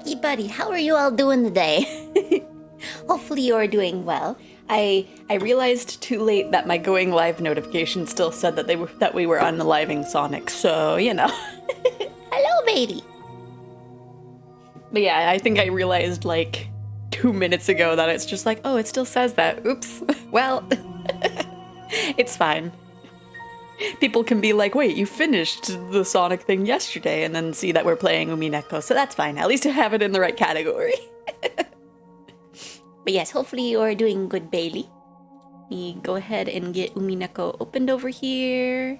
Hey buddy, how are you all doing today? Hopefully you are doing well. I realized too late that my going live notification still said that we were unaliving Sonic, so you know. Hello, baby. But yeah, I think I realized like 2 minutes ago that it's just like, oh, it still says that. Oops. Well, it's fine. People can be like, wait, you finished the Sonic thing yesterday, and then see that we're playing Umineko, so that's fine. At least I have it in the right category. But yes, hopefully you are doing good, Bailey. Let me go ahead and get Umineko opened over here.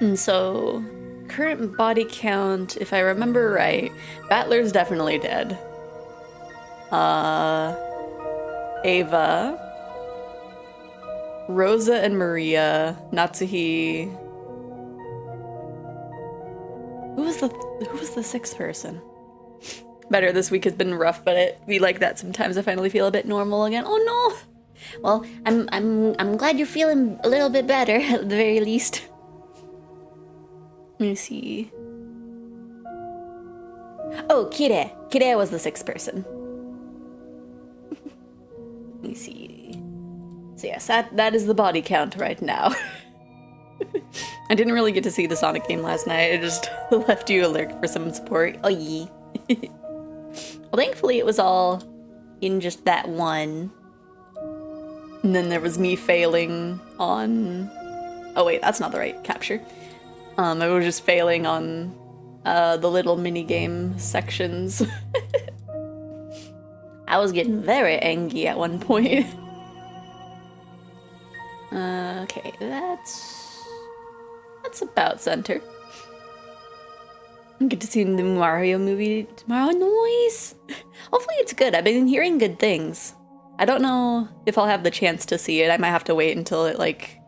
And so, current body count, if I remember right, Battler's definitely dead. Ava, Rosa and Maria, Natsuhi. Who was the sixth person? Better, this week has been rough, but it be like that sometimes. I finally feel a bit normal again. Oh no! Well, I'm glad you're feeling a little bit better at the very least. Let me see. Oh, Kire. Kire was the sixth person. Let me see. So yes, that is the body count right now. I didn't really get to see the Sonic game last night. I just left you alert for some support. Oh yeah. Well, thankfully it was all in just that one. And then there was me failing on... Oh wait, that's not the right capture. I was just failing on the little mini-game sections. I was getting very angry at one point. Okay, that's about center. I get to see the Mario movie tomorrow. Noise! Hopefully it's good. I've been hearing good things. I don't know if I'll have the chance to see it. I might have to wait until it, like,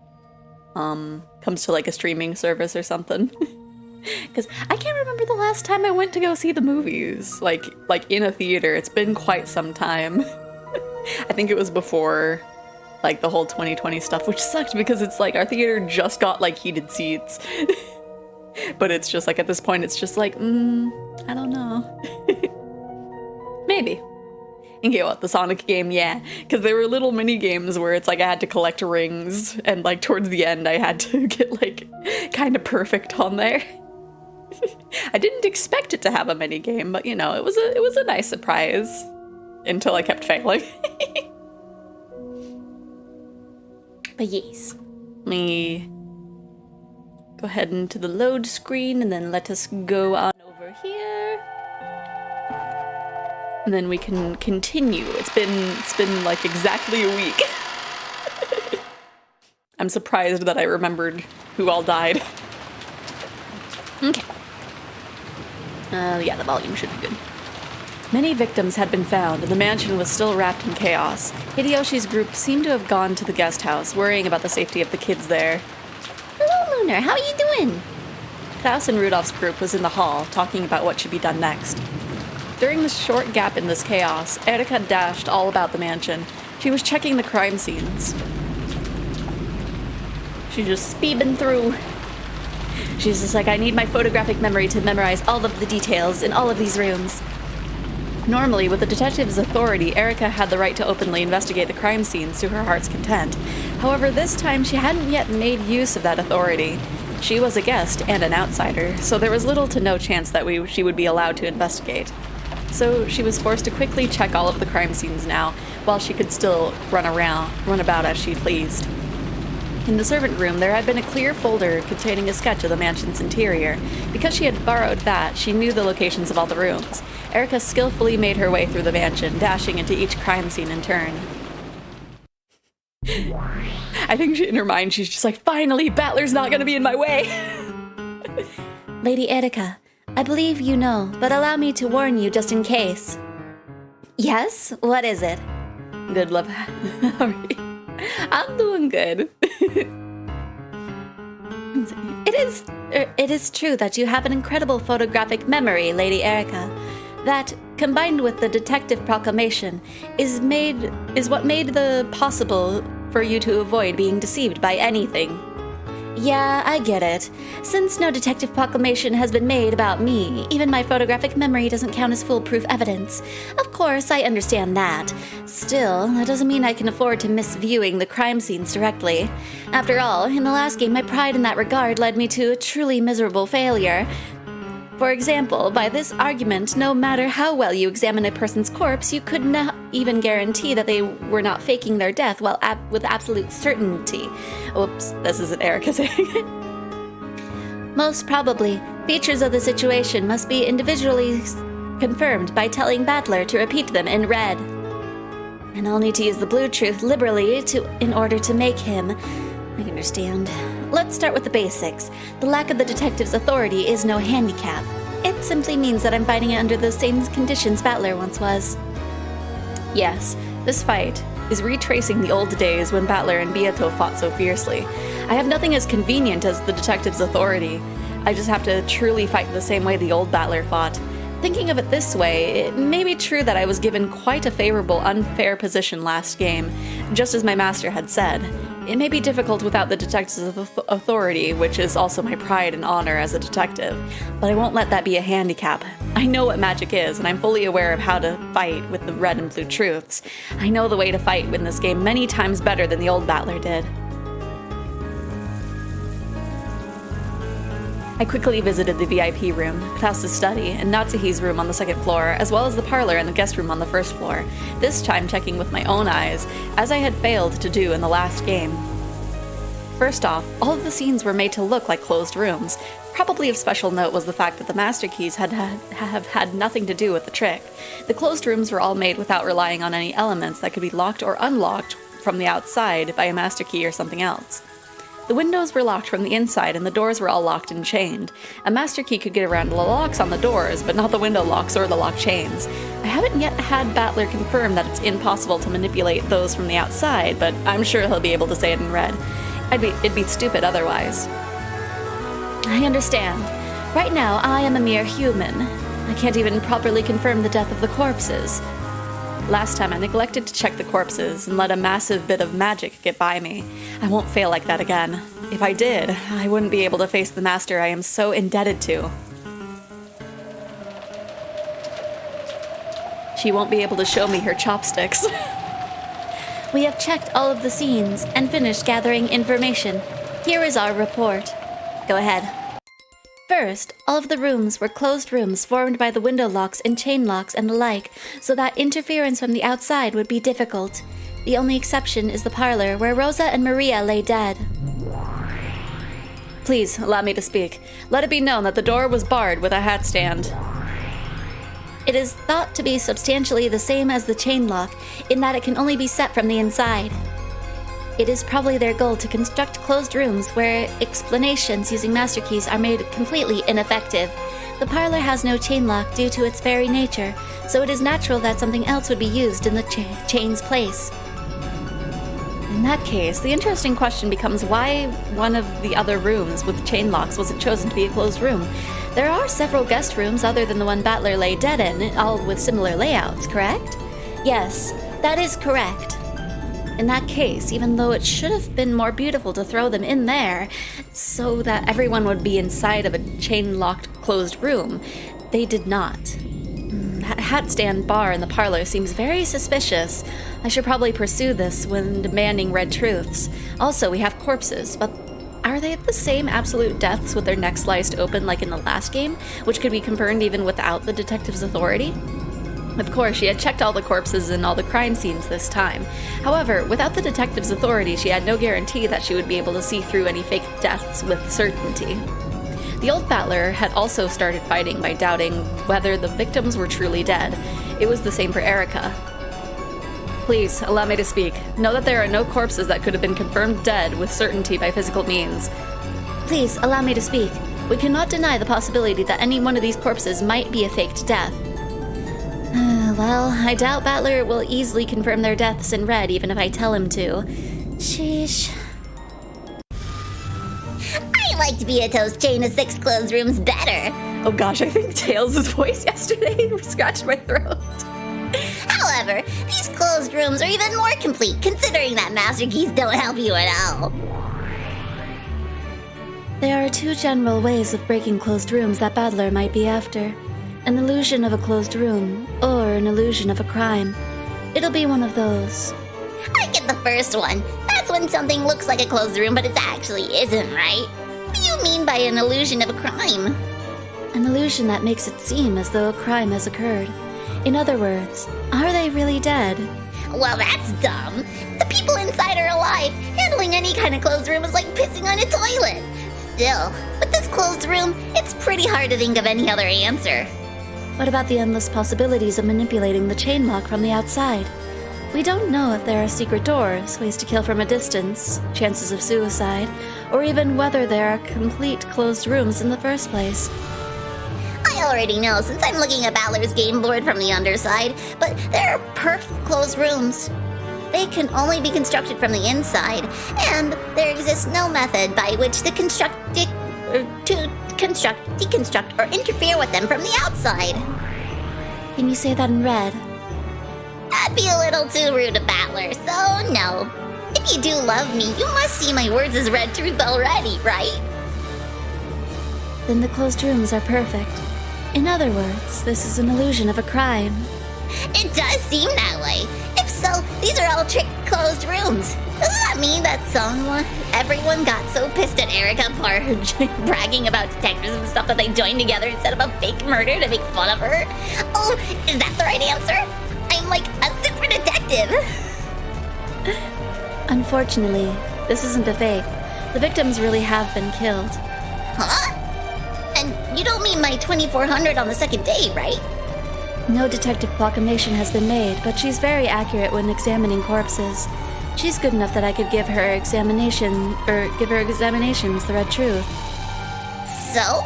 comes to, like, a streaming service or something. Because I can't remember the last time I went to go see the movies. Like in a theater. It's been quite some time. I think it was before, like, the whole 2020 stuff, which sucked because it's like our theater just got, like, heated seats. But it's just like, at this point, it's just like, I don't know. Maybe. And get what, the Sonic game, yeah. Because there were little mini games where it's like I had to collect rings, and like towards the end I had to get like kind of perfect on there. I didn't expect it to have a mini game, but you know, it was a nice surprise until I kept failing. But yes, let me go ahead into the load screen and then let us go on over here. And then we can continue. It's been like exactly a week. I'm surprised that I remembered who all died. Okay. Yeah, the volume should be good. Many victims had been found, and the mansion was still wrapped in chaos. Hideyoshi's group seemed to have gone to the guest house, worrying about the safety of the kids there. Hello, Lunar. How are you doing? Klaus and Rudolph's group was in the hall, talking about what should be done next. During the short gap in this chaos, Erika dashed all about the mansion. She was checking the crime scenes. She's just speeding through. She's just like, I need my photographic memory to memorize all of the details in all of these rooms. Normally, with the detective's authority, Erika had the right to openly investigate the crime scenes to her heart's content. However, this time she hadn't yet made use of that authority. She was a guest and an outsider, so there was little to no chance that she would be allowed to investigate. So she was forced to quickly check all of the crime scenes now, while she could still run about as she pleased. In the servant room, there had been a clear folder containing a sketch of the mansion's interior. Because she had borrowed that, she knew the locations of all the rooms. Erika skillfully made her way through the mansion, dashing into each crime scene in turn. I think in her mind, she's just like, finally, Battler's not gonna be in my way! Lady Erika, I believe you know, but allow me to warn you just in case. Yes? What is it? Good, love. I'm doing good. It is true that you have an incredible photographic memory, Lady Erika. That, combined with the detective proclamation, is what made the possible for you to avoid being deceived by anything. Yeah, I get it. Since no detective proclamation has been made about me, even my photographic memory doesn't count as foolproof evidence. Of course, I understand that. Still, that doesn't mean I can afford to miss viewing the crime scenes directly. After all, in the last game, my pride in that regard led me to a truly miserable failure. For example, by this argument, no matter how well you examine a person's corpse, you could not even guarantee that they were not faking their death with absolute certainty. Oops, this isn't Erica saying it. Most probably, features of the situation must be individually confirmed by telling Battler to repeat them in red. And I'll need to use the blue truth liberally in order to make him. I understand. Let's start with the basics. The lack of the detective's authority is no handicap. It simply means that I'm fighting it under the same conditions Battler once was. Yes, this fight is retracing the old days when Battler and Beato fought so fiercely. I have nothing as convenient as the detective's authority. I just have to truly fight the same way the old Battler fought. Thinking of it this way, it may be true that I was given quite a favorable, unfair position last game, just as my master had said. It may be difficult without the detective's authority, which is also my pride and honor as a detective, but I won't let that be a handicap. I know what magic is, and I'm fully aware of how to fight with the red and blue truths. I know the way to fight in this game many times better than the old Battler did. I quickly visited the VIP room, Knaus's study, and Natsuhi's room on the second floor, as well as the parlor and the guest room on the first floor, this time checking with my own eyes, as I had failed to do in the last game. First off, all of the scenes were made to look like closed rooms. Probably of special note was the fact that the master keys have had nothing to do with the trick. The closed rooms were all made without relying on any elements that could be locked or unlocked from the outside by a master key or something else. The windows were locked from the inside and the doors were all locked and chained. A master key could get around the locks on the doors, but not the window locks or the lock chains. I haven't yet had Battler confirm that it's impossible to manipulate those from the outside, but I'm sure he'll be able to say it in red. It'd be stupid otherwise. I understand. Right now, I am a mere human. I can't even properly confirm the death of the corpses. Last time I neglected to check the corpses and let a massive bit of magic get by me. I won't fail like that again. If I did, I wouldn't be able to face the master I am so indebted to. She won't be able to show me her chopsticks. We have checked all of the scenes and finished gathering information. Here is our report. Go ahead. First, all of the rooms were closed rooms formed by the window locks and chain locks and the like, so that interference from the outside would be difficult. The only exception is the parlor, where Rosa and Maria lay dead. Please, allow me to speak. Let it be known that the door was barred with a hat stand. It is thought to be substantially the same as the chain lock, in that it can only be set from the inside. It is probably their goal to construct closed rooms where explanations using master keys are made completely ineffective. The parlor has no chain lock due to its very nature, so it is natural that something else would be used in the chain's place. In that case, the interesting question becomes why one of the other rooms with chain locks wasn't chosen to be a closed room. There are several guest rooms other than the one Battler lay dead in, all with similar layouts, correct? Yes, that is correct. In that case, even though it should have been more beautiful to throw them in there so that everyone would be inside of a chain-locked closed room, they did not. That hat stand bar in the parlor seems very suspicious. I should probably pursue this when demanding red truths. Also, we have corpses, but are they the same absolute deaths with their necks sliced open like in the last game, which could be confirmed even without the detective's authority? Of course, she had checked all the corpses in all the crime scenes this time. However, without the detective's authority, she had no guarantee that she would be able to see through any fake deaths with certainty. The old Battler had also started fighting by doubting whether the victims were truly dead. It was the same for Erica. Please, allow me to speak. Know that there are no corpses that could have been confirmed dead with certainty by physical means. Please, allow me to speak. We cannot deny the possibility that any one of these corpses might be a faked death. Well, I doubt Battler will easily confirm their deaths in red even if I tell him to. Sheesh. I liked Beato's chain of 6 closed rooms better. Oh gosh, I think Tails' voice yesterday scratched my throat. However, these closed rooms are even more complete, considering that master keys don't help you at all. There are two general ways of breaking closed rooms that Battler might be after. An illusion of a closed room, or an illusion of a crime. It'll be one of those. I get the first one. That's when something looks like a closed room, but it actually isn't, right? What do you mean by an illusion of a crime? An illusion that makes it seem as though a crime has occurred. In other words, are they really dead? Well, that's dumb. The people inside are alive. Handling any kind of closed room is like pissing on a toilet. Still, with this closed room, it's pretty hard to think of any other answer. What about the endless possibilities of manipulating the chain lock from the outside? We don't know if there are secret doors, ways to kill from a distance, chances of suicide, or even whether there are complete closed rooms in the first place. I already know since I'm looking at Balor's game board from the underside, but there are perfect closed rooms. They can only be constructed from the inside, and there exists no method by which to deconstruct, or interfere with them from the outside. Can you say that in red? That'd be a little too rude to Battler, so no. If you do love me, you must see my words as red truth already, right? Then the closed rooms are perfect. In other words, this is an illusion of a crime. It does seem that way. If so, these are all trick closed rooms. Does that mean that everyone got so pissed at Erica for bragging about detectives and stuff that they joined together instead of a fake murder to make fun of her? Oh, is that the right answer? I'm like a super detective. Unfortunately, this isn't a fake. The victims really have been killed. Huh? And you don't mean my 2400 on the second day, right? No detective proclamation has been made, but she's very accurate when examining corpses. She's good enough that I could give her examinations the red truth. So?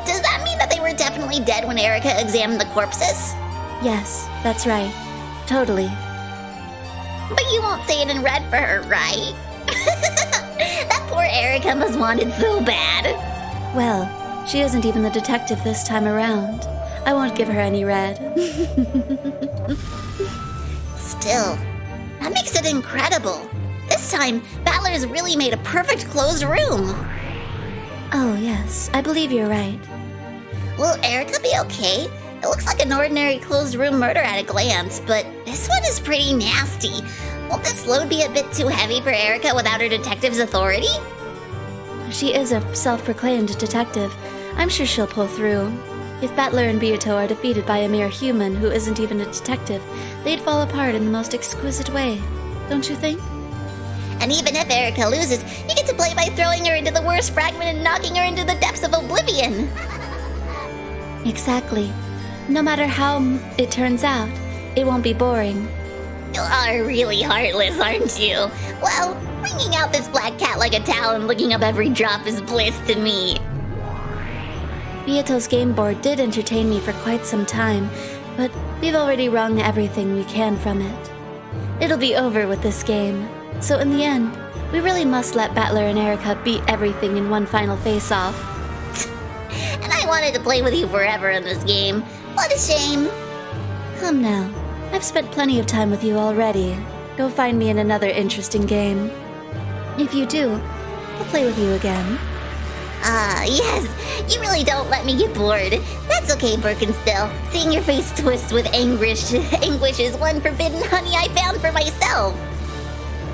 Does that mean that they were definitely dead when Erica examined the corpses? Yes, that's right. Totally. But you won't say it in red for her, right? That poor Erica must want it so bad. Well, she isn't even the detective this time around. I won't give her any red. Still, that makes it incredible. This time, Battler's really made a perfect closed room. Oh, yes, I believe you're right. Will Erica be okay? It looks like an ordinary closed room murder at a glance, but this one is pretty nasty. Won't this load be a bit too heavy for Erica without her detective's authority? She is a self-proclaimed detective. I'm sure she'll pull through. If Battler and Beato are defeated by a mere human who isn't even a detective, they'd fall apart in the most exquisite way. Don't you think? And even if Erica loses, you get to play by throwing her into the worst fragment and knocking her into the depths of oblivion. Exactly. No matter how it turns out, it won't be boring. You are really heartless, aren't you? Well, wringing out this black cat like a towel and looking up every drop is bliss to me. Beato's game board did entertain me for quite some time, but we've already wrung everything we can from it. It'll be over with this game, so in the end, we really must let Battler and Erica beat everything in one final face-off. And I wanted to play with you forever in this game. What a shame. Come now, I've spent plenty of time with you already. Go find me in another interesting game. If you do, I'll play with you again. Yes. You really don't let me get bored. That's okay, Birkenstill. Seeing your face twist with anguish is one forbidden honey I found for myself.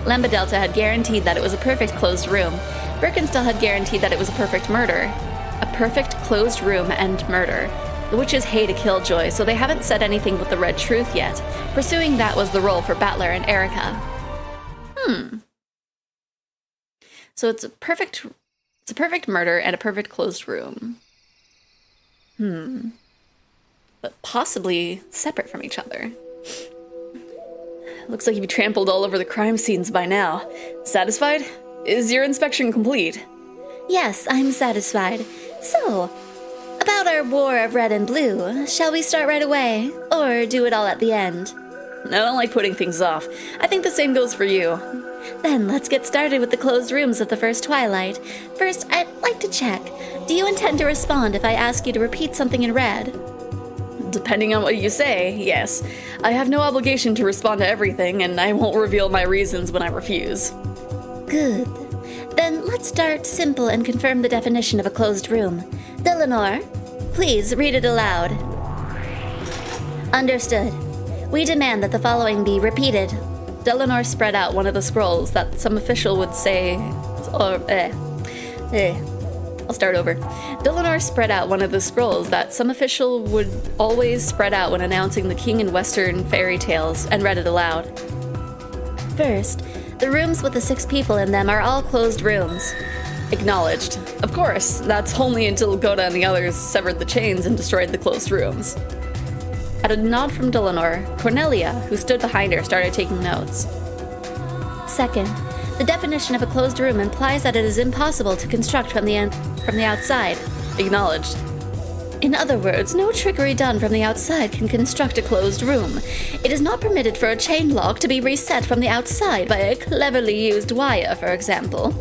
Lambda Delta had guaranteed that it was a perfect closed room. Birkenstill had guaranteed that it was a perfect murder. A perfect closed room and murder. The witches hate a killjoy, so they haven't said anything but the red truth yet. Pursuing that was the role for Battler and Erica. So it's a perfect murder and a perfect closed room. But possibly separate from each other. Looks like you've trampled all over the crime scenes by now. Satisfied? Is your inspection complete? Yes, I'm satisfied. So, about our war of red and blue, shall we start right away, or do it all at the end? I don't like putting things off. I think the same goes for you. Then let's get started with the closed rooms of the first Twilight. First, I'd like to check. Do you intend to respond if I ask you to repeat something in red? Depending on what you say, yes. I have no obligation to respond to everything, and I won't reveal my reasons when I refuse. Good. Then let's start simple and confirm the definition of a closed room. Delanor, please read it aloud. Understood. We demand that the following be repeated. Delanor spread out one of the scrolls that some official would say... I'll start over. Delanor spread out one of the scrolls that some official would always spread out when announcing the king in Western fairy tales, and read it aloud. First, the rooms with the 6 people in them are all closed rooms. Acknowledged. Of course, that's only until Goda and the others severed the chains and destroyed the closed rooms. At a nod from Delanor, Cornelia, who stood behind her, started taking notes. Second, the definition of a closed room implies that it is impossible to construct from the outside. Acknowledged. In other words, no trickery done from the outside can construct a closed room. It is not permitted for a chain lock to be reset from the outside by a cleverly used wire, for example.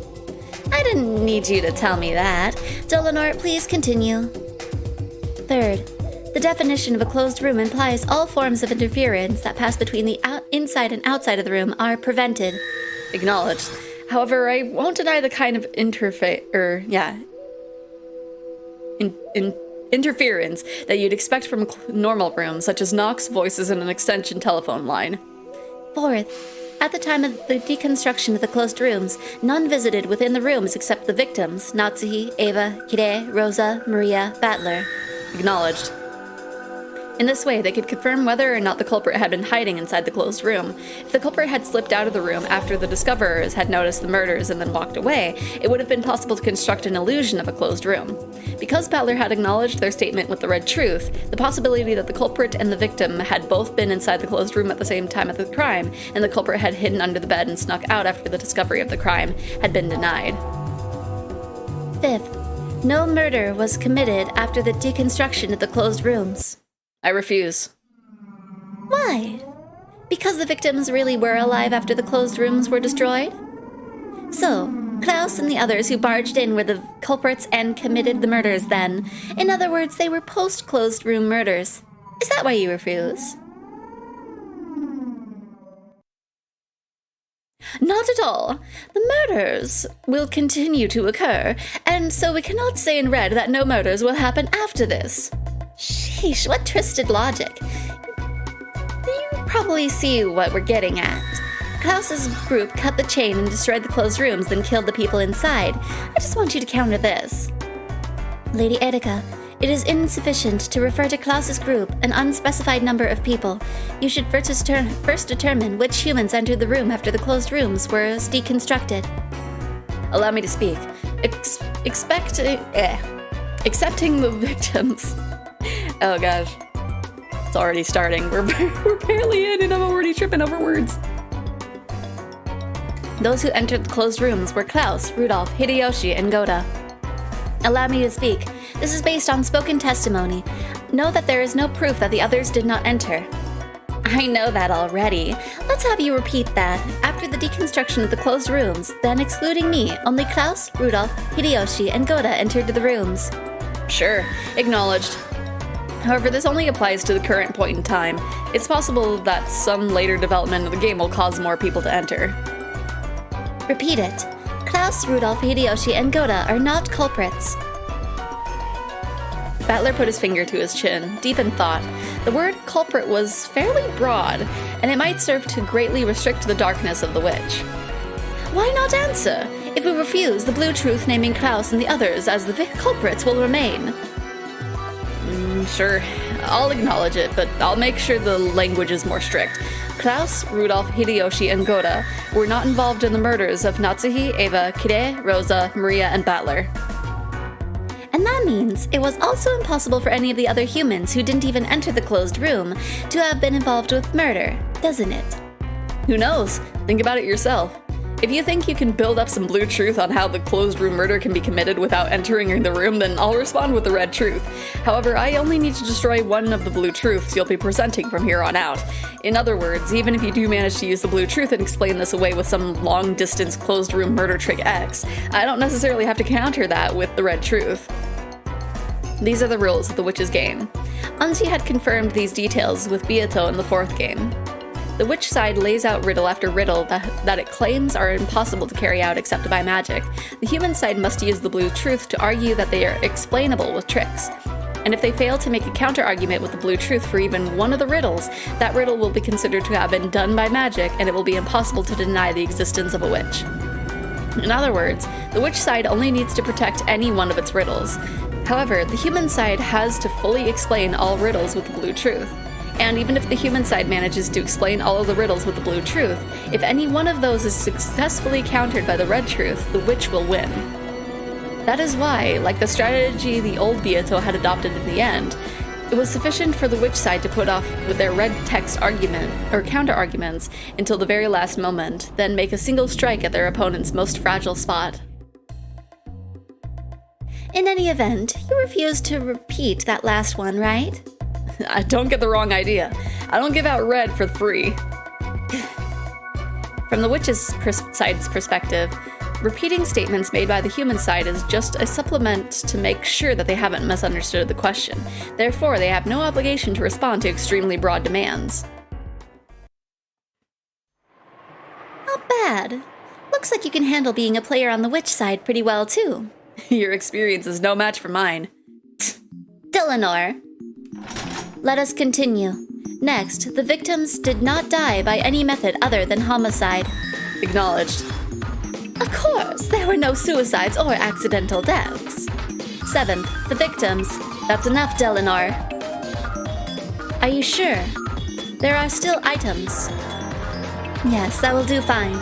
I didn't need you to tell me that. Delanor, please continue. Third, the definition of a closed room implies all forms of interference that pass between the inside and outside of the room are prevented. Acknowledged. However, I won't deny the kind of interference that you'd expect from normal rooms, such as knocks, voices, and an extension telephone line. Fourth, at the time of the deconstruction of the closed rooms, none visited within the rooms except the victims, Natsuhi, Ava, Kire, Rosa, Maria, Battler. Acknowledged. In this way, they could confirm whether or not the culprit had been hiding inside the closed room. If the culprit had slipped out of the room after the discoverers had noticed the murders and then walked away, it would have been possible to construct an illusion of a closed room. Because Battler had acknowledged their statement with the red truth, the possibility that the culprit and the victim had both been inside the closed room at the same time of the crime, and the culprit had hidden under the bed and snuck out after the discovery of the crime, had been denied. Fifth, no murder was committed after the deconstruction of the closed rooms. I refuse. Why? Because the victims really were alive after the closed rooms were destroyed? So, Klaus and the others who barged in were the culprits and committed the murders then. In other words, they were post-closed room murders. Is that why you refuse? Not at all. The murders will continue to occur, and so we cannot say in red that no murders will happen after this. Sheesh, what twisted logic. You probably see what we're getting at. Klaus's group cut the chain and destroyed the closed rooms, then killed the people inside. I just want you to counter this. Lady Erika, it is insufficient to refer to Klaus's group, an unspecified number of people. You should first determine which humans entered the room after the closed rooms were deconstructed. Allow me to speak. Accepting the victims. Oh gosh. It's already starting. We're barely in and I'm already tripping over words. Those who entered the closed rooms were Klaus, Rudolph, Hideyoshi, and Goda. Allow me to speak. This is based on spoken testimony. Know that there is no proof that the others did not enter. I know that already. Let's have you repeat that. After the deconstruction of the closed rooms, then excluding me, only Klaus, Rudolph, Hideyoshi, and Goda entered the rooms. Sure, acknowledged. However, this only applies to the current point in time. It's possible that some later development of the game will cause more people to enter. Repeat it. Klaus, Rudolph, Hideyoshi, and Goda are not culprits. Battler put his finger to his chin, deep in thought. The word culprit was fairly broad, and it might serve to greatly restrict the darkness of the witch. Why not answer? If we refuse, the blue truth naming Klaus and the others as the culprits will remain. Sure, I'll acknowledge it, but I'll make sure the language is more strict. Klaus, Rudolph, Hideyoshi, and Goda were not involved in the murders of Natsuhi, Ava, Kire, Rosa, Maria, and Battler. And that means it was also impossible for any of the other humans who didn't even enter the closed room to have been involved with murder, doesn't it? Who knows? Think about it yourself. If you think you can build up some blue truth on how the closed room murder can be committed without entering the room, then I'll respond with the red truth. However, I only need to destroy one of the blue truths you'll be presenting from here on out. In other words, even if you do manage to use the blue truth and explain this away with some long-distance closed room murder trick X, I don't necessarily have to counter that with the red truth. These are the rules of the witch's game. Anji had confirmed these details with Beato in the 4th game. The witch side lays out riddle after riddle that it claims are impossible to carry out except by magic. The human side must use the blue truth to argue that they are explainable with tricks. And if they fail to make a counter-argument with the blue truth for even one of the riddles, that riddle will be considered to have been done by magic, and it will be impossible to deny the existence of a witch. In other words, the witch side only needs to protect any one of its riddles. However, the human side has to fully explain all riddles with the blue truth. And even if the human side manages to explain all of the riddles with the blue truth, if any one of those is successfully countered by the red truth, the witch will win. That is why, like the strategy the old Beato had adopted in the end, it was sufficient for the witch side to put off with their red text argument or counter-arguments until the very last moment, then make a single strike at their opponent's most fragile spot. In any event, you refuse to repeat that last one, right? Don't get the wrong idea. I don't give out red for free. From the witch's side's perspective, repeating statements made by the human side is just a supplement to make sure that they haven't misunderstood the question. Therefore, they have no obligation to respond to extremely broad demands. Not bad. Looks like you can handle being a player on the witch side pretty well, too. Your experience is no match for mine. Dillonor. Let us continue. Next, the victims did not die by any method other than homicide. Acknowledged. Of course, there were no suicides or accidental deaths. Seventh, the victims. That's enough, Dillonor. Are you sure? There are still items. Yes, that will do fine.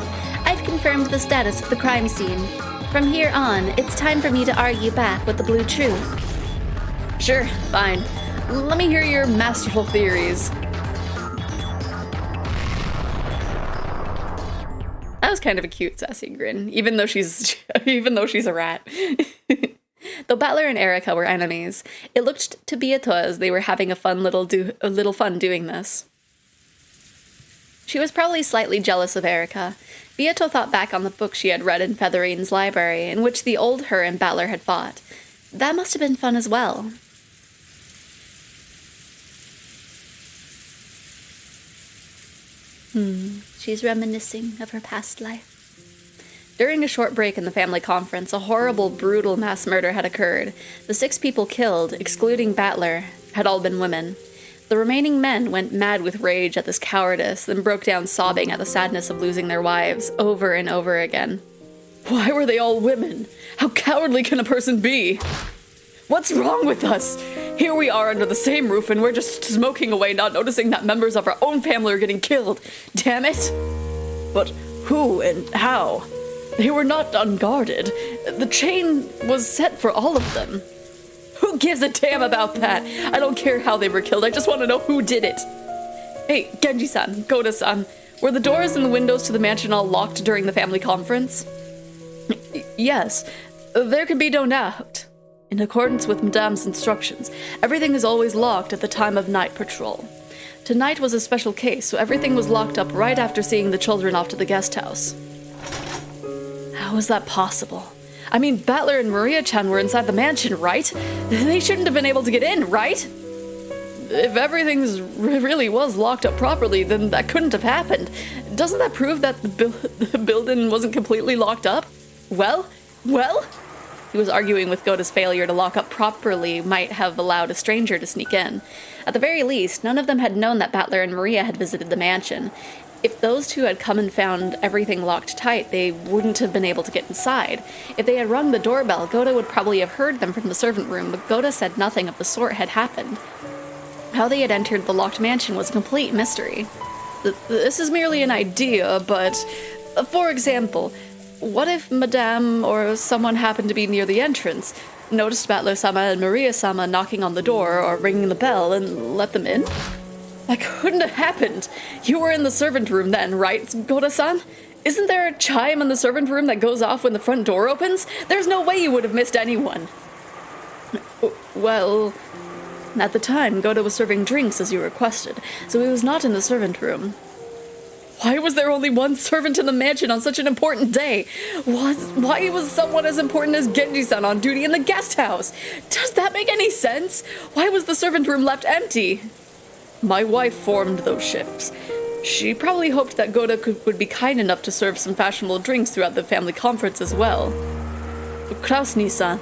I've confirmed the status of the crime scene. From here on, it's time for me to argue back with the blue truth. Sure, fine. Let me hear your masterful theories. That was kind of a cute, sassy grin, even though she's a rat. Though Battler and Erica were enemies, it looked to Beato as they were having a little fun doing this. She was probably slightly jealous of Erica. Beato thought back on the book she had read in Featherine's library, in which the old her and Battler had fought. That must have been fun as well. She's reminiscing of her past life. During a short break in the family conference, a horrible, brutal mass murder had occurred. The 6 people killed, excluding Battler, had all been women. The remaining men went mad with rage at this cowardice, then broke down sobbing at the sadness of losing their wives, over and over again. Why were they all women? How cowardly can a person be? What's wrong with us? Here we are under the same roof and we're just smoking away, not noticing that members of our own family are getting killed. Damn it! But who and how? They were not unguarded. The chain was set for all of them. Who gives a damn about that? I don't care how they were killed, I just want to know who did it. Hey, Genji-san, Goda-san, were the doors and the windows to the mansion all locked during the family conference? Yes, there can be no doubt. In accordance with Madame's instructions, everything is always locked at the time of night patrol. Tonight was a special case, so everything was locked up right after seeing the children off to the guest house. How is that possible? I mean, Battler and Maria-chan were inside the mansion, right? They shouldn't have been able to get in, right? If everything really was locked up properly, then that couldn't have happened. Doesn't that prove that the building wasn't completely locked up? Well? He was arguing with Goda's failure to lock up properly might have allowed a stranger to sneak in. At the very least, none of them had known that Battler and Maria had visited the mansion. If those two had come and found everything locked tight, they wouldn't have been able to get inside. If they had rung the doorbell, Goda would probably have heard them from the servant room, but Goda said nothing of the sort had happened. How they had entered the locked mansion was a complete mystery. This is merely an idea, but, for example, what if Madame or someone happened to be near the entrance, noticed Battler-sama and Maria-sama knocking on the door or ringing the bell and let them in? That couldn't have happened. You were in the servant room then, right, Goda-san? Isn't there a chime in the servant room that goes off when the front door opens? There's no way you would have missed anyone. Well, at the time, Goda was serving drinks as you requested, so he was not in the servant room. Why was there only one servant in the mansion on such an important day? Why was someone as important as Genji-san on duty in the guest house? Does that make any sense? Why was the servant room left empty? My wife formed those shifts. She probably hoped that Goda would be kind enough to serve some fashionable drinks throughout the family conference as well. Krausny-san,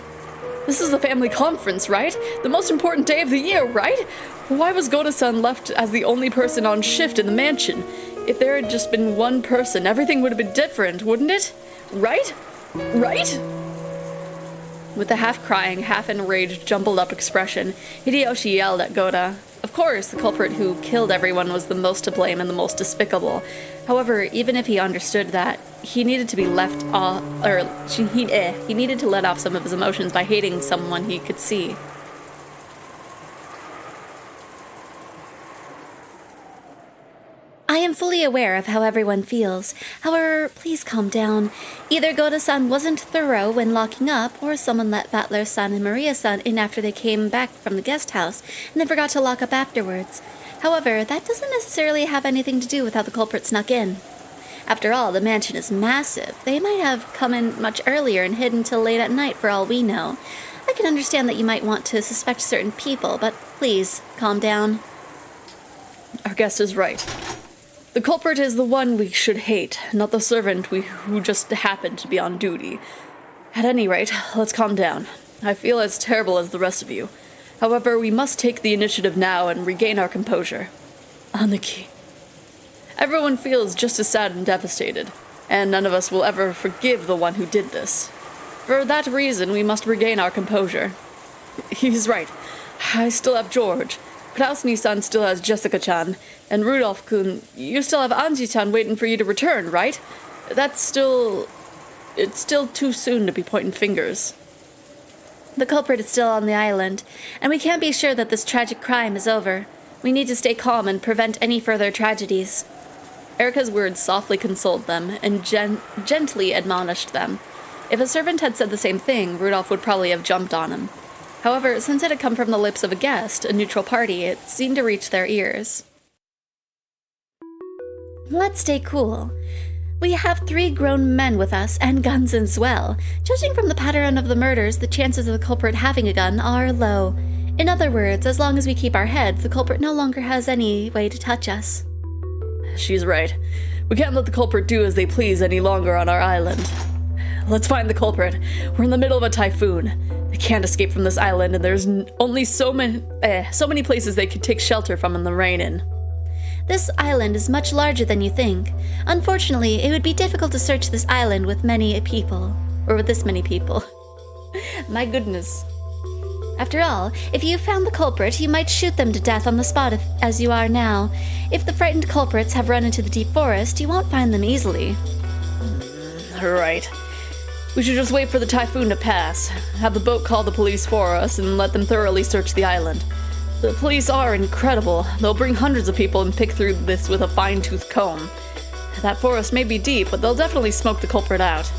this is the family conference, right? The most important day of the year, right? Why was Goda-san left as the only person on shift in the mansion? If there had just been one person, everything would have been different, wouldn't it? Right? Right? With a half-crying, half-enraged, jumbled-up expression, Hideyoshi yelled at Goda. Of course, the culprit who killed everyone was the most to blame and the most despicable. However, even if he understood that, he needed to be left off, he needed to let off some of his emotions by hating someone he could see. I am fully aware of how everyone feels. However, please calm down. Either Goda-san wasn't thorough when locking up, or someone let Battler-san and Maria-san in after they came back from the guest house, and then forgot to lock up afterwards. However, that doesn't necessarily have anything to do with how the culprit snuck in. After all, the mansion is massive. They might have come in much earlier and hidden till late at night for all we know. I can understand that you might want to suspect certain people, but please, calm down. Our guest is right. The culprit is the one we should hate, not the servant who just happened to be on duty. At any rate, let's calm down. I feel as terrible as the rest of you. However, we must take the initiative now and regain our composure. Aniki. Everyone feels just as sad and devastated, and none of us will ever forgive the one who did this. For that reason, we must regain our composure. He's right. I still have George. Krausny-san still has Jessica-chan, and Rudolph-kun, you still have Anji-chan waiting for you to return, right? It's still too soon to be pointing fingers. The culprit is still on the island, and we can't be sure that this tragic crime is over. We need to stay calm and prevent any further tragedies. Erika's words softly consoled them and gently admonished them. If a servant had said the same thing, Rudolph would probably have jumped on him. However, since it had come from the lips of a guest, a neutral party, it seemed to reach their ears. Let's stay cool. We have 3 grown men with us, and guns as well. Judging from the pattern of the murders, the chances of the culprit having a gun are low. In other words, as long as we keep our heads, the culprit no longer has any way to touch us. She's right. We can't let the culprit do as they please any longer on our island. Let's find the culprit. We're in the middle of a typhoon. They can't escape from this island, and there's only so many places they could take shelter from in the rain. This island is much larger than you think. Unfortunately, it would be difficult to search this island with many people. Or with this many people. My goodness. After all, if you found the culprit, you might shoot them to death on the spot as you are now. If the frightened culprits have run into the deep forest, you won't find them easily. Right. We should just wait for the typhoon to pass, have the boat call the police for us, and let them thoroughly search the island. The police are incredible. They'll bring hundreds of people and pick through this with a fine-tooth comb. That forest may be deep, but they'll definitely smoke the culprit out.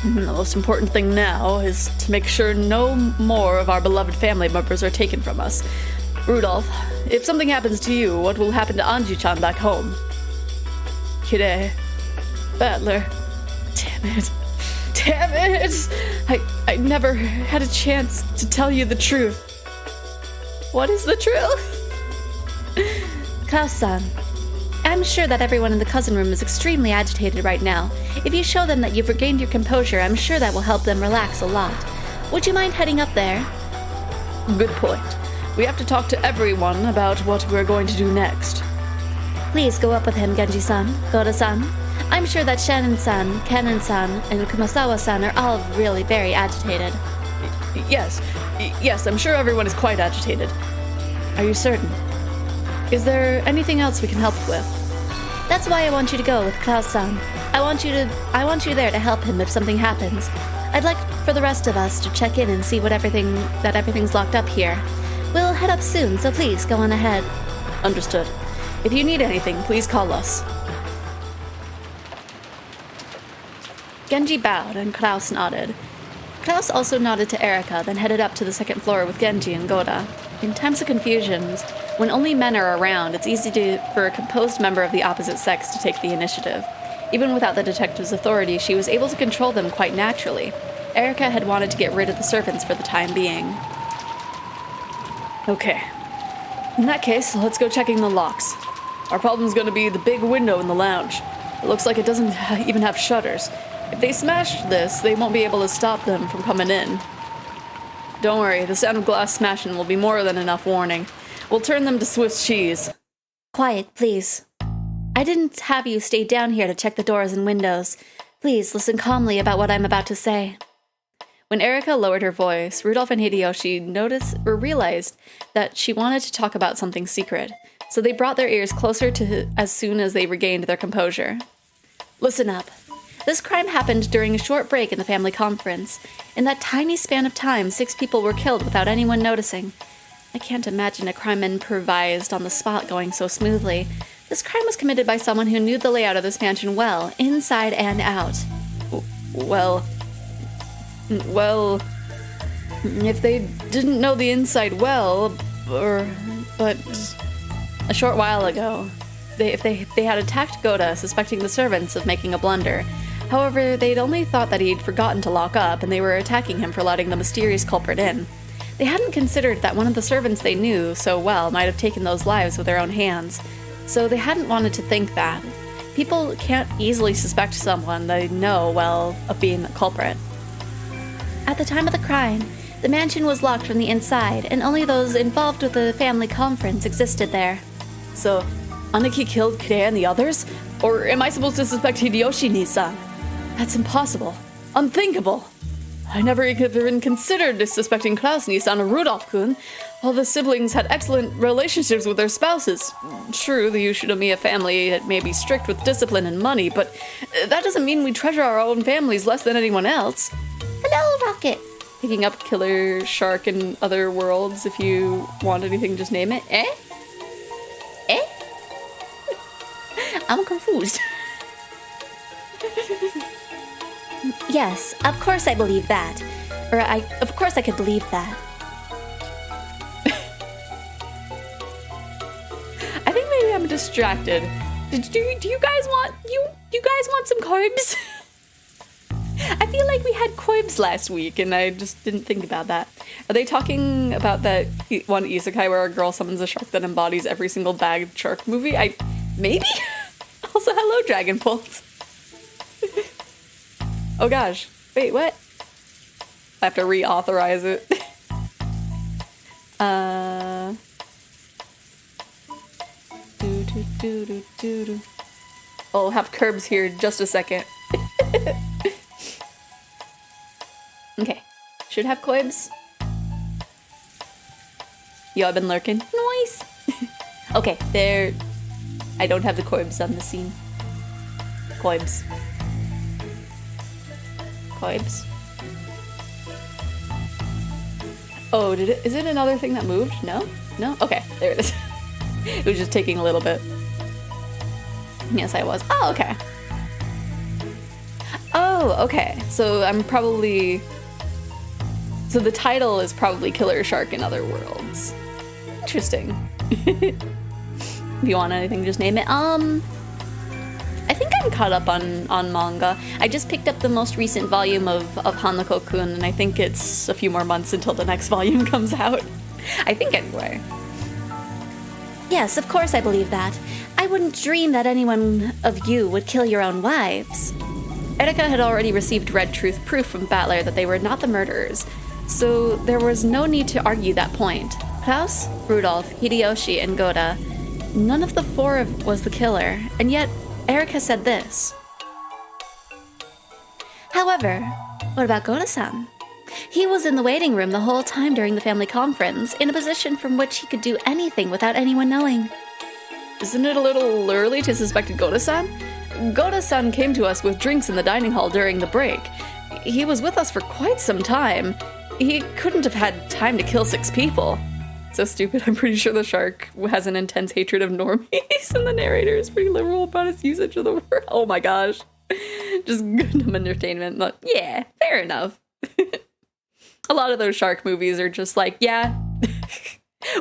The most important thing now is to make sure no more of our beloved family members are taken from us. Rudolph, if something happens to you, what will happen to Anji-chan back home? Kide. Battler. Damn it. Damn it! I never had a chance to tell you the truth. What is the truth? Klaus-san, I'm sure that everyone in the cousin room is extremely agitated right now. If you show them that you've regained your composure, I'm sure that will help them relax a lot. Would you mind heading up there? Good point. We have to talk to everyone about what we're going to do next. Please go up with him, Genji-san, Goda-san. I'm sure that Shannon-san, Kanon-san, and Kumasawa-san are all really very agitated. Yes, I'm sure everyone is quite agitated. Are you certain? Is there anything else we can help with? That's why I want you to go with Klaus-san. I want you there to help him if something happens. I'd like for the rest of us to check in and see that everything's locked up here. We'll head up soon, so please go on ahead. Understood. If you need anything, please call us. Genji bowed and Klaus nodded. Klaus also nodded to Erika, then headed up to the second floor with Genji and Goda. In times of confusions, when only men are around, it's easy for a composed member of the opposite sex to take the initiative. Even without the detective's authority, she was able to control them quite naturally. Erika had wanted to get rid of the servants for the time being. Okay. In that case, let's go checking the locks. Our problem's gonna be the big window in the lounge. It looks like it doesn't even have shutters. If they smash this, they won't be able to stop them from coming in. Don't worry, the sound of glass smashing will be more than enough warning. We'll turn them to Swiss cheese. Quiet, please. I didn't have you stay down here to check the doors and windows. Please listen calmly about what I'm about to say. When Erika lowered her voice, Rudolph and Hideyoshi realized that she wanted to talk about something secret, so they brought their ears closer to as soon as they regained their composure. Listen up. This crime happened during a short break in the family conference. In that tiny span of time, 6 people were killed without anyone noticing. I can't imagine a crime improvised on the spot going so smoothly. This crime was committed by someone who knew the layout of this mansion well, inside and out. Well, if they didn't know the inside well, but a short while ago, they had attacked Goda, suspecting the servants of making a blunder. However, they'd only thought that he'd forgotten to lock up, and they were attacking him for letting the mysterious culprit in. They hadn't considered that one of the servants they knew so well might have taken those lives with their own hands, so they hadn't wanted to think that. People can't easily suspect someone they know well of being the culprit. At the time of the crime, the mansion was locked from the inside, and only those involved with the family conference existed there. So, Aniki killed Kire and the others? Or am I supposed to suspect Hideyoshi-san? That's impossible. Unthinkable. I never even considered suspecting Klaus-Nisan or Rudolph-kun. All the siblings had excellent relationships with their spouses. True, the Yoshinomiya family may be strict with discipline and money, but that doesn't mean we treasure our own families less than anyone else. Hello, Rocket. Picking up Killer Shark in other worlds. If you want anything, just name it. Eh? I'm confused. Yes, of course I believe that. Of course I could believe that. I think maybe I'm distracted. Do you guys want some carbs? I feel like we had quibs last week, and I just didn't think about that. Are they talking about that one isekai where a girl summons a shark that embodies every single bagged shark movie? Maybe? Also, hello, Dragon Bolt. Oh gosh. Wait, what? I have to reauthorize it. I'll have curbs here in just a second. Okay. Should have quibs. Yo, I've been lurking. Nice. Okay, there. I don't have the quibs on the scene. Quibs. Quibs. Oh, is it another thing that moved? No? No? Okay, there it is. It was just taking a little bit. Yes, I was. Oh, okay. Oh, okay. So so the title is probably Killer Shark in Other Worlds. Interesting. If you want anything, just name it. I think I'm caught up on manga. I just picked up the most recent volume of Hanako-kun, and I think it's a few more months until the next volume comes out. I think anyway. Yes, of course I believe that. I wouldn't dream that anyone of you would kill your own wives. Erika had already received red truth proof from Battler that they were not the murderers, so there was no need to argue that point. Klaus, Rudolph, Hideyoshi, and Goda, none of the 4 was the killer, and yet Erika said this. However, what about Goda-san? He was in the waiting room the whole time during the family conference, in a position from which he could do anything without anyone knowing. Isn't it a little early to suspect Goda-san? Goda-san came to us with drinks in the dining hall during the break. He was with us for quite some time. He couldn't have had time to kill 6 people. So stupid, I'm pretty sure the shark has an intense hatred of normies, and the narrator is pretty liberal about his usage of the word. Oh my gosh. Just good entertainment. But yeah, fair enough. A lot of those shark movies are just like, yeah,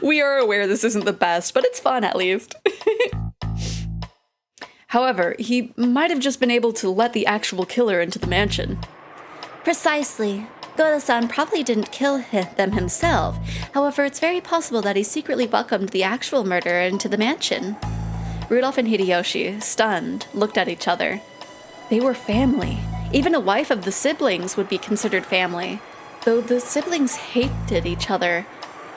we are aware this isn't the best, but it's fun at least. However, he might have just been able to let the actual killer into the mansion. Precisely. Goda-san probably didn't kill them himself. However, it's very possible that he secretly welcomed the actual murderer into the mansion. Rudolph and Hideyoshi, stunned, looked at each other. They were family. Even a wife of the siblings would be considered family. Though the siblings hated each other,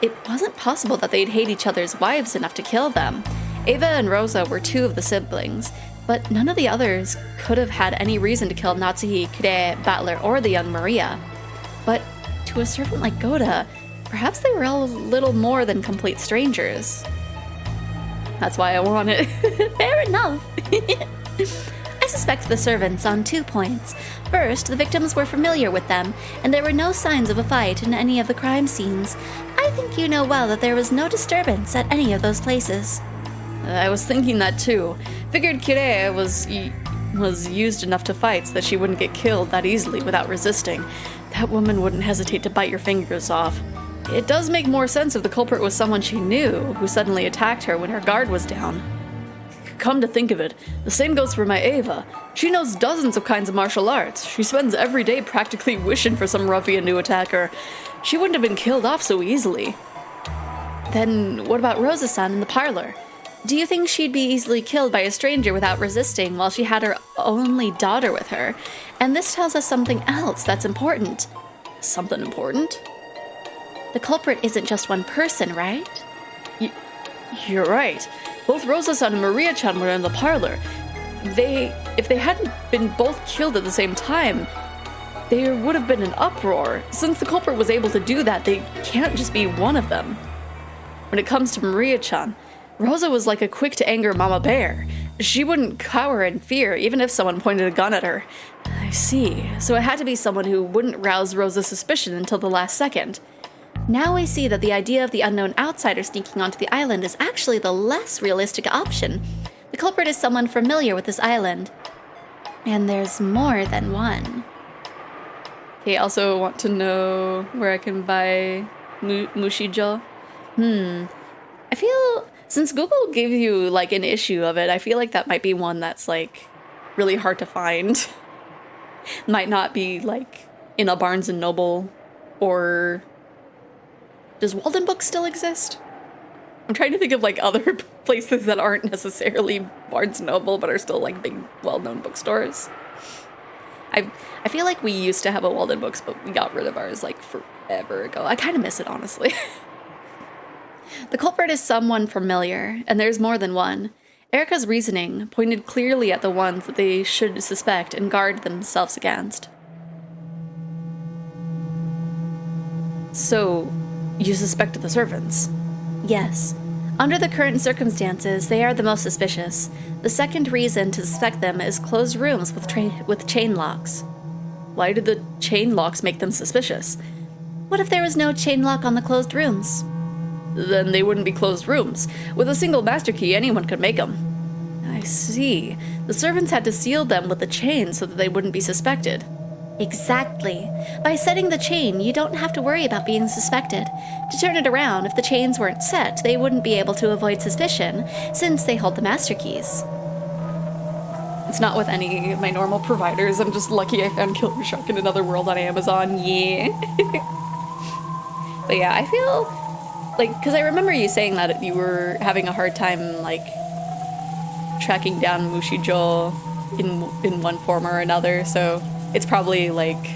it wasn't possible that they'd hate each other's wives enough to kill them. Ava and Rosa were two of the siblings, but none of the others could have had any reason to kill Natsuhi, Kire, Battler, or the young Maria. But to a servant like Goda, perhaps they were all a little more than complete strangers. That's why I want it. Fair enough. I suspect the servants on 2 points. First, the victims were familiar with them, and there were no signs of a fight in any of the crime scenes. I think you know well that there was no disturbance at any of those places. I was thinking that too. Figured Kire was used enough to fight so that she wouldn't get killed that easily without resisting. That woman wouldn't hesitate to bite your fingers off. It does make more sense if the culprit was someone she knew, who suddenly attacked her when her guard was down. Come to think of it, the same goes for my Ava. She knows dozens of kinds of martial arts. She spends every day practically wishing for some ruffian to attack her. She wouldn't have been killed off so easily. Then what about Rosa-san in the parlor? Do you think she'd be easily killed by a stranger without resisting while she had her only daughter with her? And this tells us something else that's important. Something important? The culprit isn't just one person, right? You're right. Both Rosa-san and Maria-chan were in the parlor. If they hadn't been both killed at the same time, there would have been an uproar. Since the culprit was able to do that, they can't just be one of them. When it comes to Maria-chan, Rosa was like a quick-to-anger mama bear. She wouldn't cower in fear, even if someone pointed a gun at her. I see. So it had to be someone who wouldn't rouse Rosa's suspicion until the last second. Now I see that the idea of the unknown outsider sneaking onto the island is actually the less realistic option. The culprit is someone familiar with this island. And there's more than one. Okay, also want to know where I can buy Mushijo. I feel, since Google gave you like an issue of it, I feel like that might be one that's like really hard to find. Might not be like in a Barnes and Noble, or does Walden Books still exist? I'm trying to think of like other places that aren't necessarily Barnes and Noble but are still like big well-known bookstores. I feel like we used to have a Walden Books, but we got rid of ours like forever ago. I kind of miss it, honestly. The culprit is someone familiar, and there's more than one. Erika's reasoning pointed clearly at the ones that they should suspect and guard themselves against. So, you suspected the servants? Yes. Under the current circumstances, they are the most suspicious. The second reason to suspect them is closed rooms with chain locks. Why did the chain locks make them suspicious? What if there was no chain lock on the closed rooms? Then they wouldn't be closed rooms. With a single master key, anyone could make them. I see. The servants had to seal them with a chain so that they wouldn't be suspected. Exactly. By setting the chain, you don't have to worry about being suspected. To turn it around, if the chains weren't set, they wouldn't be able to avoid suspicion, since they hold the master keys. It's not with any of my normal providers. I'm just lucky I found Killer Shark in Another World on Amazon. Yeah. But yeah, I feel like, because I remember you saying that you were having a hard time, like, tracking down Mushijo in one form or another, so it's probably, like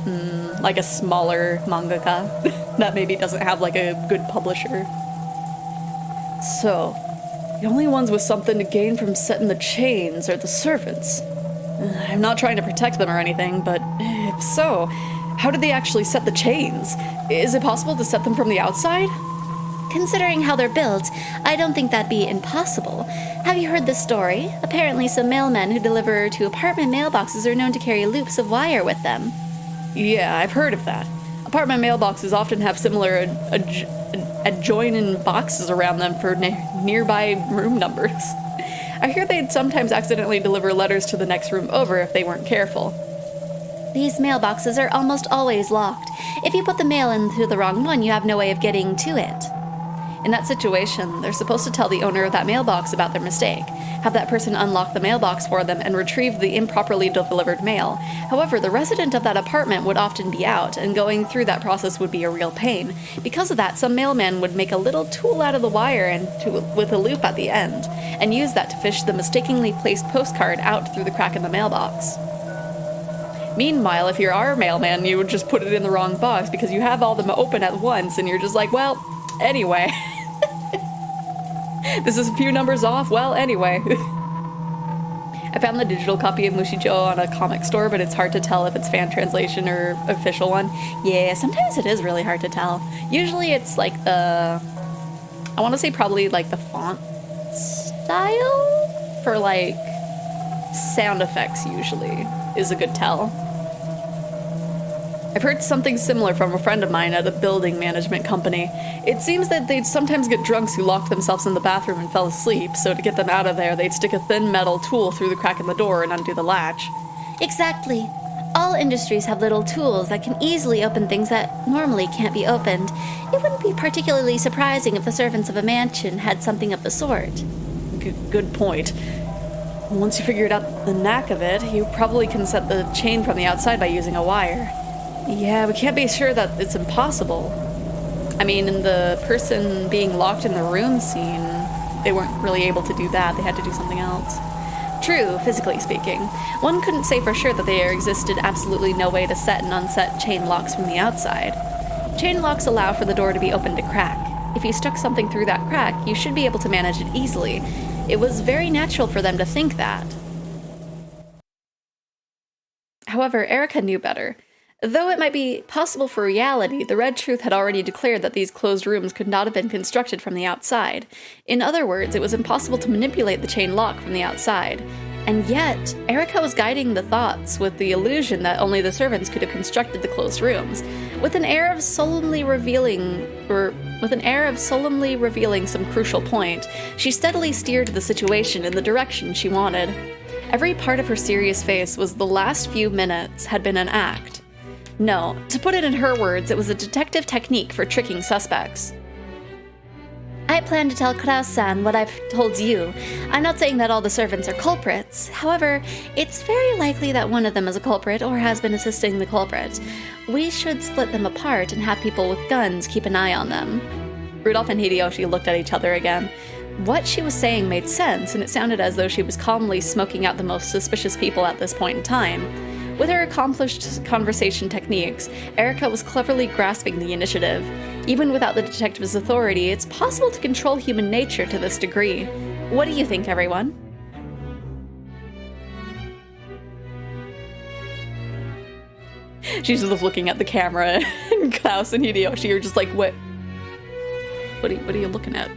a smaller mangaka that maybe doesn't have, like, a good publisher. So, the only ones with something to gain from setting the chains are the servants. I'm not trying to protect them or anything, but if so, how did they actually set the chains? Is it possible to set them from the outside? Considering how they're built, I don't think that'd be impossible. Have you heard this story? Apparently some mailmen who deliver to apartment mailboxes are known to carry loops of wire with them. Yeah, I've heard of that. Apartment mailboxes often have similar adjoining boxes around them for nearby room numbers. I hear they'd sometimes accidentally deliver letters to the next room over if they weren't careful. These mailboxes are almost always locked. If you put the mail into the wrong one, you have no way of getting to it. In that situation, they're supposed to tell the owner of that mailbox about their mistake, have that person unlock the mailbox for them, and retrieve the improperly delivered mail. However, the resident of that apartment would often be out, and going through that process would be a real pain. Because of that, some mailman would make a little tool out of the wire with a loop at the end, and used that to fish the mistakenly placed postcard out through the crack in the mailbox. Meanwhile, if you're our mailman, you would just put it in the wrong box because you have all them open at once and you're just like, well, anyway. This is a few numbers off, well, anyway. I found the digital copy of Mushijo on a comic store, but it's hard to tell if it's fan translation or official one. Yeah, sometimes it is really hard to tell. Usually it's like the... I want to say probably like the font style for like sound effects usually is a good tell. I've heard something similar from a friend of mine at a building management company. It seems that they'd sometimes get drunks who locked themselves in the bathroom and fell asleep, so to get them out of there, they'd stick a thin metal tool through the crack in the door and undo the latch. Exactly. All industries have little tools that can easily open things that normally can't be opened. It wouldn't be particularly surprising if the servants of a mansion had something of the sort. Good point. Once you figured out the knack of it, you probably can set the chain from the outside by using a wire. Yeah, we can't be sure that it's impossible. I mean, in the person being locked in the room scene, they weren't really able to do that. They had to do something else. True, physically speaking. One couldn't say for sure that there existed absolutely no way to set and unset chain locks from the outside. Chain locks allow for the door to be opened to crack. If you stuck something through that crack, you should be able to manage it easily. It was very natural for them to think that. However, Erica knew better. Though it might be possible for reality, the Red Truth had already declared that these closed rooms could not have been constructed from the outside. In other words, it was impossible to manipulate the chain lock from the outside. And yet, Erica was guiding the thoughts with the illusion that only the servants could have constructed the closed rooms. With an air of solemnly revealing some crucial point, she steadily steered the situation in the direction she wanted. Every part of her serious face was the last few minutes had been an act. No, to put it in her words, it was a detective technique for tricking suspects. I plan to tell Kraus-san what I've told you. I'm not saying that all the servants are culprits. However, it's very likely that one of them is a culprit or has been assisting the culprit. We should split them apart and have people with guns keep an eye on them. Rudolph and Hideyoshi looked at each other again. What she was saying made sense, and it sounded as though she was calmly smoking out the most suspicious people at this point in time. With her accomplished conversation techniques, Erica was cleverly grasping the initiative. Even without the detective's authority, it's possible to control human nature to this degree. What do you think, everyone? She's just looking at the camera, and Klaus and Hideyoshi are just like, what are you looking at?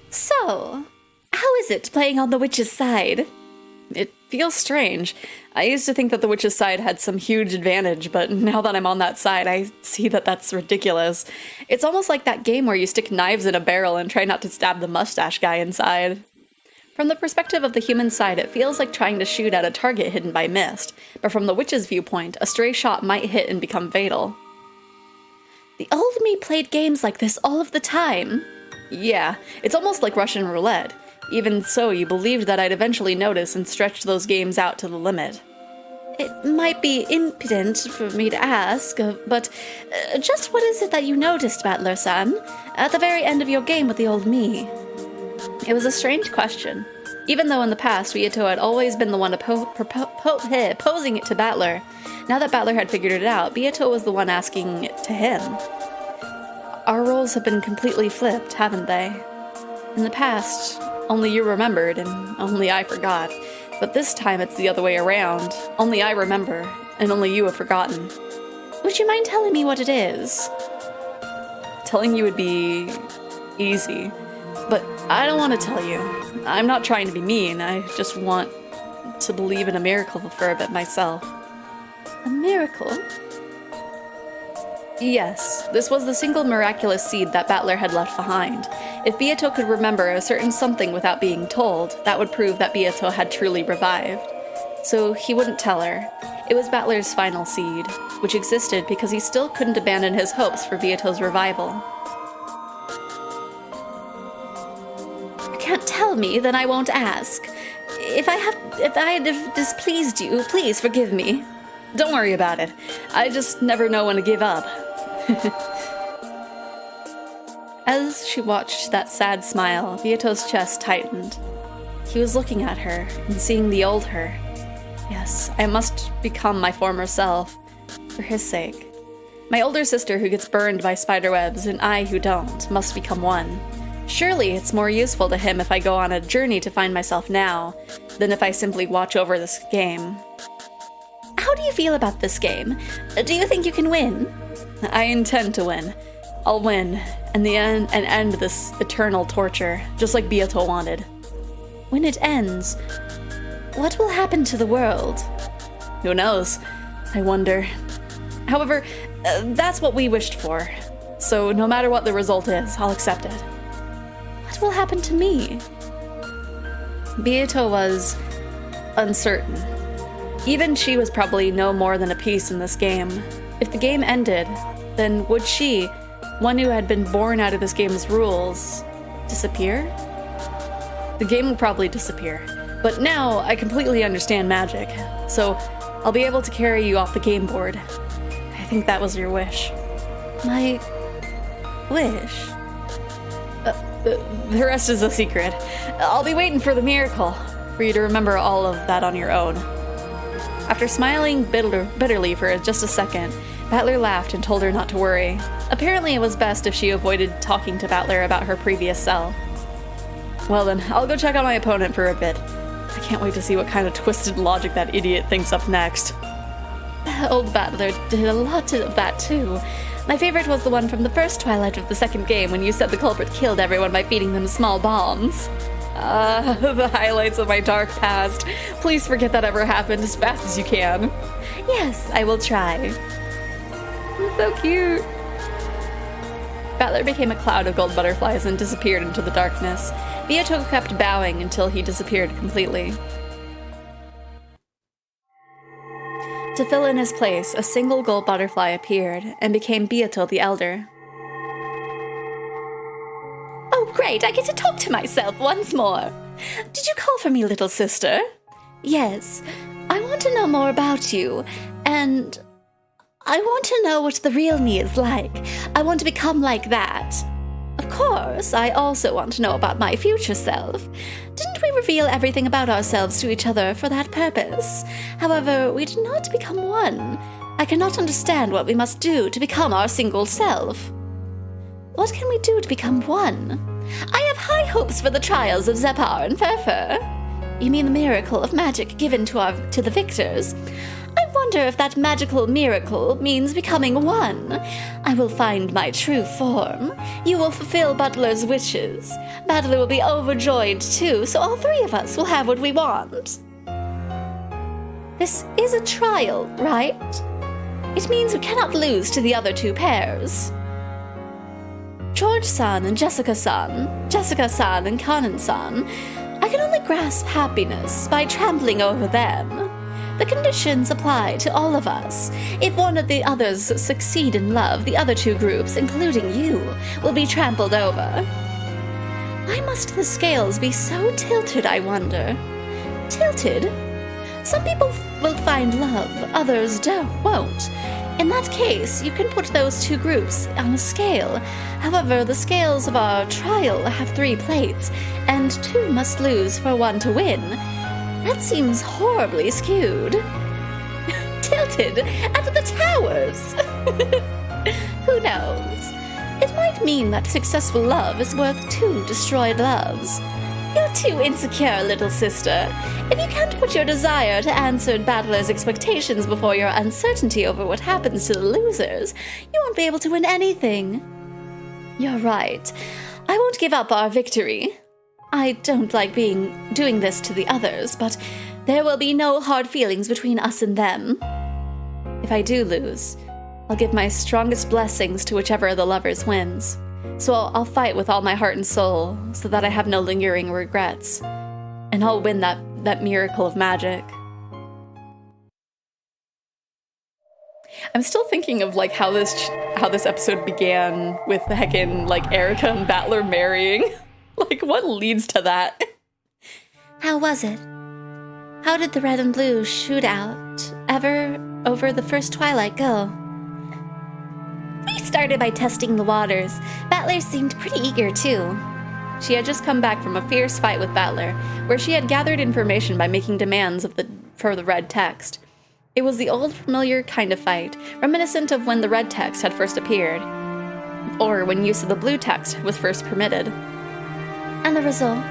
So, how is it playing on the witch's side? It feels strange. I used to think that the witch's side had some huge advantage, but now that I'm on that side, I see that that's ridiculous. It's almost like that game where you stick knives in a barrel and try not to stab the mustache guy inside. From the perspective of the human side, it feels like trying to shoot at a target hidden by mist, but from the witch's viewpoint, a stray shot might hit and become fatal. The old me played games like this all of the time. Yeah, it's almost like Russian roulette. Even so, you believed that I'd eventually notice and stretch those games out to the limit. It might be impudent for me to ask, but just what is it that you noticed, Battler-san, at the very end of your game with the old me? It was a strange question. Even though in the past, Byato had always been the one posing it to Battler, now that Battler had figured it out, Byato was the one asking it to him. Our roles have been completely flipped, haven't they? In the past, only you remembered and only I forgot. But this time it's the other way around. Only I remember, and only you have forgotten. Would you mind telling me what it is? Telling you would be easy, but I don't want to tell you. I'm not trying to be mean, I just want to believe in a miracle for a bit myself. A miracle? Yes, this was the single miraculous seed that Battler had left behind. If Byato could remember a certain something without being told, that would prove that Byato had truly revived. So he wouldn't tell her. It was Battler's final seed, which existed because he still couldn't abandon his hopes for Byato's revival. You can't tell me, then I won't ask. If I had displeased you, please forgive me. Don't worry about it. I just never know when to give up. As she watched that sad smile, Vieto's chest tightened. He was looking at her and seeing the old her. Yes, I must become my former self, for his sake. My older sister who gets burned by spiderwebs and I who don't must become one. Surely it's more useful to him if I go on a journey to find myself now, than if I simply watch over this game. How do you feel about this game? Do you think you can win? I intend to win. I'll win, and end this eternal torture, just like Bieto wanted. When it ends, what will happen to the world? Who knows? I wonder. However, that's what we wished for. So no matter what the result is, I'll accept it. What will happen to me? Bieto was uncertain. Even she was probably no more than a piece in this game. If the game ended, then would she, one who had been born out of this game's rules, disappear? The game would probably disappear. But now I completely understand magic, so I'll be able to carry you off the game board. I think that was your wish. My wish? The rest is a secret. I'll be waiting for the miracle, for you to remember all of that on your own. After smiling bitterly for just a second, Battler laughed and told her not to worry. Apparently it was best if she avoided talking to Battler about her previous self. Well then, I'll go check on my opponent for a bit. I can't wait to see what kind of twisted logic that idiot thinks up next. Old Battler did a lot of that too. My favorite was the one from the first Twilight of the second game when you said the culprit killed everyone by feeding them small bombs. The highlights of my dark past. Please forget that ever happened as fast as you can. Yes, I will try. So cute. Battler became a cloud of gold butterflies and disappeared into the darkness. Bieto kept bowing until he disappeared completely. To fill in his place, a single gold butterfly appeared and became Bieto the Elder. Oh great, I get to talk to myself once more. Did you call for me, little sister? Yes, I want to know more about you, and I want to know what the real me is like. I want to become like that. Of course, I also want to know about my future self. Didn't we reveal everything about ourselves to each other for that purpose? However, we did not become one. I cannot understand what we must do to become our single self. What can we do to become one? I have high hopes for the trials of Xephoria and Furfur. You mean the miracle of magic given to the victors? I wonder if that magical miracle means becoming one. I will find my true form. You will fulfill Butler's wishes. Battler will be overjoyed too, so all three of us will have what we want. This is a trial, right? It means we cannot lose to the other two pairs. George-san and Jessica-san, Jessica-san and Kanan-san, I can only grasp happiness by trampling over them. The conditions apply to all of us. If one of the others succeed in love, the other two groups, including you, will be trampled over. Why must the scales be so tilted, I wonder? Tilted? Some people will find love, others won't. In that case, you can put those two groups on a scale. However, the scales of our trial have 3 plates, and 2 must lose for 1 to win. That seems horribly skewed. Tilted at the towers! Who knows? It might mean that successful love is worth 2 destroyed loves. You're too insecure, little sister. If you can't put your desire to answer Battler's expectations before your uncertainty over what happens to the losers, you won't be able to win anything. You're right. I won't give up our victory. I don't like doing this to the others, but there will be no hard feelings between us and them. If I do lose, I'll give my strongest blessings to whichever of the lovers wins. So I'll fight with all my heart and soul, so that I have no lingering regrets. And I'll win that miracle of magic. I'm still thinking of like how this episode began with heckin' like Erica and Battler marrying. Like what leads to that? How was it? How did the red and blue shootout ever over the first twilight go? We started by testing the waters. Battler seemed pretty eager, too. She had just come back from a fierce fight with Battler, where she had gathered information by making demands for the red text. It was the old familiar kind of fight, reminiscent of when the red text had first appeared, or when use of the blue text was first permitted. And the result?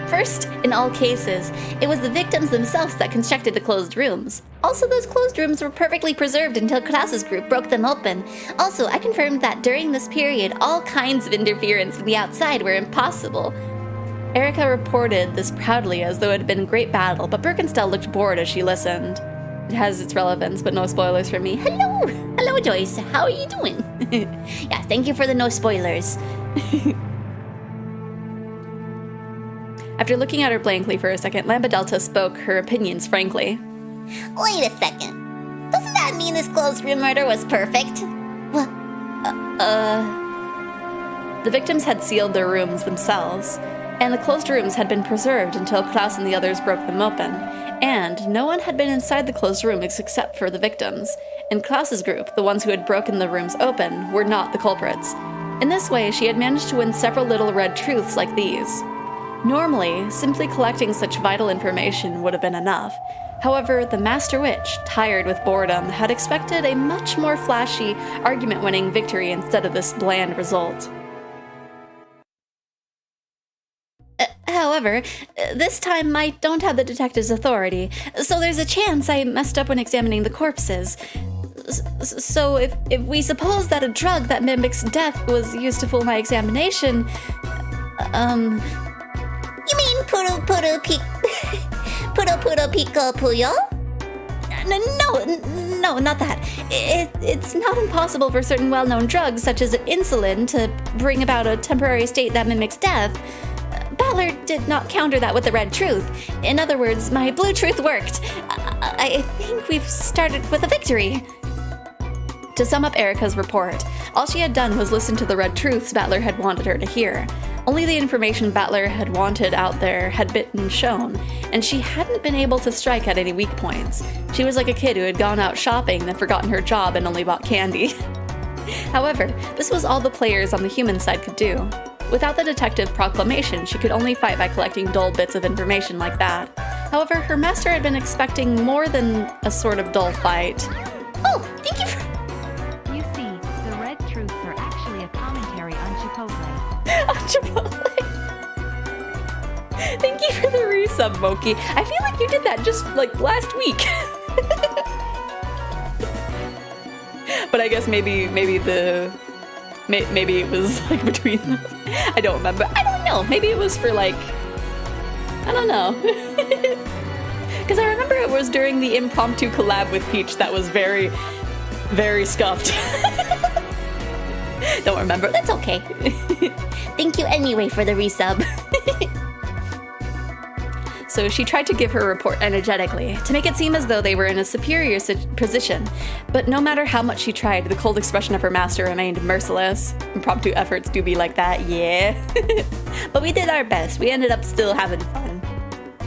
First, in all cases, it was the victims themselves that constructed the closed rooms. Also, those closed rooms were perfectly preserved until Klaus's group broke them open. Also, I confirmed that during this period, all kinds of interference from the outside were impossible. Erica reported this proudly as though it had been a great battle, but Birkenstell looked bored as she listened. It has its relevance, but no spoilers for me. Hello! Hello, Joyce. How are you doing? Yeah, thank you for the no spoilers. After looking at her blankly for a second, Lambda Delta spoke her opinions frankly. Wait a second. Doesn't that mean this closed room murder was perfect? What? The victims had sealed their rooms themselves, and the closed rooms had been preserved until Klaus and the others broke them open, and no one had been inside the closed rooms except for the victims. In Klaus's group, the ones who had broken the rooms open were not the culprits. In this way, she had managed to win several little red truths like these. Normally, simply collecting such vital information would have been enough. However, the Master Witch, tired with boredom, had expected a much more flashy, argument-winning victory instead of this bland result. However, this time I don't have the detective's authority, so there's a chance I messed up when examining the corpses. So if we suppose that a drug that mimics death was used to fool my examination, You mean Puru Puru Pico Puyo? No, not that. It's not impossible for certain well-known drugs, such as insulin, to bring about a temporary state that mimics death. Battler did not counter that with the red truth. In other words, my blue truth worked. I think we've started with a victory. To sum up Erica's report, all she had done was listen to the red truths Battler had wanted her to hear. Only the information Battler had wanted out there had been shown, and she hadn't been able to strike at any weak points. She was like a kid who had gone out shopping, then forgotten her job and only bought candy. However, this was all the players on the human side could do. Without the detective proclamation, she could only fight by collecting dull bits of information like that. However, her master had been expecting more than a sort of dull fight. Oh, thank you for... You see, the red truths are actually a commentary on Chipotle. Thank you for the resub, Moki. I feel like you did that just like last week. But I guess maybe it was like between them. I don't remember. I don't know. Maybe it was for like, I don't know. Because I remember it was during the impromptu collab with Peach that was very, very scuffed. Don't remember. That's okay. Thank you anyway for the resub. So she tried to give her report energetically, to make it seem as though they were in a superior position. But no matter how much she tried, the cold expression of her master remained merciless. Impromptu efforts do be like that, yeah. But we did our best. We ended up still having fun.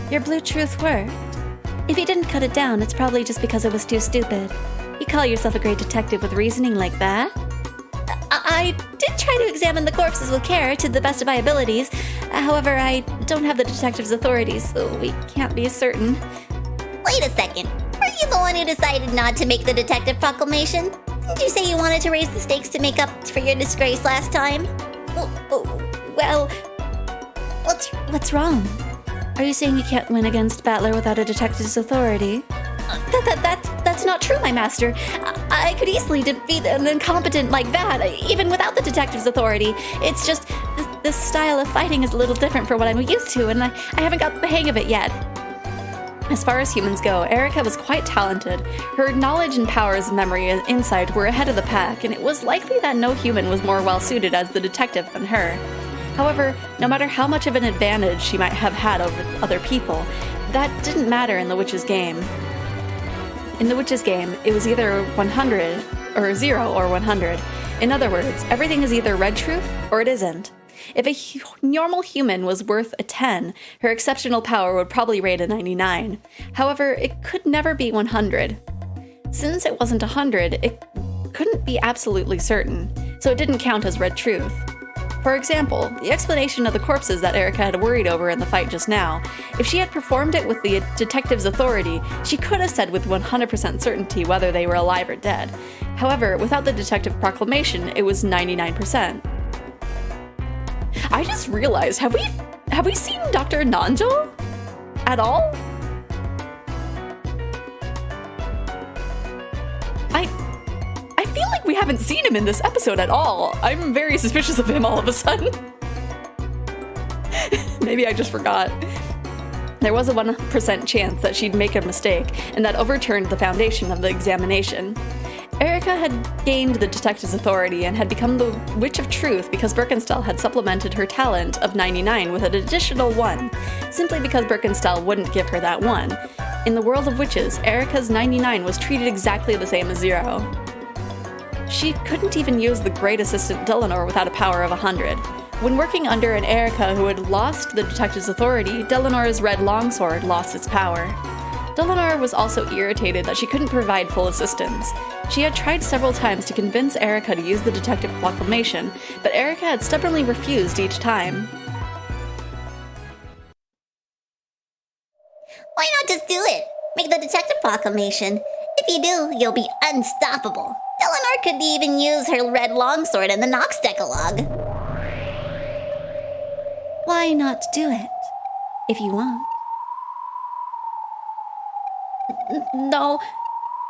Your blue truth worked. If you didn't cut it down, it's probably just because it was too stupid. You call yourself a great detective with reasoning like that? I did try to examine the corpses with care to the best of my abilities. However, I don't have the detective's authorities, so we can't be certain. Wait a second. Were you the one who decided not to make the detective proclamation? Didn't you say you wanted to raise the stakes to make up for your disgrace last time? Well, what's wrong? Are you saying you can't win against Battler without a detective's authority? That's not true, my master. I could easily defeat an incompetent like that, even without the detective's authority. It's just, this style of fighting is a little different from what I'm used to, and I haven't got the hang of it yet. As far as humans go, Erica was quite talented. Her knowledge and powers of memory and insight were ahead of the pack, and it was likely that no human was more well-suited as the detective than her. However, no matter how much of an advantage she might have had over other people, that didn't matter in the witch's game. In the witch's game, it was either 100 or 0 or 100. In other words, everything is either red truth or it isn't. If a normal human was worth a 10, her exceptional power would probably rate a 99. However, it could never be 100. Since it wasn't 100, it couldn't be absolutely certain, so it didn't count as red truth. For example, the explanation of the corpses that Erica had worried over in the fight just now, if she had performed it with the detective's authority, she could have said with 100% certainty whether they were alive or dead. However, without the detective proclamation, it was 99%. I just realized, have we seen Dr. Nanjo at all? I feel like we haven't seen him in this episode at all. I'm very suspicious of him all of a sudden. Maybe I just forgot. There was a 1% chance that she'd make a mistake, and that overturned the foundation of the examination. Erica had gained the detective's authority and had become the Witch of Truth because Birkenstell had supplemented her talent of 99 with an additional 1, simply because Birkenstell wouldn't give her that 1. In the world of witches, Erica's 99 was treated exactly the same as 0. She couldn't even use the great assistant Delanor without a power of 100. When working under an Erica who had lost the detective's authority, Delanor's red longsword lost its power. Delanor was also irritated that she couldn't provide full assistance. She had tried several times to convince Erica to use the detective proclamation, but Erica had stubbornly refused each time. Why not just do it? Make the detective proclamation. If you do, you'll be unstoppable. Eleanor could even use her red longsword in the Nox Decalogue. Why not do it? If you want. No.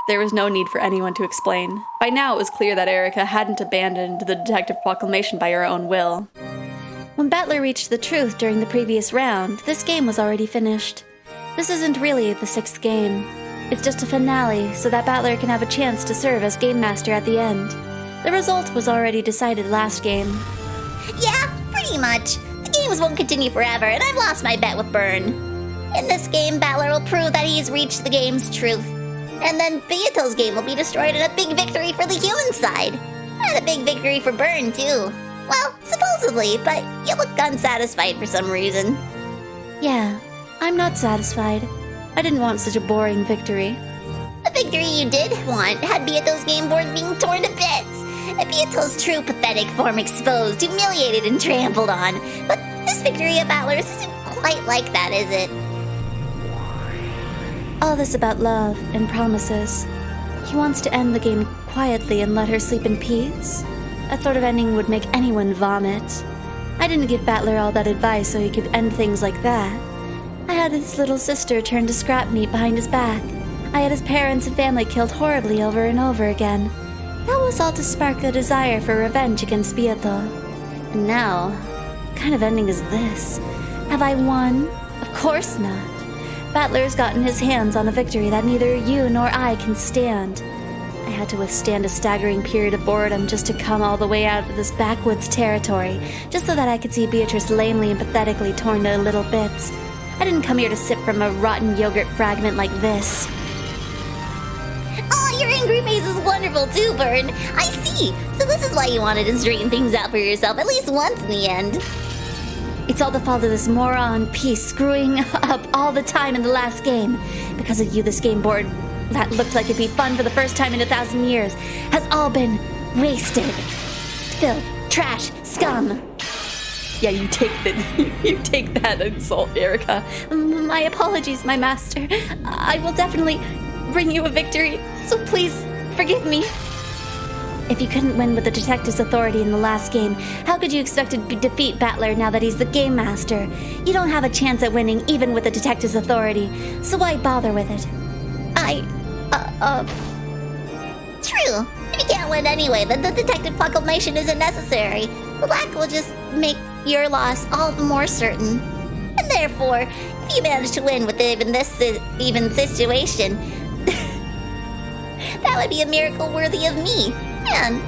There was no need for anyone to explain. By now it was clear that Erica hadn't abandoned the detective proclamation by her own will. When Battler reached the truth during the previous round, this game was already finished. This isn't really the 6th game. It's just a finale so that Battler can have a chance to serve as Game Master at the end. The result was already decided last game. Yeah, pretty much. The games won't continue forever, and I've lost my bet with Byrne. In this game, Battler will prove that he's reached the game's truth. And then Beato's game will be destroyed in a big victory for the human side. And a big victory for Byrne, too. Well, supposedly, but you look unsatisfied for some reason. Yeah, I'm not satisfied. I didn't want such a boring victory. The victory you did want had Beato's game board being torn to bits. And Beato's true pathetic form exposed, humiliated, and trampled on. But this victory of Battler's isn't quite like that, is it? All this about love and promises. He wants to end the game quietly and let her sleep in peace. That sort of ending would make anyone vomit. I didn't give Battler all that advice so he could end things like that. I had his little sister turned to scrap meat behind his back. I had his parents and family killed horribly over and over again. That was all to spark a desire for revenge against Beato. And now, what kind of ending is this? Have I won? Of course not. Battler's gotten his hands on a victory that neither you nor I can stand. I had to withstand a staggering period of boredom just to come all the way out of this backwoods territory, just so that I could see Beatrice lamely and pathetically torn to little bits. I didn't come here to sip from a rotten yogurt fragment like this. Oh, your angry face is wonderful too, Byrne. I see. So this is why you wanted to straighten things out for yourself at least once in the end. It's all the fault of this moron piece screwing up all the time in the last game. Because of you, this game board that looked like it'd be fun for the first time in 1,000 years has all been wasted. Filth, trash, scum. Yeah, you take that insult, Erica. My apologies, my master. I will definitely bring you a victory, so please forgive me. If you couldn't win with the detective's authority in the last game, how could you expect to defeat Battler now that he's the game master? You don't have a chance at winning even with the detective's authority, so why bother with it? True. If you can't win anyway, then the detective proclamation isn't necessary. The lack will just make your loss all the more certain. And therefore, if you manage to win with even this even situation, that would be a miracle worthy of me. And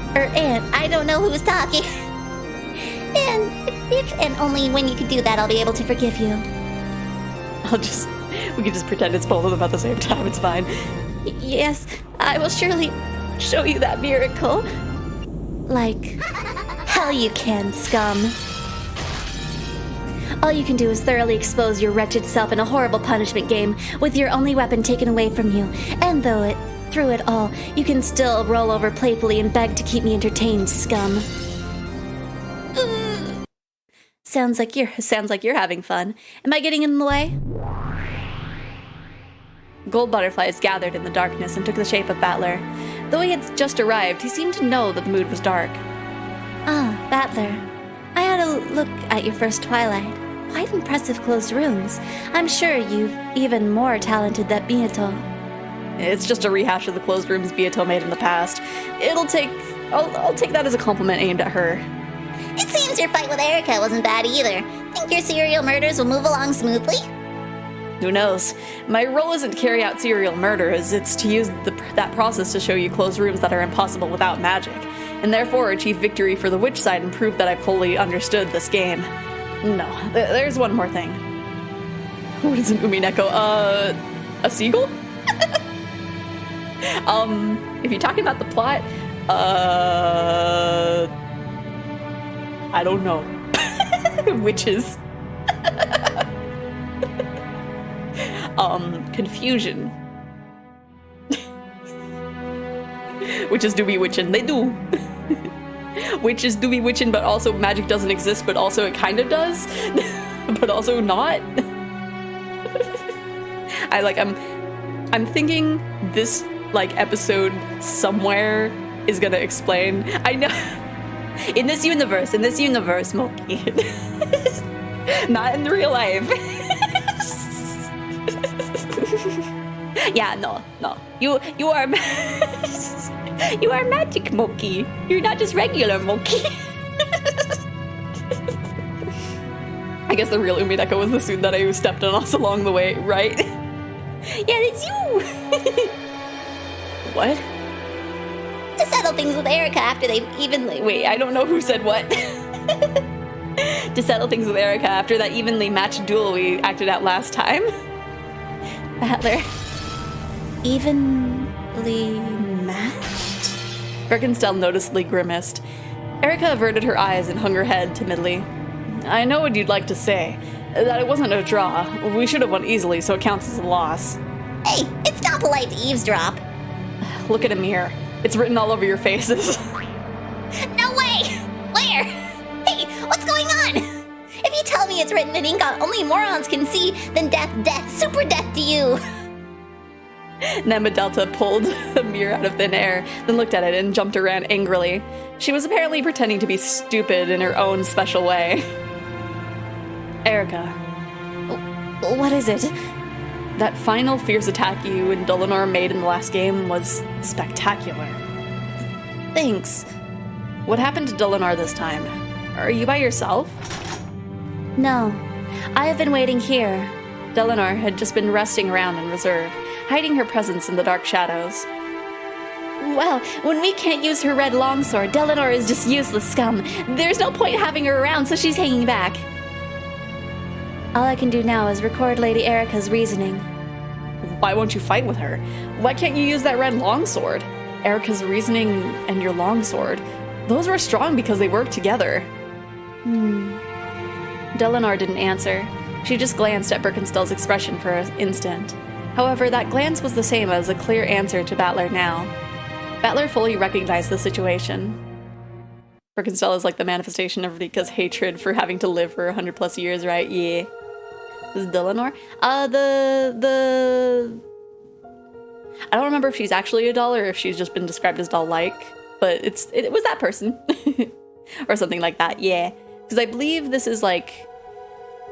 I don't know who's talking. And if and only when you can do that, I'll be able to forgive you. We can just pretend it's both of them at the same time, it's fine. Yes, I will surely show you that miracle. Like, hell you can, scum. All you can do is thoroughly expose your wretched self in a horrible punishment game with your only weapon taken away from you. And through it all, you can still roll over playfully and beg to keep me entertained, scum. Sounds like you're having fun. Am I getting in the way? Gold butterflies gathered in the darkness and took the shape of Battler. Though he had just arrived, he seemed to know that the mood was dark. Ah, Battler. I had a look at your first twilight. Quite impressive closed rooms. I'm sure you've even more talented than Beato. It's just a rehash of the closed rooms Beato made in the past. I'll take that as a compliment aimed at her. It seems your fight with Erica wasn't bad either. Think your serial murders will move along smoothly? Who knows? My role isn't to carry out serial murders, it's to use that process to show you closed rooms that are impossible without magic, and therefore achieve victory for the witch side and prove that I fully understood this game. No, there's one more thing. What is an umineko? A seagull? If you're talking about the plot, I don't know. Witches. Confusion. Witches do be witchin', they do. Witches do be witchin', but also magic doesn't exist, but also it kind of does, but also not. I'm thinking this, like, episode somewhere is gonna explain. I know. In this universe, Moki. Not in real life. Yeah, no. You are you are magic Moki. You're not just regular Moki. I guess the real Umineko was the suit that I stepped on us along the way, right? Yeah, it's you. What? To settle things with Erica after they've evenly... Wait, I don't know who said what. To settle things with Erica after that evenly matched duel we acted out last time. Battler. Evenly matched? Birkenstell noticeably grimaced. Erica averted her eyes and hung her head timidly. I know what you'd like to say. That it wasn't a draw. We should have won easily, so it counts as a loss. Hey, it's not polite to eavesdrop. Look at a mirror. It's written all over your faces. No way! Where? Hey, what's going on? If you tell me it's written in ink only morons can see, then death, super death to you. Nema Delta pulled the mirror out of thin air, then looked at it and jumped around angrily. She was apparently pretending to be stupid in her own special way. Erica. What is it? That final fierce attack you and Dolinar made in the last game was spectacular. Thanks. What happened to Dolinar this time? Are you by yourself? No. I have been waiting here. Dolinar had just been resting around in reserve, hiding her presence in the dark shadows. Well, when we can't use her red longsword, Dolinar is just useless scum. There's no point having her around, so she's hanging back. All I can do now is record Lady Erica's reasoning. Why won't you fight with her? Why can't you use that red longsword? Erica's reasoning and your longsword. Those were strong because they worked together. Dolinar didn't answer. She just glanced at Birkenstell's expression for an instant. However, that glance was the same as a clear answer to Battler now. Battler fully recognized the situation. Birkenstell is like the manifestation of Rika's hatred for having to live for 100 plus years, right? Yeah. This is Dolinar? I don't remember if she's actually a doll or if she's just been described as doll-like, but it was that person. Or something like that, yeah. Because I believe this is like...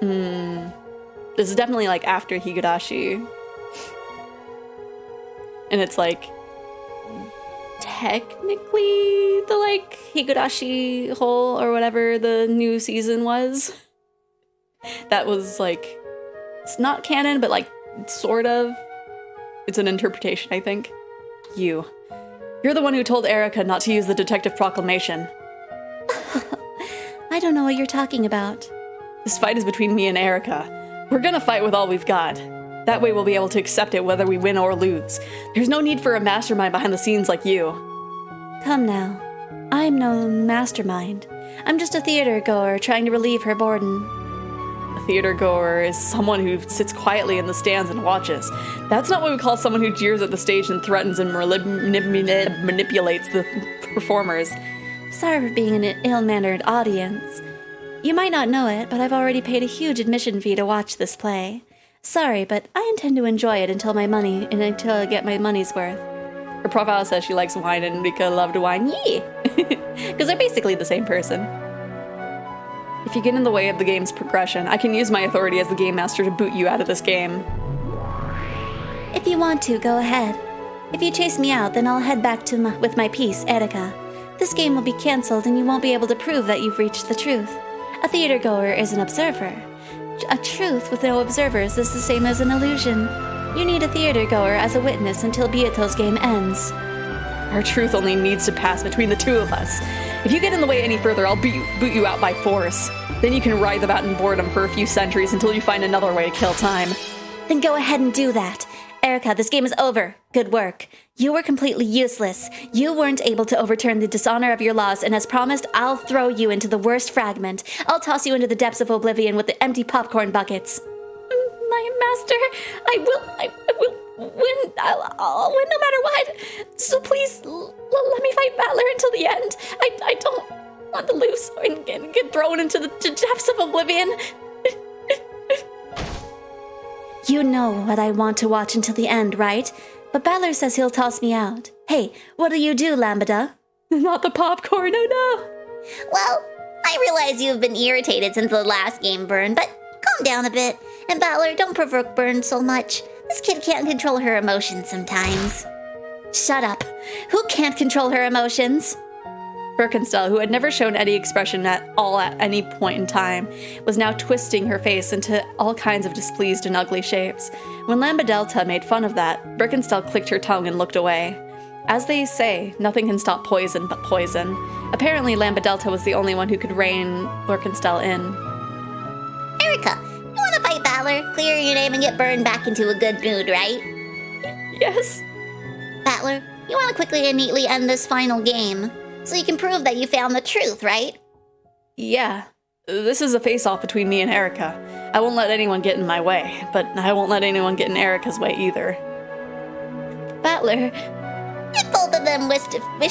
this is definitely like after Higurashi. And it's like... technically the like Higurashi hole or whatever the new season was. That was like... it's not canon, but like sort of. It's an interpretation, I think. You're the one who told Erica not to use the detective proclamation. I don't know what you're talking about. This fight is between me and Erica. We're gonna fight with all we've got. That way we'll be able to accept it whether we win or lose. There's no need for a mastermind behind the scenes like you. Come now. I'm no mastermind. I'm just a theater goer trying to relieve her boredom. A theater goer is someone who sits quietly in the stands and watches. That's not what we call someone who jeers at the stage and threatens and manipulates the performers. Sorry for being an ill-mannered audience. You might not know it, but I've already paid a huge admission fee to watch this play. Sorry, but I intend to enjoy it until I get my money's worth. Her profile says she likes wine and Rika loved wine. Yee! Because they're basically the same person. If you get in the way of the game's progression, I can use my authority as the game master to boot you out of this game. If you want to, go ahead. If you chase me out, then I'll head back with my piece, Erika. This game will be cancelled and you won't be able to prove that you've reached the truth. A theater goer is an observer. A truth with no observers is the same as an illusion. You need a theater goer as a witness until Beato's game ends. Our truth only needs to pass between the two of us. If you get in the way any further, I'll boot you out by force. Then you can ride the bat in boredom for a few centuries until you find another way to kill time. Then go ahead and do that. Erika, this game is over. Good work. You were completely useless. You weren't able to overturn the dishonor of your laws, and as promised, I'll throw you into the worst fragment. I'll toss you into the depths of oblivion with the empty popcorn buckets. My master, I will win. I'll win no matter what. So please, let me fight Battler until the end. I don't want to lose and get thrown into the depths of oblivion. You know what I want to watch until the end, right? But Battler says he'll toss me out. Hey, what'll you do, Lambda? Not the popcorn, oh no! Well, I realize you've been irritated since the last game, Burn, but calm down a bit. And Battler, don't provoke Burn so much. This kid can't control her emotions sometimes. Shut up. Who can't control her emotions? Birkenstell, who had never shown any expression at all at any point in time, was now twisting her face into all kinds of displeased and ugly shapes. When Lambadelta made fun of that, Birkenstell clicked her tongue and looked away. As they say, nothing can stop poison but poison. Apparently, Lambadelta was the only one who could rein Birkenstell in. Erika, you want to fight Battler, clear your name, and get Burn back into a good mood, right? Yes. Battler, you want to quickly and neatly end this final game, so you can prove that you found the truth, right? Yeah. This is a face-off between me and Erika. I won't let anyone get in my way, but I won't let anyone get in Erika's way either. Battler, If both of them wish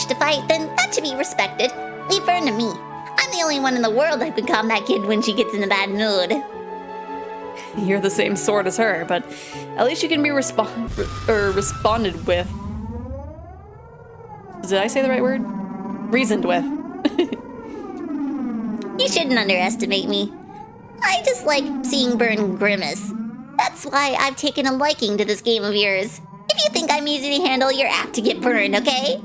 to fight, then that should be respected. Leave Burn to me. I'm the only one in the world that can calm that kid when she gets in a bad mood. You're the same sort as her, but at least you can be responded with. Did I say the right word? Reasoned with. You shouldn't underestimate me. I just like seeing Burn grimace. That's why I've taken a liking to this game of yours. If you think I'm easy to handle, you're apt to get burned, okay?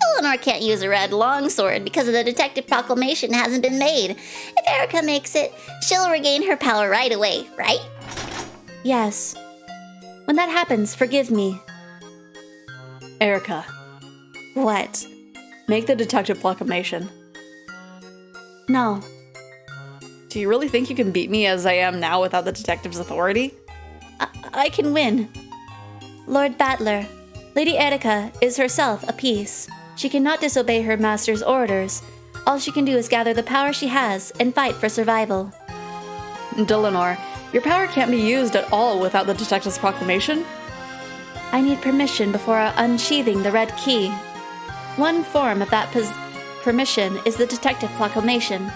Eleanor can't use a red longsword because the detective proclamation hasn't been made. If Erika makes it, she'll regain her power right away, right? yes. When that happens, forgive me. Erika, What? make the detective proclamation. No. Do you really think you can beat me as I am now without the detective's authority? I can win. Lord Battler, Lady Erika is herself a piece. She cannot disobey her master's orders. All she can do is gather the power she has and fight for survival. Dillonor, your power can't be used at all without the detective's proclamation? I need permission before unsheathing the red key. One form of that permission is the detective proclamation.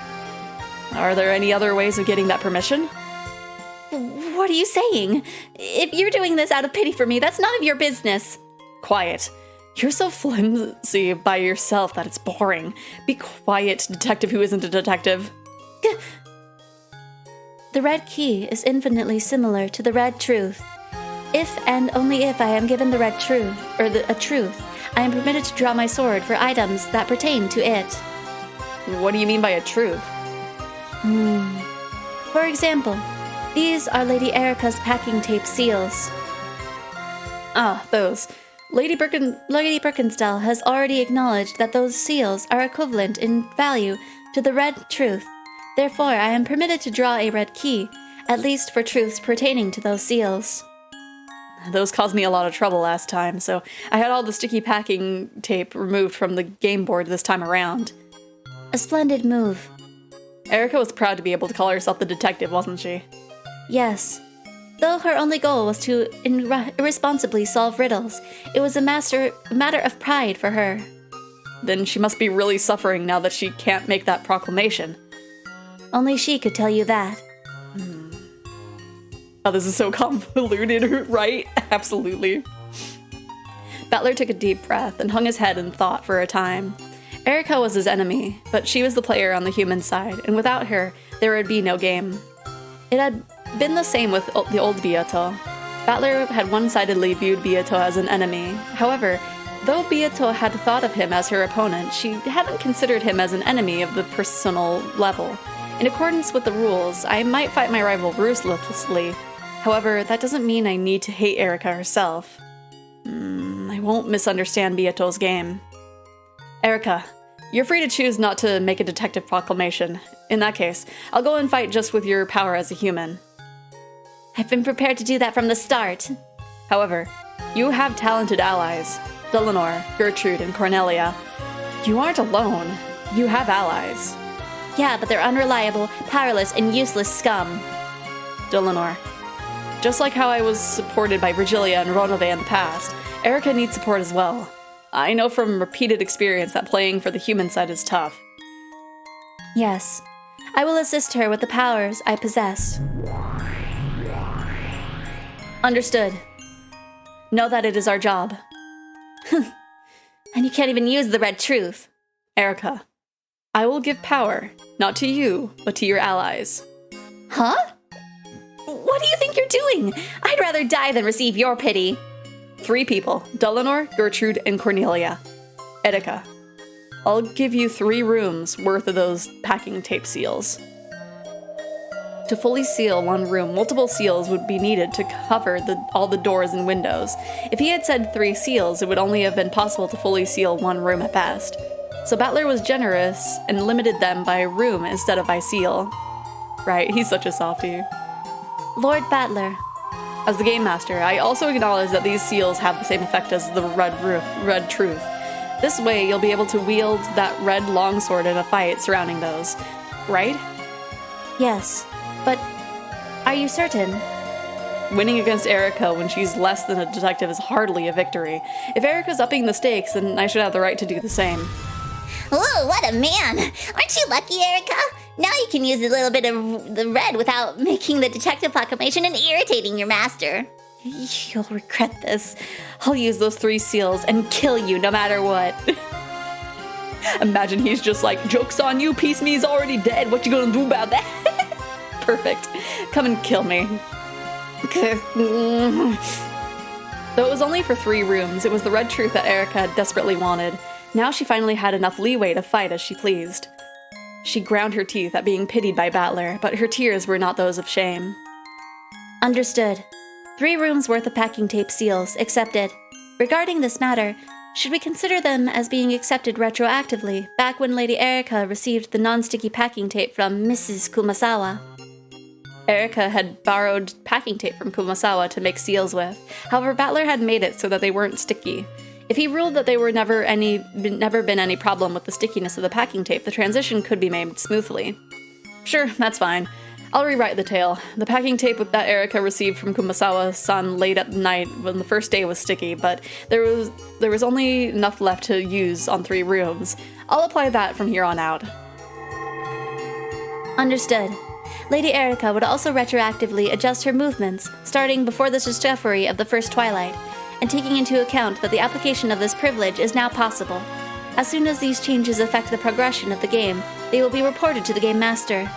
Are there any other ways of getting that permission? What are you saying? If you're doing this out of pity for me, that's none of your business. Quiet. You're so flimsy by yourself that it's boring. Be quiet, detective who isn't a detective. The red key is infinitely similar to the red truth. If and only if I am given the red truth, or a truth, I am permitted to draw my sword for items that pertain to it. What do you mean by a truth? For example, these are Lady Erika's packing tape seals. Ah, those. Lady Birkenstell has already acknowledged that those seals are equivalent in value to the red truth. Therefore, I am permitted to draw a red key, at least for truths pertaining to those seals. Those caused me a lot of trouble last time, so I had all the sticky packing tape removed from the game board this time around. A splendid move. Erica was proud to be able to call herself the detective, wasn't she? Yes. Though her only goal was to irresponsibly solve riddles, it was a matter of pride for her. Then she must be really suffering now that she can't make that proclamation. Only she could tell you that. Oh, this is so convoluted, right? Absolutely. Battler took a deep breath and hung his head in thought for a time. Erica was his enemy, but she was the player on the human side, and without her, there would be no game. It had been the same with the old Beato. Battler had one-sidedly viewed Beato as an enemy. However, though Beato had thought of him as her opponent, she hadn't considered him as an enemy of the personal level. In accordance with the rules, I might fight my rival ruthlessly. However, that doesn't mean I need to hate Erica herself. I won't misunderstand Beato's game. Erica, you're free to choose not to make a detective proclamation. In that case, I'll go and fight just with your power as a human. I've been prepared to do that from the start. However, you have talented allies. Delanor, Gertrude, and Cornelia. You aren't alone. You have allies. Yeah, but they're unreliable, powerless, and useless scum. Delanor. Just like how I was supported by Virgilia and Ronove in the past, Erica needs support as well. I know from repeated experience that playing for the human side is tough. Yes. I will assist her with the powers I possess. Understood. Know that it is our job. And you can't even use the red truth. Erica, I will give power, not to you, but to your allies. Huh? What do you think you're doing? I'd rather die than receive your pity. 3 people, Delanor, Gertrude, and Cornelia. Erica, I'll give you 3 rooms worth of those packing tape seals. To fully seal one room, multiple seals would be needed to cover all the doors and windows. If he had said 3 seals, it would only have been possible to fully seal one room at best. So Battler was generous and limited them by room instead of by seal. Right, he's such a softie. Lord Battler. As the Game Master, I also acknowledge that these seals have the same effect as the red truth. This way, you'll be able to wield that red longsword in a fight surrounding those. Right? Yes, but are you certain? Winning against Erica when she's less than a detective is hardly a victory. If Erica's upping the stakes, then I should have the right to do the same. Ooh, what a man! Aren't you lucky, Erica? Now you can use a little bit of the red without making the detective proclamation and irritating your master. You'll regret this. I'll use those 3 seals and kill you no matter what. Imagine he's just like, joke's on you, Peace Me's already dead. What you gonna do about that? Perfect. Come and kill me. Though it was only for 3 rooms, it was the red truth that Erica desperately wanted. Now she finally had enough leeway to fight as she pleased. She ground her teeth at being pitied by Battler, but her tears were not those of shame. Understood. 3 rooms worth of packing tape seals, accepted. Regarding this matter, should we consider them as being accepted retroactively, back when Lady Erica received the non-sticky packing tape from Mrs. Kumasawa? Erica had borrowed packing tape from Kumasawa to make seals with. However, Battler had made it so that they weren't sticky. If he ruled that there were never been any problem with the stickiness of the packing tape, the transition could be made smoothly. Sure, that's fine. I'll rewrite the tale. The packing tape that Erica received from Kumasawa-san late at night when the first day was sticky, but there was only enough left to use on 3 rooms. I'll apply that from here on out. Understood. Lady Erica would also retroactively adjust her movements, starting before the Xephoria of the first twilight, and taking into account that the application of this privilege is now possible. As soon as these changes affect the progression of the game, they will be reported to the Game Master.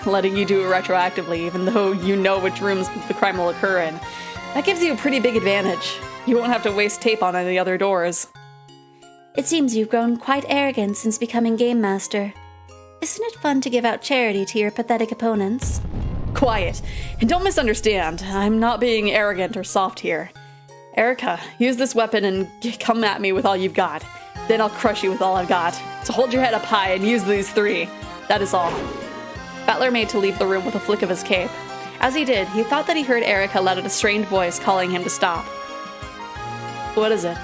Letting you do it retroactively, even though you know which rooms the crime will occur in. That gives you a pretty big advantage. You won't have to waste tape on any other doors. It seems you've grown quite arrogant since becoming Game Master. Isn't it fun to give out charity to your pathetic opponents? Quiet, and don't misunderstand. I'm not being arrogant or soft here. Erica, use this weapon and come at me with all you've got. Then I'll crush you with all I've got. So hold your head up high and use these 3. That is all. Battler made to leave the room with a flick of his cape. As he did, he thought that he heard Erica let out a strained voice calling him to stop. What is it?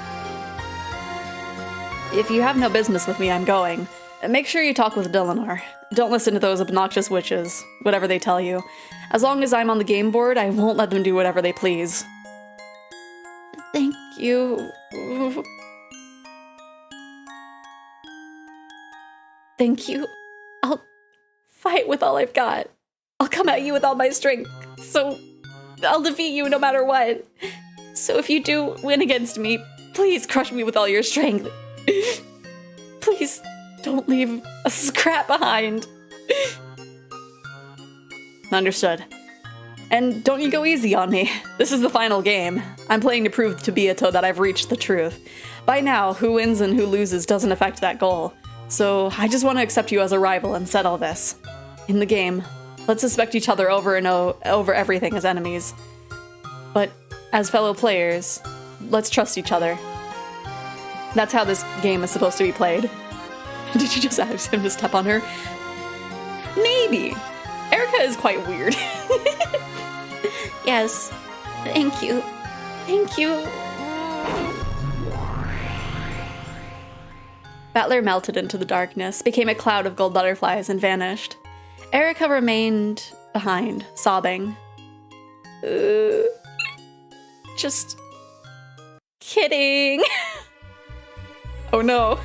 If you have no business with me, I'm going. Make sure you talk with Delanar. Don't listen to those obnoxious witches, whatever they tell you. As long as I'm on the game board, I won't let them do whatever they please. Thank you. Thank you. I'll fight with all I've got. I'll come at you with all my strength, so I'll defeat you no matter what. So if you do win against me, please crush me with all your strength. Please don't leave a scrap behind. Understood. And don't you go easy on me. This is the final game. I'm playing to prove to Beato that I've reached the truth. By now, who wins and who loses doesn't affect that goal. So I just want to accept you as a rival and settle this. In the game, let's suspect each other over and over everything as enemies. But as fellow players, let's trust each other. That's how this game is supposed to be played. Did you just ask him to step on her? Maybe. Erica is quite weird. Yes. Thank you. Thank you. Battler melted into the darkness, became a cloud of gold butterflies, and vanished. Erica remained behind, sobbing. Just kidding. Oh no.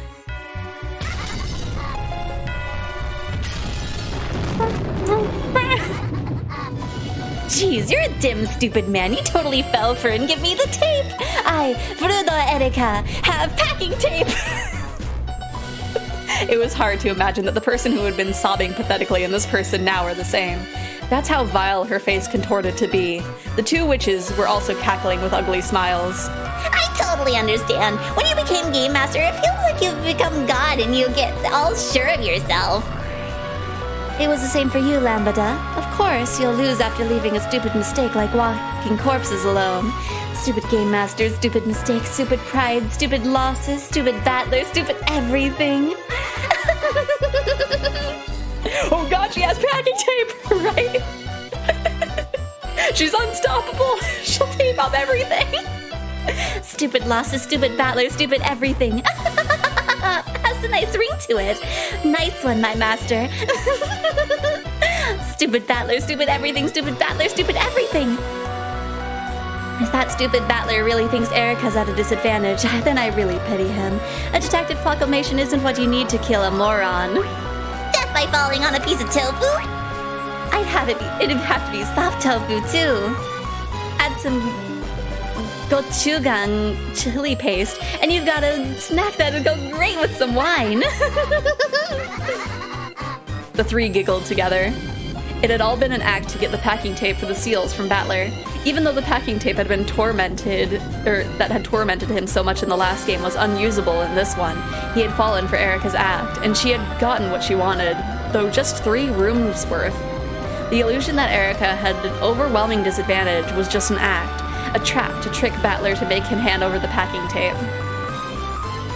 Jeez, you're a dim, stupid man. You totally fell for it and give me the tape. I, Frudo Erika, have packing tape. It was hard to imagine that the person who had been sobbing pathetically and this person now are the same. That's how vile her face contorted to be. The two witches were also cackling with ugly smiles. I totally understand. When you became Game Master, it feels like you've become God and you get all sure of yourself. It was the same for you, Lambda. Of course, you'll lose after leaving a stupid mistake like walking corpses alone. Stupid Game Master, stupid mistakes, stupid pride, stupid losses, stupid battler, stupid everything. Oh god, she has packing tape, right? She's unstoppable. She'll tape up everything. Stupid losses, stupid battler, stupid everything. Has a nice ring to it. Nice one, my master. Stupid battler, stupid everything, stupid battler, stupid everything. If that stupid battler really thinks Erika's at a disadvantage, then I really pity him. A detective proclamation isn't what you need to kill a moron. Death by falling on a piece of tofu? It'd have to be soft tofu too. Add some gochujang chili paste, and you've got a snack that'd go great with some wine. The three giggled together. It had all been an act to get the packing tape for the seals from Battler. Even though the packing tape had been tormented him so much in the last game was unusable in this one, he had fallen for Erika's act, and she had gotten what she wanted, though just 3 rooms worth. The illusion that Erika had an overwhelming disadvantage was just an act, a trap to trick Battler to make him hand over the packing tape.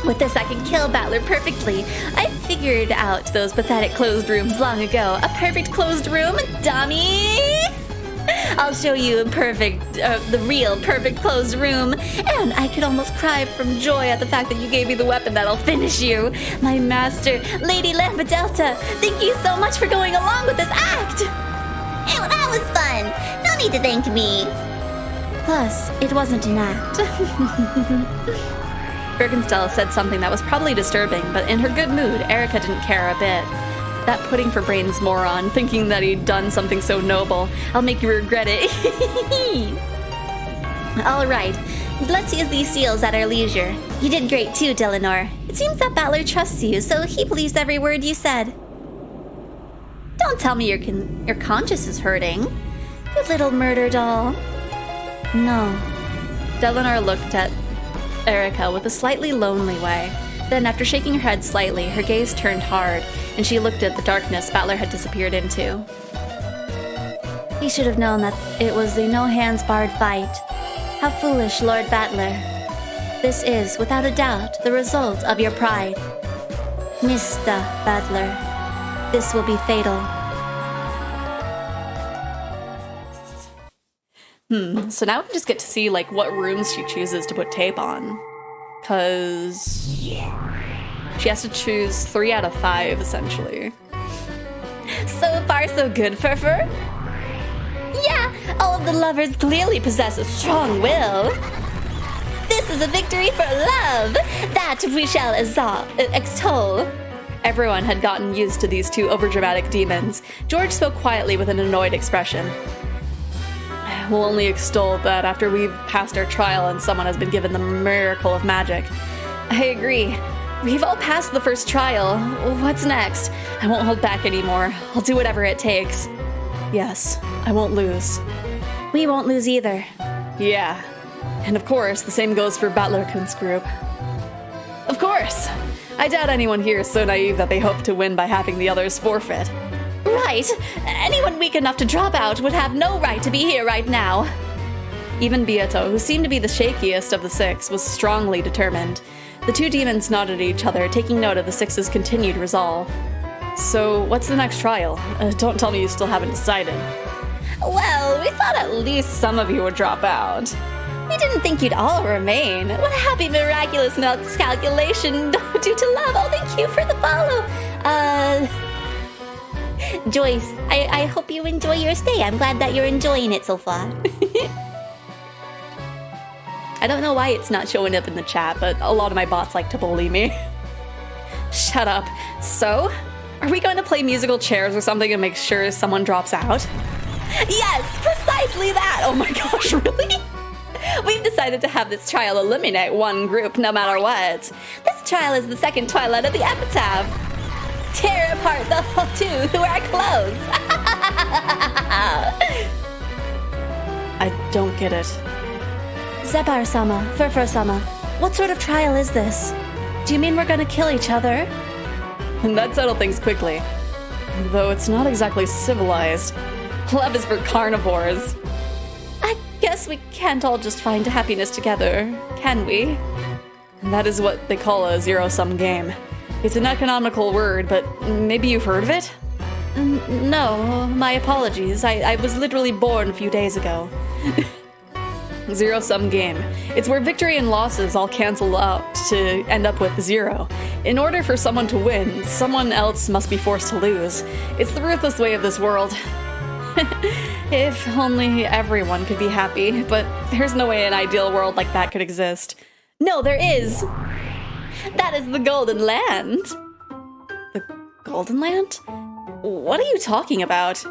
With this, I can kill Battler perfectly. I figured out those pathetic closed rooms long ago. A perfect closed room, dummy! I'll show you the real perfect closed room. And I could almost cry from joy at the fact that you gave me the weapon that'll finish you. My master, Lady Lambadelta, thank you so much for going along with this act! Ew, that was fun. No need to thank me. Plus, it wasn't an act. Birkenstell said something that was probably disturbing, but in her good mood, Erika didn't care a bit. That pudding for brains moron, thinking that he'd done something so noble. I'll make you regret it. All right, let's use these seals at our leisure. You did great too, Delanar. It seems that Battler trusts you, so he believes every word you said. Don't tell me your conscience is hurting. You little murder doll. No. Delanar looked at Erika with a slightly lonely way. Then, after shaking her head slightly, her gaze turned hard, and she looked at the darkness Battler had disappeared into. He should have known that it was a no-hands-barred fight. How foolish, Lord Battler. This is, without a doubt, the result of your pride. Mr. Battler, this will be fatal. So now we just get to see, like, what rooms she chooses to put tape on. Because she has to choose 3 out of 5, essentially. So far, so good, Furfur? Yeah, all of the lovers clearly possess a strong will. This is a victory for love that we shall extol. Everyone had gotten used to these 2 overdramatic demons. George spoke quietly with an annoyed expression. We'll only extol that after we've passed our trial and someone has been given the miracle of magic. I agree. We've all passed the first trial. What's next? I won't hold back anymore. I'll do whatever it takes. Yes, I won't lose. We won't lose either. Yeah. And of course, the same goes for Battlerkun's group. Of course! I doubt anyone here is so naive that they hope to win by having the others forfeit. Right! Anyone weak enough to drop out would have no right to be here right now. Even Beato, who seemed to be the shakiest of the 6, was strongly determined. The 2 demons nodded at each other, taking note of the 6's continued resolve. So, what's the next trial? Don't tell me you still haven't decided. Well, we thought at least Some of you would drop out. we didn't think you'd all remain. What a happy, miraculous miscalculation due to love. Oh, thank you for the follow. Joyce, I hope you enjoy your stay. I'm glad that you're enjoying it so far. I don't know why it's not showing up in the chat, but a lot of my bots like to bully me. Shut up. So, are we going to play musical chairs or something to make sure someone drops out? Yes, precisely that. Oh my gosh, really? We've decided to have this trial eliminate one group no matter what. This trial is the second twilight of the epitaph. Tear apart the 2 who are close. I don't get it. Xephoria-sama, Furfur-sama, what sort of trial is this? Do you mean we're gonna kill each other? And that settled things quickly. Though it's not exactly civilized. Love is for carnivores. I guess we can't all just find happiness together, can we? And that is what they call a zero-sum game. It's an economical word, but maybe you've heard of it? No, my apologies. I was literally born a few days ago. Zero-sum game. It's where victory and losses all cancel out to end up with 0. In order for someone to win, someone else must be forced to lose. It's the ruthless way of this world. If only everyone could be happy, but there's no way an ideal world like that could exist. No, there is. That is the Golden Land. The Golden Land? What are you talking about?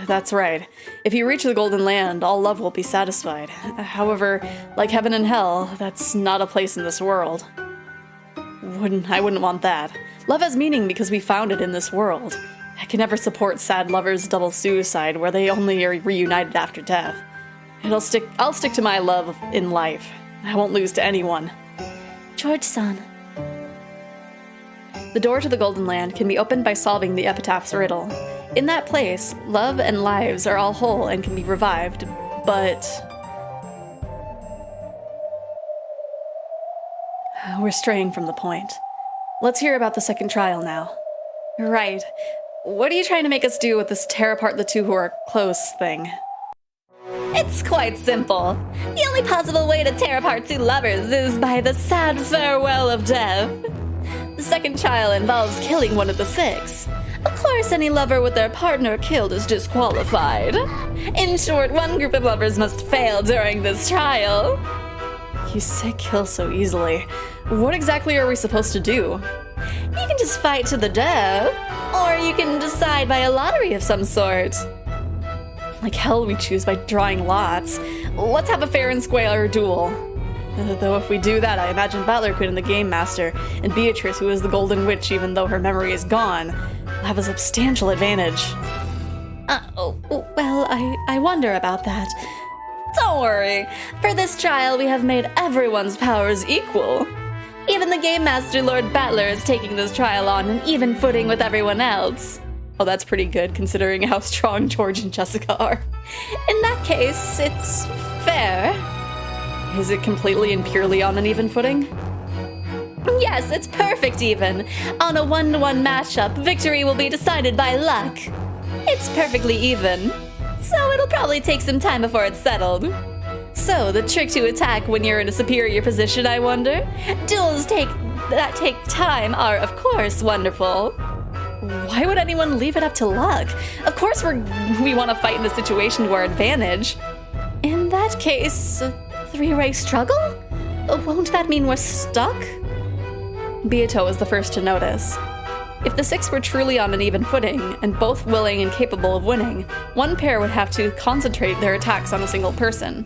That's right. If you reach the Golden Land, all love will be satisfied. However, like heaven and hell, that's not a place in this world. I wouldn't want that. Love has meaning because we found it in this world. I can never support sad lovers' double suicide where they only are reunited after death. I'll stick to my love in life. I won't lose to anyone. George-san. The door to the Golden Land can be opened by solving the epitaph's riddle. In that place, love and lives are all whole and can be revived, but... We're straying from the point. Let's hear about the second trial now. Right. What are you trying to make us do with this tear apart the 2 who are close thing? It's quite simple. The only possible way to tear apart 2 lovers is by the sad farewell of death. The second trial involves killing one of the 6. Of course, any lover with their partner killed is disqualified. In short, one group of lovers must fail during this trial. You say kill so easily. What exactly are we supposed to do? You can just fight to the death, or you can decide by a lottery of some sort. Like hell we choose by drawing lots. Let's have a fair and square duel. Though if we do that, I imagine Battlerkun and the Game Master, and Beatrice, who is the Golden Witch even though her memory is gone, will have a substantial advantage. Well, I wonder about that. Don't worry. For this trial, we have made everyone's powers equal. Even the Game Master, Lord Battler, is taking this trial on an even footing with everyone else. Oh, that's pretty good, considering how strong George and Jessica are. In that case, it's fair. Is it completely and purely on an even footing? Yes, it's perfect even. On a 1-to-1 matchup, victory will be decided by luck. It's perfectly even. So it'll probably take some time before it's settled. So, the trick to attack when you're in a superior position, I wonder? Duels that take time are, of course, wonderful. Why would anyone leave it up to luck? Of course we want to fight in a situation to our advantage. In that case, a three-way struggle? Won't that mean we're stuck? Beato was the first to notice. If the six were truly on an even footing, and both willing and capable of winning, one pair would have to concentrate their attacks on a single person.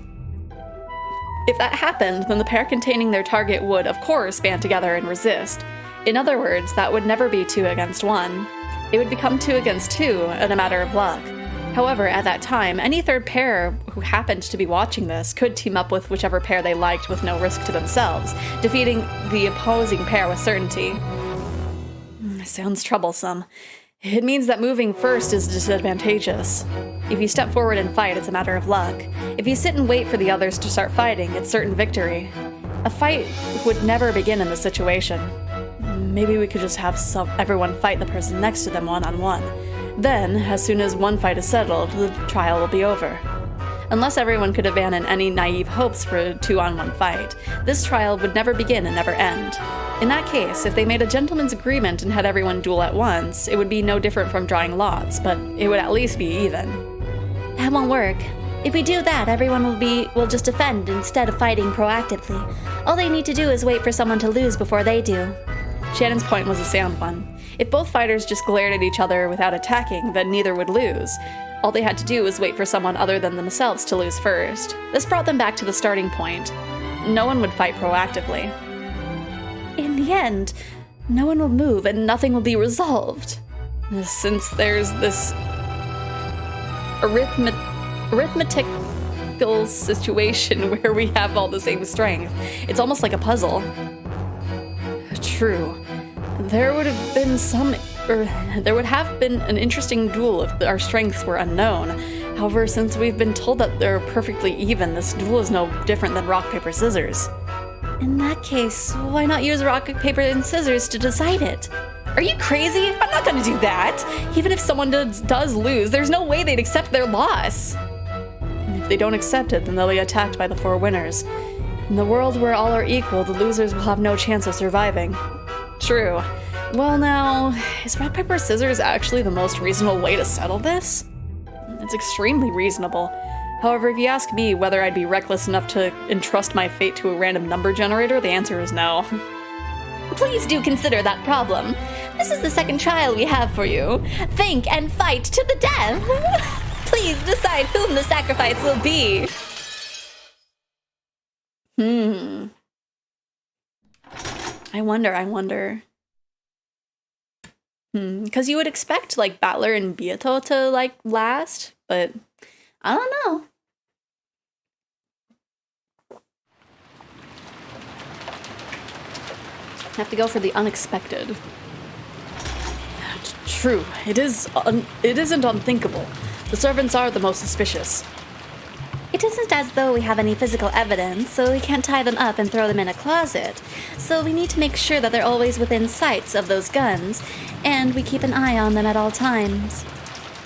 If that happened, then the pair containing their target would, of course, band together and resist. In other words, that would never be 2 against 1. It would become 2 against 2 in a matter of luck. However, at that time, any third pair who happened to be watching this could team up with whichever pair they liked with no risk to themselves, defeating the opposing pair with certainty. Sounds troublesome. It means that moving first is disadvantageous. If you step forward and fight, it's a matter of luck. If you sit and wait for the others to start fighting, it's certain victory. A fight would never begin in this situation. Maybe we could just have everyone fight the person next to them one-on-one. Then, as soon as one fight is settled, the trial will be over. Unless everyone could abandon any naive hopes for a 2-on-1 fight, this trial would never begin and never end. In that case, if they made a gentleman's agreement and had everyone duel at once, it would be no different from drawing lots, but it would at least be even. That won't work. If we do that, everyone will just defend instead of fighting proactively. All they need to do is wait for someone to lose before they do. Shannon's point was a sound one. If both fighters just glared at each other without attacking, then neither would lose. All they had to do was wait for someone other than themselves to lose first. This brought them back to the starting point. No one would fight proactively. In the end, no one will move and nothing will be resolved. Since there's this arithmetical situation where we have all the same strength, it's almost like a puzzle. True. There would have been an interesting duel if our strengths were unknown. However, since we've been told that they're perfectly even, this duel is no different than rock, paper, scissors. In that case, why not use rock, paper, and scissors to decide it? Are you crazy? I'm not gonna do that! Even if someone does lose, there's no way they'd accept their loss. And if they don't accept it, then they'll be attacked by the 4 winners. In the world where all are equal, the losers will have no chance of surviving. True. Well now, is rock, paper, scissors actually the most reasonable way to settle this? It's extremely reasonable. However, if you ask me whether I'd be reckless enough to entrust my fate to a random number generator, the answer is no. Please do consider that problem. This is the second trial we have for you. Think and fight to the death. Please decide whom the sacrifice will be. I wonder. Because you would expect, like, Battler and Beato to, like, last, but I don't know. Have to go for the unexpected. True, it isn't unthinkable. The servants are the most suspicious. It isn't as though we have any physical evidence, so we can't tie them up and throw them in a closet. So we need to make sure that they're always within sight of those guns, and we keep an eye on them at all times.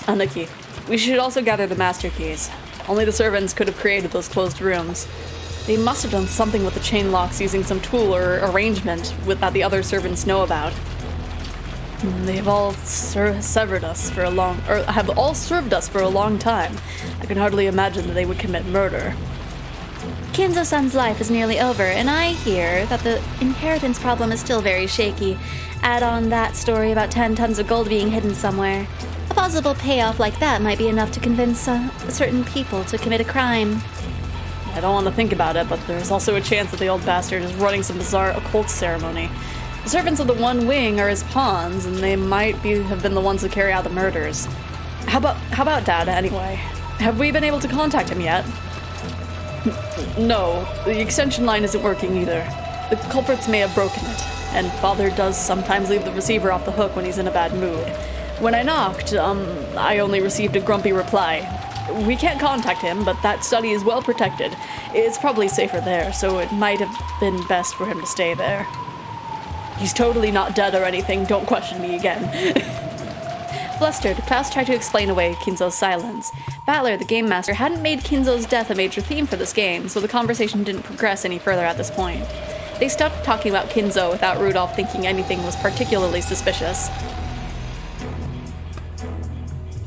Anaki, we should also gather the master keys. Only the servants could have created those closed rooms. They must have done something with the chain locks using some tool or arrangement that the other servants know about. They have all served us for a long time. I can hardly imagine that they would commit murder. Kinzo-san's life is nearly over, and I hear that the inheritance problem is still very shaky. Add on that story about 10 tons of gold being hidden somewhere. A possible payoff like that might be enough to convince certain people to commit a crime. I don't want to think about it, but there's also a chance that the old bastard is running some bizarre occult ceremony. The servants of the One Wing are his pawns, and they might have been the ones to carry out the murders. How about Dad, anyway? Have we been able to contact him yet? No, the extension line isn't working either. The culprits may have broken it, and Father does sometimes leave the receiver off the hook when he's in a bad mood. When I knocked, I only received a grumpy reply. We can't contact him, but that study is well protected. It's probably safer there, so it might have been best for him to stay there. He's totally not dead or anything, don't question me again. Flustered, Klaus tried to explain away Kinzo's silence. Battler, the game master, hadn't made Kinzo's death a major theme for this game, so the conversation didn't progress any further at this point. They stopped talking about Kinzo without Rudolph thinking anything was particularly suspicious.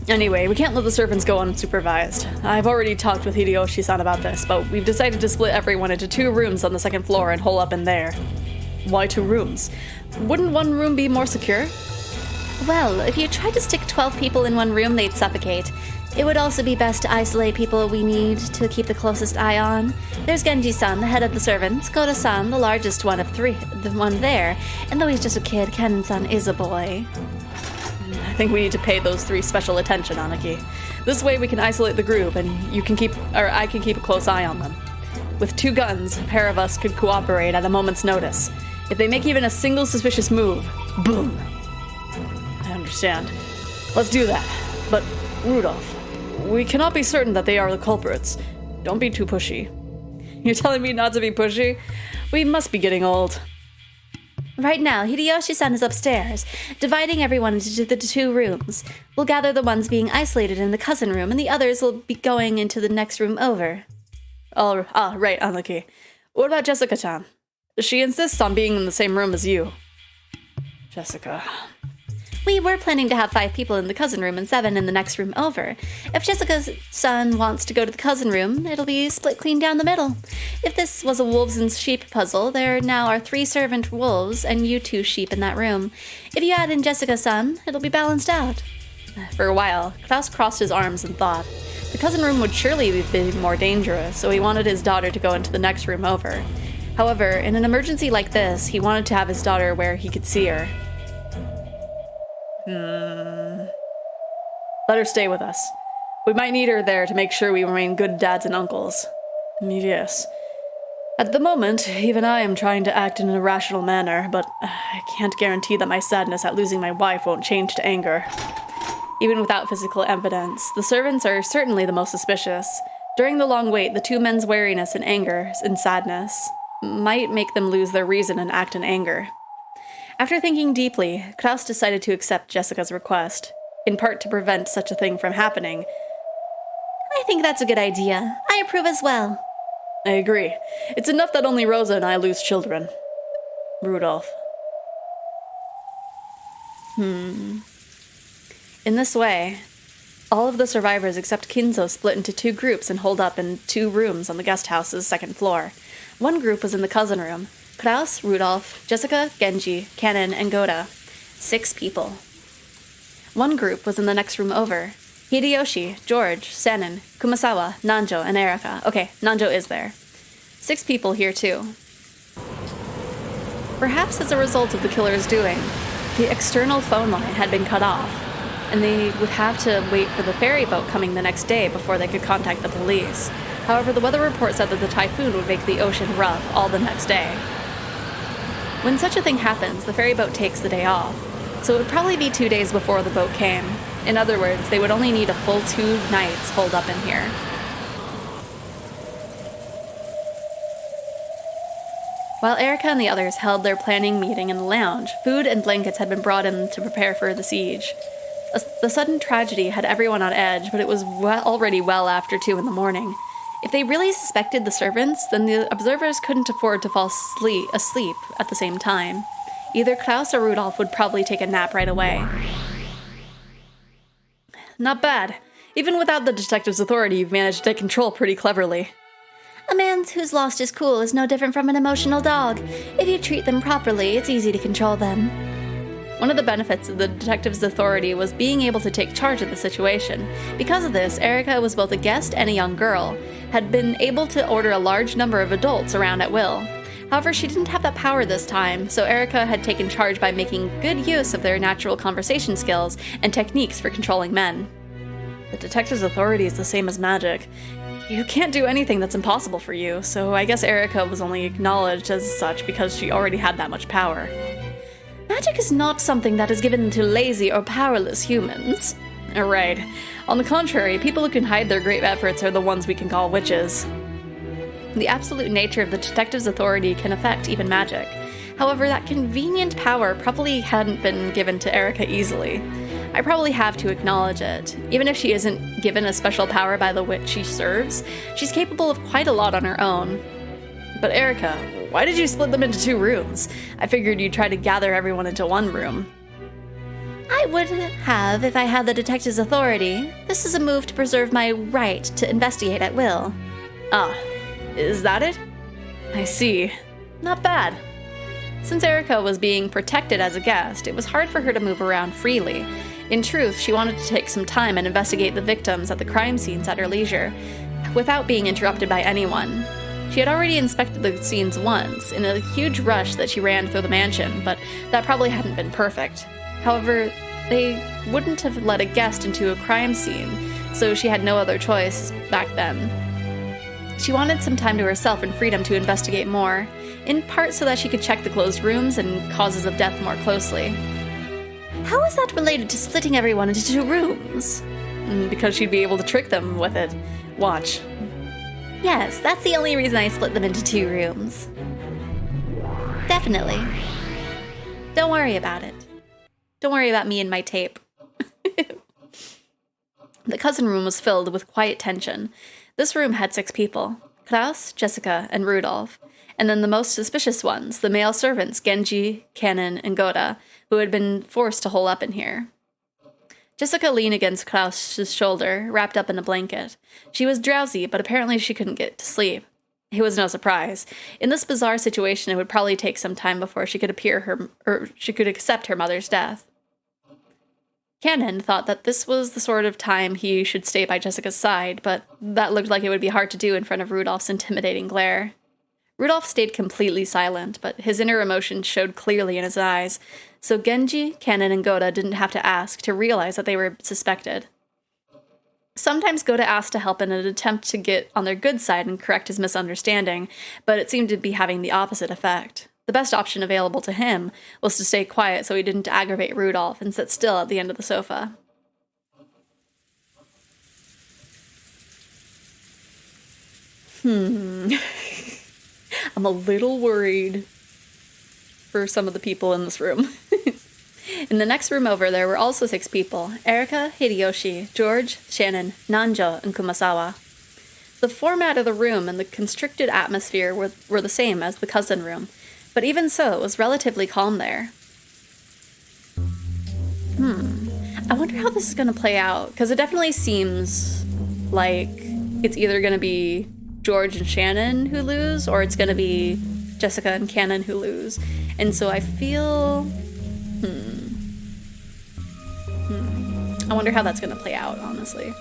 Anyway, we can't let the servants go unsupervised. I've already talked with Hideyoshi-san about this, but we've decided to split everyone into 2 rooms on the 2nd floor and hole up in there. Why 2 rooms? Wouldn't one room be more secure? Well, if you tried to stick 12 people in one room, they'd suffocate. It would also be best to isolate people we need to keep the closest eye on. There's Genji-san, the head of the servants, Koda-san, the largest one of 3, the one there, and though he's just a kid, Ken-san is a boy. I think we need to pay those 3 special attention, Aniki. This way we can isolate the group, and I can keep a close eye on them. With 2 guns, a pair of us could cooperate at a moment's notice. If they make even a single suspicious move, boom. I understand. Let's do that. But, Rudolph, we cannot be certain that they are the culprits. Don't be too pushy. You're telling me not to be pushy? We must be getting old. Right now, Hideyoshi-san is upstairs, dividing everyone into the 2 rooms. We'll gather the ones being isolated in the cousin room, and the others will be going into the next room over. Right, Aniki. What about Jessica-chan? She insists on being in the same room as you. Jessica... We were planning to have 5 people in the cousin room and 7 in the next room over. If Jessica's son wants to go to the cousin room, it'll be split clean down the middle. If this was a wolves and sheep puzzle, there now are 3 servant wolves and you 2 sheep in that room. If you add in Jessica's son, it'll be balanced out. For a while, Klaus crossed his arms and thought. The cousin room would surely be more dangerous, so he wanted his daughter to go into the next room over. However, in an emergency like this, he wanted to have his daughter where he could see her. Let her stay with us. We might need her there to make sure we remain good dads and uncles. Yes. At the moment, even I am trying to act in a rational manner, but I can't guarantee that my sadness at losing my wife won't change to anger. Even without physical evidence, the servants are certainly the most suspicious. During the long wait, the 2 men's wariness and anger and sadness might make them lose their reason and act in anger. After thinking deeply, Klaus decided to accept Jessica's request, in part to prevent such a thing from happening. I think that's a good idea. I approve as well. I agree. It's enough that only Rosa and I lose children. Rudolph. In this way, all of the survivors except Kinzo split into 2 groups and holed up in 2 rooms on the guest house's 2nd floor. One group was in the cousin room. Klaus, Rudolph, Jessica, Genji, Kanon, and Goda. 6 people. One group was in the next room over. Hideyoshi, George, Sanin, Kumasawa, Nanjo, and Erika. Okay, Nanjo is there. 6 people here too. Perhaps as a result of the killer's doing, the external phone line had been cut off, and they would have to wait for the ferry boat coming the next day before they could contact the police. However, the weather report said that the typhoon would make the ocean rough all the next day. When such a thing happens, the ferry boat takes the day off, so it would probably be 2 days before the boat came. In other words, they would only need a full 2 nights holed up in here. While Erika and the others held their planning meeting in the lounge, food and blankets had been brought in to prepare for the siege. The sudden tragedy had everyone on edge, but it was already well after 2 in the morning. If they really suspected the servants, then the observers couldn't afford to fall asleep at the same time. Either Klaus or Rudolph would probably take a nap right away. Not bad. Even without the detective's authority, you've managed to take control pretty cleverly. A man who's lost his cool is no different from an emotional dog. If you treat them properly, it's easy to control them. One of the benefits of the detective's authority was being able to take charge of the situation. Because of this, Erika was both a guest and a young girl, had been able to order a large number of adults around at will. However, she didn't have that power this time, so Erika had taken charge by making good use of their natural conversation skills and techniques for controlling men. The detective's authority is the same as magic. You can't do anything that's impossible for you, so I guess Erika was only acknowledged as such because she already had that much power. Magic is not something that is given to lazy or powerless humans. Right. On the contrary, people who can hide their great efforts are the ones we can call witches. The absolute nature of the detective's authority can affect even magic. However, that convenient power probably hadn't been given to Erika easily. I probably have to acknowledge it. Even if she isn't given a special power by the witch she serves, she's capable of quite a lot on her own. But Erica, why did you split them into 2 rooms? I figured you'd try to gather everyone into one room. I would have if I had the detective's authority. This is a move to preserve my right to investigate at will. Ah, is that it? I see. Not bad. Since Erica was being protected as a guest, it was hard for her to move around freely. In truth, she wanted to take some time and investigate the victims at the crime scenes at her leisure, without being interrupted by anyone. She had already inspected the scenes once, in a huge rush that she ran through the mansion, but that probably hadn't been perfect. However, they wouldn't have let a guest into a crime scene, so she had no other choice back then. She wanted some time to herself and freedom to investigate more, in part so that she could check the closed rooms and causes of death more closely. How is that related to splitting everyone into 2 rooms? Because she'd be able to trick them with it. Watch. Yes, that's the only reason I split them into 2 rooms. Definitely. Don't worry about it. Don't worry about me and my tape. The cousin room was filled with quiet tension. This room had 6 people: Klaus, Jessica, and Rudolph. And then the most suspicious ones, the male servants Genji, Cannon, and Goda, who had been forced to hole up in here. Jessica leaned against Klaus's shoulder, wrapped up in a blanket. She was drowsy, but apparently she couldn't get to sleep. It was no surprise. In this bizarre situation, it would probably take some time before she could accept her mother's death. Cannon thought that this was the sort of time he should stay by Jessica's side, but that looked like it would be hard to do in front of Rudolph's intimidating glare. Rudolph stayed completely silent, but his inner emotions showed clearly in his eyes, so Genji, Cannon, and Goda didn't have to ask to realize that they were suspected. Sometimes Goda asked to help in an attempt to get on their good side and correct his misunderstanding, but it seemed to be having the opposite effect. The best option available to him was to stay quiet so he didn't aggravate Rudolph and sit still at the end of the sofa. I'm a little worried for some of the people in this room. In the next room over, there were also 6 people: Erika, Hideyoshi, George, Shannon, Nanjo, and Kumasawa. The format of the room and the constricted atmosphere were the same as the cousin room, but even so, it was relatively calm there. I wonder how this is going to play out, because it definitely seems like it's either going to be George and Shannon who lose, or it's going to be Jessica and Cannon who lose. And so I feel... I wonder how that's going to play out, honestly.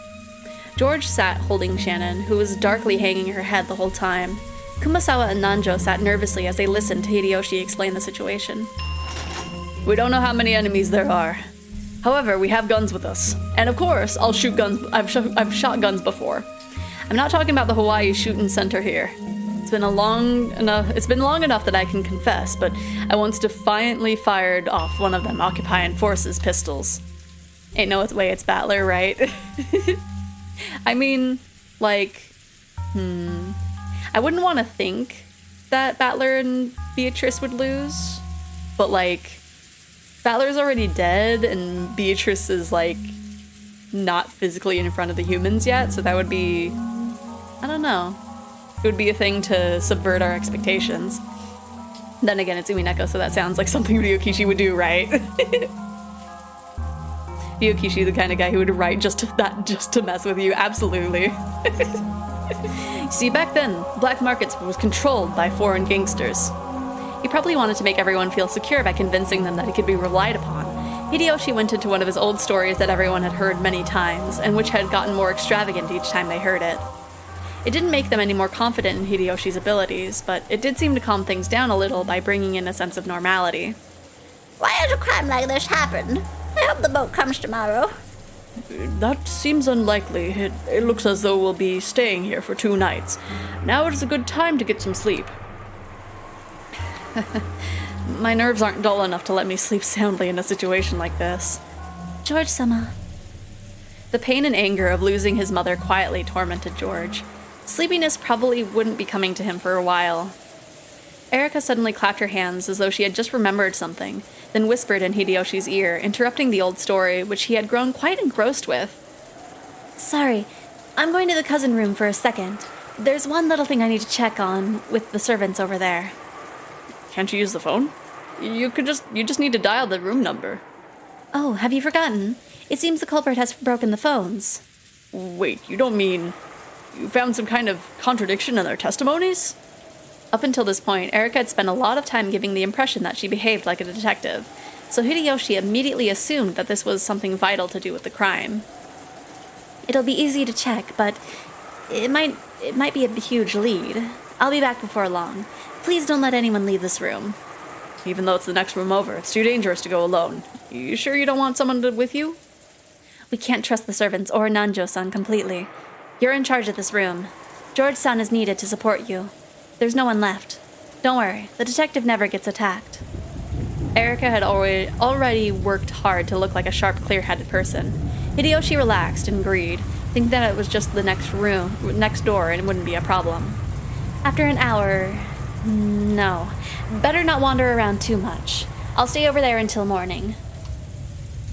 George sat holding Shannon, who was darkly hanging her head the whole time. Kumasawa and Nanjo sat nervously as they listened to Hideyoshi explain the situation. We don't know how many enemies there are. However, we have guns with us. And of course, I'll shoot guns. I've shot guns before. I'm not talking about the Hawaii shooting center here. It's been long enough that I can confess, but I once defiantly fired off one of them occupying forces pistols. Ain't no way it's Battler, right? I mean, like, I wouldn't want to think that Battler and Beatrice would lose, but like, Battler's already dead and Beatrice is like not physically in front of the humans yet, so that would be, I don't know. It would be a thing to subvert our expectations. Then again, it's Umineko, so that sounds like something Ryokishi would do, right? Ryokishi, the kind of guy who would write just to mess with you, absolutely. See, back then, black markets was controlled by foreign gangsters. He probably wanted to make everyone feel secure by convincing them that he could be relied upon. Hideyoshi went into one of his old stories that everyone had heard many times, and which had gotten more extravagant each time they heard it. It didn't make them any more confident in Hideyoshi's abilities, but it did seem to calm things down a little by bringing in a sense of normality. Why has a crime like this happened? I hope the boat comes tomorrow. That seems unlikely. It looks as though we'll be staying here for 2 nights. Now is a good time to get some sleep. My nerves aren't dull enough to let me sleep soundly in a situation like this. George-sama. The pain and anger of losing his mother quietly tormented George. Sleepiness probably wouldn't be coming to him for a while. Erika suddenly clapped her hands as though she had just remembered something, then whispered in Hideyoshi's ear, interrupting the old story, which he had grown quite engrossed with. Sorry, I'm going to the cousin room for a second. There's one little thing I need to check on with the servants over there. Can't you use the phone? You just need to dial the room number. Oh, have you forgotten? It seems the culprit has broken the phones. Wait, you don't mean you found some kind of contradiction in their testimonies? Up until this point, Erika had spent a lot of time giving the impression that she behaved like a detective, so Hideyoshi immediately assumed that this was something vital to do with the crime. It'll be easy to check, but it might be a huge lead. I'll be back before long. Please don't let anyone leave this room. Even though it's the next room over, it's too dangerous to go alone. You sure you don't want someone with you? We can't trust the servants or Nanjo-san completely. You're in charge of this room. George-san is needed to support you. There's no one left. Don't worry, the detective never gets attacked. Erika had already worked hard to look like a sharp, clear-headed person. Hideyoshi relaxed and agreed, thinking that it was just the next door, and it wouldn't be a problem. After an hour... No. Better not wander around too much. I'll stay over there until morning.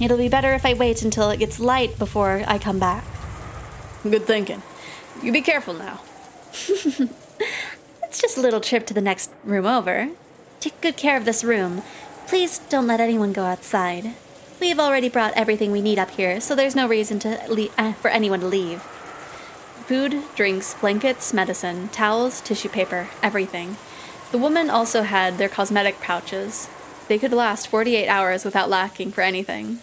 It'll be better if I wait until it gets light before I come back. Good thinking. You be careful now. It's just a little trip to the next room over. Take good care of this room. Please don't let anyone go outside. We've already brought everything we need up here, so there's no reason for anyone to leave. Food, drinks, blankets, medicine, towels, tissue paper, everything. The women also had their cosmetic pouches. They could last 48 hours without lacking for anything.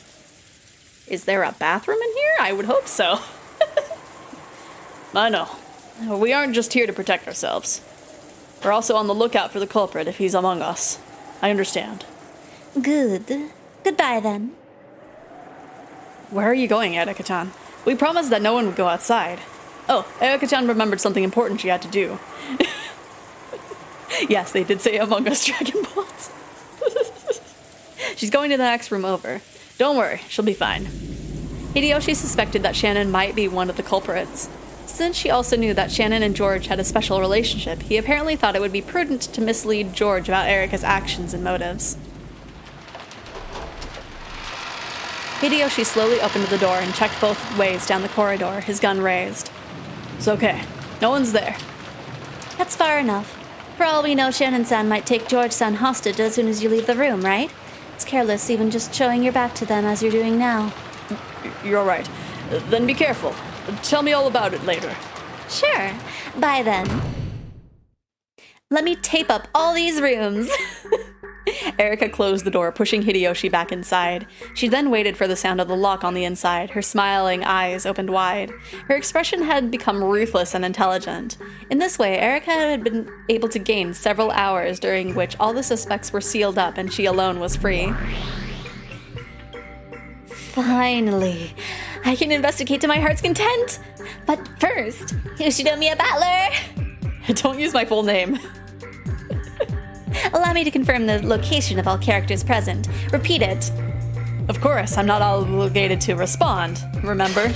Is there a bathroom in here? I would hope so. I know. We aren't just here to protect ourselves. We're also on the lookout for the culprit if he's among us. I understand. Good. Goodbye, then. Where are you going, Erika-chan? We promised that no one would go outside. Oh, Erika-chan remembered something important she had to do. Yes, they did say Among Us Dragon Balls. She's going to the next room over. Don't worry, she'll be fine. Hideyoshi suspected that Shannon might be one of the culprits. Since she also knew that Shannon and George had a special relationship, he apparently thought it would be prudent to mislead George about Erika's actions and motives. Hideyoshi slowly opened the door and checked both ways down the corridor, his gun raised. It's okay. No one's there. That's far enough. For all we know, Shannon-san might take George-san hostage as soon as you leave the room, right? It's careless even just showing your back to them as you're doing now. You're right. Then be careful. Tell me all about it later. Sure. Bye then. Let me tape up all these rooms. Erika closed the door, pushing Hideyoshi back inside. She then waited for the sound of the lock on the inside, her smiling eyes opened wide. Her expression had become ruthless and intelligent. In this way, Erika had been able to gain several hours during which all the suspects were sealed up and she alone was free. Finally, I can investigate to my heart's content. But first, Yoshinoya Butler! Don't use my full name. Allow me to confirm the location of all characters present. Repeat it. Of course, I'm not obligated to respond, remember?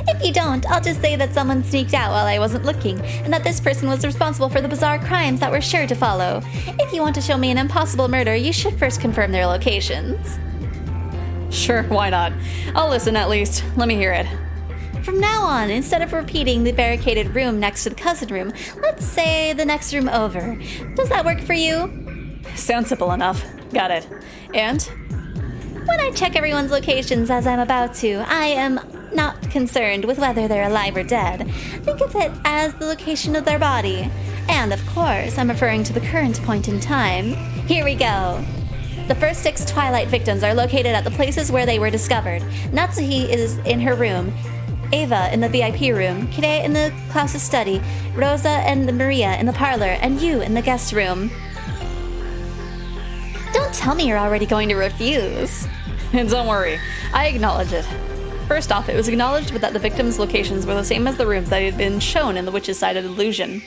If you don't, I'll just say that someone sneaked out while I wasn't looking, and that this person was responsible for the bizarre crimes that were sure to follow. If you want to show me an impossible murder, you should first confirm their locations. Sure, why not? I'll listen at least. Let me hear it. From now on, instead of repeating the barricaded room next to the cousin room, let's say the next room over. Does that work for you? Sounds simple enough. Got it. And? When I check everyone's locations as I'm about to, I am not concerned with whether they're alive or dead. Think of it as the location of their body. And of course, I'm referring to the current point in time. Here we go. The first 6 Twilight victims are located at the places where they were discovered. Natsuhi is in her room, Ava in the VIP room, Kire in the Klaus's study, Rosa and Maria in the parlor, and you in the guest room. Don't tell me you're already going to refuse. And don't worry, I acknowledge it. First off, it was acknowledged that the victims' locations were the same as the rooms that had been shown in the Witch's Sided Illusion.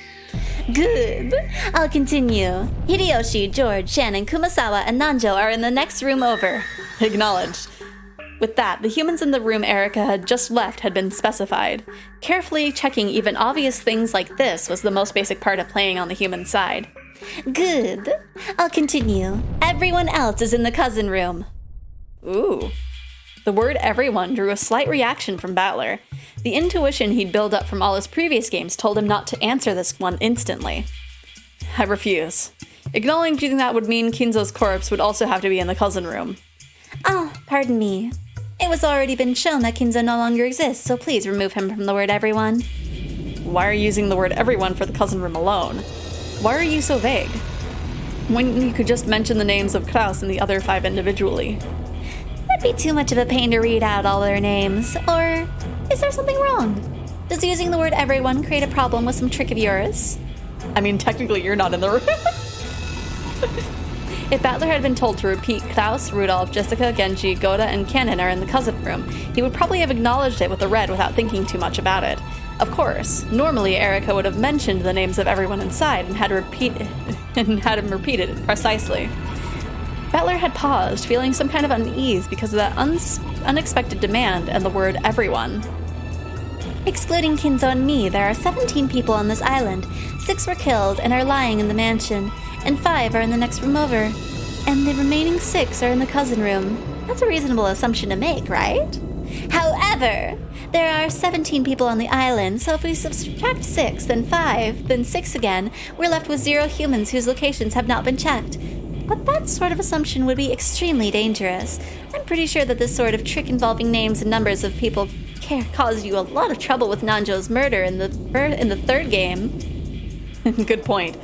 Good. I'll continue. Hideyoshi, George, Shannon, Kumasawa, and Nanjo are in the next room over. Acknowledged. With that, the humans in the room Erika had just left had been specified. Carefully checking even obvious things like this was the most basic part of playing on the human side. Good. I'll continue. Everyone else is in the cousin room. Ooh. The word everyone drew a slight reaction from Battler. The intuition he'd built up from all his previous games told him not to answer this one instantly. I refuse. Acknowledging that would mean Kinzo's corpse would also have to be in the cousin room. Oh, pardon me. It was already been shown that Kinzo no longer exists, so please remove him from the word everyone. Why are you using the word everyone for the cousin room alone? Why are you so vague? When you could just mention the names of Klaus and the other 5 individually. That'd be too much of a pain to read out all their names. Or is there something wrong? Does using the word everyone create a problem with some trick of yours? I mean, technically you're not in the room. If Battler had been told to repeat Klaus, Rudolph, Jessica, Genji, Goda, and Cannon are in the cousin room, he would probably have acknowledged it with a red without thinking too much about it. Of course, normally Erika would have mentioned the names of everyone inside and had him repeat it precisely. Battler had paused, feeling some kind of unease because of that unexpected demand and the word everyone. Excluding Kinzo and me, there are 17 people on this island. 6 were killed and are lying in the mansion, and 5 are in the next room over. And the remaining 6 are in the cousin room. That's a reasonable assumption to make, right? However, there are 17 people on the island, so if we subtract 6, then 5, then 6 again, we're left with 0 humans whose locations have not been checked. But that sort of assumption would be extremely dangerous. I'm pretty sure that this sort of trick involving names and numbers of people caused you a lot of trouble with Nanjo's murder in the 3rd game. Good point.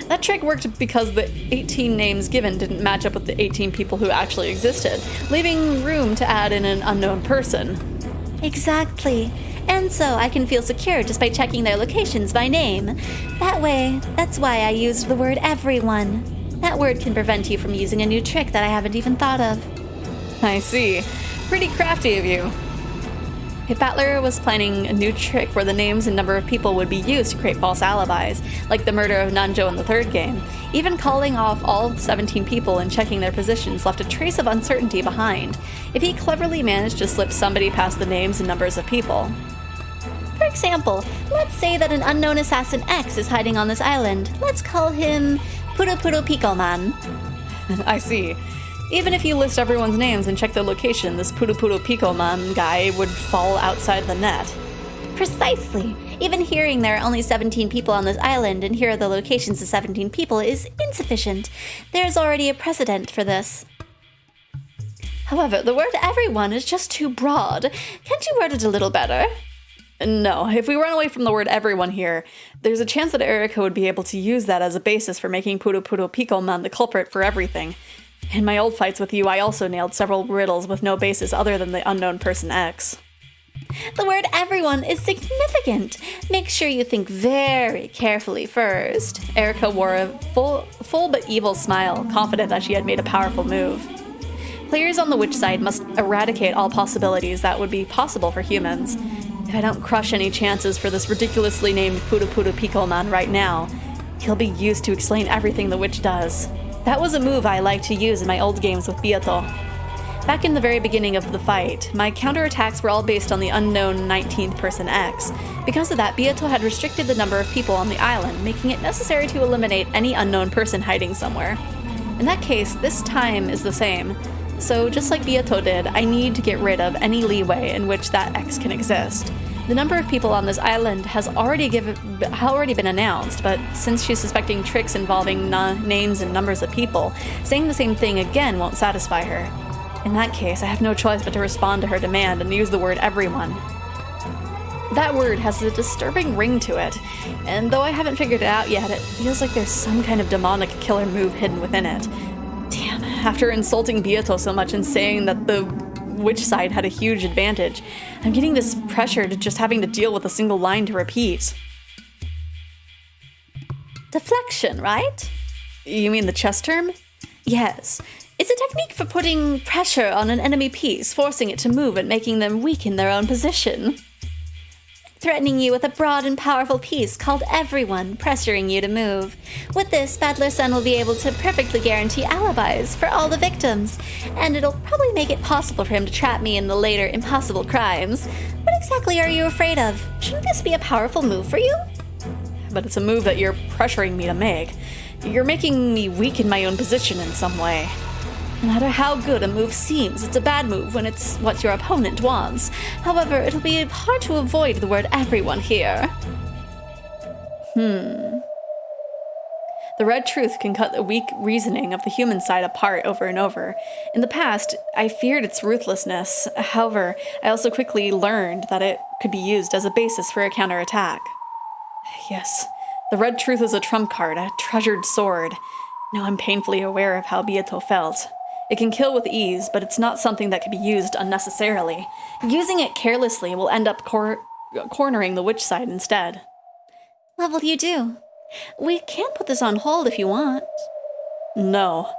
That trick worked because the 18 names given didn't match up with the 18 people who actually existed, leaving room to add in an unknown person. Exactly. And so I can feel secure just by checking their locations by name. That's why I used the word everyone. That word can prevent you from using a new trick that I haven't even thought of. I see. Pretty crafty of you. If Battler was planning a new trick where the names and number of people would be used to create false alibis, like the murder of Nanjo in the 3rd game, even calling off all 17 people and checking their positions left a trace of uncertainty behind, if he cleverly managed to slip somebody past the names and numbers of people. For example, let's say that an unknown assassin X is hiding on this island. Let's call him Puro Pico Man. I see. Even if you list everyone's names and check their location, this Puro Pico Man guy would fall outside the net. Precisely. Even hearing there are only 17 people on this island and here are the locations of 17 people is insufficient. There's already a precedent for this. However, the word everyone is just too broad. Can't you word it a little better? No, if we run away from the word everyone here, there's a chance that Erika would be able to use that as a basis for making Puro Pico Man the culprit for everything. In my old fights with you, I also nailed several riddles with no basis other than the unknown person X. The word everyone is significant. Make sure you think very carefully first. Erika wore a full but evil smile, confident that she had made a powerful move. Players on the witch side must eradicate all possibilities that would be possible for humans. If I don't crush any chances for this ridiculously named Puro Pico Man right now, he'll be used to explain everything the witch does. That was a move I liked to use in my old games with Beato. Back in the very beginning of the fight, my counterattacks were all based on the unknown 19th person X. Because of that, Beato had restricted the number of people on the island, making it necessary to eliminate any unknown person hiding somewhere. In that case, this time is the same. So just like Beato did, I need to get rid of any leeway in which that X can exist. The number of people on this island has already been announced, but since she's suspecting tricks involving names and numbers of people, saying the same thing again won't satisfy her. In that case, I have no choice but to respond to her demand and use the word everyone. That word has a disturbing ring to it, and though I haven't figured it out yet, it feels like there's some kind of demonic killer move hidden within it. Damn, after insulting Beato so much and saying that the witch side had a huge advantage, I'm getting this pressure to just having to deal with a single line to repeat. Deflection, right? You mean the chess term? Yes. It's a technique for putting pressure on an enemy piece, forcing it to move and making them weaken their own position. Threatening you with a broad and powerful piece called everyone, pressuring you to move. With this, Battler's son will be able to perfectly guarantee alibis for all the victims, and it'll probably make it possible for him to trap me in the later impossible crimes. What exactly are you afraid of? Shouldn't this be a powerful move for you? But it's a move that you're pressuring me to make. You're making me weaken my own position in some way. No matter how good a move seems, it's a bad move when it's what your opponent wants. However, it'll be hard to avoid the word everyone here. The red truth can cut the weak reasoning of the human side apart over and over. In the past, I feared its ruthlessness. However, I also quickly learned that it could be used as a basis for a counterattack. Yes, the red truth is a trump card, a treasured sword. Now I'm painfully aware of how Beato felt. It can kill with ease, but it's not something that can be used unnecessarily. Using it carelessly will end up cornering the witch side instead. What will you do? We can put this on hold if you want. No.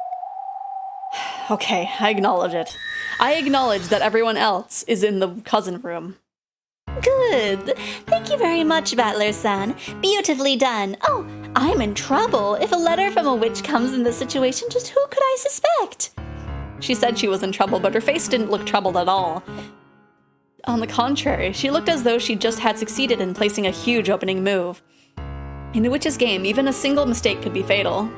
Okay, I acknowledge it. I acknowledge that everyone else is in the cousin room. Good. Thank you very much, Battler-san. Beautifully done. Oh, I'm in trouble. If a letter from a witch comes in this situation, just who could I suspect? She said she was in trouble, but her face didn't look troubled at all. On the contrary, she looked as though she just had succeeded in placing a huge opening move. In a witch's game, even a single mistake could be fatal.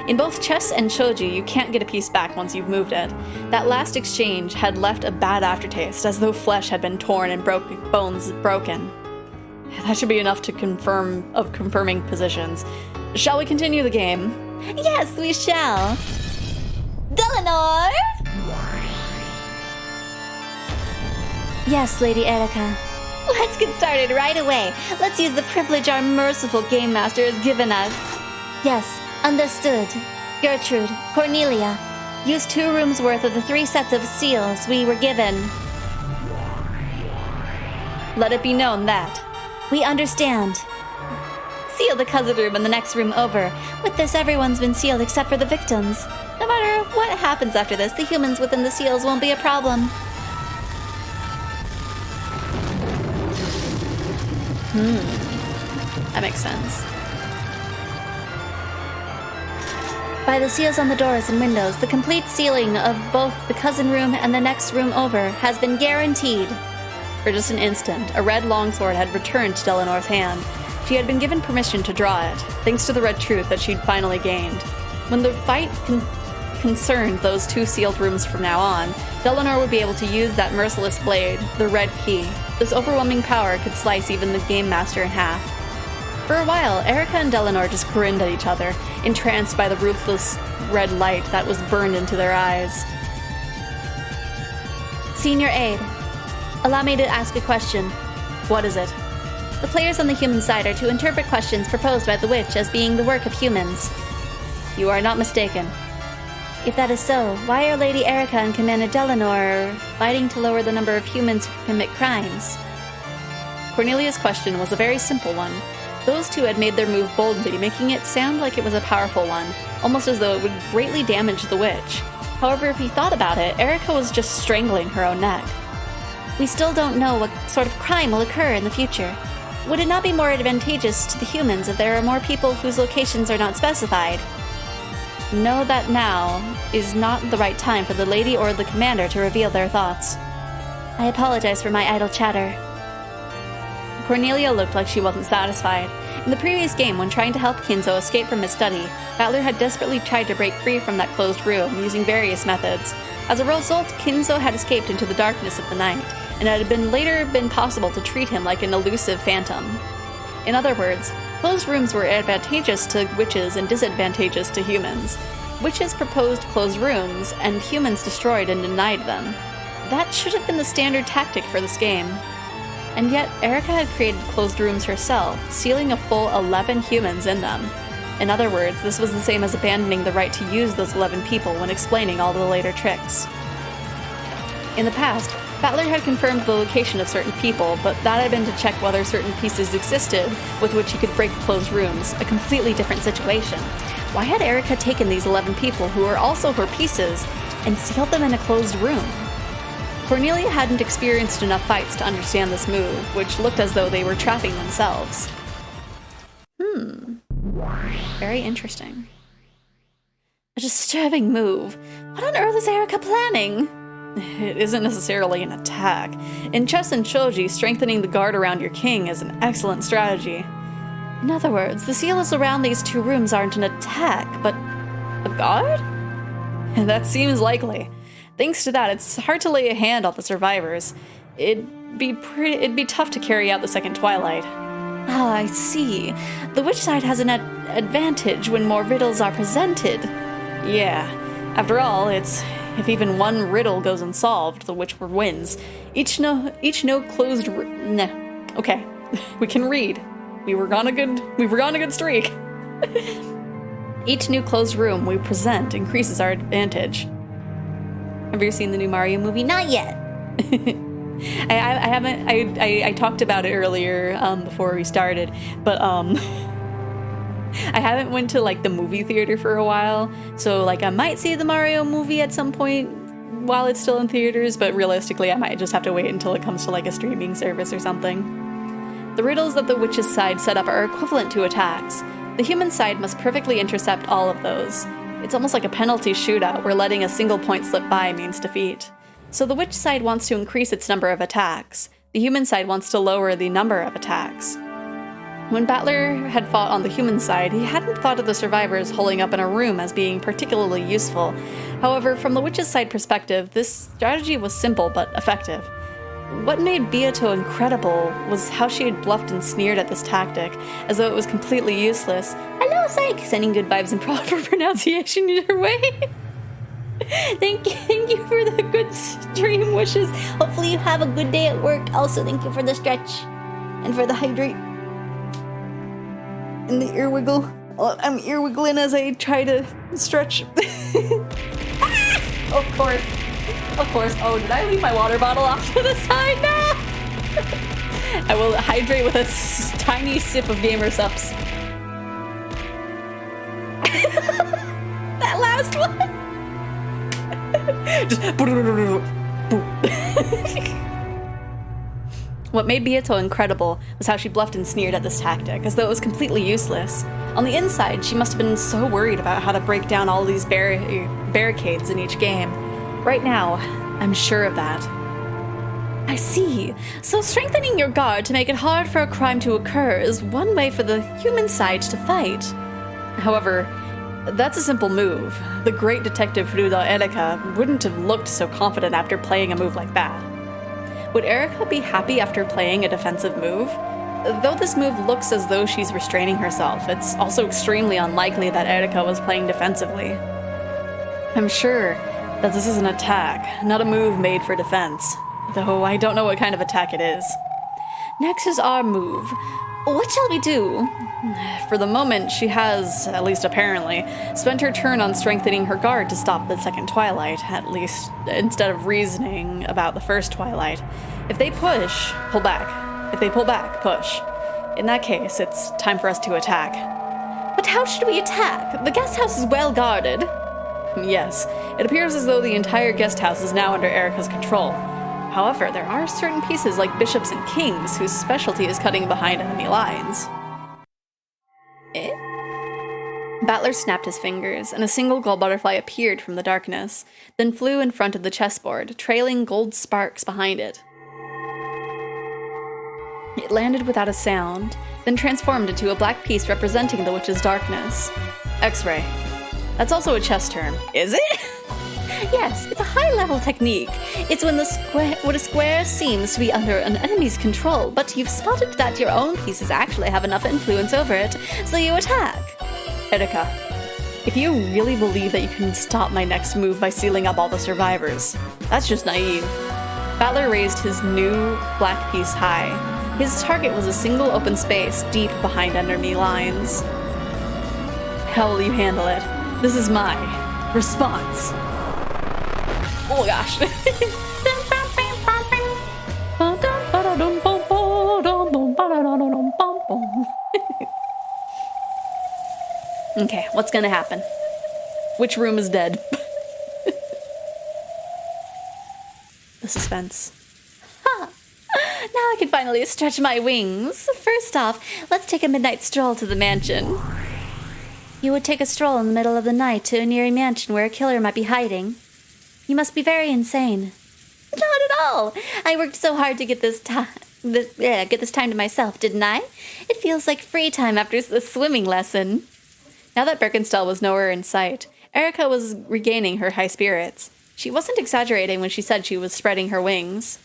In both chess and shogi, you can't get a piece back once you've moved it. That last exchange had left a bad aftertaste, as though flesh had been torn and bones broken. That should be enough to confirming positions. Shall we continue the game? Yes, we shall. Delanor! Yes, Lady Erica. Let's get started right away. Let's use the privilege our merciful game master has given us. Yes, understood. Gertrude, Cornelia, use 2 rooms worth of the 3 sets of seals we were given. Let it be known that. We understand. Seal the cousin room and the next room over. With this, everyone's been sealed except for the victims. No matter what happens after this, the humans within the seals won't be a problem. That makes sense. By the seals on the doors and windows, the complete sealing of both the cousin room and the next room over has been guaranteed. For just an instant, a red longsword had returned to Delanor's hand. She had been given permission to draw it, thanks to the red truth that she'd finally gained. When the fight concerned those 2 sealed rooms from now on, Delanor would be able to use that merciless blade, the red key. This overwhelming power could slice even the game master in half. For a while, Erica and Delanor just grinned at each other, entranced by the ruthless red light that was burned into their eyes. Senior Aide, allow me to ask a question. What is it? The players on the human side are to interpret questions proposed by the witch as being the work of humans. You are not mistaken. If that is so, why are Lady Erica and Commander Delanor fighting to lower the number of humans who commit crimes? Cornelia's question was a very simple one. Those 2 had made their move boldly, making it sound like it was a powerful one, almost as though it would greatly damage the witch. However, if you thought about it, Erica was just strangling her own neck. We still don't know what sort of crime will occur in the future. Would it not be more advantageous to the humans if there are more people whose locations are not specified? Know that now is not the right time for the lady or the commander to reveal their thoughts. I apologize for my idle chatter. Cornelia looked like she wasn't satisfied. In the previous game, when trying to help Kinzo escape from his study, Battler had desperately tried to break free from that closed room using various methods. As a result, Kinzo had escaped into the darkness of the night, and it had later been possible to treat him like an elusive phantom. In other words, closed rooms were advantageous to witches and disadvantageous to humans. Witches proposed closed rooms, and humans destroyed and denied them. That should have been the standard tactic for this game. And yet, Erica had created closed rooms herself, sealing a full 11 humans in them. In other words, this was the same as abandoning the right to use those 11 people when explaining all the later tricks. In the past, Battler had confirmed the location of certain people, but that had been to check whether certain pieces existed with which he could break closed rooms, a completely different situation. Why had Erica taken these 11 people who were also her pieces and sealed them in a closed room? Cornelia hadn't experienced enough fights to understand this move, which looked as though they were trapping themselves. Very interesting. A disturbing move. What on earth is Erica planning? It isn't necessarily an attack. In chess and shogi, strengthening the guard around your king is an excellent strategy. In other words, the seals around these two rooms aren't an attack, but a guard? That seems likely. Thanks to that, it's hard to lay a hand on the survivors. It'd be tough to carry out the second twilight. Ah, I see. The witch side has an advantage when more riddles are presented. Yeah. After all, if even one riddle goes unsolved, the witch wins. Each no closed. Nah. Okay, we can read. We were on a good streak. Each new closed room we present increases our advantage. Have you seen the new Mario movie? Not yet. I haven't. I talked about it earlier before we started, but I haven't went to like the movie theater for a while. So like I might see the Mario movie at some point while it's still in theaters, but realistically I might just have to wait until it comes to like a streaming service or something. The riddles that the witch's side set up are equivalent to attacks. The human side must perfectly intercept all of those. It's almost like a penalty shootout where letting a single point slip by means defeat. So the witch side wants to increase its number of attacks. The human side wants to lower the number of attacks. When Battler had fought on the human side, he hadn't thought of the survivors holding up in a room as being particularly useful. However, from the witch's side perspective, this strategy was simple but effective. What made Beato incredible was how she had bluffed and sneered at this tactic, as though it was completely useless. Hello, Psych! Sending good vibes and proper pronunciation your way. Thank you for the good stream wishes. Hopefully you have a good day at work. Also, thank you for the stretch and for the hydrate and the ear wiggle. I'm ear wiggling as I try to stretch. Of course. Oh, did I leave my water bottle off to the side now? I will hydrate with a tiny sip of Gamer Sups. That last one. What made Beato incredible was how she bluffed and sneered at this tactic, as though it was completely useless. On the inside, she must have been so worried about how to break down all these barricades in each game. Right now, I'm sure of that. I see. So strengthening your guard to make it hard for a crime to occur is one way for the human side to fight. However, that's a simple move. The great detective Fruda Erika wouldn't have looked so confident after playing a move like that. Would Erika be happy after playing a defensive move? Though this move looks as though she's restraining herself, it's also extremely unlikely that Erika was playing defensively. I'm sure that this is an attack, not a move made for defense, though I don't know what kind of attack it is. Next is our move. What shall we do? For the moment, she has, at least apparently, spent her turn on strengthening her guard to stop the second twilight, at least instead of reasoning about the first twilight. If they push, pull back. If they pull back, push. In that case, it's time for us to attack. But how should we attack? The guest house is well guarded. Yes, it appears as though the entire guest house is now under Erika's control. However, there are certain pieces like bishops and kings whose specialty is cutting behind enemy lines. Battler snapped his fingers, and a single gold butterfly appeared from the darkness, then flew in front of the chessboard, trailing gold sparks behind it. It landed without a sound, then transformed into a black piece representing the witch's darkness. X-ray. That's also a chess term. Is it? Yes, it's a high-level technique. It's when a square seems to be under an enemy's control, but you've spotted that your own pieces actually have enough influence over it, so you attack. Erika, if you really believe that you can stop my next move by sealing up all the survivors, that's just naive. Battler raised his new black piece high. His target was a single open space deep behind enemy lines. How will you handle it? This is my response. Oh gosh. Okay, what's gonna happen? Which room is dead? The suspense. Ha! Now I can finally stretch my wings. First off, let's take a midnight stroll to the mansion. You would take a stroll in the middle of the night to an eerie mansion where a killer might be hiding? You must be very insane. Not at all. I worked so hard to get get this time to myself, didn't I? It feels like free time after the swimming lesson. Now that Birkenstell was nowhere in sight, Erica was regaining her high spirits. She wasn't exaggerating when she said she was spreading her wings.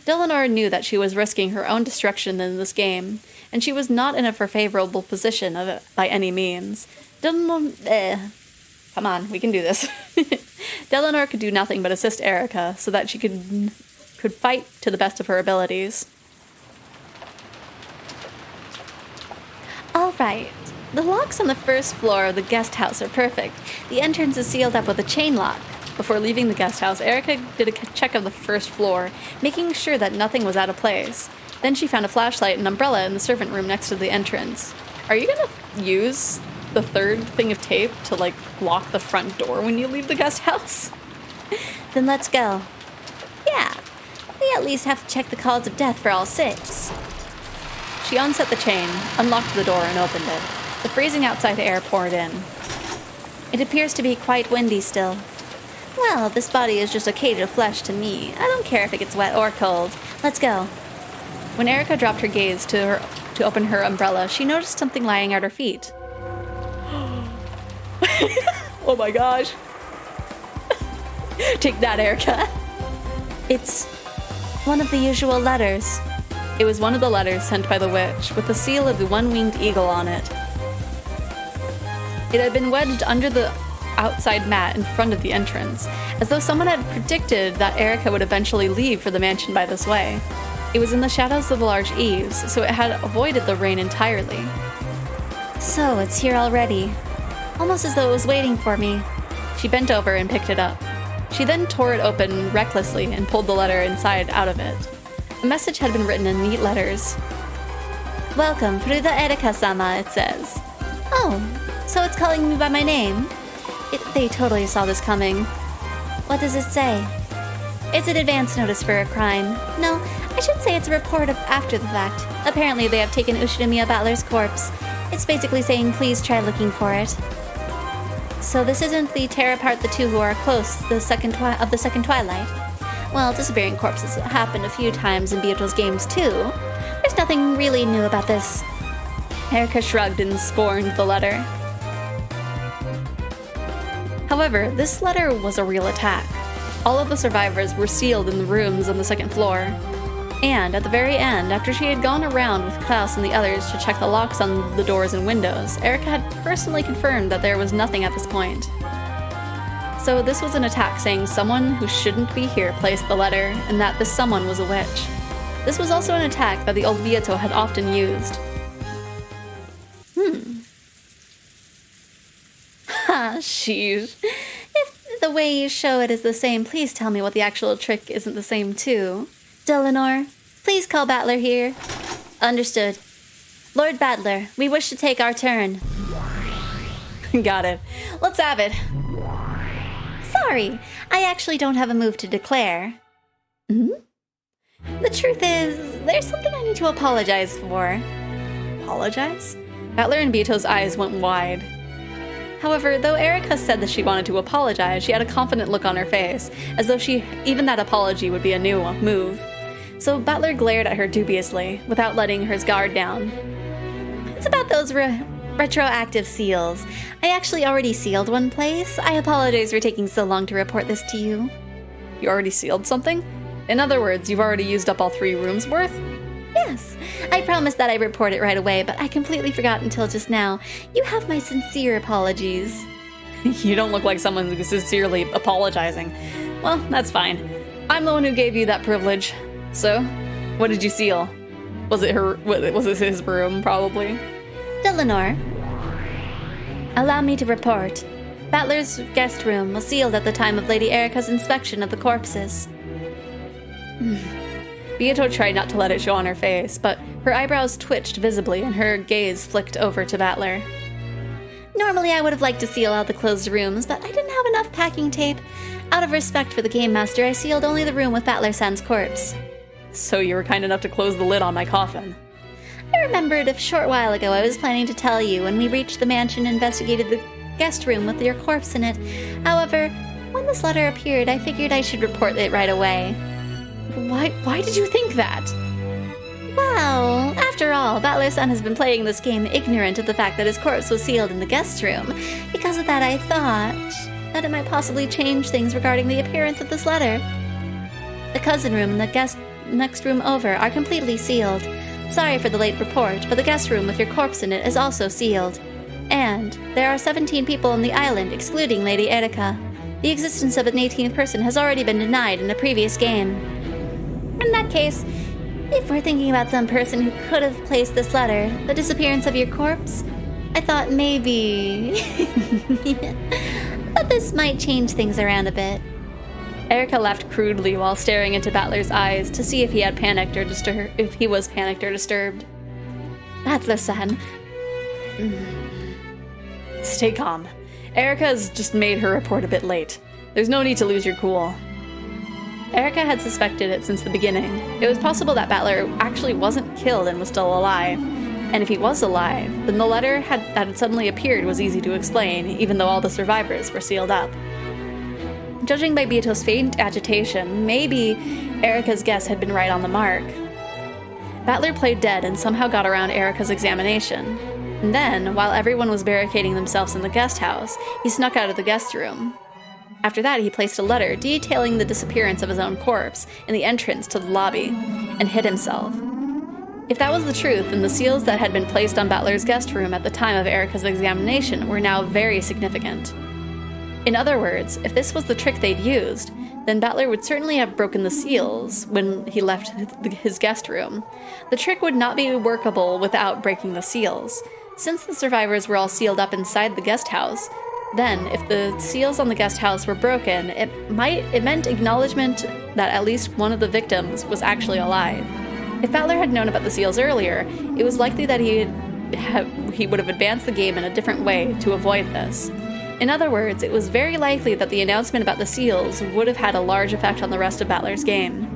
Delanor knew that she was risking her own destruction in this game, and she was not in a favorable position of it by any means. Come on, we can do this. Delanor could do nothing but assist Erica so that she could fight to the best of her abilities. All right. The locks on the first floor of the guest house are perfect. The entrance is sealed up with a chain lock. Before leaving the guest house, Erica did a check of the first floor, making sure that nothing was out of place. Then she found a flashlight and umbrella in the servant room next to the entrance. Are you gonna use the third thing of tape to, like, lock the front door when you leave the guest house? Then let's go. Yeah, we at least have to check the cause of death for all 6. She unset the chain, unlocked the door, and opened it. The freezing outside air poured in. It appears to be quite windy still. Well, this body is just a cage of flesh to me. I don't care if it gets wet or cold. Let's go. When Erica dropped her gaze to open her umbrella, she noticed something lying at her feet. Oh my gosh. Take that, Erica. It's one of the usual letters. It was one of the letters sent by the witch, with the seal of the one-winged eagle on it. It had been wedged under the outside mat in front of the entrance, as though someone had predicted that Erica would eventually leave for the mansion by this way. It was in the shadows of the large eaves, so it had avoided the rain entirely. So, it's here already. Almost as though it was waiting for me. She bent over and picked it up. She then tore it open recklessly and pulled the letter inside out of it. A message had been written in neat letters. Welcome, Fruda Erika-sama, it says. Oh, so it's calling me by my name? They totally saw this coming. What does it say? It's an advance notice for a crime. No, I should say it's a report of after the fact. Apparently they have taken Ushinomiya Battler's corpse. It's basically saying please try looking for it. So this isn't the tear apart the two who are close, the second Twilight? Well, disappearing corpses happened a few times in Beetle's games too. There's nothing really new about this. Erica shrugged and scorned the letter. However, this letter was a real attack. All of the survivors were sealed in the rooms on the second floor. And at the very end, after she had gone around with Klaus and the others to check the locks on the doors and windows, Erica had personally confirmed that there was nothing at this point. So this was an attack saying someone who shouldn't be here placed the letter, and that this someone was a witch. This was also an attack that the old Vieto had often used. Ha, sheesh. If the way you show it is the same, please tell me what the actual trick isn't the same too. Delanor, please call Battler here. Understood. Lord Battler, we wish to take our turn. Got it. Let's have it. Sorry, I actually don't have a move to declare. The truth is, there's something I need to apologize for. Apologize? Battler and Beeto's eyes went wide. However, though Erica said that she wanted to apologize, she had a confident look on her face, as though even that apology would be a new move. So Battler glared at her dubiously, without letting her guard down. It's about those retroactive seals. I actually already sealed one place. I apologize for taking so long to report this to you. You already sealed something? In other words, you've already used up all 3 rooms worth? Yes, I promised that I'd report it right away, but I completely forgot until just now. You have my sincere apologies. You don't look like someone who's sincerely apologizing. Well, that's fine. I'm the one who gave you that privilege. So, what did you seal? Was it his room, probably? Delanor, allow me to report. Battler's guest room was sealed at the time of Lady Erica's inspection of the corpses. Beato tried not to let it show on her face, but her eyebrows twitched visibly and her gaze flicked over to Battler. Normally I would have liked to seal all the closed rooms, but I didn't have enough packing tape. Out of respect for the Game Master, I sealed only the room with Battler-san's corpse. So you were kind enough to close the lid on my coffin. I remembered a short while ago I was planning to tell you when we reached the mansion and investigated the guest room with your corpse in it. However, when this letter appeared, I figured I should report it right away. Why did you think that? Well, after all, Battler-san has been playing this game ignorant of the fact that his corpse was sealed in the guest room. Because of that, I thought that it might possibly change things regarding the appearance of this letter. The cousin room and the next room over are completely sealed. Sorry for the late report, but the guest room with your corpse in it is also sealed. And there are 17 people on the island, excluding Lady Erika. The existence of an 18th person has already been denied in a previous game. In that case, if we're thinking about some person who could have placed this letter, the disappearance of your corpse, I thought maybe that this might change things around a bit. Erika laughed crudely while staring into Battler's eyes to see if he had panicked or if he was panicked or disturbed. Battler-san. Stay calm. Erika has just made her report a bit late. There's no need to lose your cool. Erika had suspected it since the beginning. It was possible that Battler actually wasn't killed and was still alive. And if he was alive, then the letter that had suddenly appeared was easy to explain, even though all the survivors were sealed up. Judging by Beato's faint agitation, maybe Erika's guess had been right on the mark. Battler played dead and somehow got around Erika's examination. And then, while everyone was barricading themselves in the guest house, he snuck out of the guest room. After that, he placed a letter detailing the disappearance of his own corpse in the entrance to the lobby, and hid himself. If that was the truth, then the seals that had been placed on Battler's guest room at the time of Erika's examination were now very significant. In other words, if this was the trick they'd used, then Battler would certainly have broken the seals when he left his guest room. The trick would not be workable without breaking the seals. Since the survivors were all sealed up inside the guest house, then if the seals on the guest house were broken, it meant acknowledgement that at least one of the victims was actually alive. If Battler had known about the seals earlier, it was likely that he would have advanced the game in a different way to avoid this. In other words, it was very likely that the announcement about the seals would have had a large effect on the rest of Battler's game.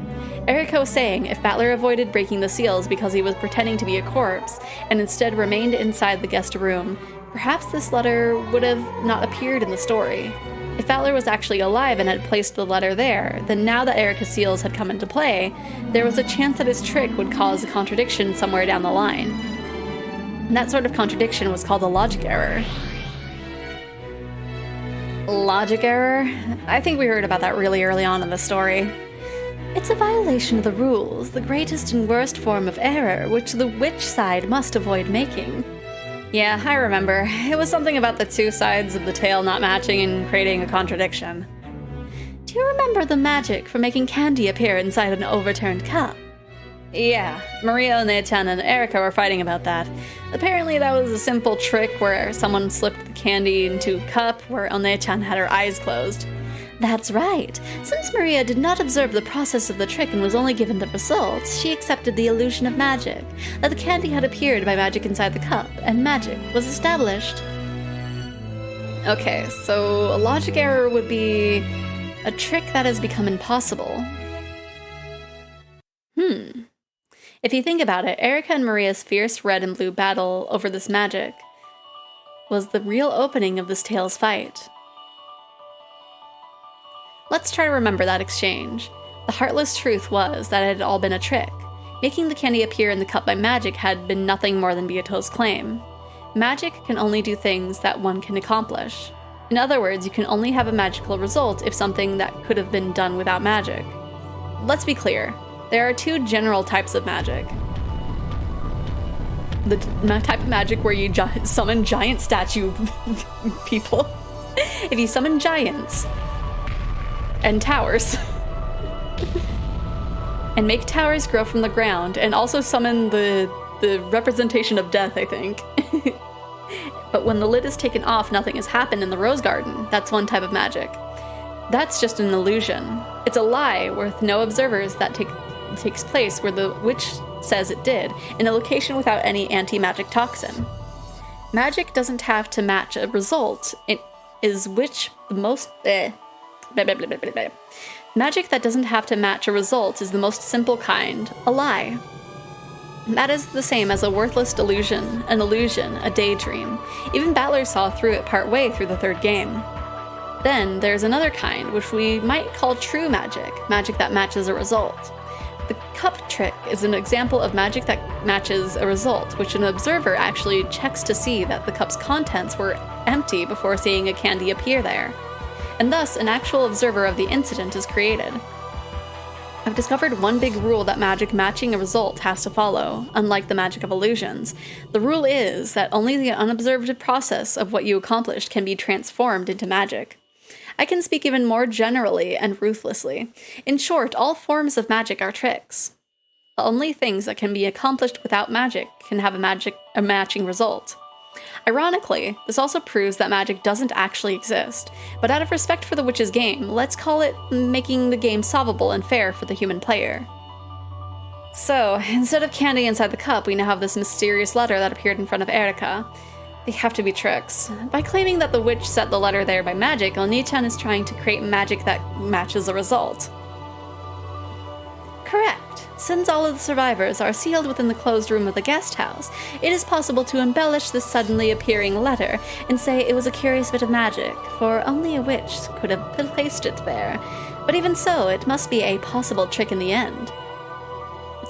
Erika was saying if Battler avoided breaking the seals because he was pretending to be a corpse, and instead remained inside the guest room, perhaps this letter would have not appeared in the story. If Battler was actually alive and had placed the letter there, then now that Erika's seals had come into play, there was a chance that his trick would cause a contradiction somewhere down the line. And that sort of contradiction was called a logic error. Logic error? I think we heard about that really early on in the story. It's a violation of the rules, the greatest and worst form of error, which the witch side must avoid making. Yeah, I remember. It was something about the two sides of the tale not matching and creating a contradiction. Do you remember the magic for making candy appear inside an overturned cup? Yeah, Maria, Onechan, and Erika were fighting about that. Apparently that was a simple trick where someone slipped the candy into a cup where Onechan had her eyes closed. That's right. Since Maria did not observe the process of the trick and was only given the results, she accepted the illusion of magic, that the candy had appeared by magic inside the cup, and magic was established. Okay, so a logic error would be a trick that has become impossible. If you think about it, Erika and Maria's fierce red and blue battle over this magic was the real opening of this tale's fight. Let's try to remember that exchange. The heartless truth was that it had all been a trick. Making the candy appear in the cup by magic had been nothing more than Beato's claim. Magic can only do things that one can accomplish. In other words, you can only have a magical result if something that could have been done without magic. Let's be clear. There are two general types of magic. The type of magic where you summon giant statue people. If you summon giants and towers and make towers grow from the ground and also summon the representation of death, I think. But when the lid is taken off, nothing has happened in the rose garden. That's one type of magic. That's just an illusion. It's a lie with no observers that takes place where the witch says it did, in a location without any anti-magic toxin. Magic doesn't have to match a result. It is Magic that doesn't have to match a result is the most simple kind, a lie. That is the same as a worthless delusion, an illusion, a daydream. Even Battler saw through it part way through the third game. Then there's another kind, which we might call true magic, magic that matches a result. The cup trick is an example of magic that matches a result, which an observer actually checks to see that the cup's contents were empty before seeing a candy appear there. And thus, an actual observer of the incident is created. I've discovered one big rule that magic matching a result has to follow, unlike the magic of illusions. The rule is that only the unobserved process of what you accomplished can be transformed into magic. I can speak even more generally and ruthlessly. In short, all forms of magic are tricks. Only things that can be accomplished without magic can have a matching result. Ironically, this also proves that magic doesn't actually exist, but out of respect for the witch's game, let's call it making the game solvable and fair for the human player. So, instead of candy inside the cup, we now have this mysterious letter that appeared in front of Erica. They have to be tricks. By claiming that the witch set the letter there by magic, Oni-chan is trying to create magic that matches a result. Correct. Since all of the survivors are sealed within the closed room of the guest house, it is possible to embellish this suddenly appearing letter and say it was a curious bit of magic, for only a witch could have placed it there. But even so, it must be a possible trick in the end.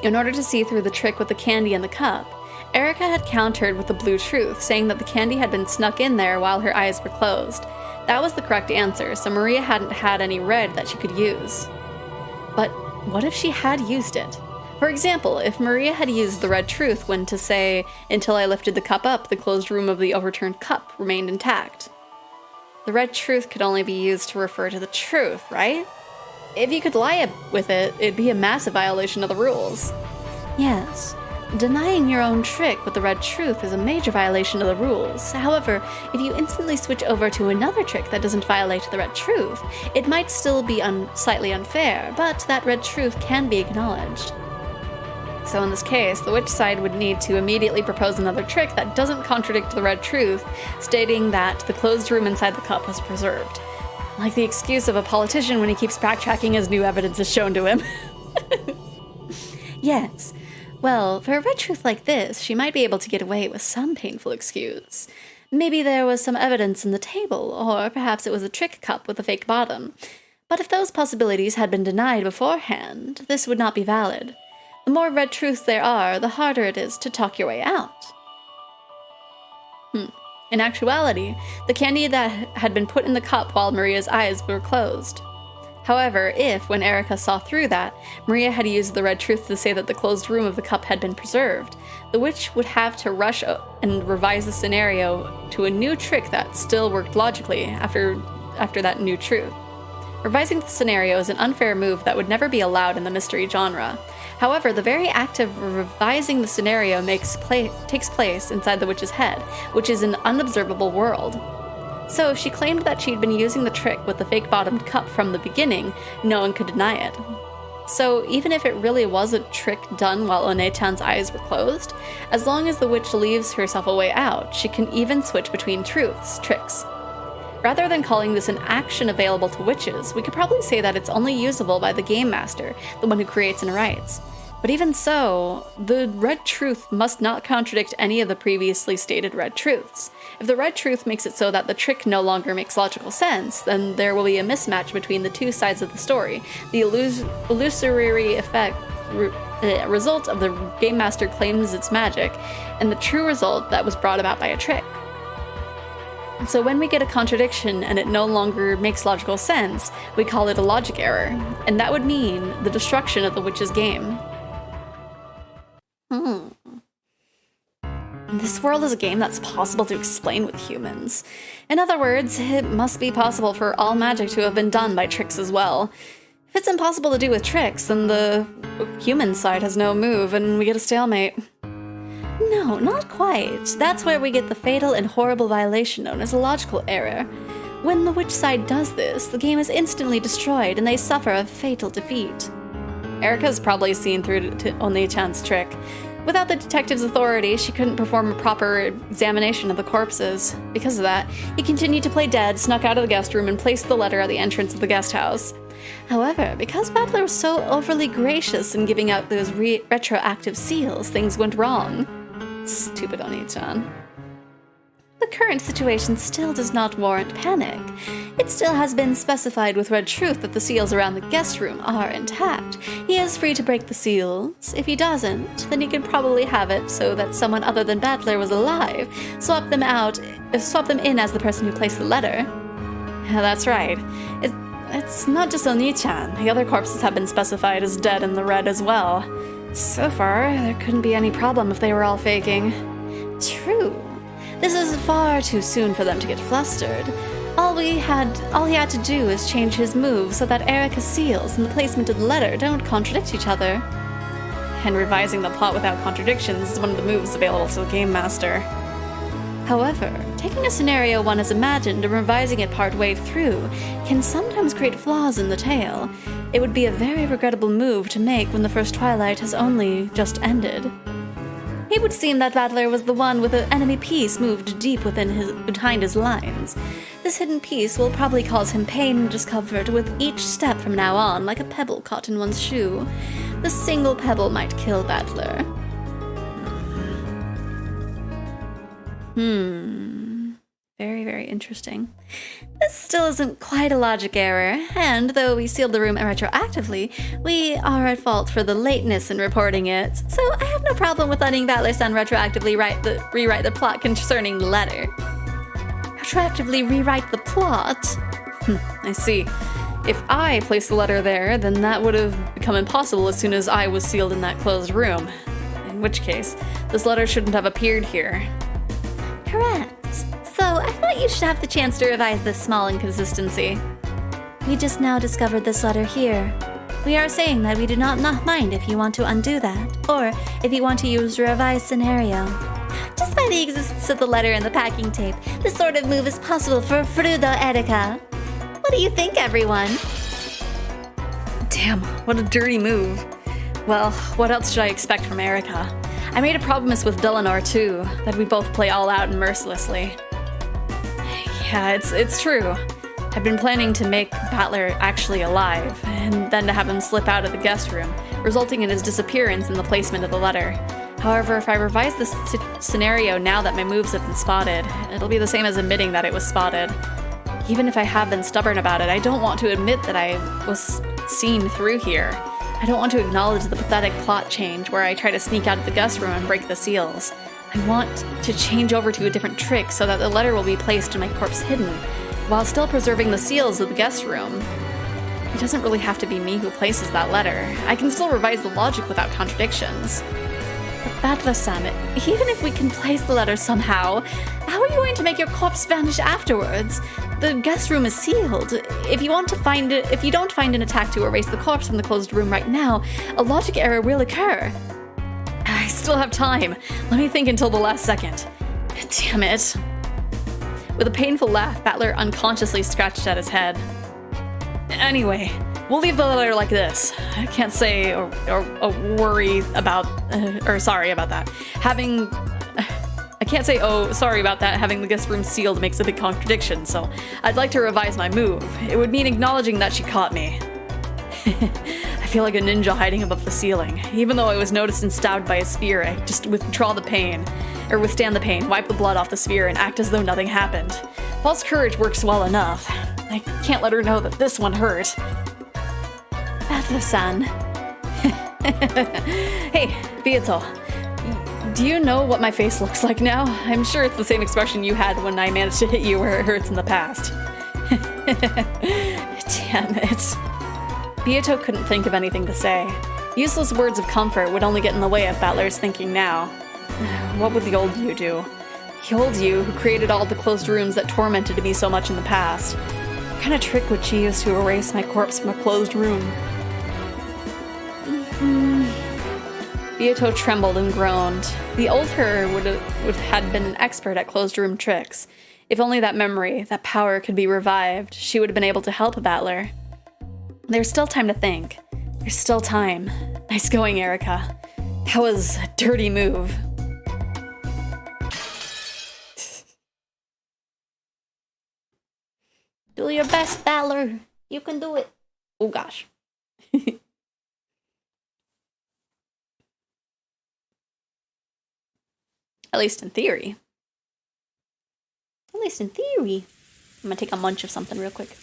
In order to see through the trick with the candy in the cup, Erica had countered with the blue truth, saying that the candy had been snuck in there while her eyes were closed. That was the correct answer, so Maria hadn't had any red that she could use. But what if she had used it? For example, if Maria had used the red truth when to say, "Until I lifted the cup up, the closed room of the overturned cup remained intact." The red truth could only be used to refer to the truth, right? If you could lie with it, it'd be a massive violation of the rules. Yes. Denying your own trick with the red truth is a major violation of the rules. However, if you instantly switch over to another trick that doesn't violate the red truth, it might still be slightly unfair, but that red truth can be acknowledged. So in this case, the witch side would need to immediately propose another trick that doesn't contradict the red truth, stating that the closed room inside the cup was preserved. Like the excuse of a politician when he keeps backtracking as new evidence is shown to him. Yes. Well, for a red truth like this, she might be able to get away with some painful excuse. Maybe there was some evidence in the table, or perhaps it was a trick cup with a fake bottom. But if those possibilities had been denied beforehand, this would not be valid. The more red truths there are, the harder it is to talk your way out. In actuality, the candy that had been put in the cup while Maria's eyes were closed. However, if, when Erica saw through that, Maria had used the red truth to say that the closed room of the cup had been preserved, the witch would have to rush and revise the scenario to a new trick that still worked logically after that new truth. Revising the scenario is an unfair move that would never be allowed in the mystery genre. However, the very act of revising the scenario takes place inside the witch's head, which is an unobservable world. So if she claimed that she'd been using the trick with the fake-bottomed cup from the beginning, no one could deny it. So even if it really was a trick done while One-chan's eyes were closed, as long as the witch leaves herself a way out, she can even switch between tricks. Rather than calling this an action available to witches, we could probably say that it's only usable by the game master, the one who creates and writes. But even so, the red truth must not contradict any of the previously stated red truths. If the red truth makes it so that the trick no longer makes logical sense, then there will be a mismatch between the two sides of the story, the illusory result of the game master claims it's magic, and the true result that was brought about by a trick. So when we get a contradiction and it no longer makes logical sense, we call it a logic error, and that would mean the destruction of the witch's game. This world is a game that's possible to explain with humans. In other words, it must be possible for all magic to have been done by tricks as well. If it's impossible to do with tricks, then the human side has no move and we get a stalemate. No, not quite. That's where we get the fatal and horrible violation known as a logical error. When the witch side does this, the game is instantly destroyed and they suffer a fatal defeat. Erica's probably seen through to One-chan's trick. Without the detective's authority, she couldn't perform a proper examination of the corpses. Because of that, he continued to play dead, snuck out of the guest room, and placed the letter at the entrance of the guest house. However, because Battler was so overly gracious in giving out those retroactive seals, things went wrong. Stupid Oni-chan. The current situation still does not warrant panic. It still has been specified with Red Truth that the seals around the guest room are intact. He is free to break the seals. If he doesn't, then he can probably have it so that someone other than Battler was alive. Swap them in as the person who placed the letter. Yeah, that's right. It's not just Oni-chan. The other corpses have been specified as dead in the red as well. So far, there couldn't be any problem if they were all faking. True. This is far too soon for them to get flustered. All he had to do is change his move so that Erica's seals and the placement of the letter don't contradict each other. And revising the plot without contradictions is one of the moves available to the Game Master. However, taking a scenario one has imagined and revising it partway through can sometimes create flaws in the tale. It would be a very regrettable move to make when the first Twilight has only just ended. It would seem that Battler was the one with an enemy piece moved deep behind his lines. This hidden piece will probably cause him pain and discomfort with each step from now on, like a pebble caught in one's shoe. The single pebble might kill Battler. Very, very interesting. This still isn't quite a logic error, and though we sealed the room retroactively, we are at fault for the lateness in reporting it, so I have no problem with letting Battler-san retroactively rewrite the plot concerning the letter. Retroactively rewrite the plot? I see. If I placed the letter there, then that would have become impossible as soon as I was sealed in that closed room. In which case, this letter shouldn't have appeared here. Correct. So I thought you should have the chance to revise this small inconsistency. We just now discovered this letter here. We are saying that we do not mind if you want to undo that, or if you want to use a revised scenario. Just by the existence of the letter and the packing tape, this sort of move is possible for Furudo Erika. What do you think, everyone? Damn, what a dirty move. Well, what else should I expect from Erika? I made a promise with Delanor too, that we both play all out and mercilessly. Yeah, it's true. I've been planning to make Battler actually alive, and then to have him slip out of the guest room, resulting in his disappearance in the placement of the letter. However, if I revise this scenario now that my moves have been spotted, it'll be the same as admitting that it was spotted. Even if I have been stubborn about it, I don't want to admit that I was seen through here. I don't want to acknowledge the pathetic plot change where I try to sneak out of the guest room and break the seals. I want to change over to a different trick so that the letter will be placed in my corpse hidden, while still preserving the seals of the guest room. It doesn't really have to be me who places that letter. I can still revise the logic without contradictions. But Battler-san, even if we can place the letter somehow, how are you going to make your corpse vanish afterwards? The guest room is sealed. If you don't find an attack to erase the corpse from the closed room right now, a logic error will occur. I still have time. Let me think until the last second. Damn it. With a painful laugh, Battler unconsciously scratched at his head. Anyway, we'll leave the letter like this. I can't say or worry about, sorry about that. I can't say, oh, sorry about that. Having the guest room sealed makes a big contradiction, so I'd like to revise my move. It would mean acknowledging that she caught me. I feel like a ninja hiding above the ceiling. Even though I was noticed and stabbed by a spear, I just withstand the pain, wipe the blood off the spear, and act as though nothing happened. False courage works well enough. I can't let her know that this one hurt. Battler-san. Hey, Beato. Do you know what my face looks like now? I'm sure it's the same expression you had when I managed to hit you where it hurts in the past. Damn it. Beato couldn't think of anything to say. Useless words of comfort would only get in the way of Battler's thinking now. What would the old you do? The old you who created all the closed rooms that tormented me so much in the past. What kind of trick would she use to erase my corpse from a closed room? Beato trembled and groaned. The old her had been an expert at closed room tricks. If only that memory, that power could be revived, she would have been able to help Battler. There's still time to think. There's still time. Nice going, Erika. That was a dirty move. Do your best, Battler. You can do it. Oh gosh. At least in theory. At least in theory. I'm gonna take a munch of something real quick.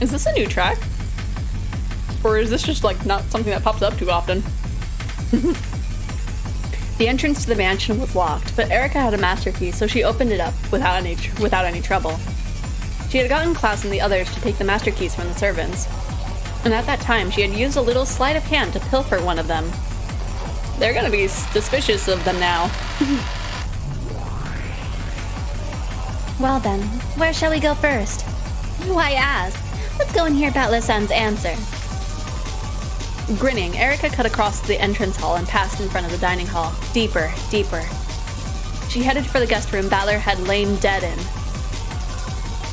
Is this a new track? Or is this just like not something that pops up too often? The entrance to the mansion was locked, but Erica had a master key, so she opened it up without any trouble. She had gotten Klaus and the others to take the master keys from the servants, and at that time she had used a little sleight of hand to pilfer one of them. They're gonna be suspicious of them now. Well then, where shall we go first? Why ask? Let's go and hear Battler Sun's answer. Grinning, Erica cut across the entrance hall and passed in front of the dining hall. Deeper, deeper. She headed for the guest room Battler had lain dead in.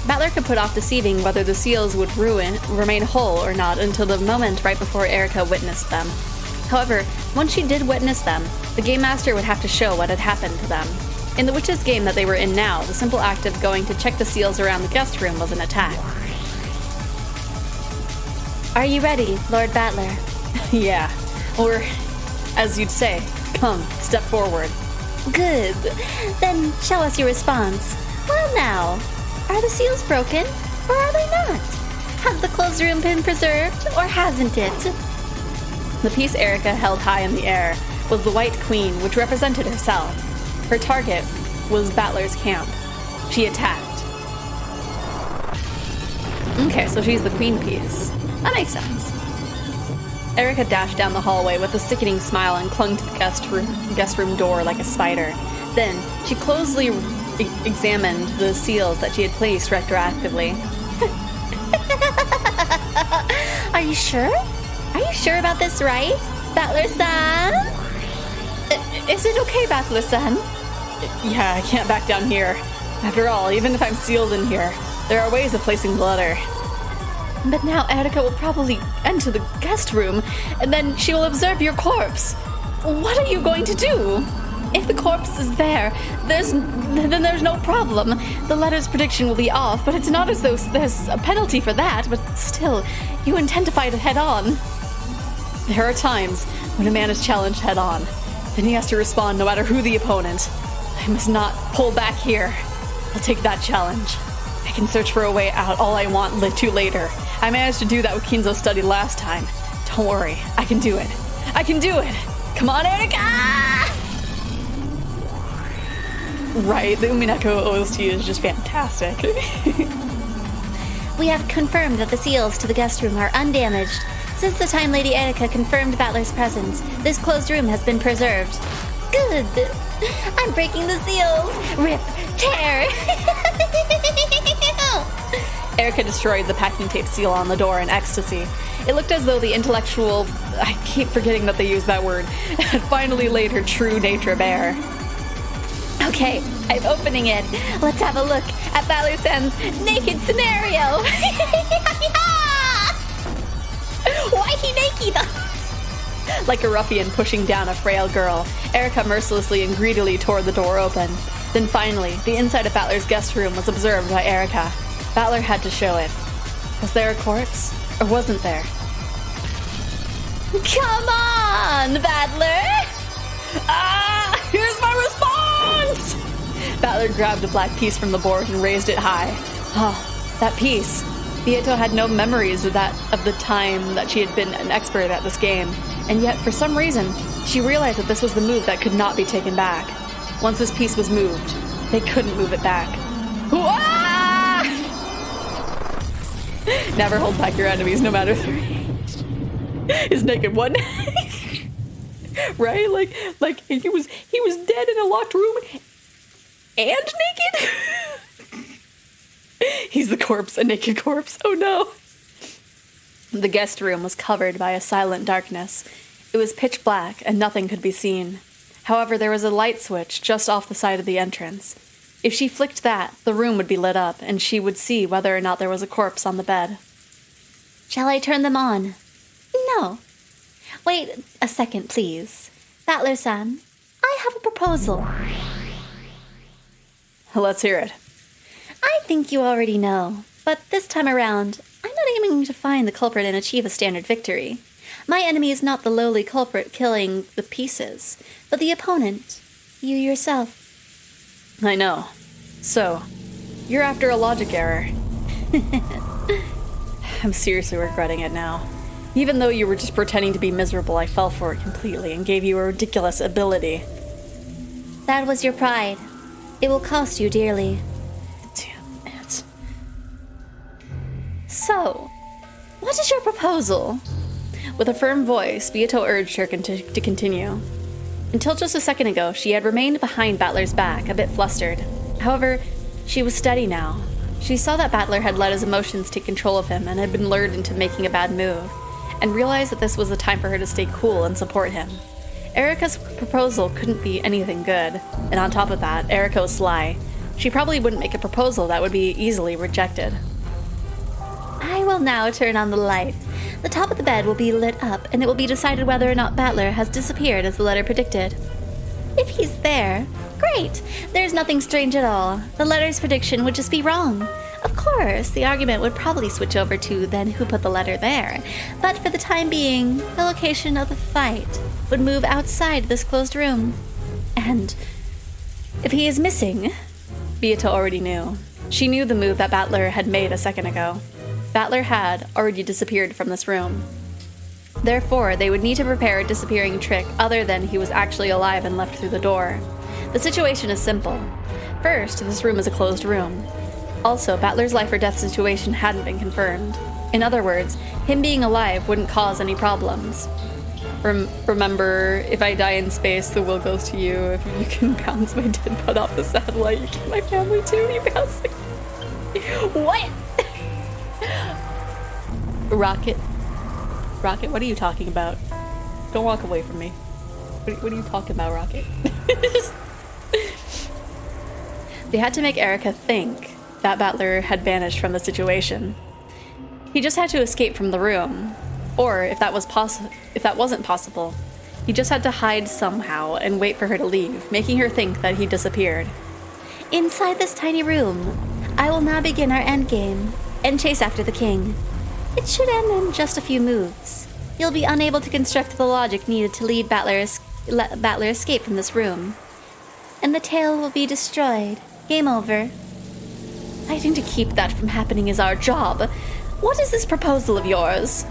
Battler could put off deceiving whether the seals would remain whole or not until the moment right before Erica witnessed them. However, once she did witness them, the game master would have to show what had happened to them. In the witches' game that they were in now, the simple act of going to check the seals around the guest room was an attack. Are you ready, Lord Battler? Yeah. Or, as you'd say, come, step forward. Good. Then show us your response. Well now, are the seals broken, or are they not? Has the closed room been preserved, or hasn't it? The piece Erica held high in the air was the White Queen, which represented herself. Her target was Battler's camp. She attacked. Okay, so she's the queen piece. That makes sense. Erica dashed down the hallway with a sickening smile and clung to the guest room door like a spider. Then, she closely examined the seals that she had placed retroactively. Are you sure? Are you sure about this, right? Battler-san? Is it okay, Battler-san? Yeah, I can't back down here. After all, even if I'm sealed in here, there are ways of placing the letter. But now Erica will probably enter the guest room, and then she will observe your corpse. What are you going to do? If the corpse is there, then there's no problem. The letter's prediction will be off, but it's not as though there's a penalty for that, but still, you intend to fight it head on. There are times when a man is challenged head on, then he has to respond no matter who the opponent. I must not pull back here. I'll take that challenge. I can search for a way out all I want to later. I managed to do that with Kinzo's study last time. Don't worry, I can do it. I can do it! Come on, Erica! Right, the Umineko OST is just fantastic. We have confirmed that the seals to the guest room are undamaged. Since the time Lady Erica confirmed Battler's presence, this closed room has been preserved. Good! I'm breaking the seals! Rip! Tear! Erica destroyed the packing tape seal on the door in ecstasy. It looked as though the intellectual, I keep forgetting that they use that word, had finally laid her true nature bare. Okay, I'm opening it. Let's have a look at Battler-san's naked scenario. Why he naked? Like a ruffian pushing down a frail girl, Erica mercilessly and greedily tore the door open. Then finally, the inside of Battler's guest room was observed by Erica. Battler had to show it. Was there a corpse, or wasn't there? Come on, Battler! Ah! Here's my response! Battler grabbed a black piece from the board and raised it high. Oh, that piece. Bieto had no memories of the time that she had been an expert at this game, and yet, for some reason, she realized that this was the move that could not be taken back. Once this piece was moved, they couldn't move it back. Ah! Never hold back your enemies, no matter their age. His naked one. Right? Like he was dead in a locked room and naked? He's the corpse, a naked corpse. Oh no. The guest room was covered by a silent darkness. It was pitch black and nothing could be seen. However, there was a light switch just off the side of the entrance. If she flicked that, the room would be lit up and she would see whether or not there was a corpse on the bed. Shall I turn them on? No. Wait a second, please. Battler-san, I have a proposal. Let's hear it. I think you already know, but this time around, I'm not aiming to find the culprit and achieve a standard victory. My enemy is not the lowly culprit killing the pieces, but the opponent, you yourself. I know. So, you're after a logic error. I'm seriously regretting it now. Even though you were just pretending to be miserable, I fell for it completely and gave you a ridiculous ability. That was your pride. It will cost you dearly. Damn it. So, what is your proposal? With a firm voice, Beato urged her to continue. Until just a second ago, she had remained behind Battler's back, a bit flustered. However, she was steady now. She saw that Battler had let his emotions take control of him and had been lured into making a bad move, and realized that this was the time for her to stay cool and support him. Erika's proposal couldn't be anything good, and on top of that, Erika was sly. She probably wouldn't make a proposal that would be easily rejected. I will now turn on the light. The top of the bed will be lit up, and it will be decided whether or not Battler has disappeared as the letter predicted. If he's there, great! There's nothing strange at all. The letter's prediction would just be wrong. Of course, the argument would probably switch over to then who put the letter there, but for the time being, the location of the fight would move outside this closed room. And If he is missing, Beata already knew. She knew the move that Battler had made a second ago. Battler had already disappeared from this room. Therefore, they would need to prepare a disappearing trick other than he was actually alive and left through the door. The situation is simple. First, this room is a closed room. Also, Battler's life or death situation hadn't been confirmed. In other words, him being alive wouldn't cause any problems. Remember, if I die in space, the will goes to you. If you can bounce my dead butt off the satellite, you get my family too. You bounce me. What? Rocket, what are you talking about? Don't walk away from me. What are you talking about, Rocket? They had to make Erika think that Battler had vanished from the situation. He just had to escape from the room. Or, if that wasn't possible, he just had to hide somehow and wait for her to leave, making her think that he disappeared. inside this tiny room, I will now begin our endgame and chase after the king. It should end in just a few moves. You'll be unable to construct the logic needed to lead Battler escape from this room. And the tale will be destroyed. Game over. Fighting to keep that from happening is our job. What is this proposal of yours?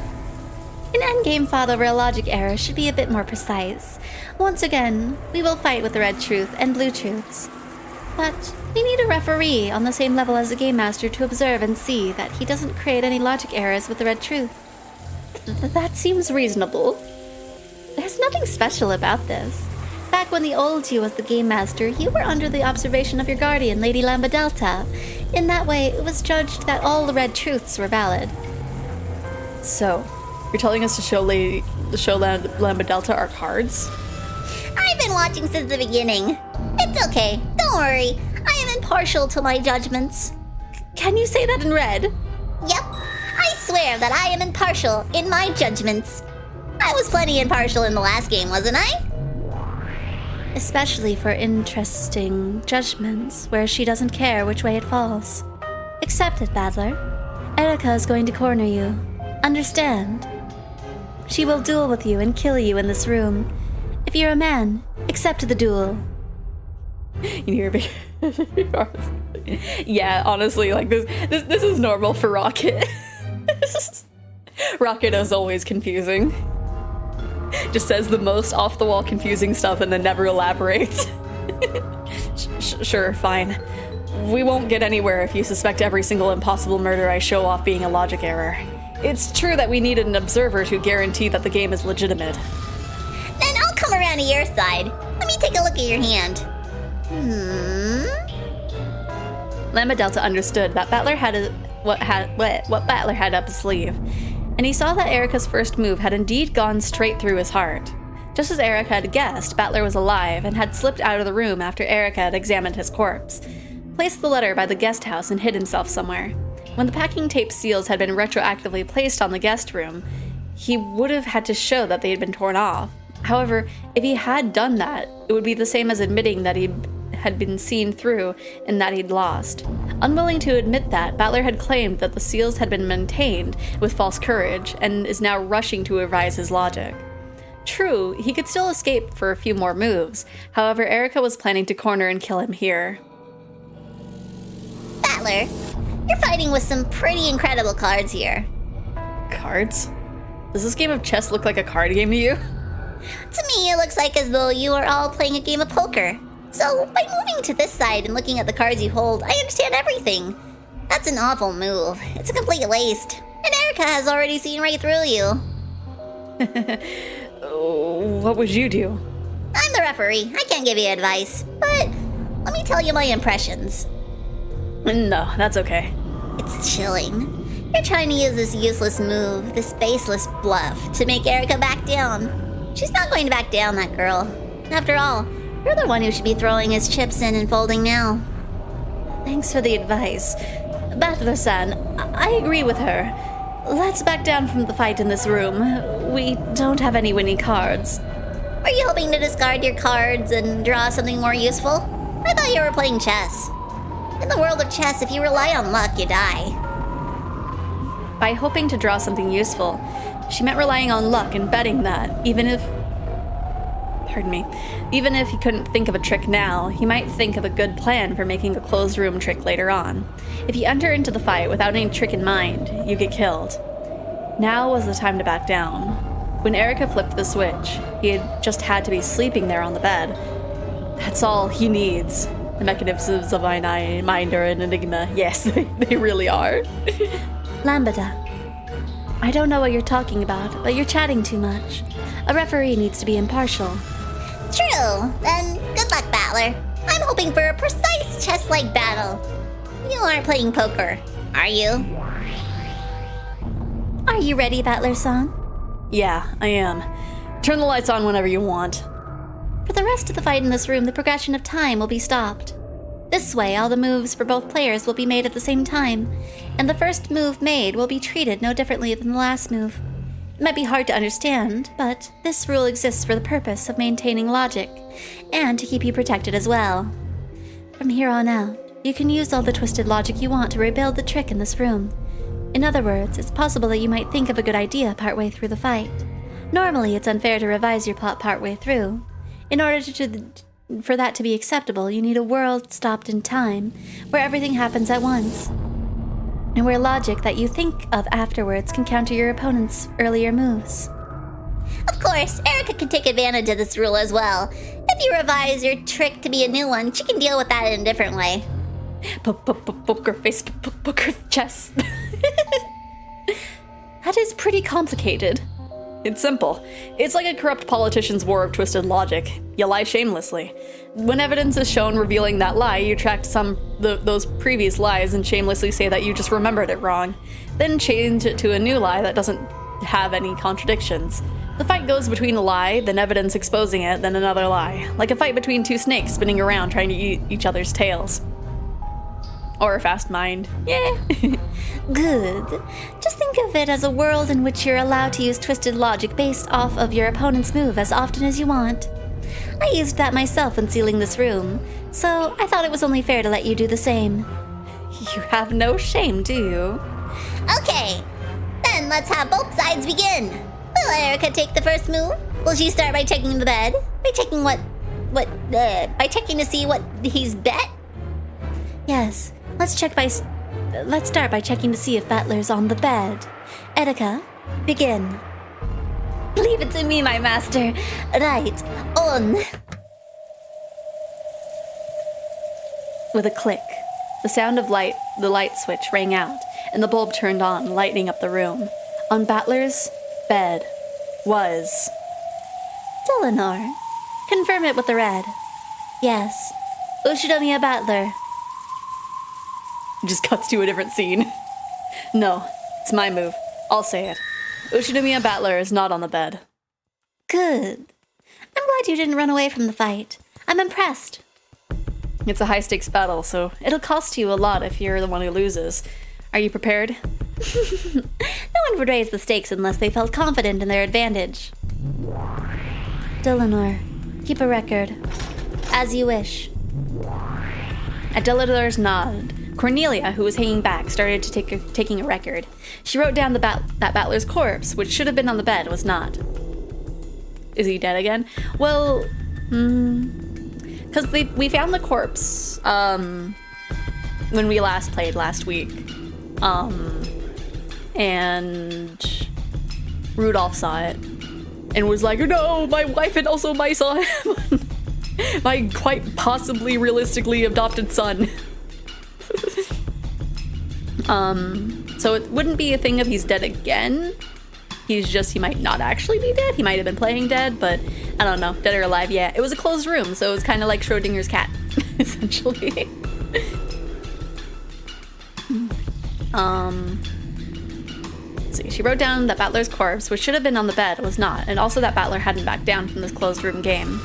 An endgame fought over a logic error should be a bit more precise. Once again, we will fight with the red truth and blue truths. But we need a referee on the same level as the game master to observe and see that he doesn't create any logic errors with the red truth. That seems reasonable. There's nothing special about this. Back when the old you was the game master, you were under the observation of your guardian, Lady Lambadelta. In that way, it was judged that all the red truths were valid. So, you're telling us to show Lambadelta our cards? I've been watching since the beginning. It's okay, don't worry. I am impartial to my judgments. Can you say that in red? Yep, I swear that I am impartial in my judgments. I was plenty impartial in the last game, wasn't I? Especially for interesting judgments where she doesn't care which way it falls. Accept it, Battler. Erika is going to corner you. Understand? She will duel with you and kill you in this room. If you're a man, accept the duel. You're big. Yeah, honestly, like this is normal for Rocket. Rocket is always confusing. Just says the most off-the-wall confusing stuff and then never elaborates. Sure, fine. We won't get anywhere if you suspect every single impossible murder I show off being a logic error. It's true that we needed an observer to guarantee that the game is legitimate. Then I'll come around to your side. Let me take a look at your hand. Lambadelta understood that Battler had what Battler had up his sleeve, and he saw that Erika's first move had indeed gone straight through his heart. Just as Erika had guessed, Battler was alive and had slipped out of the room after Erika had examined his corpse, placed the letter by the guest house, and hid himself somewhere. When the packing tape seals had been retroactively placed on the guest room, he would have had to show that they had been torn off. However, if he had done that, it would be the same as admitting that he had been seen through and that he'd lost. Unwilling to admit that, Battler had claimed that the seals had been maintained with false courage and is now rushing to revise his logic. True, he could still escape for a few more moves. However, Erica was planning to corner and kill him here. Battler, you're fighting with some pretty incredible cards here. Cards? Does this game of chess look like a card game to you? To me, it looks like as though you are all playing a game of poker. So, by moving to this side and looking at the cards you hold, I understand everything. That's an awful move. It's a complete waste. And Erica has already seen right through you. What would you do? I'm the referee. I can't give you advice. But let me tell you my impressions. No, that's okay. It's chilling. You're trying to use this useless move, this baseless bluff, to make Erica back down. She's not going to back down, that girl. After all, you're the one who should be throwing his chips in and folding now. Thanks for the advice. Battler-san, I agree with her. Let's back down from the fight in this room. We don't have any winning cards. Were you hoping to discard your cards and draw something more useful? I thought you were playing chess. In the world of chess, if you rely on luck, you die. By hoping to draw something useful, she meant relying on luck and betting that, even if he couldn't think of a trick now, he might think of a good plan for making a closed room trick later on. If you enter into the fight without any trick in mind, you get killed. Now was the time to back down. When Erica flipped the switch, he had just had to be sleeping there on the bed. That's all he needs. The mechanisms of my mind are an enigma. Yes, they really are. Lambda. I don't know what you're talking about, but you're chatting too much. A referee needs to be impartial. True. Then good luck, Battler. I'm hoping for a precise chess-like battle. You aren't playing poker, are you? Are you ready, Battler-san? Yeah, I am. Turn the lights on whenever you want. For the rest of the fight in this room, the progression of time will be stopped. This way, all the moves for both players will be made at the same time, and the first move made will be treated no differently than the last move. It might be hard to understand, but this rule exists for the purpose of maintaining logic, and to keep you protected as well. From here on out, you can use all the twisted logic you want to rebuild the trick in this room. In other words, it's possible that you might think of a good idea partway through the fight. Normally, it's unfair to revise your plot partway through. In order for that to be acceptable, you need a world stopped in time, where everything happens at once, and where logic that you think of afterwards can counter your opponent's earlier moves. Of course, Erica can take advantage of this rule as well. If you revise your trick to be a new one, she can deal with that in a different way. Poker face, poker chess. That is pretty complicated. It's simple. It's like a corrupt politician's war of twisted logic. You lie shamelessly. When evidence is shown revealing that lie, you track those previous lies and shamelessly say that you just remembered it wrong. Then change it to a new lie that doesn't have any contradictions. The fight goes between a lie, then evidence exposing it, then another lie. Like a fight between two snakes spinning around trying to eat each other's tails. Or a fast mind. Yeah. Good. Just think of it as a world in which you're allowed to use twisted logic based off of your opponent's move as often as you want. I used that myself when sealing this room, so I thought it was only fair to let you do the same. You have no shame, do you? Okay, then let's have both sides begin. Will Erica take the first move? Will she start by checking the bed? By checking by checking to see what he's bet? Yes, let's start by checking to see if Battler's on the bed. Erica, begin. Leave it to me, my master. Right, on. With a click, the sound of the light switch rang out, and the bulb turned on, lighting up the room. On Battler's bed was... Delanar. Confirm it with the red. Yes. Ushinomiya Battler. Just cuts to a different scene. No, it's my move. I'll say it. Ushinomiya Battler is not on the bed. Good. I'm glad you didn't run away from the fight. I'm impressed. It's a high-stakes battle, so it'll cost you a lot if you're the one who loses. Are you prepared? No one would raise the stakes unless they felt confident in their advantage. Delanorr, keep a record. As you wish. At Delanor's nod, Cornelia, who was hanging back, started to taking a record. She wrote down that Battler's corpse, which should have been on the bed, was not. Is he dead again? Well, because we found the corpse when we last played last week, and Rudolph saw it and was like, "No, my wife and also my son, my quite possibly realistically adopted son." So it wouldn't be a thing if he's dead again. He might not actually be dead. He might have been playing dead, but I don't know. Dead or alive, yeah. It was a closed room, so it was kind of like Schrodinger's cat, essentially. Let's see. She wrote down that Battler's corpse, which should have been on the bed, was not, and also that Battler hadn't backed down from this closed room game.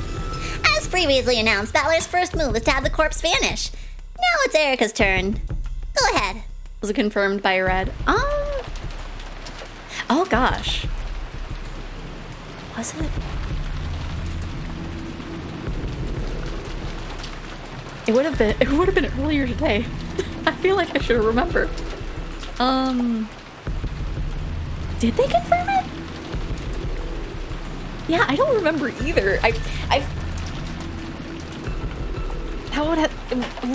As previously announced, Battler's first move is to have the corpse vanish. Now it's Erica's turn. Go ahead. Was it confirmed by Red? Oh gosh. Was it? It would have been earlier today. I feel like I should have remembered. Did they confirm it? Yeah, I don't remember either. It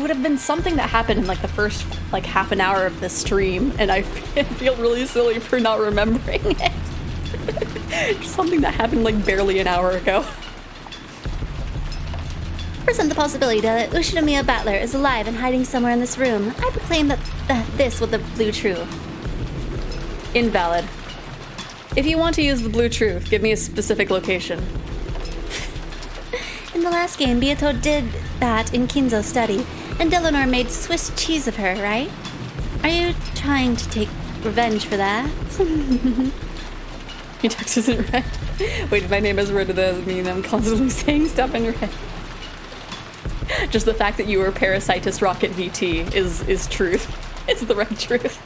would have been something that happened in like the first like half an hour of this stream, and I feel really silly for not remembering it. Just something that happened like barely an hour ago. Present the possibility that Ushinomiya Battler is alive and hiding somewhere in this room. I proclaim that this with the blue truth. Invalid. If you want to use the blue truth, give me a specific location. In the last game, Beato did that in Kinzo's study, and Delanorr made Swiss cheese of her, right? Are you trying to take revenge for that? Your text isn't red. Wait, my name is red. Does that mean I'm constantly saying stuff in red? Just the fact that you were Parasitus Rocket VT is truth. It's the red truth.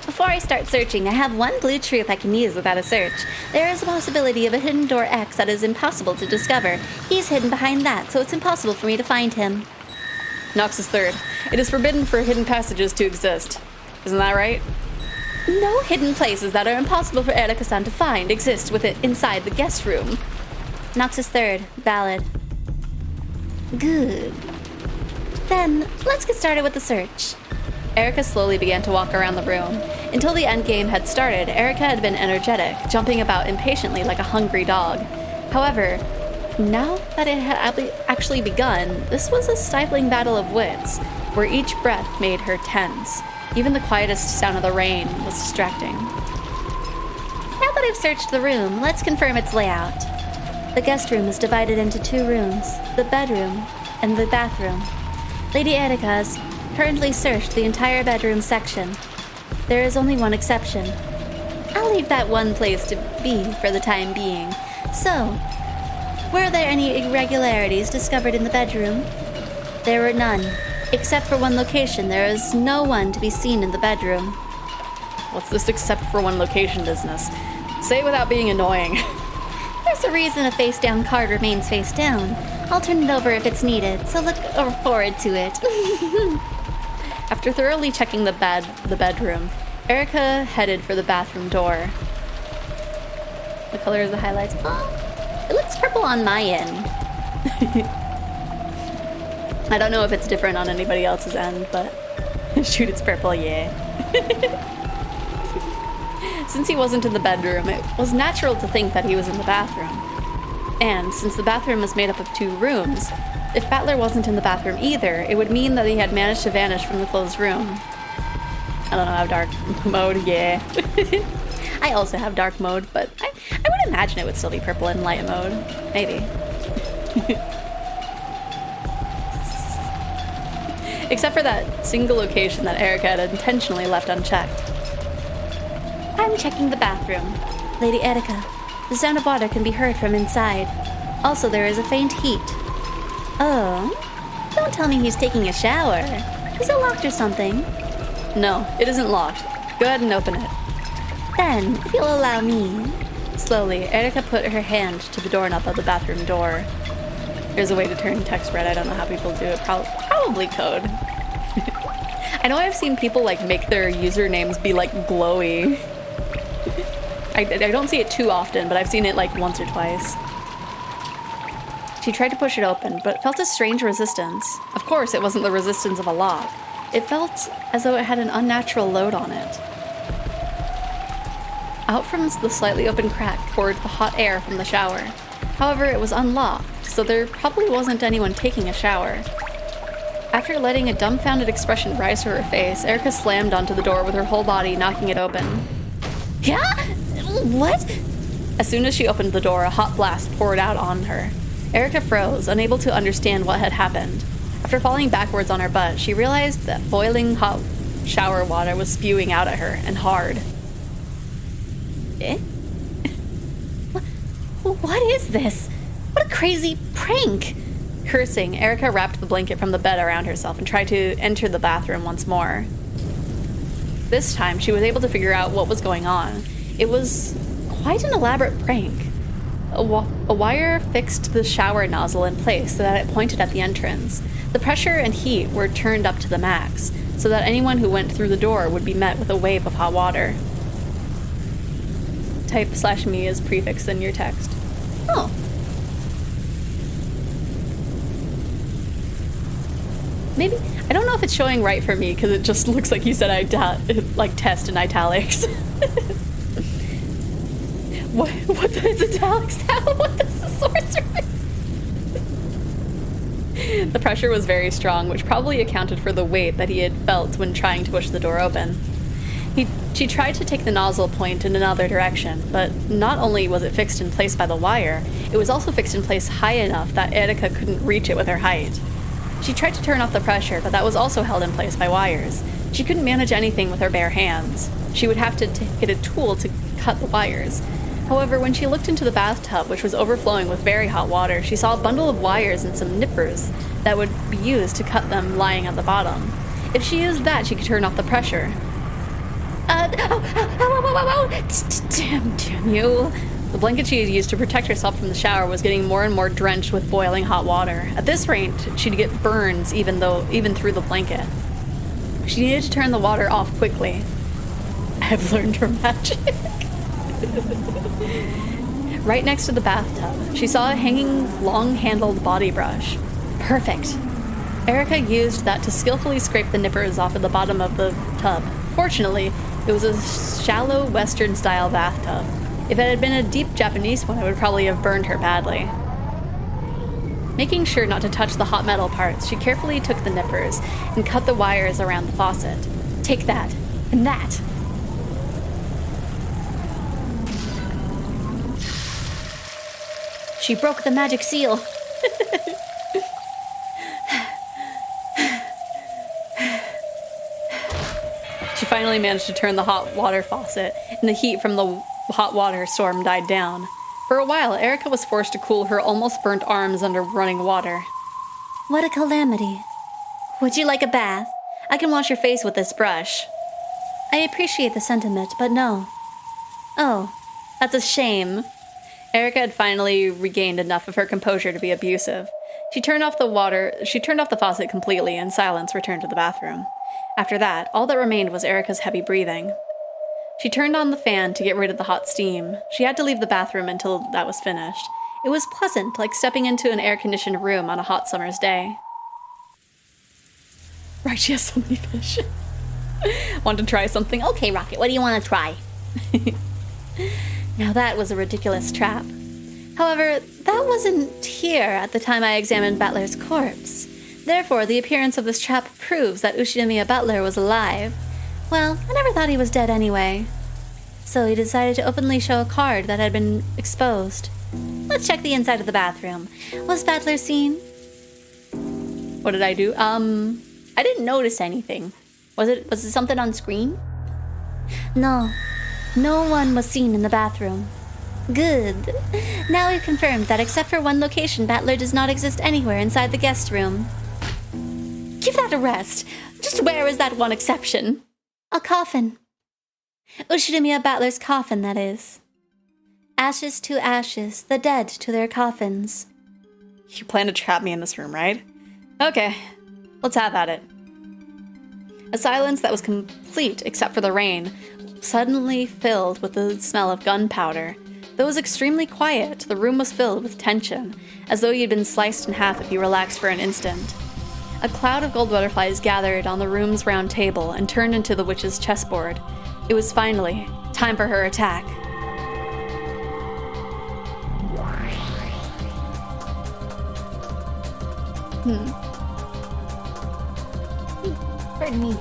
Before I start searching, I have one blue truth I can use without a search. There is a possibility of a hidden door X that is impossible to discover. He's hidden behind that, so it's impossible for me to find him. Noxus third. It is forbidden for hidden passages to exist. Isn't that right? No hidden places that are impossible for Erika-san to find exist inside the guest room. Noxus third. Valid. Good. Then, let's get started with the search. Erica slowly began to walk around the room. Until the endgame had started, Erica had been energetic, jumping about impatiently like a hungry dog. However, now that it had actually begun, this was a stifling battle of wits, where each breath made her tense. Even the quietest sound of the rain was distracting. Now that I've searched the room, let's confirm its layout. The guest room is divided into two rooms, the bedroom and the bathroom. Lady Erika has currently searched the entire bedroom section. There is only one exception. I'll leave that one place to be for the time being. So, were there any irregularities discovered in the bedroom? There were none. Except for one location, there is no one to be seen in the bedroom. What's this except for one location business? Say it without being annoying. There's a reason a face-down card remains face-down. I'll turn it over if it's needed, so look forward to it. After thoroughly checking the bedroom, Erica headed for the bathroom door. The color of the highlights. Oh, it looks purple on my end. I don't know if it's different on anybody else's end, but shoot, it's purple, yeah. Since he wasn't in the bedroom, it was natural to think that he was in the bathroom. And since the bathroom is made up of two rooms, if Battler wasn't in the bathroom either, it would mean that he had managed to vanish from the closed room. I don't know, I have dark mode, yeah. I also have dark mode, but I would imagine it would still be purple in light mode. Maybe. Except for that single location that Erica had intentionally left unchecked. I'm checking the bathroom. Lady Erika, the sound of water can be heard from inside. Also, there is a faint heat. Oh? Don't tell me he's taking a shower. Is it locked or something? No, it isn't locked. Go ahead and open it. Then, if you'll allow me. Slowly, Erica put her hand to the doorknob of the bathroom door. There's a way to turn text red. I don't know how people do it. Probably code. I know I've seen people like make their usernames be like glowy. I don't see it too often, but I've seen it like once or twice. She tried to push it open, but felt a strange resistance. Of course, it wasn't the resistance of a lock. It felt as though it had an unnatural load on it. Out from the slightly open crack poured the hot air from the shower. However, it was unlocked, so there probably wasn't anyone taking a shower. After letting a dumbfounded expression rise to her face, Erica slammed onto the door with her whole body, knocking it open. Yeah? What? As soon as she opened the door, a hot blast poured out on her. Erica froze, unable to understand what had happened. After falling backwards on her butt, she realized that boiling hot shower water was spewing out at her, and hard. Eh? What is this? What a crazy prank! Cursing, Erica wrapped the blanket from the bed around herself and tried to enter the bathroom once more. This time, she was able to figure out what was going on. It was quite an elaborate prank. A wire fixed the shower nozzle in place so that it pointed at the entrance. The pressure and heat were turned up to the max, so that anyone who went through the door would be met with a wave of hot water. Type /me as prefix in your text. Oh. Maybe, I don't know if it's showing right for me, because it just looks like you said like test in italics. What does italics have? What does the source mean? The pressure was very strong, which probably accounted for the weight that he had felt when trying to push the door open. She tried to take the nozzle point in another direction, but not only was it fixed in place by the wire, it was also fixed in place high enough that Erica couldn't reach it with her height. She tried to turn off the pressure, but that was also held in place by wires. She couldn't manage anything with her bare hands. She would have to get a tool to cut the wires. However, when she looked into the bathtub, which was overflowing with very hot water, she saw a bundle of wires and some nippers that would be used to cut them lying at the bottom. If she used that, she could turn off the pressure. Damn you. The blanket she had used to protect herself from the shower was getting more and more drenched with boiling hot water. At this rate, she'd get burns even through the blanket. She needed to turn the water off quickly. I've learned her magic. Right next to the bathtub, she saw a hanging, long-handled body brush. Perfect. Erica used that to skillfully scrape the nippers off of the bottom of the tub. Fortunately, it was a shallow Western-style bathtub. If it had been a deep Japanese one, it would probably have burned her badly. Making sure not to touch the hot metal parts, she carefully took the nippers and cut the wires around the faucet. Take that, and that. She broke the magic seal. She finally managed to turn the hot water faucet, and the heat from the hot water storm died down. For a while, Erica was forced to cool her almost burnt arms under running water. What a calamity. Would you like a bath? I can wash your face with this brush. I appreciate the sentiment, but no. Oh, that's a shame. Erica had finally regained enough of her composure to be abusive. She turned off the faucet completely, and silence returned to the bathroom. After that, all that remained was Erica's heavy breathing. She turned on the fan to get rid of the hot steam. She had to leave the bathroom until that was finished. It was pleasant, like stepping into an air-conditioned room on a hot summer's day. Right, she has so many fish. Want to try something? Okay, Rocket, what do you want to try? Now that was a ridiculous trap. However, that wasn't here at the time I examined Battler's corpse. Therefore, the appearance of this trap proves that Ushinomiya Battler was alive. Well, I never thought he was dead anyway. So he decided to openly show a card that had been exposed. Let's check the inside of the bathroom. Was Battler seen? What did I do? I didn't notice anything. Was it something on screen? No. No one was seen in the bathroom. Good. Now we've confirmed that except for one location, Battler does not exist anywhere inside the guest room. Give that a rest. Just where is that one exception? A coffin. Ushinomiya Battler's coffin, that is. Ashes to ashes, the dead to their coffins. You plan to trap me in this room, right? Okay, let's have at it. A silence that was complete except for the rain, suddenly filled with the smell of gunpowder. Though it was extremely quiet, the room was filled with tension, as though you'd been sliced in half if you relaxed for an instant. A cloud of gold butterflies gathered on the room's round table and turned into the witch's chessboard. It was finally time for her attack. Pardon me.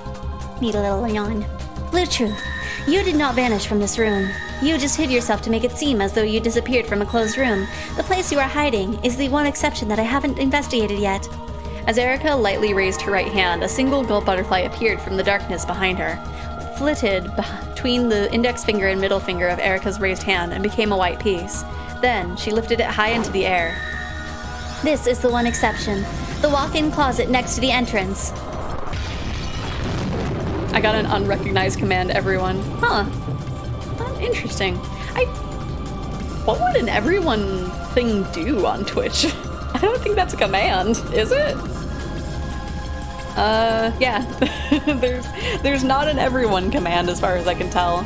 Need a little yawn. Blue Truth, you did not vanish from this room. You just hid yourself to make it seem as though you disappeared from a closed room. The place you are hiding is the one exception that I haven't investigated yet. As Erica lightly raised her right hand, a single gold butterfly appeared from the darkness behind her, flitted between the index finger and middle finger of Erica's raised hand and became a white piece. Then she lifted it high into the air. This is the one exception. The walk-in closet next to the entrance. I got an unrecognized command, everyone. Huh. Interesting. What would an everyone thing do on Twitch? I don't think that's a command, is it? Yeah. there's not an everyone command as far as I can tell.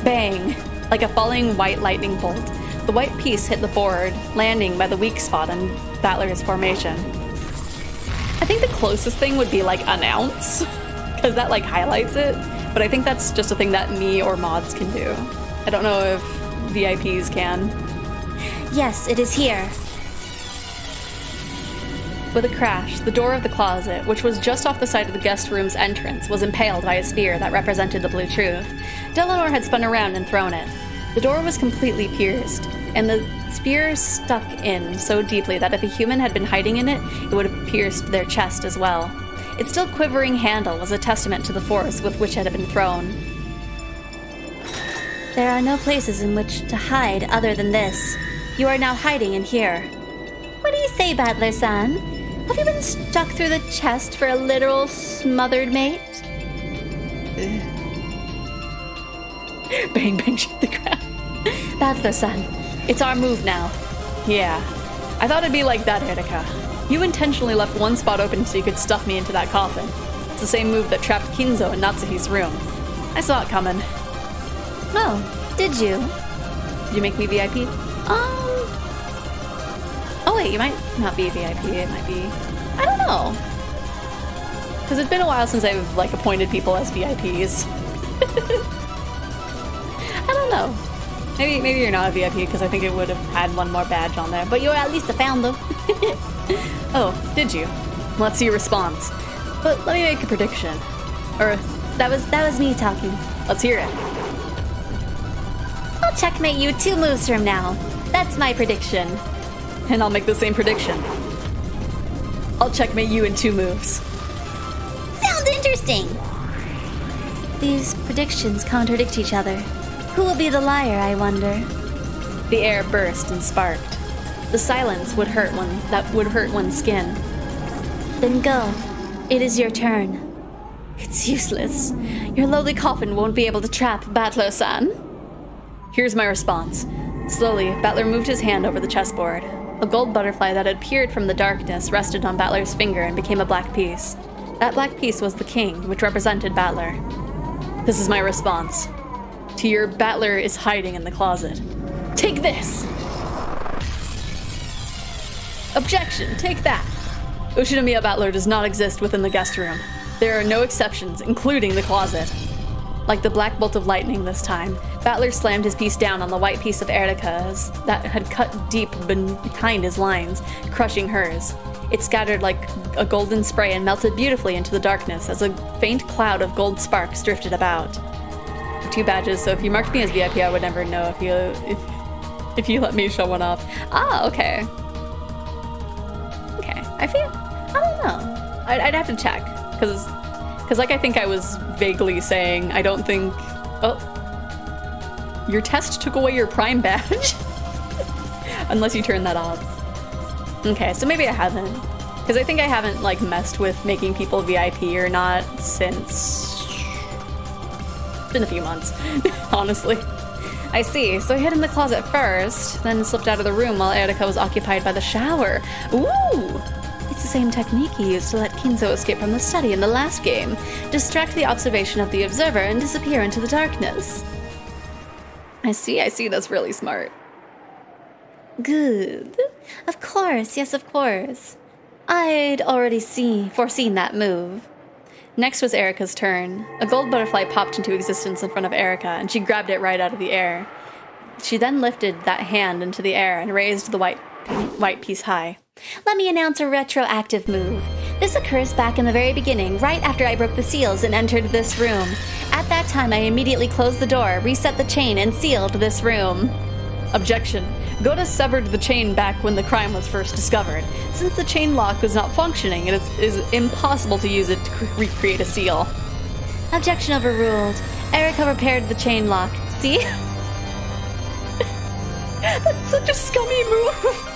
Bang! Like a falling white lightning bolt, the white piece hit the board, landing by the weak spot in Battler's formation. I think the closest thing would be like announce, because that like highlights it, but I think that's just a thing that me or mods can do. I don't know if VIPs can. Yes, it is here. With a crash, the door of the closet, which was just off the side of the guest room's entrance, was impaled by a spear that represented the Blue Truth. Delanor had spun around and thrown it. The door was completely pierced, and the spear stuck in so deeply that if a human had been hiding in it, it would have pierced their chest as well. Its still quivering handle was a testament to the force with which it had been thrown. There are no places in which to hide other than this. You are now hiding in here. What do you say, Battler-san? Have you been stuck through the chest for a literal smothered mate? Bang, bang, shoot the ground. Battler-san, It's our move now. Yeah. I thought it'd be like that, Erika. You intentionally left one spot open so you could stuff me into that coffin. It's the same move that trapped Kinzo in Natsuhi's room. I saw it coming. Oh, did you? Did you make me VIP? Oh wait, you might not be VIP, it might be... I don't know. Because it's been a while since I've, like, appointed people as VIPs. I don't know. Maybe you're not a VIP, because I think it would have had one more badge on there. But you're at least a founder. Oh, did you? Let's see your response. But let me make a prediction. Or... That was me talking. Let's hear it. I'll checkmate you 2 moves from now. That's my prediction. And I'll make the same prediction. I'll checkmate you in 2 moves. Sounds interesting. These predictions contradict each other. Who will be the liar, I wonder? The air burst and sparked. The silence would hurt one's skin. Then go. It is your turn. It's useless. Your lowly coffin won't be able to trap Battler-san. Here's my response. Slowly, Battler moved his hand over the chessboard. A gold butterfly that had appeared from the darkness rested on Battler's finger and became a black piece. That black piece was the king, which represented Battler. This is my response. To your Battler is hiding in the closet. Take this! Objection! Take that! Ushinomiya Battler does not exist within the guest room. There are no exceptions, including the closet. Like the black bolt of lightning this time, Battler slammed his piece down on the white piece of Erika's that had cut deep behind his lines, crushing hers. It scattered like a golden spray and melted beautifully into the darkness as a faint cloud of gold sparks drifted about. 2 badges, so if you marked me as VIP, I would never know if you let me show one off. Ah, okay. Okay, I don't know. I'd have to check, because like I think I was vaguely saying, I don't think... Oh. Your test took away your Prime badge? Unless you turned that off. Okay, so maybe I haven't. Because I think I haven't, like, messed with making people VIP or not since... been a few months, honestly. I see. So he hid in the closet first, then slipped out of the room while Erika was occupied by the shower. Ooh! It's the same technique he used to let Kinzo escape from the study in the last game. Distract the observation of the observer and disappear into the darkness. I see. That's really smart. Good. Of course, yes, of course. I'd already foreseen that move. Next was Erika's turn. A gold butterfly popped into existence in front of Erika, and she grabbed it right out of the air. She then lifted that hand into the air and raised the white piece high. Let me announce a retroactive move. This occurs back in the very beginning, right after I broke the seals and entered this room. At that time, I immediately closed the door, reset the chain, and sealed this room. Objection. Goda severed the chain back when the crime was first discovered. Since the chain lock was not functioning, it is impossible to use it to recreate a seal. Objection overruled. Erika repaired the chain lock. See? That's such a scummy move.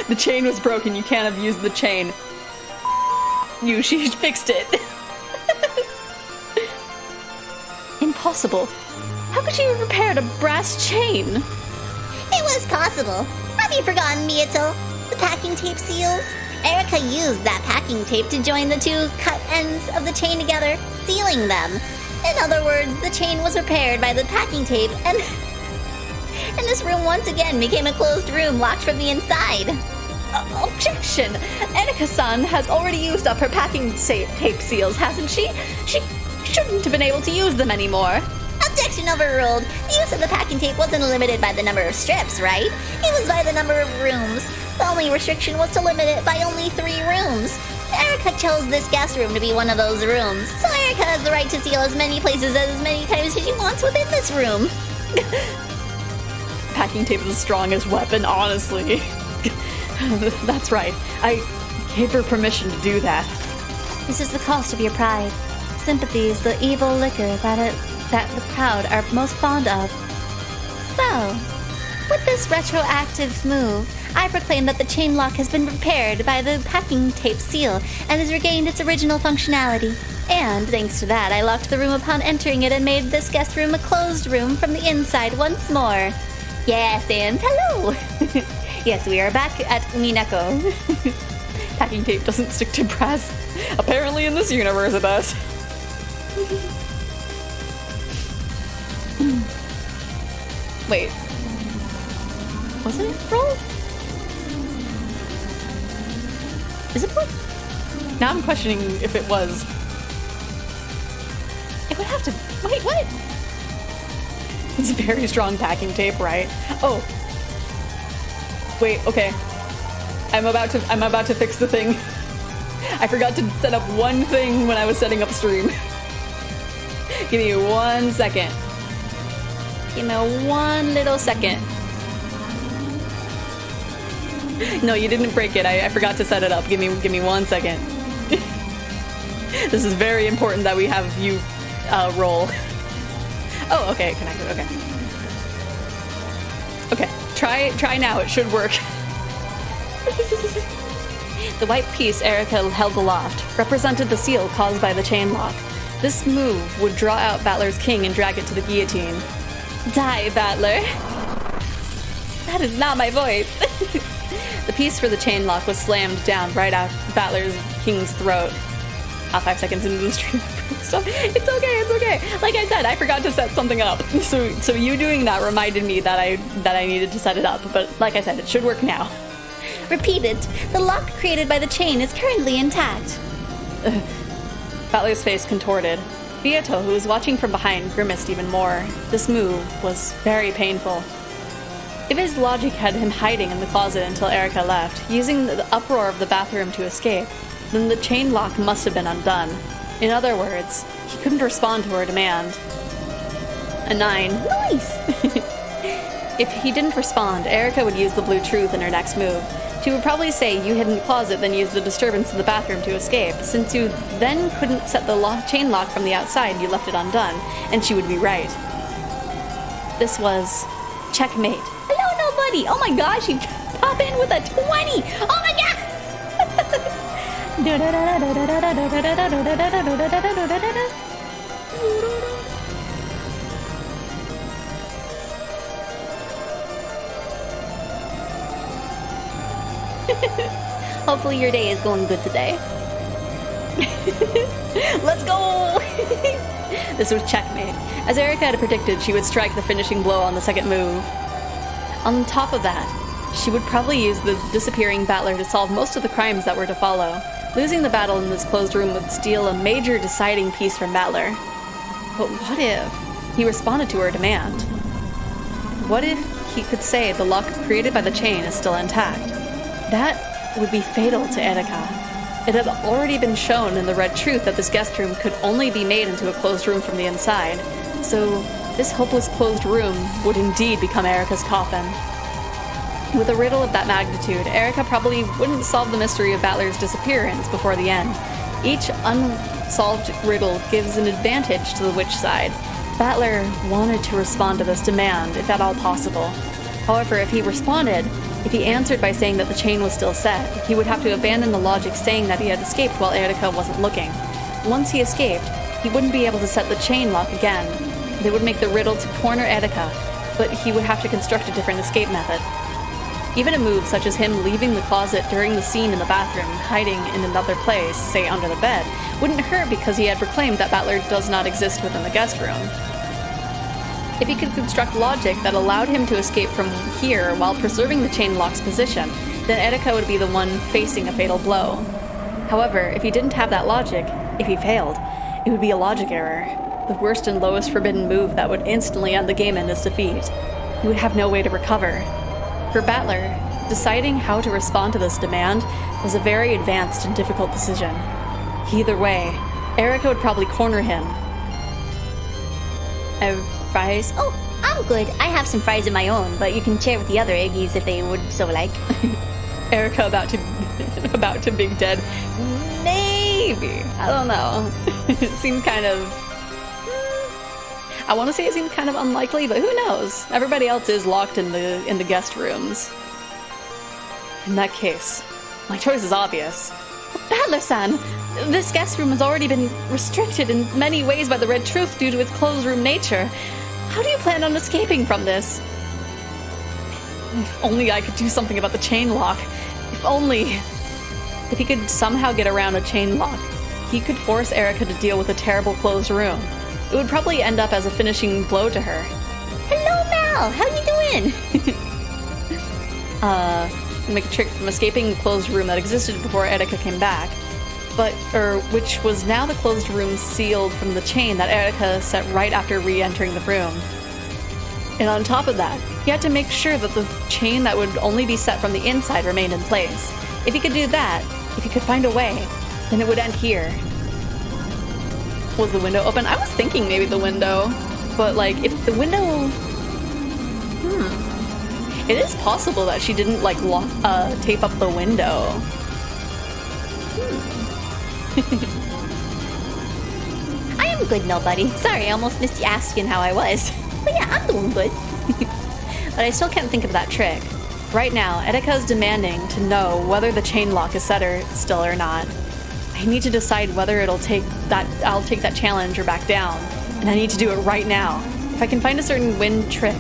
The chain was broken. You can't have used the chain. She fixed it. Impossible. How could she have repaired a brass chain? It was possible. Have you forgotten, Mieto? The packing tape seals? Erika used that packing tape to join the two cut ends of the chain together, sealing them. In other words, the chain was repaired by the packing tape, and this room once again became a closed room locked from the inside. Objection! Erika-san has already used up her packing tape seals, hasn't she? She shouldn't have been able to use them anymore. Objection overruled. The use of the packing tape wasn't limited by the number of strips, right? It was by the number of rooms. The only restriction was to limit it by only 3 rooms. Erika chose this guest room to be one of those rooms, so Erika has the right to seal as many places as many times as she wants within this room. Packing tape is the strongest weapon, honestly. That's right. I gave her permission to do that. This is the cost of your pride. Sympathy is the evil liquor that the proud are most fond of. So, with this retroactive move, I proclaim that the chain lock has been repaired by the packing tape seal and has regained its original functionality. And thanks to that, I locked the room upon entering it and made this guest room a closed room from the inside once more. Yes, and hello! Yes, we are back at Minako. Packing tape doesn't stick to brass. Apparently in this universe it does. Wait. Was it roll? Is it roll? Now I'm questioning if it was. It would have to. Wait, what? It's very strong packing tape, right? Oh. Wait, okay. I'm about to fix the thing. I forgot to set up one thing when I was setting up stream. Give me 1 second. Give me 1 little second. No, you didn't break it. I forgot to set it up. Give me 1 second. This is very important that we have you roll. Oh, okay, connected. Okay. Okay, try now. It should work. The white piece Erika held aloft represented the seal caused by the chain lock. This move would draw out Battler's king and drag it to the guillotine. Die, Battler! That is not my voice! The piece for the chain lock was slammed down right out Battler's king's throat. 5 seconds into the stream. It's okay. Like I said, I forgot to set something up. So you doing that reminded me that I needed to set it up. But like I said, it should work now. Repeat it. The lock created by the chain is currently intact. Battler's face contorted. Beato, who was watching from behind, grimaced even more. This move was very painful. If his logic had him hiding in the closet until Erika left, using the uproar of the bathroom to escape, then the chain lock must have been undone. In other words, he couldn't respond to her demand. A 9. Nice! If he didn't respond, Erika would use the blue truth in her next move. She would probably say you hid in the closet, then use the disturbance in the bathroom to escape. Since you then couldn't set the chain lock from the outside, you left it undone, and she would be right. This was checkmate. Hello, nobody! Oh my gosh, you pop in with a 20! Oh my god! Hopefully your day is going good today. Let's go! This was checkmate. As Erica had predicted, she would strike the finishing blow on the second move. On top of that, she would probably use the disappearing battler to solve most of the crimes that were to follow. Losing the battle in this closed room would steal a major deciding piece from Battler. But what if he responded to her demand? What if he could say the lock created by the chain is still intact? That would be fatal to Etika. It had already been shown in the Red Truth that this guest room could only be made into a closed room from the inside, so this hopeless closed room would indeed become Erika's coffin. With a riddle of that magnitude, Erika probably wouldn't solve the mystery of Battler's disappearance before the end. Each unsolved riddle gives an advantage to the witch side. Battler wanted to respond to this demand, if at all possible. However, if he answered by saying that the chain was still set, he would have to abandon the logic saying that he had escaped while Erika wasn't looking. Once he escaped, he wouldn't be able to set the chain lock again. They would make the riddle to corner Erika, but he would have to construct a different escape method. Even a move such as him leaving the closet during the scene in the bathroom, hiding in another place, say under the bed, wouldn't hurt because he had proclaimed that Battler does not exist within the guest room. If he could construct logic that allowed him to escape from here while preserving the chain lock's position, then Erika would be the one facing a fatal blow. However, if he didn't have that logic, if he failed, it would be a logic error, the worst and lowest forbidden move that would instantly end the game in his defeat. He would have no way to recover. For Battler, deciding how to respond to this demand was a very advanced and difficult decision. Either way, Erika would probably corner him. Fries? Oh, I'm good. I have some fries of my own, but you can share with the other Eggies if they would so like. Erika about to big dead. Maybe. I don't know. It seemed kind of... I want to say it seemed kind of unlikely, but who knows? Everybody else is locked in the guest rooms. In that case, my choice is obvious. Battler-san! This guest room has already been restricted in many ways by the Red Truth due to its closed room nature. How do you plan on escaping from this? If only I could do something about the chain lock. If only... If he could somehow get around a chain lock, he could force Erika to deal with a terrible closed room. It would probably end up as a finishing blow to her. Hello, Mal. How you doing? Make a trick from escaping the closed room that existed before Erika came back, which was now the closed room sealed from the chain that Erika set right after re-entering the room. And on top of that, he had to make sure that the chain that would only be set from the inside remained in place. If he could do that, if he could find a way, then it would end here. Was the window open? I was thinking maybe the window, but like if the window... It is possible that she didn't like tape up the window. I am good, nobody. Sorry, I almost missed you asking how I was. But yeah, I'm doing good. But I still can't think of that trick. Right now, Erika is demanding to know whether the chain lock is set still or not. I need to decide whether I'll take that challenge or back down, and I need to do it right now. If I can find a certain win trick,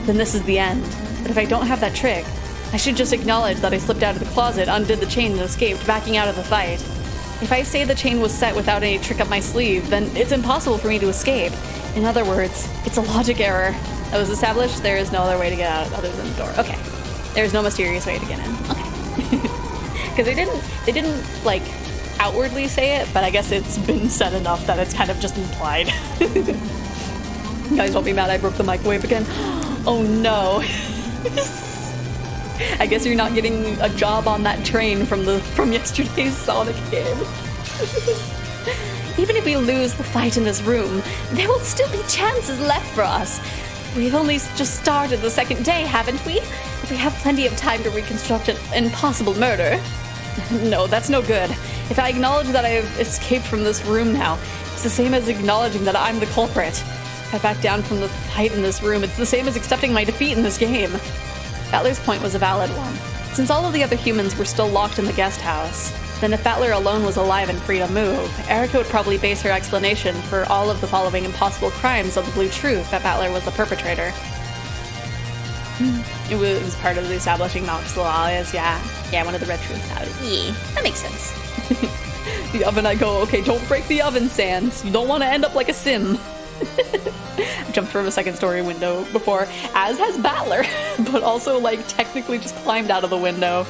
then this is the end. But if I don't have that trick, I should just acknowledge that I slipped out of the closet, undid the chain, and escaped, backing out of the fight. If I say the chain was set without any trick up my sleeve, then it's impossible for me to escape. In other words, it's a logic error. That was established, there is no other way to get out other than the door. Okay. There's no mysterious way to get in. Okay. Because they didn't, like, outwardly say it, but I guess it's been said enough that it's kind of just implied. You guys don't be mad I broke the microwave again. Oh no. I guess you're not getting a job on that train from yesterday's Sonic game. Even if we lose the fight in this room, there will still be chances left for us. We've only just started the second day, haven't we? If we have plenty of time to reconstruct an impossible murder. No, that's no good. If I acknowledge that I have escaped from this room now, it's the same as acknowledging that I'm the culprit. If I back down from the fight in this room, it's the same as accepting my defeat in this game. Battler's point was a valid one. Since all of the other humans were still locked in the guest house, then if Battler alone was alive and free to move, Erica would probably base her explanation for all of the following impossible crimes on the blue truth that Battler was the perpetrator. It was part of the establishing Nox alias, yeah. Yeah, one of the red truths had it. Yeah, that makes sense. The oven, I go, okay, don't break the oven, Sans. You don't want to end up like a sim. I jumped from a second story window before, as has Battler, but also, like, technically just climbed out of the window.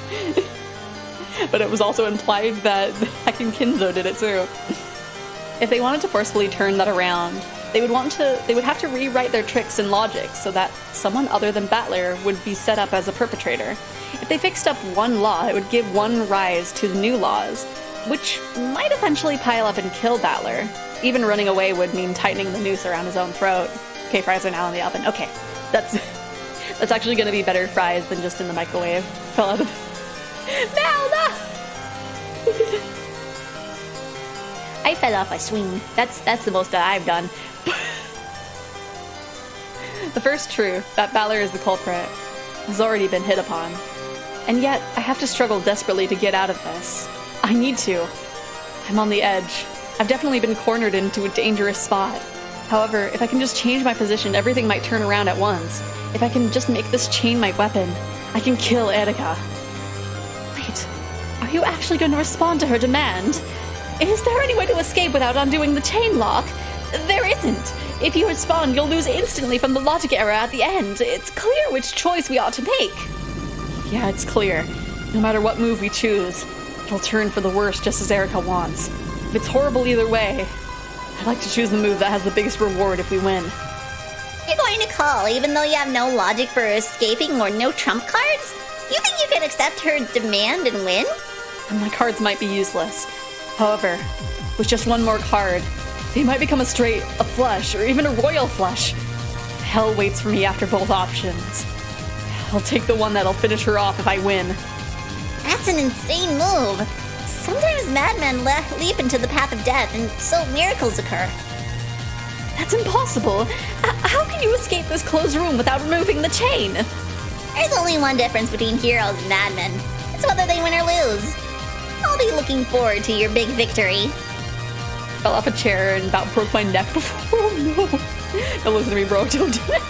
But it was also implied that heckin' Kinzo did it too. If they wanted to forcefully turn that around, they would have to rewrite their tricks and logic so that someone other than Battler would be set up as a perpetrator. If they fixed up one law, it would give one rise to the new laws, which might eventually pile up and kill Battler. Even running away would mean tightening the noose around his own throat. Okay, fries are now in the oven. Okay, that's actually going to be better fries than just in the microwave. Fell out of no! I fell off a swing. That's the most that I've done. The first truth, that Battler is the culprit, has already been hit upon. And yet, I have to struggle desperately to get out of this. I need to. I'm on the edge. I've definitely been cornered into a dangerous spot. However, if I can just change my position, everything might turn around at once. If I can just make this chain my weapon, I can kill Erika. Wait, are you actually going to respond to her demand? Is there any way to escape without undoing the chain lock? There isn't. If you respond, you'll lose instantly from the logic error at the end. It's clear which choice we ought to make. Yeah, it's clear. No matter what move we choose, it'll turn for the worst just as Erika wants. If it's horrible either way, I'd like to choose the move that has the biggest reward if we win. You're going to call even though you have no logic for escaping or no trump cards? You think you can accept her demand and win? And my cards might be useless. However, with just one more card, they might become a flush, or even a royal flush. Hell waits for me after both options. I'll take the one that'll finish her off if I win. That's an insane move. Sometimes madmen leap into the path of death, and so miracles occur. That's impossible. How can you escape this closed room without removing the chain? There's only one difference between heroes and madmen. It's whether they win or lose. I'll be looking forward to your big victory. Fell off a chair and about broke my neck before. Oh no. Don't listen to me, bro. Don't do it.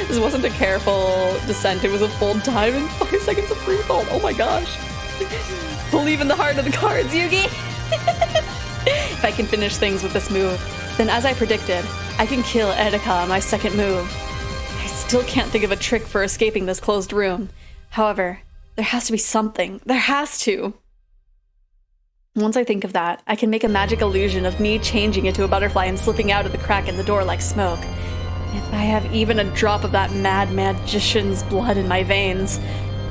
This wasn't a careful descent. It was a full dive and 5 seconds of free fall. Oh my gosh. Believe in the heart of the cards, Yugi. If I can finish things with this move, then as I predicted, I can kill Erika on my second move. I still can't think of a trick for escaping this closed room. However, there has to be something. There has to. Once I think of that, I can make a magic illusion of me changing into a butterfly and slipping out of the crack in the door like smoke. If I have even a drop of that mad magician's blood in my veins,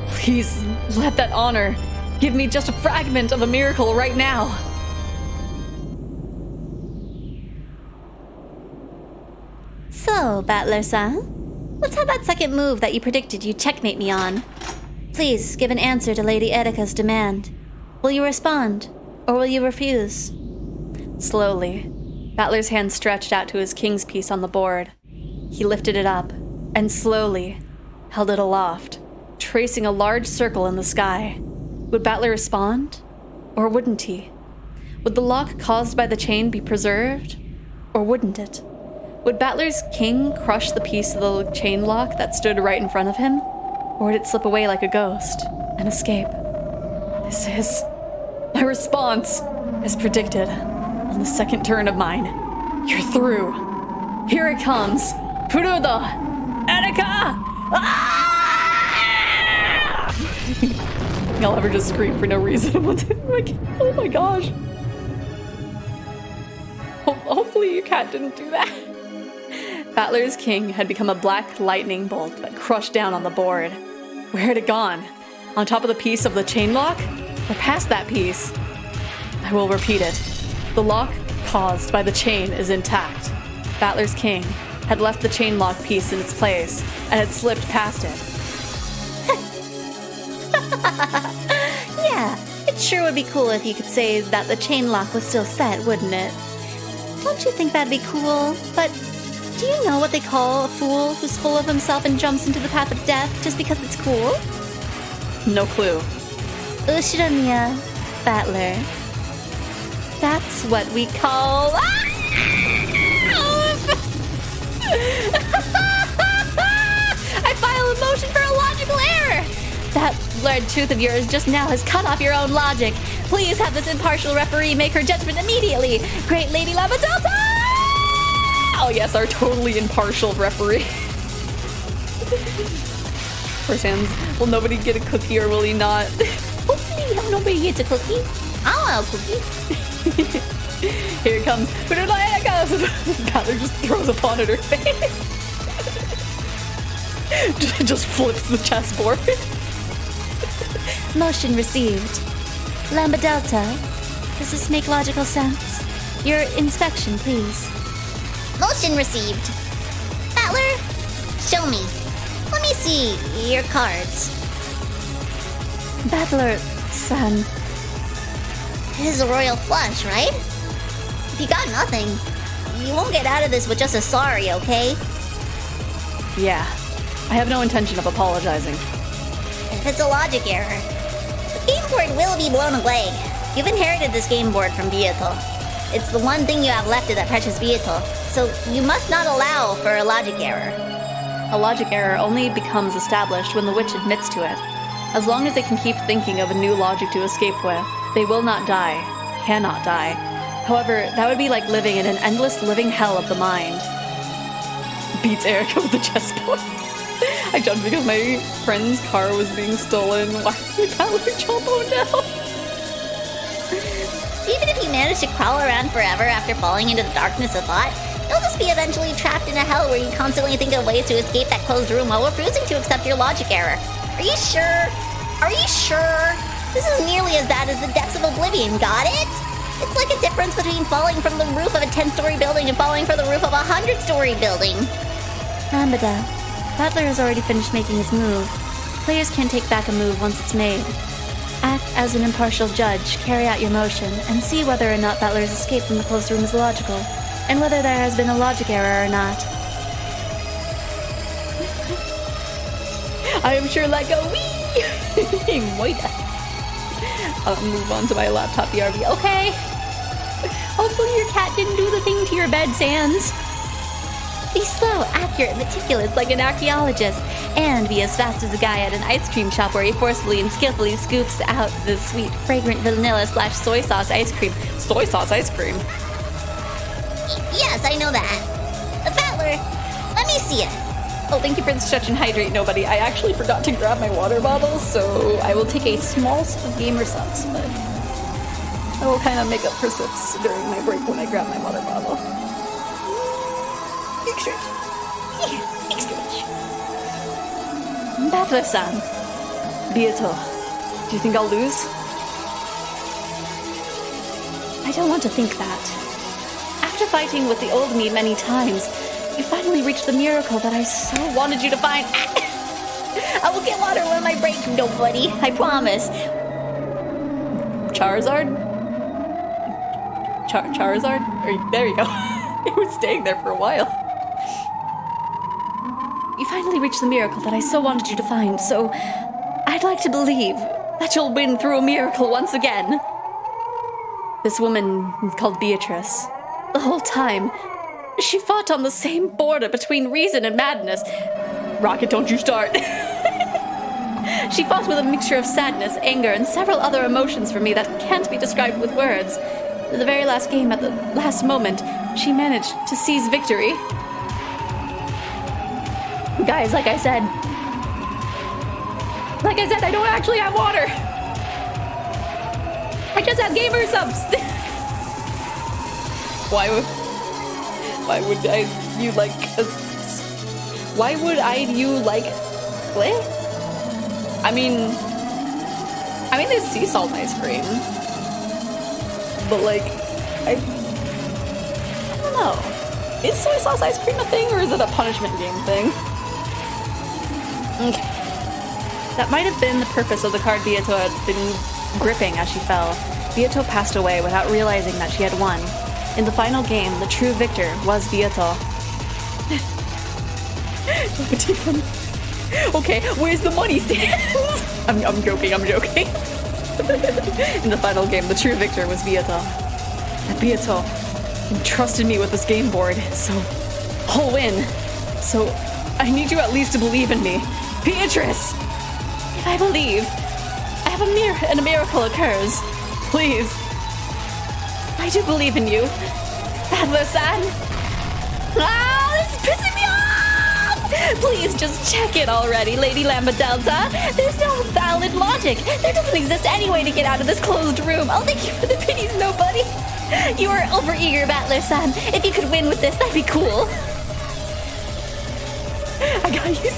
please let that honor give me just a fragment of a miracle right now. So, Battler-san, let's have that second move that you predicted you'd checkmate me on. Please give an answer to Lady Erika's demand. Will you respond, or will you refuse? Slowly, Battler's hand stretched out to his king's piece on the board. He lifted it up, and slowly held it aloft, tracing a large circle in the sky. Would Battler respond, or wouldn't he? Would the lock caused by the chain be preserved, or wouldn't it? Would Battler's king crush the piece of the chain lock that stood right in front of him, or would it slip away like a ghost and escape? This is my response, as predicted. On the second turn of mine, you're through. Here it comes. Furudo! Erika! Ah! I'll ever just scream for no reason. Like, oh my gosh. Hopefully your cat didn't do that. Battler's king had become a black lightning bolt that crushed down on the board. Where had it gone? On top of the piece of the chain lock? Or past that piece? I will repeat it. The lock caused by the chain is intact. Battler's king had left the chain lock piece in its place and had slipped past it. Yeah, it sure would be cool if you could say that the chain lock was still set, wouldn't it? Don't you think that'd be cool? But do you know what they call a fool who's full of himself and jumps into the path of death just because it's cool? No clue. Ushiramiya. Battler. That's what we call... I file a motion for a logical error! That blurred truth of yours just now has cut off your own logic. Please have this impartial referee make her judgment immediately. Great Lady Lava Delta! Oh yes, our totally impartial referee. First hands, will nobody get a cookie or will he not? Hopefully nobody gets a cookie. I want a cookie. Here it comes. Tyler just throws a pawn at her face. just flips the chessboard. Motion received. Lamba Delta, does this make logical sense? Your inspection, please. Motion received. Battler, show me. Let me see your cards. Battler-san. It is a royal flush, right? If you got nothing, you won't get out of this with just a sorry, okay? Yeah, I have no intention of apologizing. If it's a logic error, the game board will be blown away. You've inherited this game board from Beatle. It's the one thing you have left of that precious Beatle, so you must not allow for a logic error. A logic error only becomes established when the witch admits to it. As long as they can keep thinking of a new logic to escape with, they will not die, cannot die. However, that would be like living in an endless living hell of the mind. Beats Erica with the chessboard. I jumped because my friend's car was being stolen. Why did Tyler jump? Oh no! Even if you manage to crawl around forever after falling into the darkness of thought, you'll just be eventually trapped in a hell where you constantly think of ways to escape that closed room while refusing to accept your logic error. Are you sure? Are you sure? This is nearly as bad as the depths of oblivion, got it? It's like a difference between falling from the roof of a 10-story building and falling from the roof of a 100-story building. Lambada, Battler has already finished making his move. Players can't take back a move once it's made. Act as an impartial judge, carry out your motion, and see whether or not Battler's escape from the closed room is logical, and whether there has been a logic error or not. I am sure like a wee! Moita. I'll move on to my laptop BRB. Okay! Hopefully your cat didn't do the thing to your bed, Sans. Be slow, accurate, meticulous like an archaeologist, and be as fast as a guy at an ice cream shop where he forcefully and skillfully scoops out the sweet, fragrant vanilla/soy sauce ice cream. Soy sauce ice cream? Yes, I know that. Battler, let me see it. Oh, thank you for the stretch and hydrate, nobody. I actually forgot to grab my water bottle, so I will take a small sip of gamer subs, but I will kind of make up for sips during my break when I grab my water bottle. Big stretch. Yeah, big stretch. Battler-san. Beato, do you think I'll lose? I don't want to think that. After fighting with the old me many times, you finally reached the miracle that I so wanted you to find. I will get water when I break, nobody. I promise. Charizard? Charizard? There you go. It was staying there for a while. You finally reached the miracle that I so wanted you to find, so I'd like to believe that you'll win through a miracle once again. This woman called Beatrice. The whole time, she fought on the same border between reason and madness. Rocket, don't you start. She fought with a mixture of sadness, anger, and several other emotions for me that can't be described with words. The very last game, at the last moment, she managed to seize victory. Guys, like I said, I don't actually have water. I just have gamer subs. Why would you like what? I mean there's sea salt ice cream. But like I don't know. Is soy sauce ice cream a thing or is it a punishment game thing? Okay. That might have been the purpose of the card Beato had been gripping as she fell. Beato passed away without realizing that she had won. In the final game, the true victor was Beato. Okay, where's the money, Sans? I'm joking. In the final game, the true victor was Beato. And Beato entrusted me with this game board, so I'll win. So I need you at least to believe in me. Beatrice! If I believe, I have and a miracle occurs. Please. I do believe in you. Battler-san! Ah, this is pissing me off! Please just check it already, Lady Lambda Delta. There's no valid logic. There doesn't exist any way to get out of this closed room. I'll thank you for the pities, nobody. You are overeager, Battler-san. If you could win with this, that'd be cool. I got you.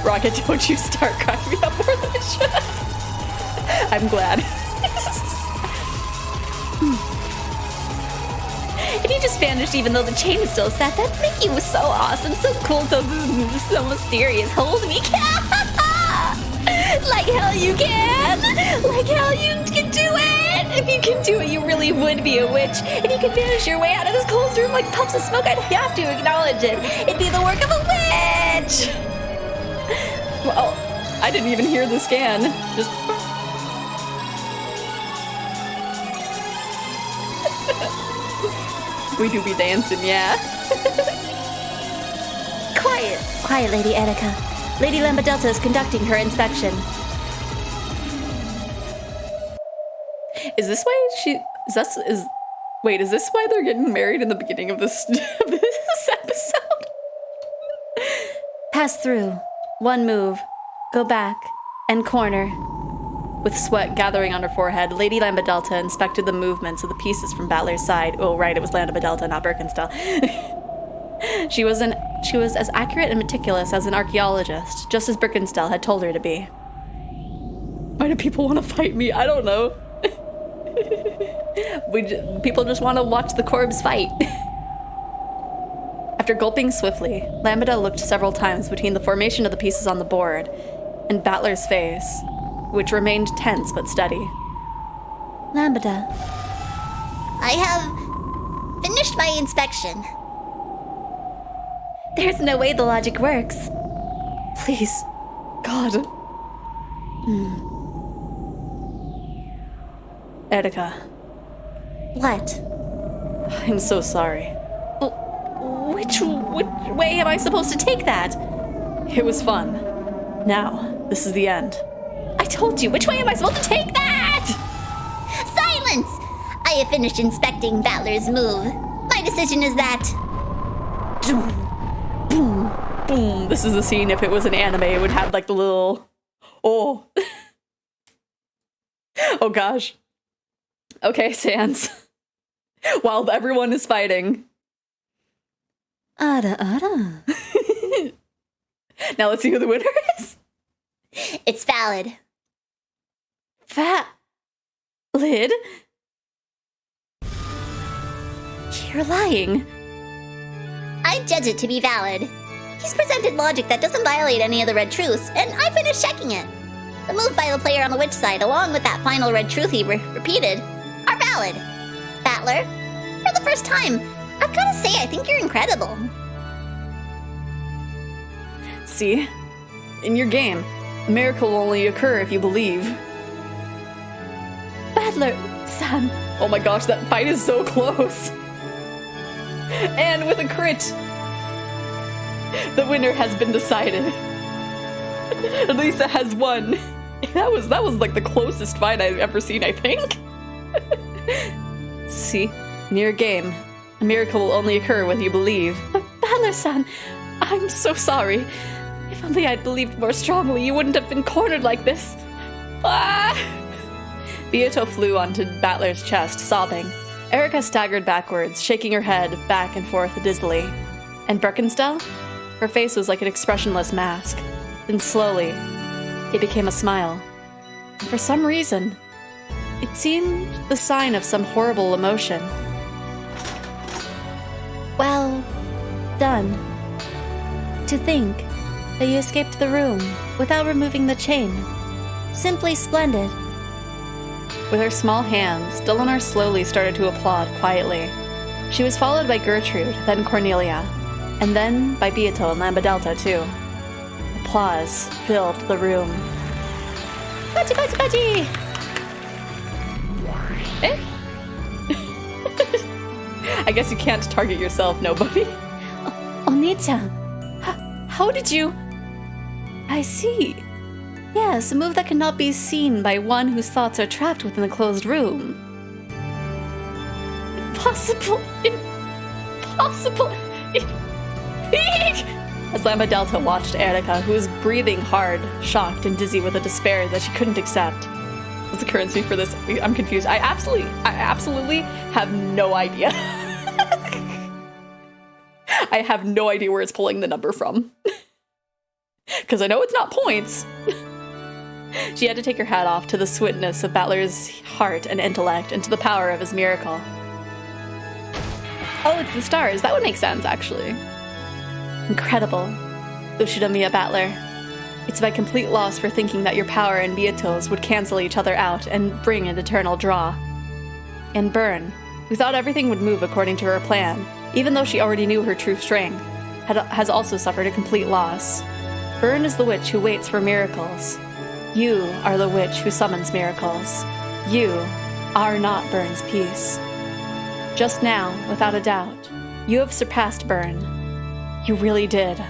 Rocket, don't you start cracking me up more than I should. I'm glad. If you just vanished even though the chain is still set, that'd make you so awesome, so cool, so mysterious. Hold me. Like hell you can. Like hell you can do it. If you can do it, you really would be a witch. If you could vanish your way out of this closed room like puffs of smoke, I'd have to acknowledge it. It'd be the work of a witch. Well, I didn't even hear the scan. Just... we do be dancing, yeah. Quiet, Lady Erika. Lady Lambda Delta is conducting her inspection. Is this why wait, is this why they're getting married in the beginning of this episode? Pass through. One move. Go back. And corner. With sweat gathering on her forehead, Lady Lambda Delta inspected the movements of the pieces from Battler's side. Oh, right, it was Lambda Delta, not Birkenstall. She was as accurate and meticulous as an archaeologist, just as Birkenstall had told her to be. Why do people want to fight me? I don't know. People just want to watch the corpse fight. After gulping swiftly, Lambda looked several times between the formation of the pieces on the board and Battler's face, which remained tense but steady. Lambda. I have finished my inspection. There's no way the logic works. Please. God. Erika. What? I'm so sorry. Which way am I supposed to take that? It was fun. Now, this is the end. I told you, which way am I supposed to take that? Silence! I have finished inspecting Battler's move. My decision is that... Boom, boom. This is the scene. If it was an anime, it would have like the little... Oh. Oh gosh. Okay, Sans. While everyone is fighting. Ada. Now let's see who the winner is. It's valid. Lid? You're lying. I judge it to be valid. He's presented logic that doesn't violate any of the red truths, and I finished checking it. The move by the player on the witch side, along with that final red truth he repeated, are valid. Battler, for the first time, I've got to say I think you're incredible. See? In your game, a miracle will only occur if you believe. Battler-san. Oh my gosh, that fight is so close. And with a crit, the winner has been decided. Lisa has won. That was like the closest fight I've ever seen, I think. See, in your game, a miracle will only occur when you believe. Battler-san, I'm so sorry. If only I'd believed more strongly, you wouldn't have been cornered like this. Ah! Beato flew onto Battler's chest, sobbing. Erika staggered backwards, shaking her head back and forth dizzily. And Birkenstell? Her face was like an expressionless mask. Then slowly, it became a smile. And for some reason, it seemed the sign of some horrible emotion. Well done. To think that you escaped the room without removing the chain. Simply splendid. With her small hands, Delinar slowly started to applaud quietly. She was followed by Gertrude, then Cornelia, and then by Beato and Lambda Delta too. Applause filled the room. Bachi, bachi, bachi! Eh? I guess you can't target yourself, nobody. Oni-chan. How did you... I see. Yes, a move that cannot be seen by one whose thoughts are trapped within a closed room. Impossible. Impossible. As Lambda Delta watched Erica, who was breathing hard, shocked and dizzy with a despair that she couldn't accept. What's the currency for this? I'm confused. I absolutely have no idea. I have no idea where it's pulling the number from. Because I know it's not points. She had to take her hat off to the sweetness of Battler's heart and intellect and to the power of his miracle. Oh, it's the stars. That would make sense, actually. Incredible. Ushinomiya Battler. It's my complete loss for thinking that your power and Beatil's would cancel each other out and bring an eternal draw. And Byrne, who thought everything would move according to her plan, even though she already knew her true strength, has also suffered a complete loss. Byrne is the witch who waits for miracles. You are the witch who summons miracles. You are not Byrne's peace. Just now, without a doubt, you have surpassed Byrne. You really did.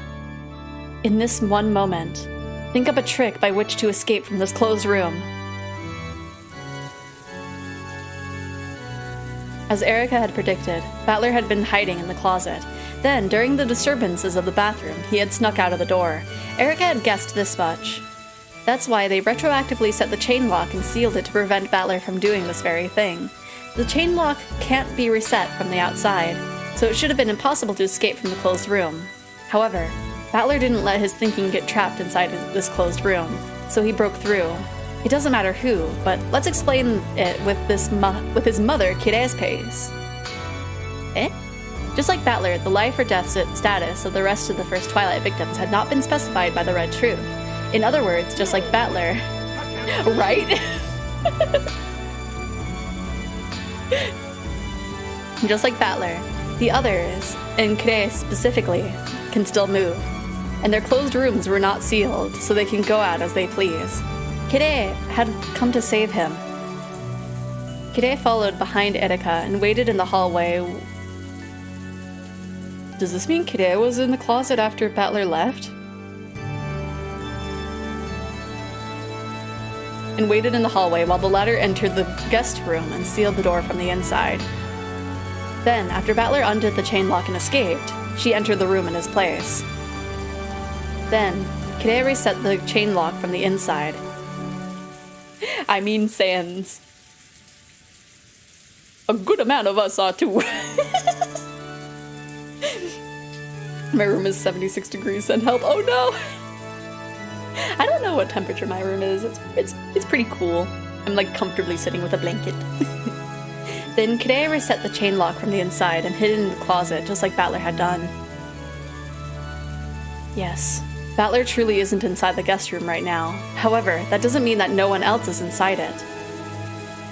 In this one moment, think up a trick by which to escape from this closed room. As Erica had predicted, Battler had been hiding in the closet. Then, during the disturbances of the bathroom, he had snuck out of the door. Erica had guessed this much. That's why they retroactively set the chain lock and sealed it to prevent Battler from doing this very thing. The chain lock can't be reset from the outside, so it should have been impossible to escape from the closed room. However, Battler didn't let his thinking get trapped inside this closed room, so he broke through. It doesn't matter who, but let's explain it with his mother, Kire's pace. Eh? Just like Battler, the life or death status of the rest of the first Twilight victims had not been specified by the Red Truth. In other words, just like Battler, right? Just like Battler, the others, and Kire specifically, can still move. And their closed rooms were not sealed, so they can go out as they please. Kire had come to save him. Kire followed behind Erika and waited in the hallway. Does this mean Kire was in the closet after Battler left? And waited in the hallway while the latter entered the guest room and sealed the door from the inside. Then, after Battler undid the chain lock and escaped, she entered the room in his place. Then, Kire reset the chain lock from the inside. I mean, sans. A good amount of us are too. My room is 76 degrees, send help. Oh no! I don't know what temperature my room is. It's pretty cool. I'm like comfortably sitting with a blanket. Then Kire reset the chain lock from the inside and hid it in the closet just like Battler had done. Yes, Battler truly isn't inside the guest room right now. However, that doesn't mean that no one else is inside it.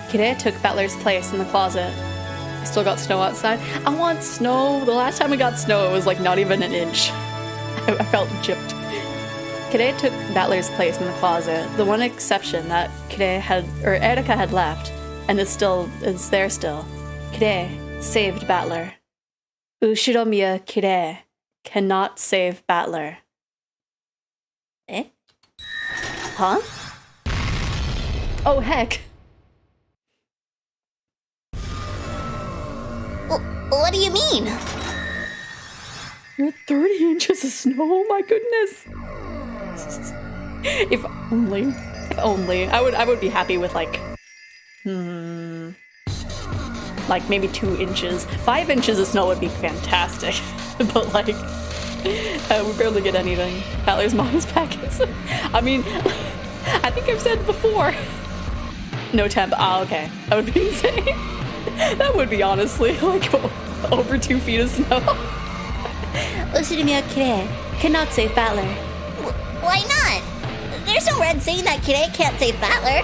Kire took Battler's place in the closet. I still got snow outside. I want snow. The last time I got snow, it was like not even an inch. I felt gypped. Kire took Battler's place in the closet, the one exception that Erika had left, and is there still. Kire saved Battler. Ushiromiya Kire cannot save Battler. Eh? Huh? Oh heck. What do you mean? You're 30 inches of snow, my goodness. If only. I would be happy with like maybe 2 inches. 5 inches of snow would be fantastic. But like, we barely get anything. Battler's mom's packets. I mean, I think I've said before. No temp. Ah, okay. That would be insane. That would be honestly like over 2 feet of snow. Ushinomiya Kire cannot save Battler. Why not? There's no red saying that Kire can't save Battler.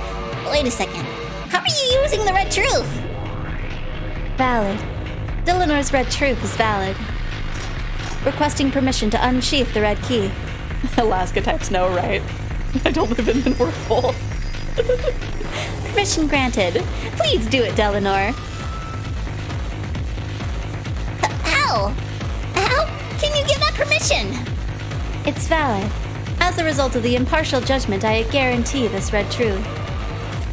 Wait a second. How are you using the red truth? Valid. Dilinor's red truth is valid. Requesting permission to unsheath the red key. Alaska type snow, right? I don't live in the North Pole. Permission granted. Please do it, Delanor. How? How can you give that permission? It's valid. As a result of the impartial judgment, I guarantee this red truth.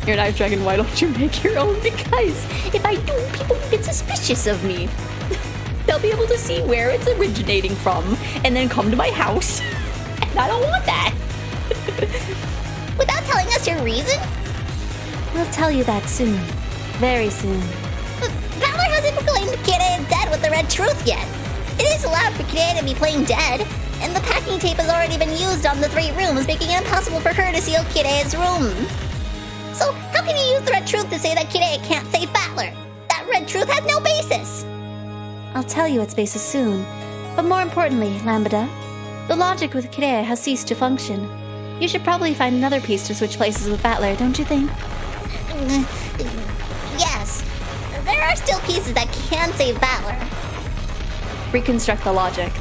You're Knife Dragon, why don't you make your own? Because if I do, people will get suspicious of me. They'll be able to see where it's originating from and then come to my house. And I don't want that. Without telling us your reason? We'll tell you that soon. Very soon. But Valor hasn't proclaimed Kirei dead with the red truth yet. It is allowed for Kirei to be playing dead, and the packing tape has already been used on the 3 rooms, making it impossible for her to seal Kirei's room. So how can you use the red truth to say that Kirei can't save Battler? That red truth has no basis. I'll tell you its basis soon. But more importantly, Lambda, the logic with Kirei has ceased to function. You should probably find another piece to switch places with Battler, don't you think? Yes. There are still pieces that can save Battler. Reconstruct the logic.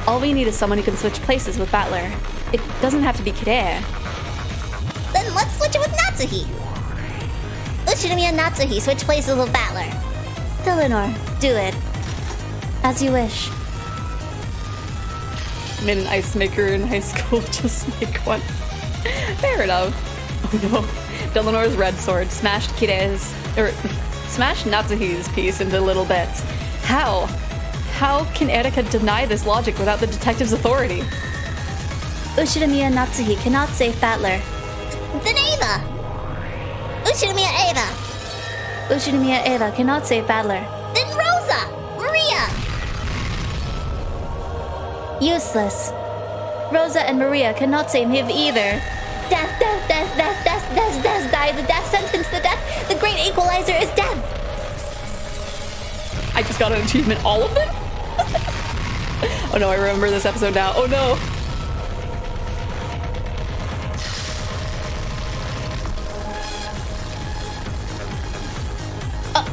All we need is someone who can switch places with Battler. It doesn't have to be Kirei. Then let's switch it with Natsuhi. Uchinami and Natsuhi switch places with Battler. Delanor, do it. As you wish. Made an ice maker in high school, just make one. Fair enough. Oh no. Delanor's red sword smashed Natsuhi's piece into little bits. How? How can Erika deny this logic without the detective's authority? Uchinami and Natsuhi cannot save Battler. Then Ava! Uchinami and Ava! Uchinami and Ava cannot save Battler. Then Rosa! Maria! Useless. Rosa and Maria cannot save him either. Death, death, death, death, death, death, death, die. The death sentence, the death. The great equalizer is death. I just got an achievement. All of them? Oh no, I remember this episode now. Oh no.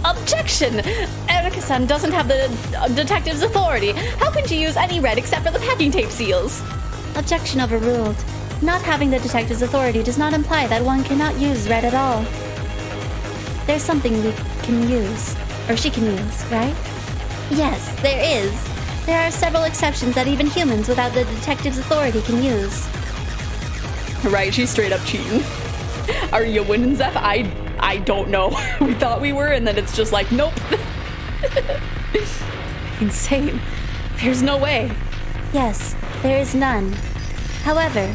Objection! Erika-san doesn't have the detective's authority. How can she use any red except for the packing tape seals? Objection overruled. Not having the detective's authority does not imply that one cannot use red at all. There's something we can use. Or she can use, right? Yes, there is. There are several exceptions that even humans without the detective's authority can use. Right, she's straight up cheating. Are you winning, Zeph? I don't know. We thought we were, and then it's just like, nope. Insane. There's no way. Yes, there is none. However,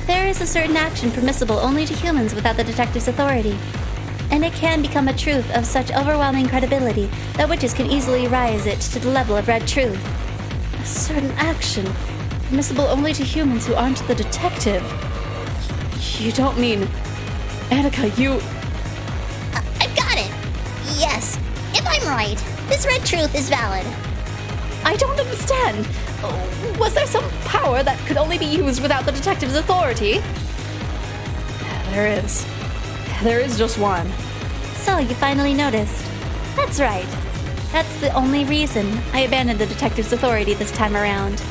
there is a certain action permissible only to humans without the detective's authority. And it can become a truth of such overwhelming credibility that witches can easily rise it to the level of red truth. A certain action permissible only to humans who aren't the detective. You don't mean... Erika, you... I've got it! Yes, if I'm right, this red truth is valid. I don't understand. Was there some power that could only be used without the detective's authority? There is. There is just one. So you finally noticed. That's right. That's the only reason I abandoned the detective's authority this time around.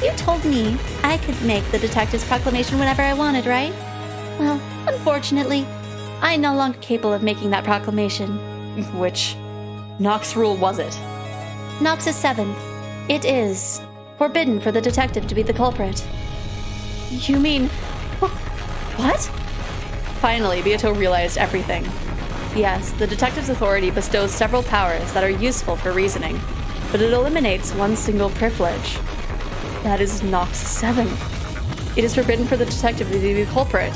You told me I could make the detective's proclamation whenever I wanted, right? Well, unfortunately, I'm no longer capable of making that proclamation. Which Nox rule was it? Nox's 7th. It is forbidden for the detective to be the culprit. You mean... What? Finally, Beato realized everything. Yes, the detective's authority bestows several powers that are useful for reasoning, but it eliminates one single privilege. That is Nox 7. It is forbidden for the detective to be the culprit.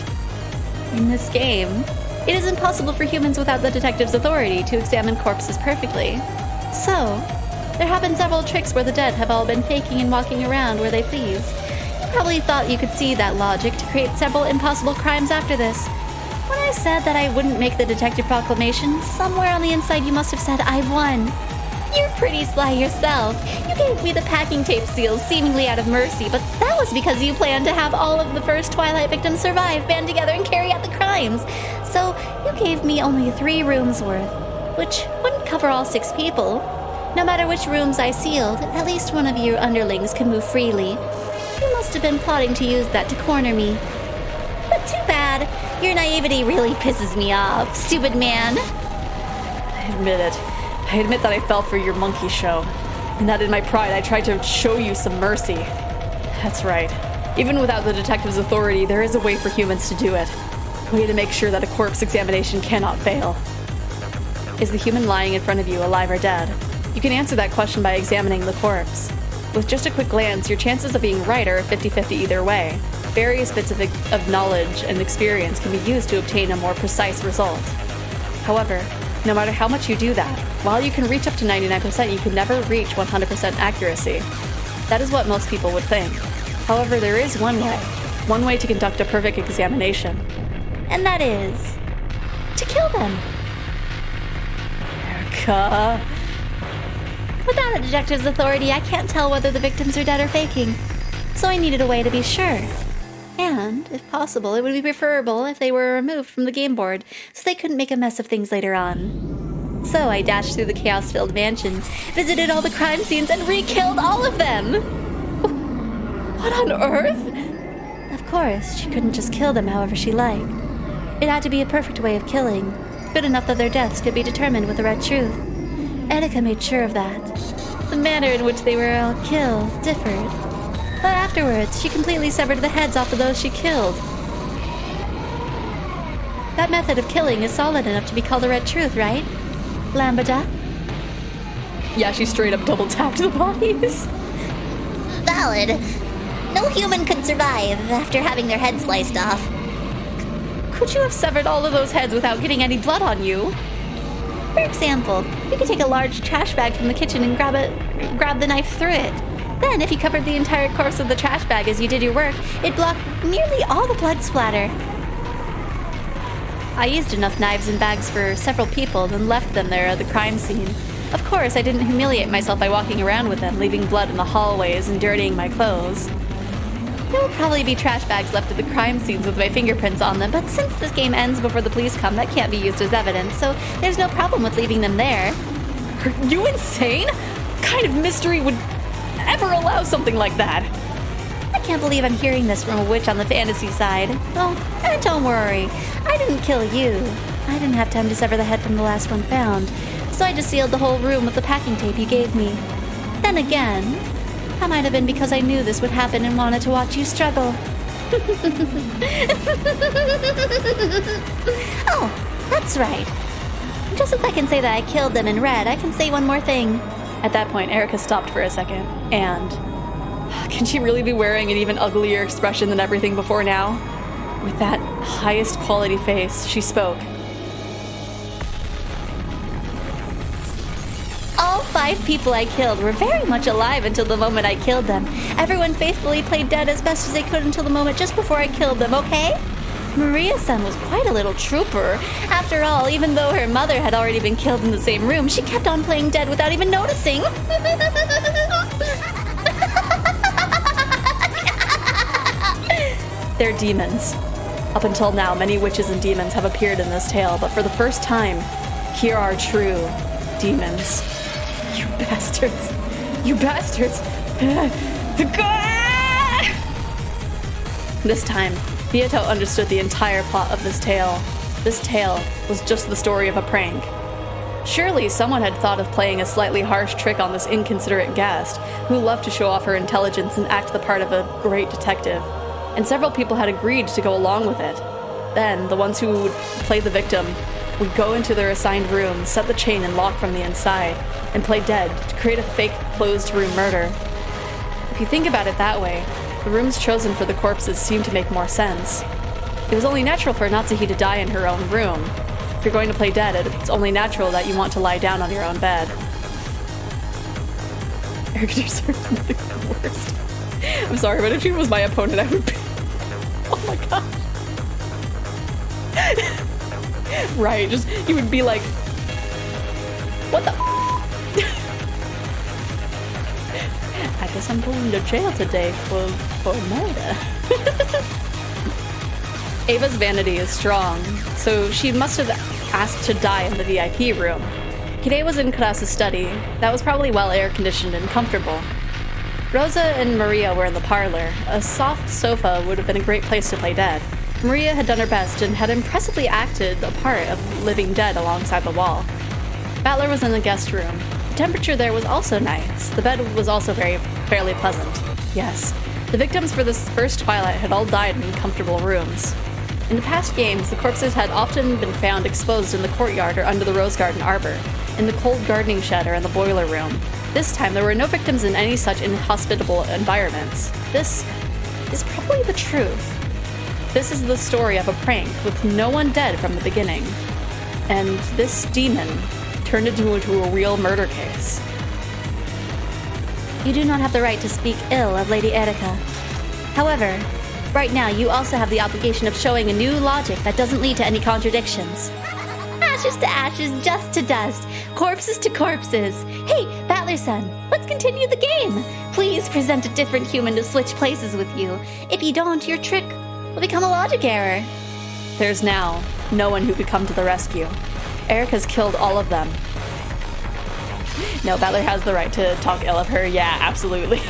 In this game, it is impossible for humans without the detective's authority to examine corpses perfectly. So, there have been several tricks where the dead have all been faking and walking around where they please. You probably thought you could see that logic to create several impossible crimes after this. When I said that I wouldn't make the detective proclamation, somewhere on the inside you must have said I won. You're pretty sly yourself. You gave me the packing tape seals seemingly out of mercy, but that was because you planned to have all of the first Twilight victims survive, band together, and carry out the crimes. So you gave me only 3 rooms worth, which wouldn't cover all 6 people. No matter which rooms I sealed, at least one of your underlings could move freely. You must have been plotting to use that to corner me. But too bad. Dad. Your naivety really pisses me off, stupid man. I admit it. I admit that I fell for your monkey show, and that in my pride I tried to show you some mercy. That's right. Even without the detective's authority, there is a way for humans to do it. A way to make sure that a corpse examination cannot fail. Is the human lying in front of you alive or dead? You can answer that question by examining the corpse. With just a quick glance, your chances of being right are 50-50 either way. Various bits of knowledge and experience can be used to obtain a more precise result. However, no matter how much you do that, while you can reach up to 99%, you can never reach 100% accuracy. That is what most people would think. However, there is one way to conduct a perfect examination. And that is to kill them. Erica. Without a detective's authority, I can't tell whether the victims are dead or faking. So I needed a way to be sure. And, if possible, it would be preferable if they were removed from the game board so they couldn't make a mess of things later on. So I dashed through the chaos-filled mansion, visited all the crime scenes, and re-killed all of them! What on earth? Of course, she couldn't just kill them however she liked. It had to be a perfect way of killing, good enough that their deaths could be determined with the red truth. Erica made sure of that. The manner in which they were all killed differed. But afterwards, she completely severed the heads off of those she killed. That method of killing is solid enough to be called the red truth, right? Lambda? Yeah, she straight up double tapped the bodies. Valid. No human could survive after having their head sliced off. Could you have severed all of those heads without getting any blood on you? For example, you could take a large trash bag from the kitchen and grab the knife through it. Then, if you covered the entire course of the trash bag as you did your work, it'd block nearly all the blood splatter. I used enough knives and bags for several people, then left them there at the crime scene. Of course, I didn't humiliate myself by walking around with them, leaving blood in the hallways and dirtying my clothes. There will probably be trash bags left at the crime scenes with my fingerprints on them, but since this game ends before the police come, that can't be used as evidence, so there's no problem with leaving them there. Are you insane? What kind of mystery would ever allow something like that? I can't believe I'm hearing this from a witch on the fantasy side. Oh, and don't worry. I didn't kill you. I didn't have time to sever the head from the last one found, so I just sealed the whole room with the packing tape you gave me. Then again, that might have been because I knew this would happen and wanted to watch you struggle. Oh, that's right. Just as I can say that I killed them in red, I can say one more thing. At that point, Erica stopped for a second, and... Can she really be wearing an even uglier expression than everything before now? With that highest quality face, she spoke. All 5 people I killed were very much alive until the moment I killed them. Everyone faithfully played dead as best as they could until the moment just before I killed them, okay? Maria's son was quite a little trooper. After all, even though her mother had already been killed in the same room, she kept on playing dead without even noticing. They're demons. Up until now, many witches and demons have appeared in this tale, but for the first time, here are true demons. You bastards! You bastards! This time, Beato understood the entire plot of this tale. This tale was just the story of a prank. Surely someone had thought of playing a slightly harsh trick on this inconsiderate guest, who loved to show off her intelligence and act the part of a great detective. And several people had agreed to go along with it. Then, the ones who would play the victim would go into their assigned room, set the chain and lock from the inside, and play dead to create a fake closed-room murder. If you think about it that way, the rooms chosen for the corpses seem to make more sense. It was only natural for Natsuhi to die in her own room. If you're going to play dead, it's only natural that you want to lie down on your own bed. Eric deserves the worst. I'm sorry, but if she was my opponent, I would be... Oh my god. Right, just, you would be like... What the... I guess I'm going to jail today for murder. Ava's vanity is strong, so she must have asked to die in the VIP room. Kide was in Kurasu's study. That was probably well air-conditioned and comfortable. Rosa and Maria were in the parlor. A soft sofa would have been a great place to play dead. Maria had done her best and had impressively acted the part of living dead alongside the wall. Battler was in the guest room. The temperature there was also nice. The bed was also fairly pleasant. Yes, the victims for this first twilight had all died in comfortable rooms. In the past games, the corpses had often been found exposed in the courtyard or under the rose garden arbor, in the cold gardening shed or in the boiler room. This time, there were no victims in any such inhospitable environments. This is probably the truth. This is the story of a prank with no one dead from the beginning. And this demon turned it into a real murder case. You do not have the right to speak ill of Lady Erika. However, right now you also have the obligation of showing a new logic that doesn't lead to any contradictions. Ashes to ashes, dust to dust, corpses to corpses. Hey, Battler-san, let's continue the game. Please present a different human to switch places with you. If you don't, your trick will become a logic error. There's now no one who could come to the rescue. Erika's killed all of them. No, Battler has the right to talk ill of her. Yeah, absolutely.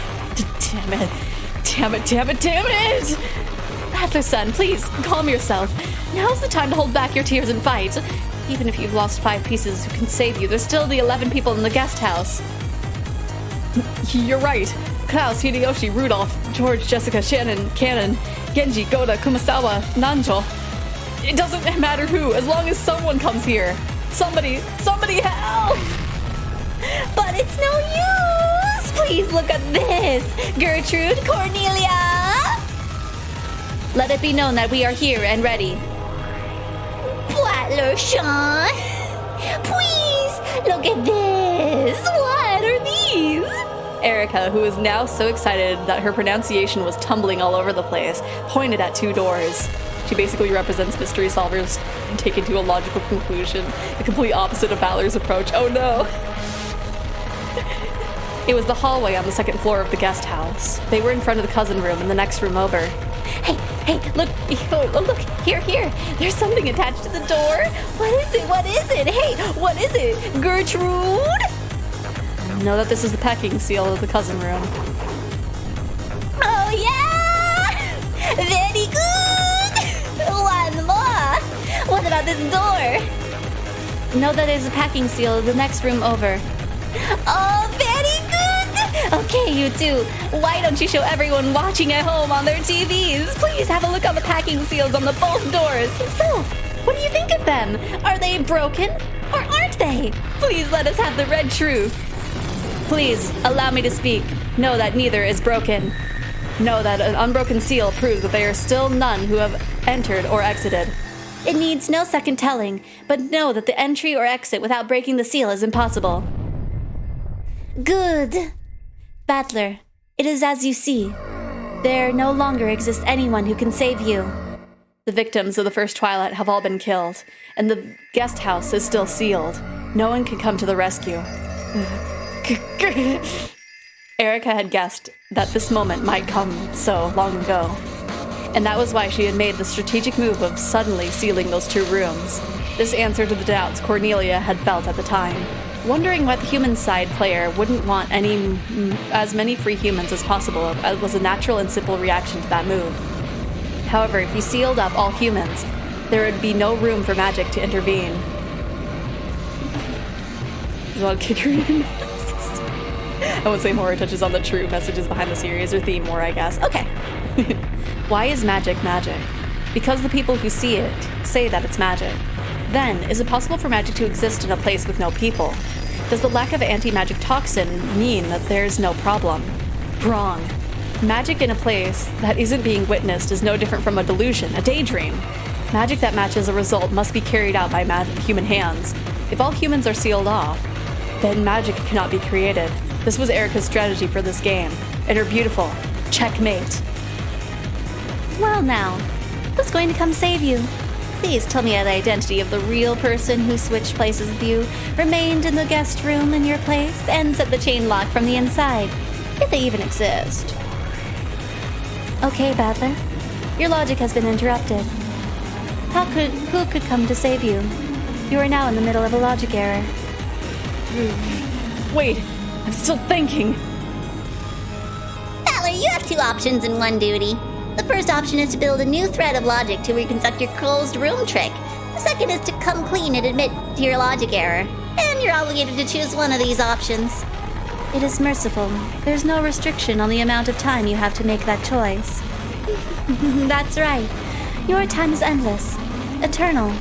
Damn it. Damn it, damn it, damn it! Battler-san, please, calm yourself. Now's the time to hold back your tears and fight. Even if you've lost 5 pieces who can save you, there's still the 11 people in the guest house. You're right. Klaus, Hideyoshi, Rudolph, George, Jessica, Shannon, Cannon, Genji, Goda, Kumasawa, Nanjo. It doesn't matter who, as long as someone comes here. Somebody help! But it's no use! Please look at this! Gertrude, Cornelia! Let it be known that we are here and ready. Battler Sean! Please, look at this! What are these? Erika, who is now so excited that her pronunciation was tumbling all over the place, pointed at 2 doors. She basically represents mystery solvers taken to a logical conclusion, the complete opposite of Battler's approach. Oh no! It was the hallway on the 2nd floor of the guest house. They were in front of the cousin room in the next room over. Hey, look, oh, look, here, there's something attached to the door. What is it? Hey, what is it? Gertrude? Know that this is the packing seal of the cousin room. Oh yeah! Very good! One more! What about this door? Know that it is a packing seal of the next room over. Oh, very good! Okay, you two, why don't you show everyone watching at home on their TVs? Please have a look on the packing seals on the both doors. So, what do you think of them? Are they broken? Or aren't they? Please let us have the red truth. Please, allow me to speak. Know that neither is broken. Know that an unbroken seal proves that there are still none who have entered or exited. It needs no second telling, but know that the entry or exit without breaking the seal is impossible. Good. Battler, it is as you see. There no longer exists anyone who can save you. The victims of the first twilight have all been killed, and the guest house is still sealed. No one can come to the rescue. Erika had guessed that this moment might come so long ago, and that was why she had made the strategic move of suddenly sealing those 2 rooms. This answered to the doubts Cornelia had felt at the time, wondering why the human side player wouldn't want as many free humans as possible was a natural and simple reaction to that move. However, if you sealed up all humans, there would be no room for magic to intervene. You want to kick her in? I would say more touches on the true messages behind the series or theme more, I guess. Okay. Why is magic magic? Because the people who see it say that it's magic. Then, is it possible for magic to exist in a place with no people? Does the lack of anti-magic toxin mean that there's no problem? Wrong. Magic in a place that isn't being witnessed is no different from a delusion, a daydream. Magic that matches a result must be carried out by human hands. If all humans are sealed off, then magic cannot be created. This was Erika's strategy for this game, and her beautiful checkmate. Well now, who's going to come save you? Please tell me the identity of the real person who switched places with you, remained in the guest room in your place, and set the chain lock from the inside, if they even exist. Okay, Battler, your logic has been interrupted. Who could come to save you? You are now in the middle of a logic error. Wait, I'm still thinking. Battler, you have 2 options and 1 duty. The first option is to build a new thread of logic to reconstruct your closed room trick. The second is to come clean and admit to your logic error. And you're obligated to choose one of these options. It is merciful. There's no restriction on the amount of time you have to make that choice. That's right. Your time is endless. Eternal.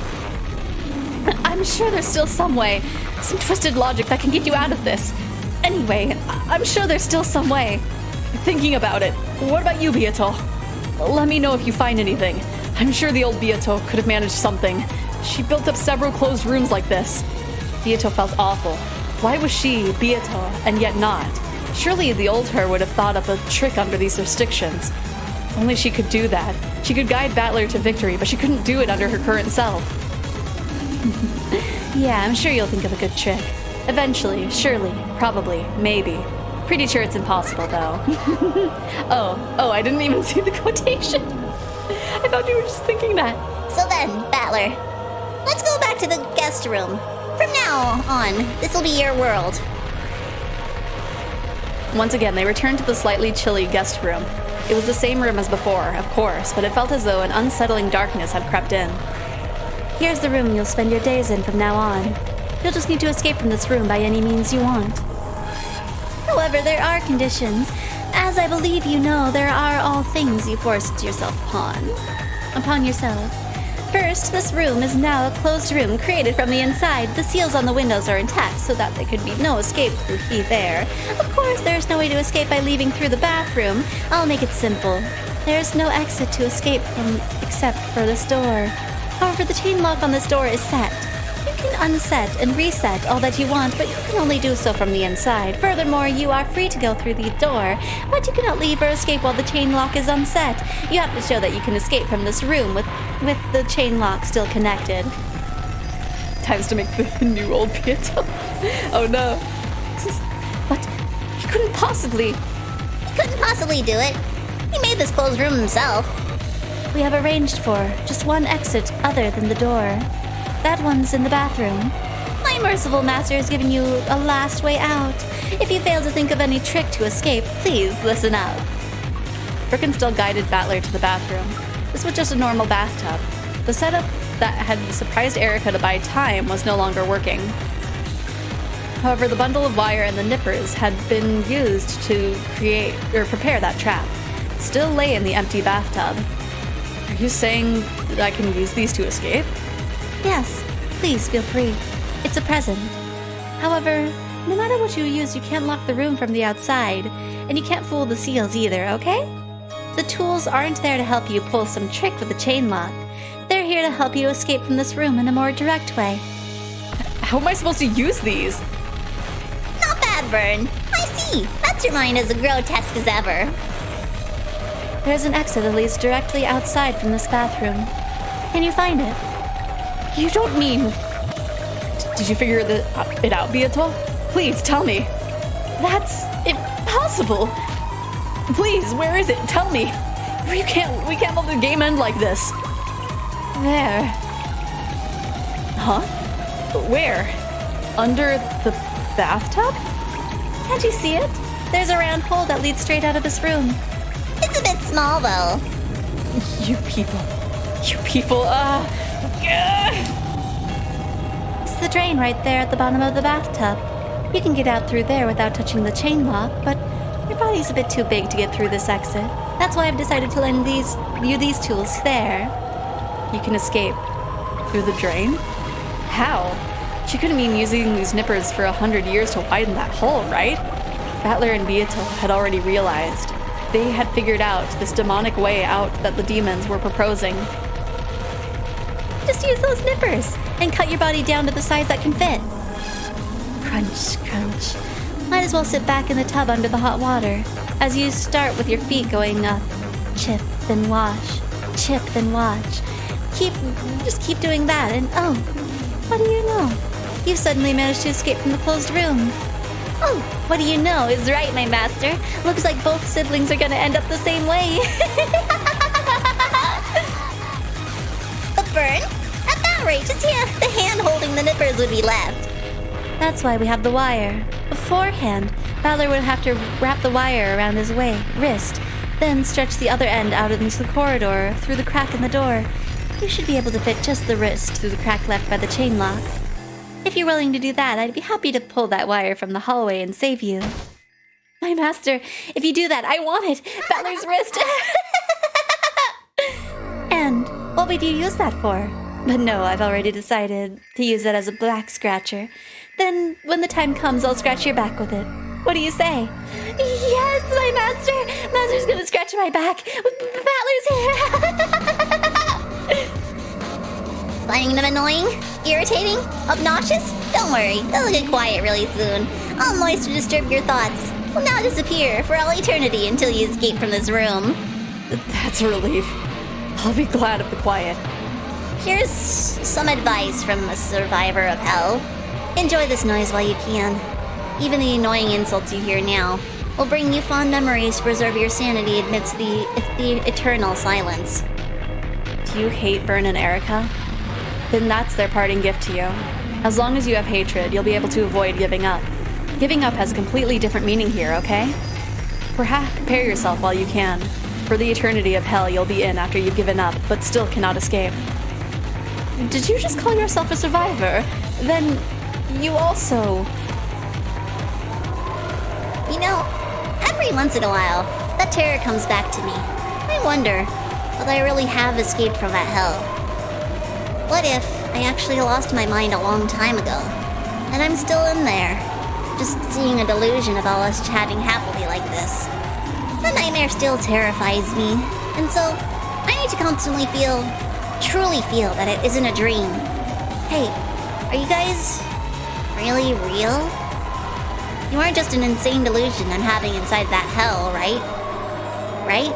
I'm sure there's still some way, some twisted logic that can get you out of this. Anyway, I'm sure there's still some way. Thinking about it, what about you, Beato? Let me know if you find anything. I'm sure the old Beato could have managed something. She built up several closed rooms like this. Beato felt awful. Why was she, Beato, and yet not? Surely the old her would have thought up a trick under these restrictions. Only she could do that. She could guide Battler to victory, but she couldn't do it under her current self. Yeah, I'm sure you'll think of a good trick. Eventually, surely, probably, maybe. Pretty sure it's impossible, though. Oh, I didn't even see the quotation. I thought you were just thinking that. So then, Battler, let's go back to the guest room. From now on, this will be your world. Once again, they returned to the slightly chilly guest room. It was the same room as before, of course, but it felt as though an unsettling darkness had crept in. Here's the room you'll spend your days in from now on. You'll just need to escape from this room by any means you want. However, there are conditions. As I believe you know, there are all things you forced yourself upon yourself. First, this room is now a closed room created from the inside. The seals on the windows are intact so that there could be no escape through there. Of course, there's no way to escape by leaving through the bathroom. I'll make it simple. There's no exit to escape from except for this door. However, the chain lock on this door is set. You can unset and reset all that you want, but you can only do so from the inside. Furthermore, you are free to go through the door, but you cannot leave or escape while the chain lock is unset. You have to show that you can escape from this room with the chain lock still connected. Times to make the new old Beato. Oh no. But he couldn't possibly. He couldn't possibly do it. He made this closed room himself. We have arranged for just one exit other than the door. That one's in the bathroom. My merciful master has given you a last way out. If you fail to think of any trick to escape, please listen up. Birkin still guided Battler to the bathroom. This was just a normal bathtub. The setup that had surprised Erica to buy time was no longer working. However, the bundle of wire and the nippers had been used to prepare that trap. It still lay in the empty bathtub. Are you saying that I can use these to escape? Yes, please feel free. It's a present. However, no matter what you use, you can't lock the room from the outside, and you can't fool the seals either, okay? The tools aren't there to help you pull some trick with the chain lock. They're here to help you escape from this room in a more direct way. How am I supposed to use these? Not bad, Vern. I see. That's your mind as grotesque as ever. There's an exit that leads directly outside from this bathroom. Can you find it? You don't mean... Did you figure it out, Beato? Please, tell me. That's impossible. Please, where is it? Tell me. We can't let the game end like this. There. Huh? Where? Under the bathtub? Can't you see it? There's a round hole that leads straight out of this room. It's a bit small, though. You people. It's the drain right there at the bottom of the bathtub. You can get out through there without touching the chain lock, but your body's a bit too big to get through this exit. That's why I've decided to lend you these tools there. You can escape through the drain? How? She couldn't mean using these nippers for 100 years to widen that hole, right? Battler and Beato had already realized. They had figured out this demonic way out that the demons were proposing. Just use those nippers and cut your body down to the size that can fit. Crunch, crunch. Might as well sit back in the tub under the hot water as you start with your feet going up. Chip, then wash. Chip, then wash. Just keep doing that and oh, what do you know? You've suddenly managed to escape from the closed room. Oh, what do you know is right, my master. Looks like both siblings are gonna end up the same way. But Vern, at that rate, just the hand holding the nippers would be left. That's why we have the wire. Beforehand, Battler would have to wrap the wire around his wrist. Then stretch the other end out into the corridor through the crack in the door. You should be able to fit just the wrist through the crack left by the chain lock. If you're willing to do that, I'd be happy to pull that wire from the hallway and save you. My master, if you do that, I want it! Valor's wrist! And what would you use that for? But no, I've already decided to use it as a back scratcher. Then, when the time comes, I'll scratch your back with it. What do you say? Yes, my master! Master's gonna scratch my back! Valor's here! Finding them annoying? Irritating? Obnoxious? Don't worry, they'll get quiet really soon. All noise to disturb your thoughts will now disappear for all eternity until you escape from this room. That's a relief. I'll be glad of the quiet. Here's some advice from a survivor of hell. Enjoy this noise while you can. Even the annoying insults you hear now will bring you fond memories to preserve your sanity amidst the eternal silence. Do you hate Byrne and Erica? Then that's their parting gift to you. As long as you have hatred, you'll be able to avoid giving up. Giving up has a completely different meaning here, okay? Perhaps prepare yourself while you can. For the eternity of hell you'll be in after you've given up, but still cannot escape. Did you just call yourself a survivor? Then you also... You know, every once in a while, that terror comes back to me. I wonder whether I really have escaped from that hell. What if I actually lost my mind a long time ago, and I'm still in there, just seeing a delusion of all us chatting happily like this? The nightmare still terrifies me, and so I need to constantly truly feel that it isn't a dream. Hey, are you guys really real? You aren't just an insane delusion I'm having inside that hell, right? Right?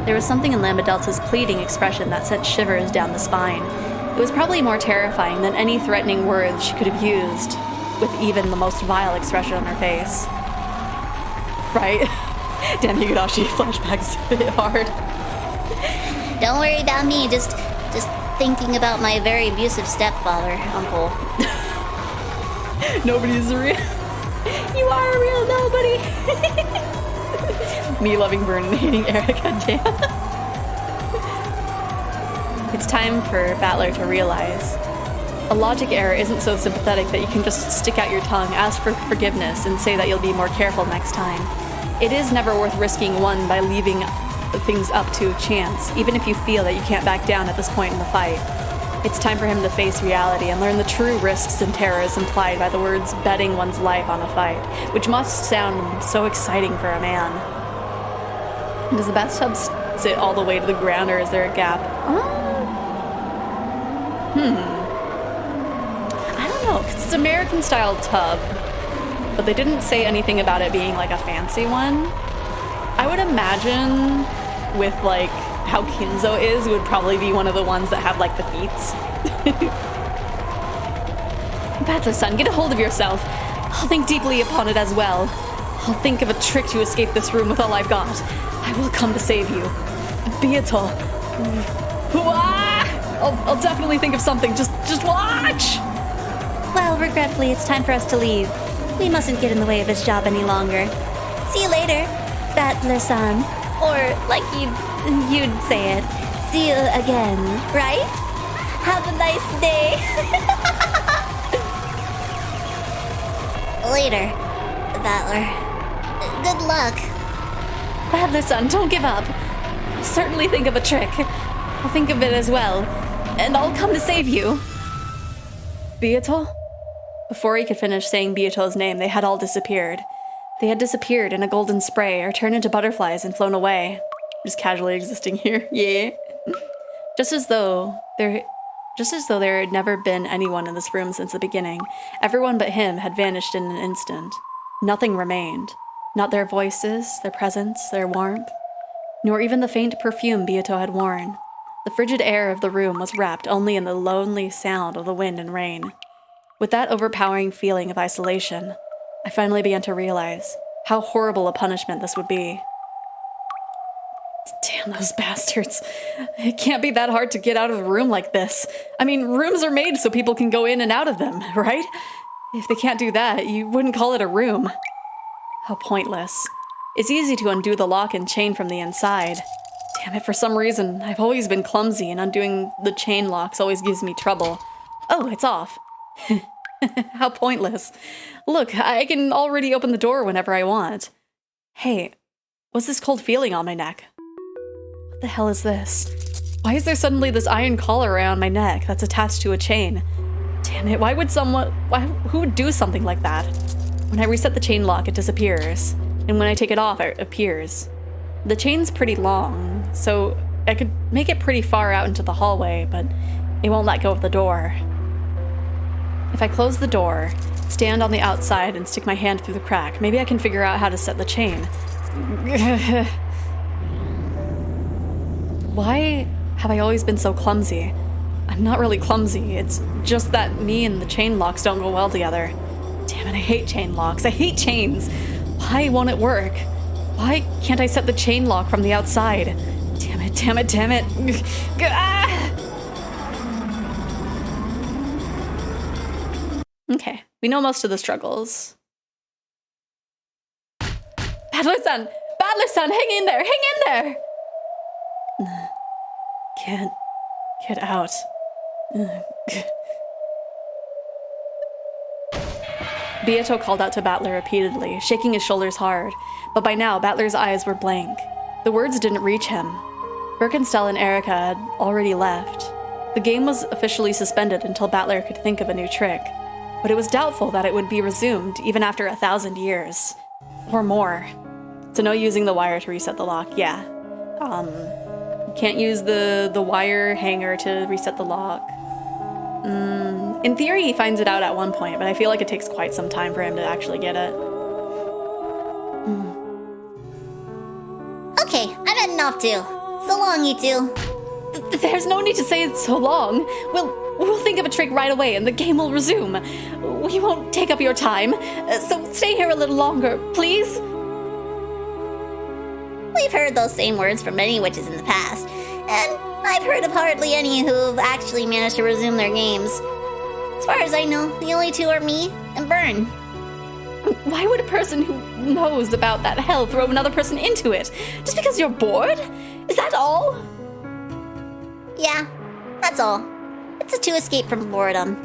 There was something in Lambda Delta's pleading expression that sent shivers down the spine. It was probably more terrifying than any threatening words she could have used, with even the most vile expression on her face. Right? Damn, Higurashi flashbacks hit hard. Don't worry about me, just thinking about my very abusive stepfather, uncle. Nobody's real. You are a real nobody. Me loving Byrne and hating Erica, damn. It's time for Battler to realize a logic error isn't so sympathetic that you can just stick out your tongue, ask for forgiveness, and say that you'll be more careful next time. It is never worth risking one by leaving things up to chance, even if you feel that you can't back down at this point in the fight. It's time for him to face reality and learn the true risks and terrors implied by the words betting one's life on a fight, which must sound so exciting for a man. Does the bathtub sit all the way to the ground, or is there a gap? I don't know, 'cause it's an American-style tub, but they didn't say anything about it being like a fancy one. I would imagine with like how Kinzo is, it would probably be one of the ones that have like the feets. Battler-san, get a hold of yourself. I'll think deeply upon it as well. I'll think of a trick to escape this room with all I've got. I will come to save you. Beatle. I'll definitely think of something. Just watch! Well, regretfully, it's time for us to leave. We mustn't get in the way of his job any longer. See you later, Battler-san. Or, like you'd say it, see you again, right? Have a nice day. Later, Battler. Good luck. Battler-san, don't give up. I'll certainly think of a trick. I'll think of it as well. And I'll come to save you. Beatle? Before he could finish saying Beatle's name, they had all disappeared. They had disappeared in a golden spray or turned into butterflies and flown away. Just casually existing here. Yeah. Just as though there had never been anyone in this room since the beginning. Everyone but him had vanished in an instant. Nothing remained. Not their voices, their presence, their warmth, nor even the faint perfume Beato had worn. The frigid air of the room was wrapped only in the lonely sound of the wind and rain. With that overpowering feeling of isolation, I finally began to realize how horrible a punishment this would be. Damn those bastards. It can't be that hard to get out of a room like this. I mean, rooms are made so people can go in and out of them, right? If they can't do that, you wouldn't call it a room. How pointless. It's easy to undo the lock and chain from the inside. Damn it, for some reason, I've always been clumsy and undoing the chain locks always gives me trouble. Oh, it's off. How pointless. Look, I can already open the door whenever I want. Hey, what's this cold feeling on my neck? What the hell is this? Why is there suddenly this iron collar around my neck that's attached to a chain? Damn it, who would do something like that? When I reset the chain lock, it disappears. And when I take it off, it appears. The chain's pretty long, so I could make it pretty far out into the hallway, but it won't let go of the door. If I close the door, stand on the outside, and stick my hand through the crack, maybe I can figure out how to set the chain. Why have I always been so clumsy? I'm not really clumsy, it's just that me and the chain locks don't go well together. Damn it, I hate chain locks. I hate chains. Why won't it work? Why can't I set the chain lock from the outside? Damn it, damn it, damn it. Okay, we know most of the struggles. Battler-san! Battler-san, hang in there! Hang in there! Can't get out. Beato called out to Battler repeatedly, shaking his shoulders hard, but by now Battler's eyes were blank. The words didn't reach him. Birkenstell and Erica had already left. The game was officially suspended until Battler could think of a new trick, but it was doubtful that it would be resumed even after 1,000 years. Or more. So no using the wire to reset the lock, yeah. Can't use the wire hanger to reset the lock. In theory, he finds it out at one point, but I feel like it takes quite some time for him to actually get it. Okay, I'm heading off too. So long, you two. There's no need to say it so long. We'll think of a trick right away and the game will resume. We won't take up your time, so stay here a little longer, please. We've heard those same words from many witches in the past, and I've heard of hardly any who've actually managed to resume their games. As far as I know, the only two are me and Byrne. Why would a person who knows about that hell throw another person into it? Just because you're bored? Is that all? Yeah, that's all. It's to escape from boredom.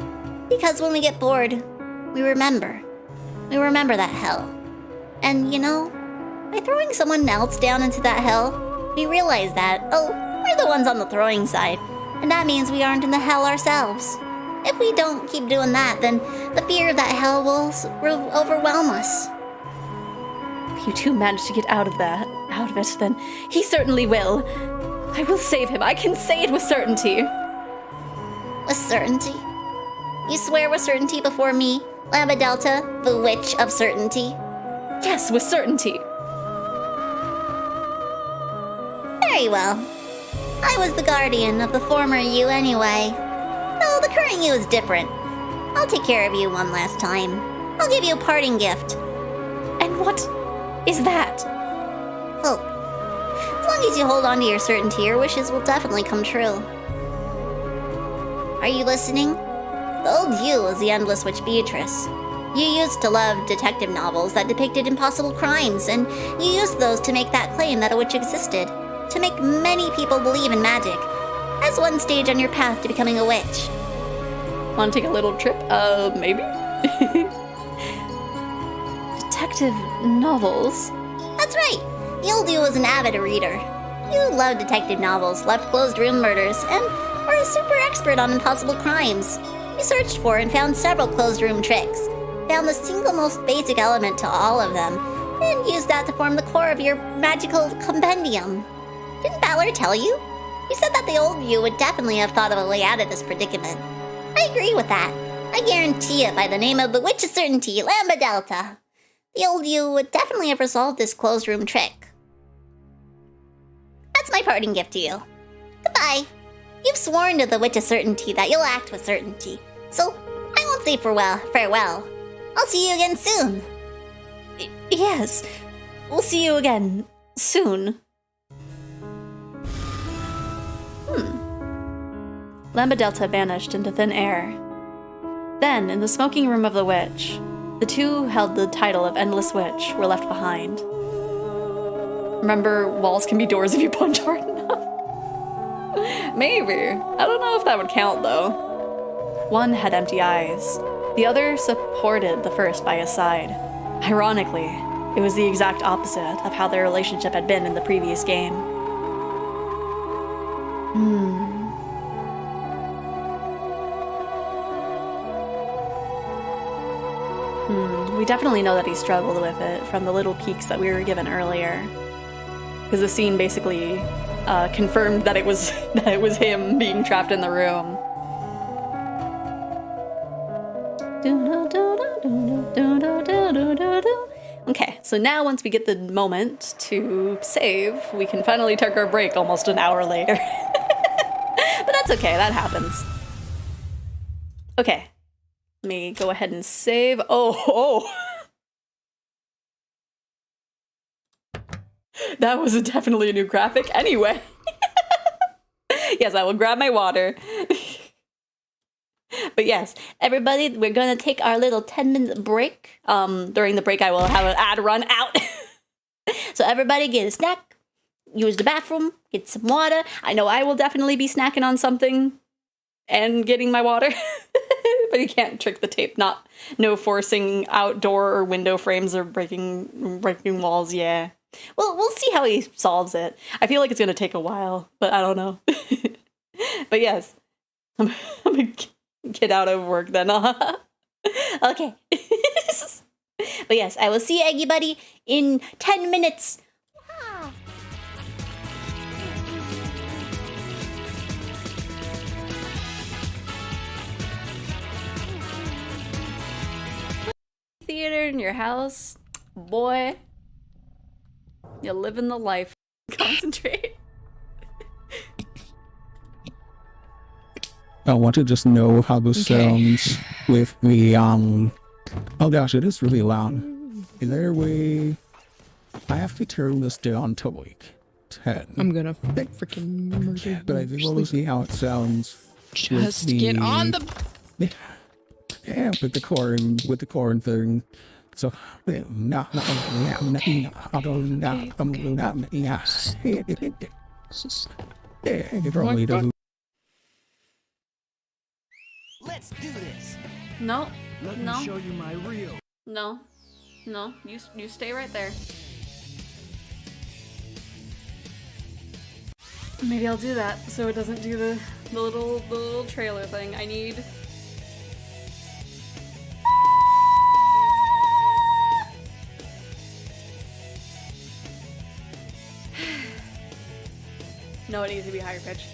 Because when we get bored, we remember. We remember that hell. And you know, by throwing someone else down into that hell, we realize that, oh, we're the ones on the throwing side. And that means we aren't in the hell ourselves. If we don't keep doing that, then the fear of that hell will overwhelm us. If you two manage to get out of it, then he certainly will. I will save him. I can say it with certainty. With certainty? You swear with certainty before me, Lambda Delta, the Witch of Certainty? Yes, with certainty. Very well. I was the guardian of the former you anyway. Though the current you is different. I'll take care of you one last time. I'll give you a parting gift. And what is that? Hope. As long as you hold on to your certainty, your wishes will definitely come true. Are you listening? The old you is the endless witch Beatrice. You used to love detective novels that depicted impossible crimes, and you used those to make that claim that a witch existed, to make many people believe in magic, as one stage on your path to becoming a witch. Want to take a little trip? Maybe? Detective novels? That's right. The old you was an avid reader. You loved detective novels, loved closed room murders, and were a super expert on impossible crimes. You searched for and found several closed room tricks, found the single most basic element to all of them, and used that to form the core of your magical compendium. Didn't Battler tell you? You said that the old you would definitely have thought of a way out of this predicament. I agree with that. I guarantee it by the name of the Witch of Certainty, Lambda Delta. The old you would definitely have resolved this closed room trick. That's my parting gift to you. Goodbye. You've sworn to the Witch of Certainty that you'll act with certainty, so I won't say farewell. I'll see you again soon. Yes, we'll see you again soon. Lambda Delta vanished into thin air. Then, in the smoking room of the witch, The two held the title of Endless Witch were left behind. Remember, walls can be doors if you punch hard enough. Maybe. I don't know if that would count, though. One had empty eyes. The other supported the first by his side. Ironically, it was the exact opposite of how their relationship had been in the previous game. We definitely know that he struggled with it from the little peeks that we were given earlier. Because the scene basically confirmed that it was him being trapped in the room. Okay, so now once we get the moment to save, we can finally take our break almost an hour later. But that's okay, that happens. Okay, let me go ahead and save. Oh. That was definitely a new graphic. Anyway. Yes, I will grab my water. But yes, everybody, we're gonna take our little 10-minute break. During the break, I will have an ad run out. So everybody get a snack, use the bathroom, get some water. I know I will definitely be snacking on something and getting my water. But you can't trick the tape. No forcing outdoor or window frames or breaking walls. Yeah. Well, we'll see how he solves it. I feel like it's gonna take a while, but I don't know. But yes, I'm gonna get out of work then. Okay. But yes, I will see everybody in 10 minutes. Theater in your house, boy. You're living the life. Concentrate. I want to just know how this sounds with the oh gosh, it is really loud. Is there a way I have to turn this down to like 10? I'm gonna freaking murder. But I think we'll see how it sounds. Just get on the. Yeah, with the corn thing. So it probably doesn't. Let's do this. No. Let No. me show you my real. No. You stay right there. Maybe I'll do that so it doesn't do the little trailer thing. I need. No, it needs to be higher pitched.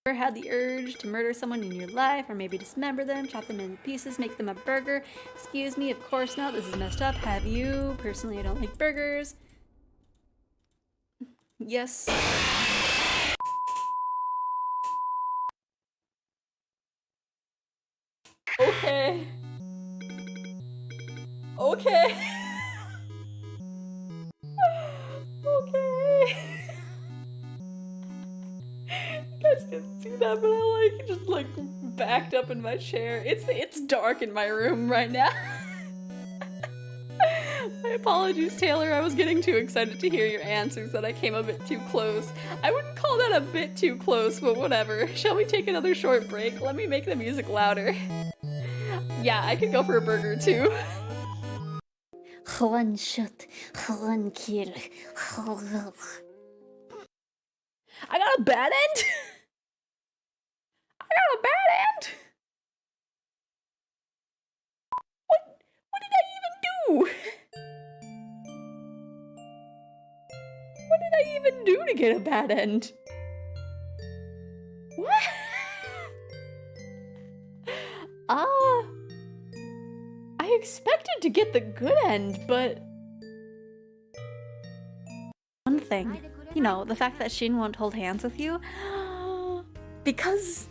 Ever had the urge to murder someone in your life, or maybe dismember them, chop them into pieces, make them a burger? Excuse me, of course not. This is messed up. Have you? Personally, I don't like burgers. Yes. Okay. Okay. Okay. You guys didn't see that, but I just backed up in my chair. It's dark in my room right now. My apologies, Taylor. I was getting too excited to hear your answers that I came a bit too close. I wouldn't call that a bit too close, but whatever. Shall we take another short break? Let me make the music louder. Yeah, I could go for a burger too. One shot, one kill. I got a bad end? I got a bad end? What did I even do? What did I even do to get a bad end? What? I expected to get the good end, but... One thing, you know, the fact that Shin won't hold hands with you, because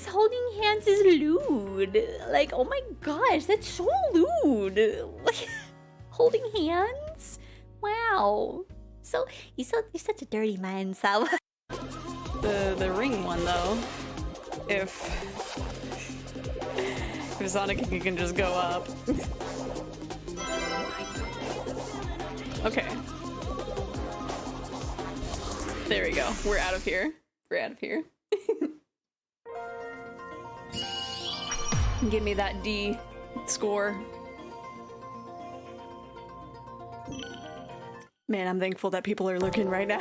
holding hands is lewd. Like, oh my gosh, that's so lewd. Like, holding hands? Wow. So, you're such a dirty man, Sawa. The ring one, though, if Sonic can just go up. Okay. There we go. We're out of here. We're out of here. Give me that D score. Man, I'm thankful that people are looking right now.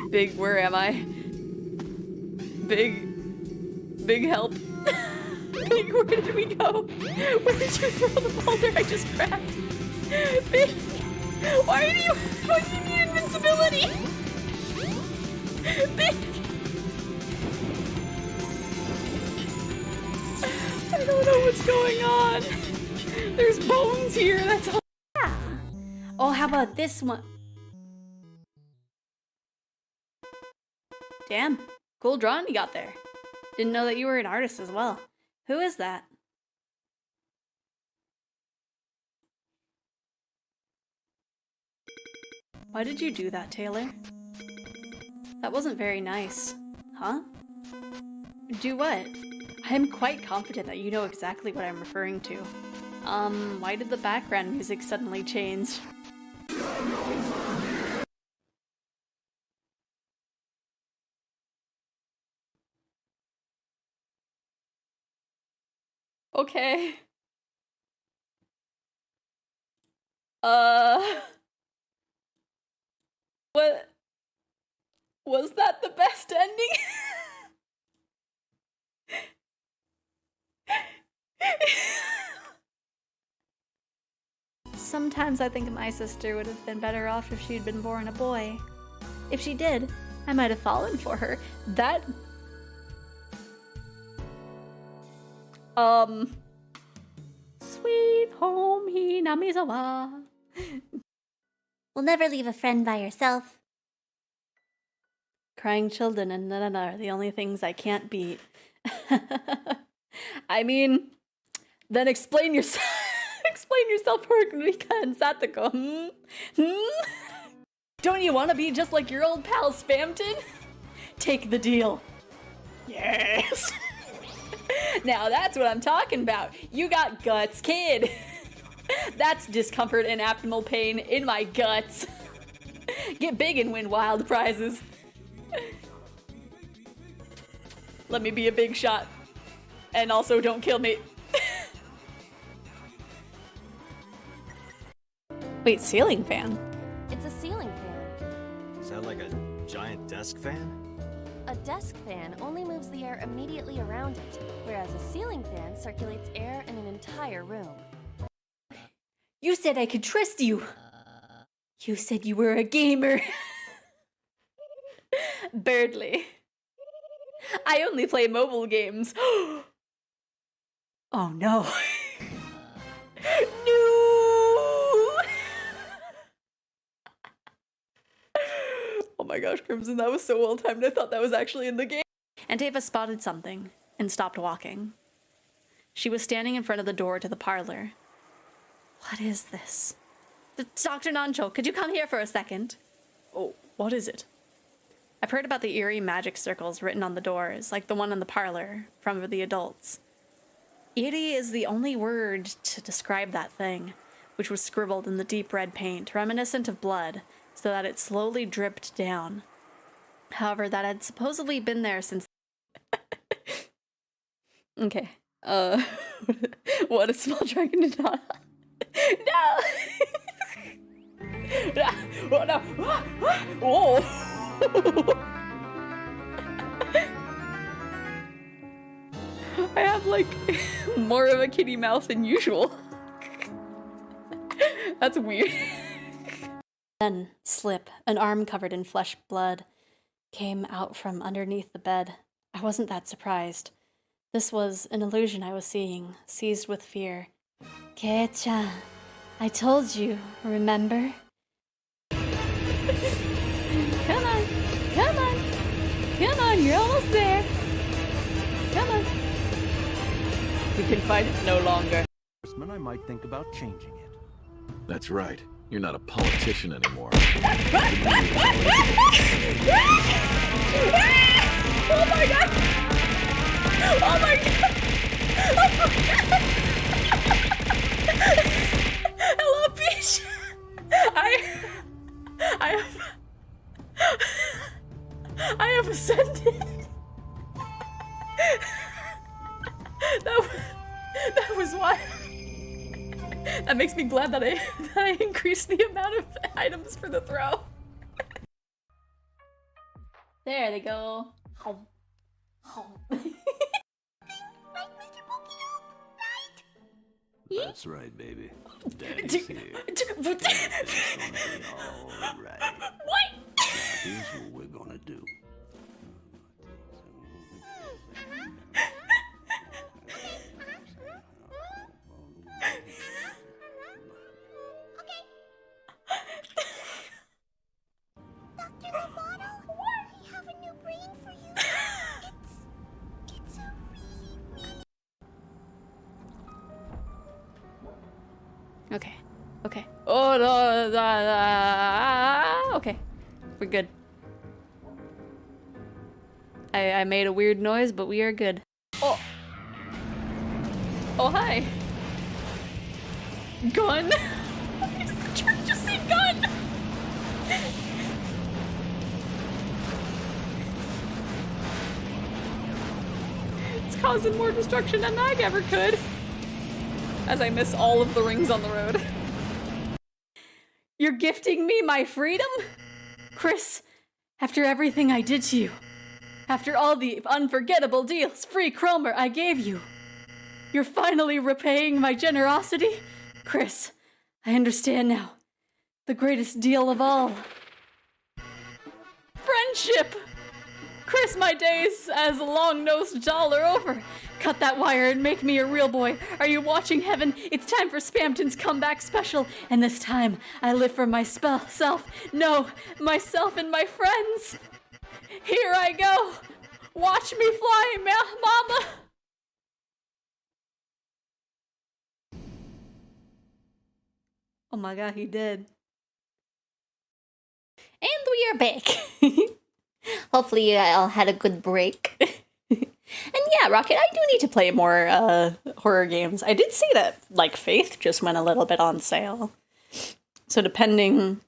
Big, where am I? Big help. Big, where did we go? Where did you throw the boulder I just grabbed? Big, why do you need invincibility? Big. I don't know what's going on. There's bones here, that's all. Oh, how about this one? Damn, cool drawing you got there. Didn't know that you were an artist as well. Who is that? Why did you do that, Taylor? That wasn't very nice. Huh? Do what? I'm quite confident that you know exactly what I'm referring to. Why did the background music suddenly change? Okay. What? Was that the best ending? Sometimes I think my sister would have been better off if she'd been born a boy. If she did, I might have fallen for her. That... Sweet home Hinamizawa. We'll never leave a friend by yourself. Crying children and Nana are the only things I can't beat. I mean, then explain yourself. Explain yourself, Rika and Satoko. Don't you want to be just like your old pal Spamton? Take the deal. Yes. Now that's what I'm talking about. You got guts, kid. That's discomfort and abdominal pain in my guts. Get big and win wild prizes. Let me be a big shot. And also don't kill me. Wait, ceiling fan? It's a ceiling fan. Is that like a giant desk fan? A desk fan only moves the air immediately around it, whereas a ceiling fan circulates air in an entire room. You said I could trust you. You said you were a gamer. Birdly. I only play mobile games. Oh no. No! Oh my gosh, Crimson, that was so well timed. I thought that was actually in the game. Anteva spotted something and stopped walking. She was standing in front of the door to the parlor. What is this? Dr. Nancho, could you come here for a second? Oh, what is it? I've heard about the eerie magic circles written on the doors, like the one in the parlor, from the adults. Eerie is the only word to describe that thing, which was scribbled in the deep red paint, reminiscent of blood, so that it slowly dripped down. However, that had supposedly been there since... Okay. What a small dragon did not... No! Oh, no! Oh! I have, like, more of a kitty mouth than usual. That's weird. Then, slip, an arm covered in flesh blood, came out from underneath the bed. I wasn't that surprised. This was an illusion I was seeing, seized with fear. Kei-chan, I told you, remember? Come on! Come on! Come on, you're almost there! Come on! We can fight it no longer. I might think about changing it. That's right. You're not a politician anymore. Oh my god! Oh my god! Hello, Peach! I have ascended. That was why. That makes me glad that I increased the amount of items for the throw. There they go. Home. That's right, baby. Daddy's here. Alright. What? Here's what we're gonna do. Dr. Roboto, we have a new brain for you. It's a really Okay. Oh no, okay. We're good. I made a weird noise, but we are good. Oh. Oh, hi. Gun? Why does the church just say gun? It's causing more destruction than I ever could. As I miss all of the rings on the road. You're gifting me my freedom? Chris, after everything I did to you, after all the unforgettable deals, free Cromer I gave you, you're finally repaying my generosity? Chris, I understand now. The greatest deal of all. Friendship! Chris, my days as a long-nosed doll are over. Cut that wire and make me a real boy. Are you watching, Heaven? It's time for Spamton's comeback special. And this time, I live for myself. No, myself and my friends. Here I go. Watch me fly, Mama. Oh my god, he did. And we are back. Hopefully you all had a good break. And yeah, Rocket, I do need to play more horror games. I did see that, like, Faith just went a little bit on sale. So depending,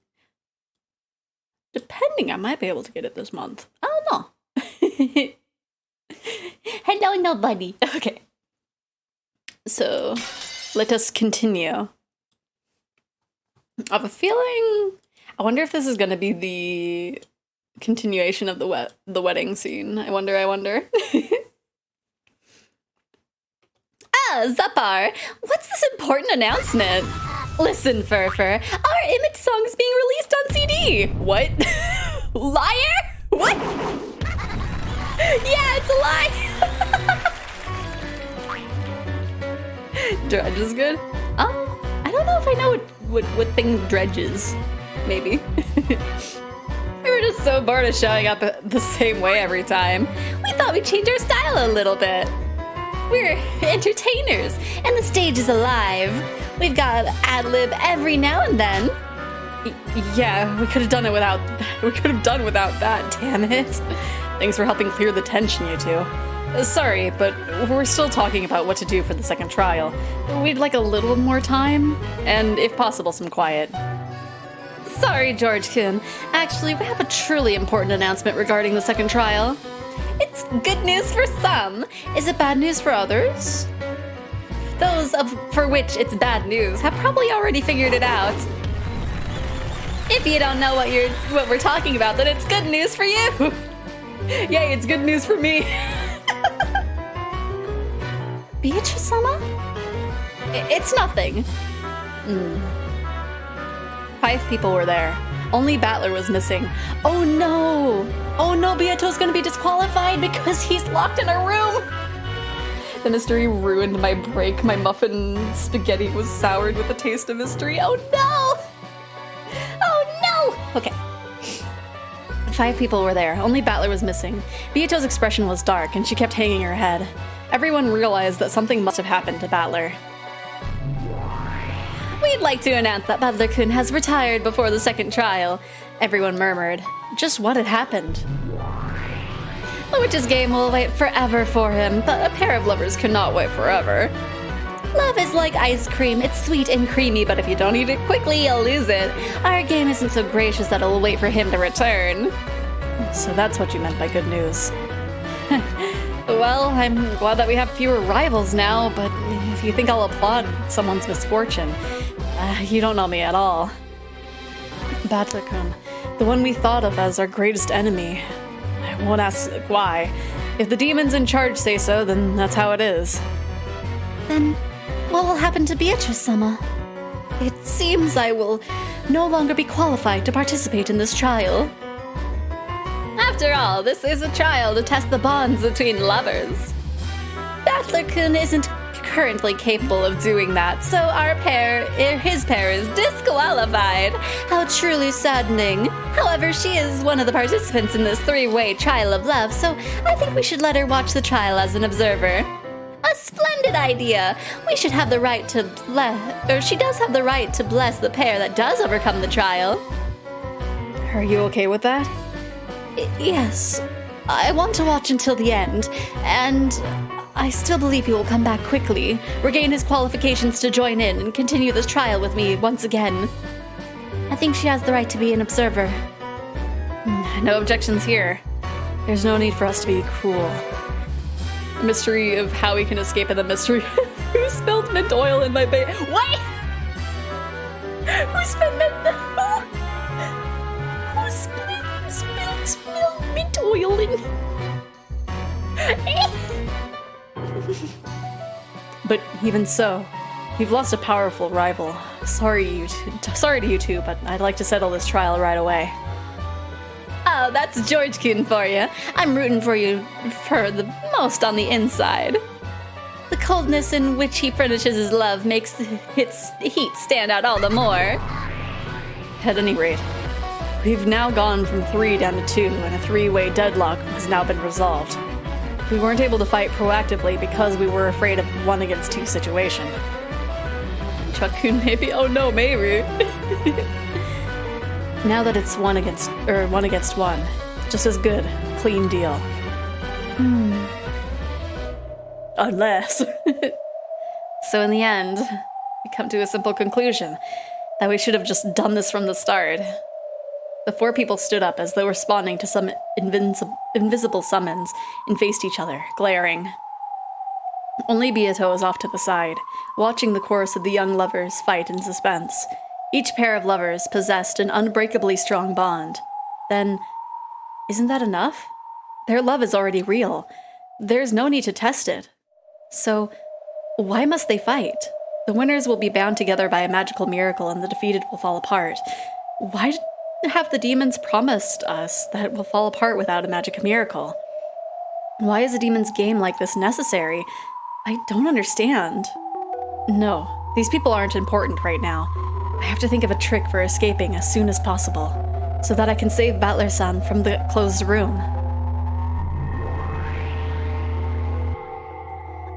I might be able to get it this month. I don't know. Hello, nobody. Okay. So, let us continue. I have a feeling... I wonder if this is going to be the continuation of the wedding scene. I wonder. Zapar, what's this important announcement? Listen, Furfur, our image song is being released on CD. What? Liar? What? Yeah, it's a lie. Dredge is good? I don't know if I know what thing Dredge is. Maybe. We were just so bored of showing up the same way every time. We thought we'd change our style a little bit. We're entertainers, and the stage is alive. We've got ad-lib every now and then. Yeah, we could have done without that, damn it. Thanks for helping clear the tension, you two. Sorry, but we're still talking about what to do for the second trial. We'd like a little more time, and if possible, some quiet. Sorry, George-kun. Actually, we have a truly important announcement regarding the second trial. It's good news for some. Is it bad news for others? Those for which it's bad news have probably already figured it out. If you don't know what we're talking about, then it's good news for you. Yay, it's good news for me. Beatrice-sama? It's nothing. 5 people were there. Only Battler was missing. Oh no! Oh no, Beato's gonna be disqualified because he's locked in a room! The mystery ruined my break. My muffin spaghetti was soured with the taste of mystery. Oh no! Oh no! Okay. 5 people were there. Only Battler was missing. Beato's expression was dark and she kept hanging her head. Everyone realized that something must have happened to Battler. We'd like to announce that Battler-kun has retired before the second trial. Everyone murmured. Just what had happened? The witch's game will wait forever for him, but a pair of lovers cannot wait forever. Love is like ice cream. It's sweet and creamy, but if you don't eat it quickly, you'll lose it. Our game isn't so gracious that it'll wait for him to return. So that's what you meant by good news. Well, I'm glad that we have fewer rivals now, but if you think I'll applaud someone's misfortune, you don't know me at all. Batlakun, the one we thought of as our greatest enemy. I won't ask why. If the demons in charge say so, then that's how it is. Then what will happen to Beatrice-sama? It seems I will no longer be qualified to participate in this trial. After all, this is a trial to test the bonds between lovers. Battler-kun isn't currently capable of doing that, so his pair is disqualified. How truly saddening. However, she is one of the participants in this three-way trial of love, so I think we should let her watch the trial as an observer. A splendid idea. We should have the right to she does have the right to bless the pair that does overcome the trial. Are you okay with that? Yes. I want to watch until the end, and I still believe he will come back quickly, regain his qualifications to join in, and continue this trial with me once again. I think she has the right to be an observer. No objections here. There's no need for us to be cruel. The mystery of how we can escape and the mystery who spilled mint oil in my bait. Wait! Who spilled mint oil in? But even so, we've lost a powerful rival. Sorry to you two, but I'd like to settle this trial right away. Oh, that's George-kun for you. I'm rooting for you for the most on the inside. The coldness in which he furnishes his love makes its heat stand out all the more. At any rate, we've now gone from 3 down to 2, and a 3-way deadlock has now been resolved. We weren't able to fight proactively because we were afraid of 1 against 2 situation. Chuck-kun maybe? Oh no, maybe. Now that it's 1 against 1, just as good, clean deal. Unless. So in the end, we come to a simple conclusion, that we should have just done this from the start. The 4 people stood up as though responding to some invisible summons and faced each other, glaring. Only Beato was off to the side, watching the chorus of the young lovers fight in suspense. Each pair of lovers possessed an unbreakably strong bond. Then, isn't that enough? Their love is already real. There's no need to test it. So, why must they fight? The winners will be bound together by a magical miracle and the defeated will fall apart. Why have the demons promised us that it will fall apart without a magic miracle? Why is a demon's game like this necessary? I don't understand. No, these people aren't important right now. I have to think of a trick for escaping as soon as possible, so that I can save Battler-san from the closed room.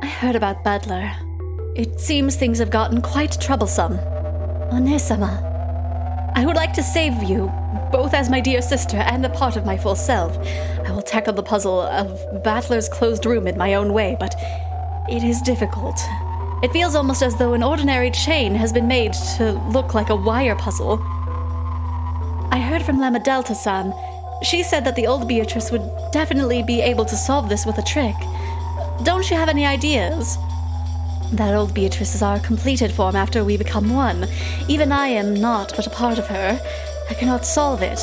I heard about Battler. It seems things have gotten quite troublesome. One-sama, I would like to save you, both as my dear sister and a part of my full self. I will tackle the puzzle of Battler's closed room in my own way, but it is difficult. It feels almost as though an ordinary chain has been made to look like a wire puzzle. I heard from Lama Delta-san. She said that the old Beatrice would definitely be able to solve this with a trick. Don't you have any ideas? That old Beatrice is our completed form after we become one. Even I am not but a part of her. I cannot solve it.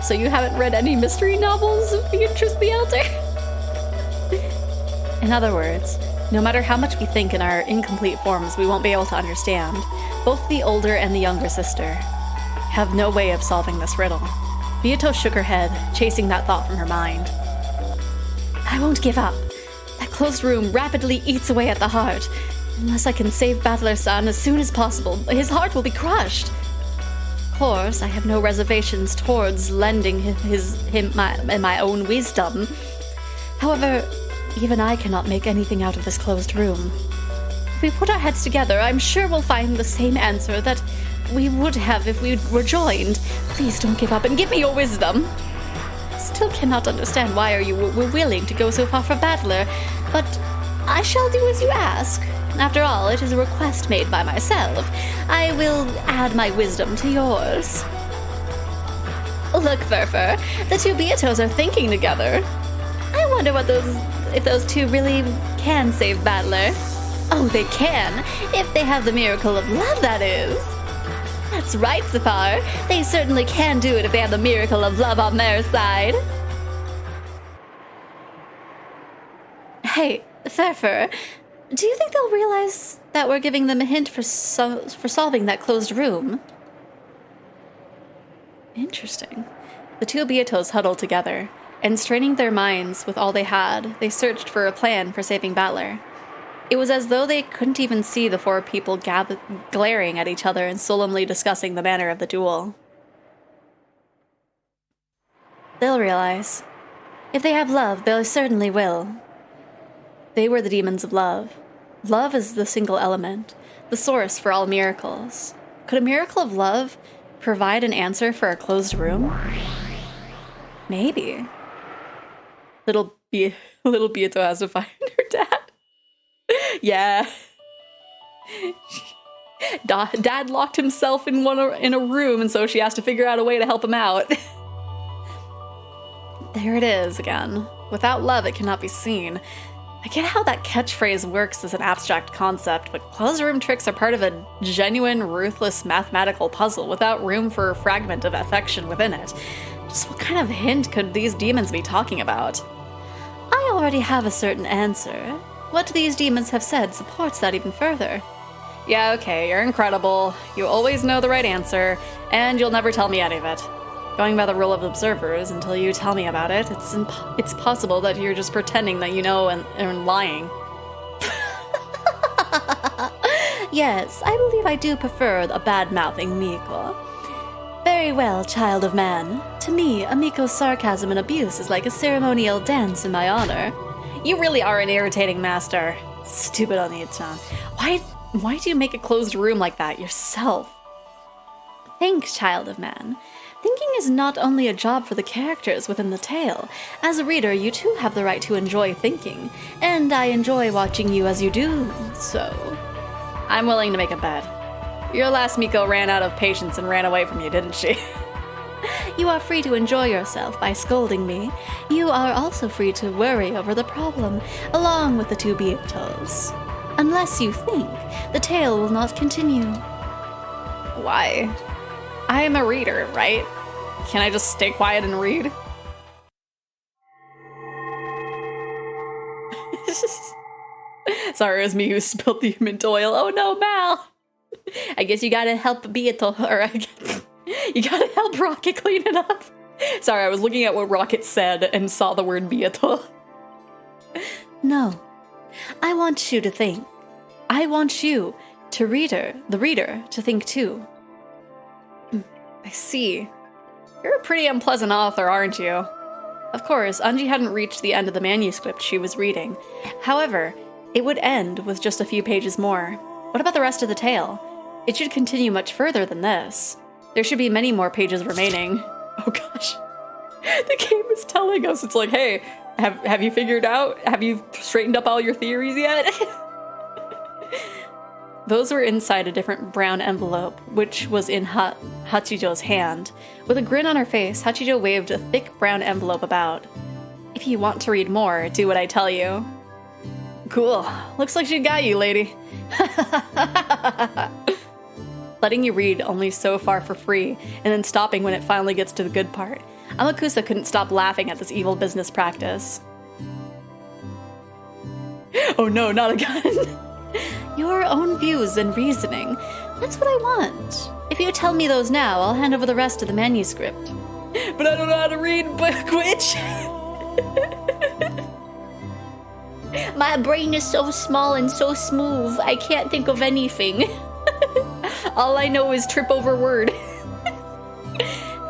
So you haven't read any mystery novels of Beatrice the Elder? In other words, no matter how much we think in our incomplete forms, we won't be able to understand. Both the older and the younger sister have no way of solving this riddle. Beato shook her head, chasing that thought from her mind. I won't give up. That closed room rapidly eats away at the heart. Unless I can save Battler-san as soon as possible, his heart will be crushed. Of course, I have no reservations towards lending him my own wisdom. However, even I cannot make anything out of this closed room. If we put our heads together, I'm sure we'll find the same answer that we would have if we were joined. Please don't give up and give me your wisdom. still cannot understand why are you willing to go so far for Battler, but I shall do as you ask. After all, it is a request made by myself. I will add my wisdom to yours. Look, Furfur, the two Beatos are thinking together. I wonder if those two really can save Battler. Oh, they can, if they have the miracle of love, that is. That's right, Xephar. They certainly can do it if they have the miracle of love on their side. Hey, Furfur, do you think they'll realize that we're giving them a hint for solving that closed room? Interesting. The two Beatos huddled together, and straining their minds with all they had, they searched for a plan for saving Battler. It was as though they couldn't even see the four people glaring at each other and solemnly discussing the manner of the duel. They'll realize. If they have love, they certainly will. They were the demons of love. Love is the single element, the source for all miracles. Could a miracle of love provide an answer for a closed room? Maybe. Little Beato has to find her dad. Yeah. Dad locked himself in a room, and so she has to figure out a way to help him out. There it is again. Without love, it cannot be seen. I get how that catchphrase works as an abstract concept, but closed room tricks are part of a genuine, ruthless mathematical puzzle without room for a fragment of affection within it. Just what kind of hint could these demons be talking about? I already have a certain answer. What these demons have said supports that even further. Yeah, okay, you're incredible. You always know the right answer, and you'll never tell me any of it. Going by the rule of observers, until you tell me about it, it's possible that you're just pretending that you know and lying. Yes, I believe I do prefer a bad-mouthing Miko. Very well, child of man. To me, a Miko's sarcasm and abuse is like a ceremonial dance in my honor. You really are an irritating master. Stupid Oni-chan. Why do you make a closed room like that yourself? Think, child of man. Thinking is not only a job for the characters within the tale. As a reader, you too have the right to enjoy thinking, and I enjoy watching you as you do so. I'm willing to make a bet. Your last Miko ran out of patience and ran away from you, didn't she? You are free to enjoy yourself by scolding me. You are also free to worry over the problem, along with the two Beatos. Unless you think, the tale will not continue. Why? I am a reader, right? Can I just stay quiet and read? Sorry, it was me who spilled the mint oil. Oh no, Mal! I guess you gotta help Beato, or you gotta help Rocket clean it up. Sorry, I was looking at what Rocket said and saw the word Beato. No. I want you to think. I want you, the reader, to think too. I see. You're a pretty unpleasant author, aren't you? Of course, Anji hadn't reached the end of the manuscript she was reading. However, it would end with just a few pages more. What about the rest of the tale? It should continue much further than this. There should be many more pages remaining. Oh gosh. The game is telling us, it's like, hey, have you figured out? Have you straightened up all your theories yet? Those were inside a different brown envelope, which was in Hachijo's hand. With a grin on her face, Hachijo waved a thick brown envelope about. If you want to read more, do what I tell you. Cool. Looks like she got you, lady. Letting you read only so far for free, and then stopping when it finally gets to the good part. Amakusa couldn't stop laughing at this evil business practice. Oh no, not again. Your own views and reasoning. That's what I want. If you tell me those now, I'll hand over the rest of the manuscript. But I don't know how to read, witch! My brain is so small and so smooth, I can't think of anything. All I know is trip over word.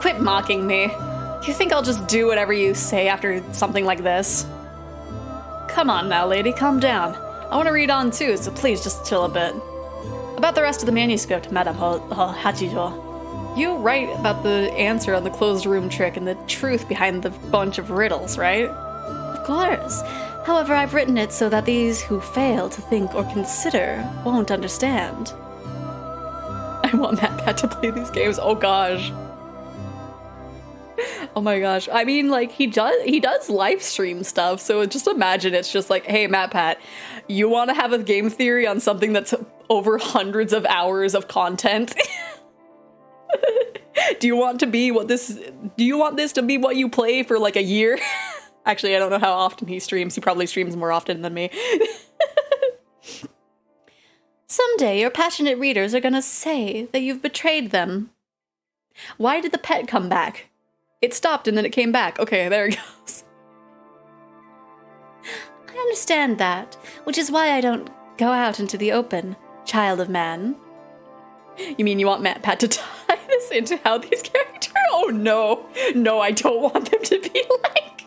Quit mocking me. You think I'll just do whatever you say after something like this? Come on now, lady, calm down. I want to read on too, so please just chill a bit. About the rest of the manuscript, Madame Hachijo. You're right about the answer on the closed room trick and the truth behind the bunch of riddles, right? Of course. However, I've written it so that these who fail to think or consider won't understand. I want MatPat to play these games. Oh gosh. Oh my gosh. I mean, like, he does live stream stuff, so just imagine it's just like, hey, MatPat, you want to have a game theory on something that's over hundreds of hours of content? Do you want this to be what you play for like a year? Actually, I don't know how often he streams. He probably streams more often than me. Someday your passionate readers are gonna say that you've betrayed them. Why did the pet come back? It stopped and then it came back. Okay, there it goes. I understand that, which is why I don't go out into the open, child of man. You mean you want MatPat to tie this into how these characters? Oh no. No, I don't want them to be like...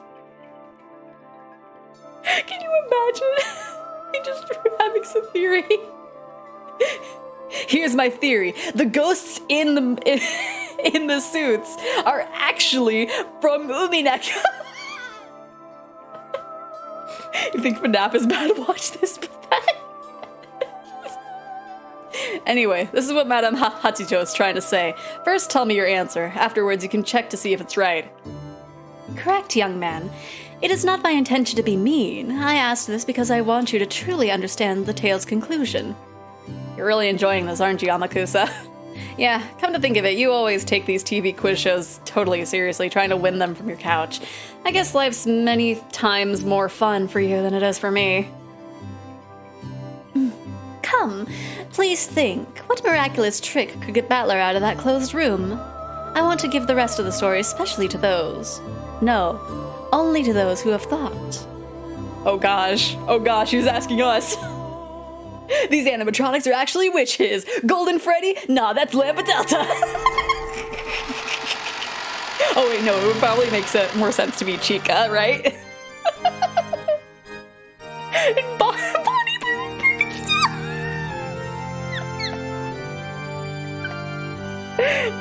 Can you imagine? He just having some theory. Here's my theory. The ghosts in the suits are actually from Umineka. You think FNAF is bad? Watch this pathetic. Anyway, this is what Madame Hatsucho is trying to say. First, tell me your answer. Afterwards, you can check to see if it's right. Correct, young man. It is not my intention to be mean. I asked this because I want you to truly understand the tale's conclusion. You're really enjoying this, aren't you, Amakusa? Yeah, come to think of it, you always take these TV quiz shows totally seriously, trying to win them from your couch. I guess life's many times more fun for you than it is for me. Come, please think. What miraculous trick could get Battler out of that closed room? I want to give the rest of the story especially to those. No, only to those who have thought. Oh gosh, she's asking us. These animatronics are actually witches. Golden Freddy? Nah, that's Lambda Delta. Oh wait, no, it would probably make more sense to be Chica, right? Bonnie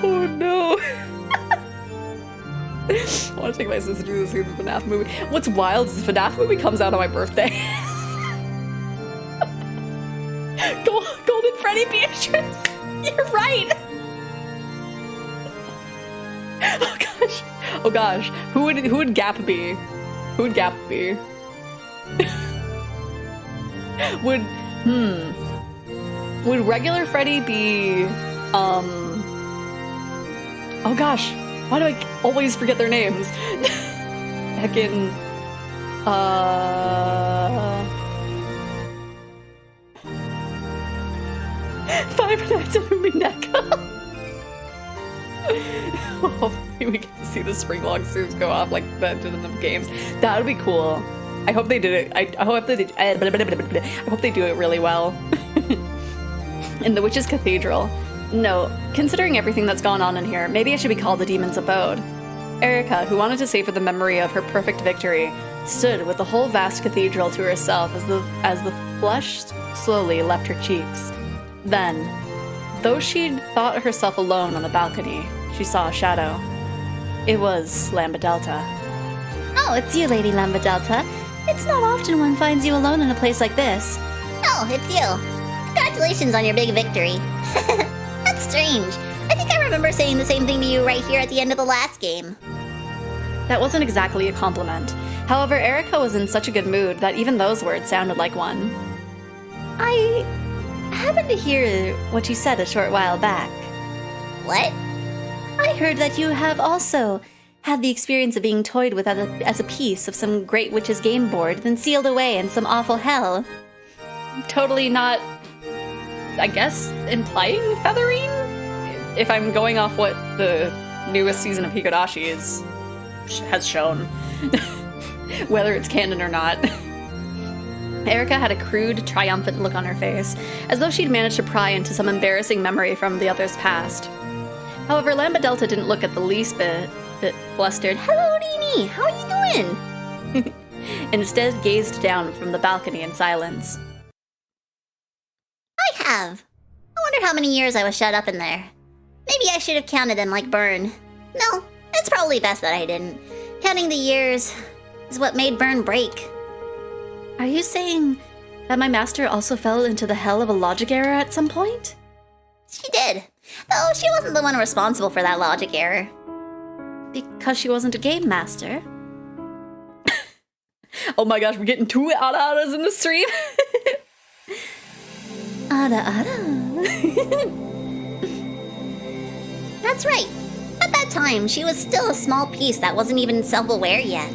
Oh no. I want to take my sister to see the FNAF movie. What's wild is the FNAF movie comes out on my birthday. Golden Freddy Beatrice! You're right! Oh gosh. Who would Gap be? Who would Gap be? Would regular Freddy be oh gosh, why do I always forget their names? Heckin' Five Nights at Umineko. Hopefully we get to see the Springlog suits go off like that did in the games. That would be cool. I hope they did it. I hope they do it really well. In the Witch's Cathedral. No, considering everything that's gone on in here, maybe it should be called the Demon's Abode. Erica, who wanted to savor the memory of her perfect victory, stood with the whole vast cathedral to herself as the flush slowly left her cheeks. Then, though she'd thought herself alone on the balcony, she saw a shadow. It was Lambda Delta. Oh, it's you, Lady Lambda Delta. It's not often one finds you alone in a place like this. Oh, it's you. Congratulations on your big victory. That's strange. I think I remember saying the same thing to you right here at the end of the last game. That wasn't exactly a compliment. However, Erica was in such a good mood that even those words sounded like one. I happened to hear what you said a short while back. What? I heard that you have also had the experience of being toyed with as a piece of some great witch's game board, then sealed away in some awful hell. Totally not, I guess, implying feathering? If I'm going off what the newest season of Hikodashi has shown. Whether it's canon or not. Erica had a crude, triumphant look on her face, as though she'd managed to pry into some embarrassing memory from the other's past. However, Lambda Delta didn't look at the least bit flustered. Hello, Nini! How are you doing? Instead, gazed down from the balcony in silence. I have. I wonder how many years I was shut up in there. Maybe I should have counted them like Burn. No, it's probably best that I didn't. Counting the years is what made Burn break. Are you saying that my master also fell into the hell of a logic error at some point? She did. Though she wasn't the one responsible for that logic error. Because she wasn't a game master? Oh my gosh, we're getting two ada-adas in the stream. Ada-ada. That's right. At that time, she was still a small piece that wasn't even self-aware yet.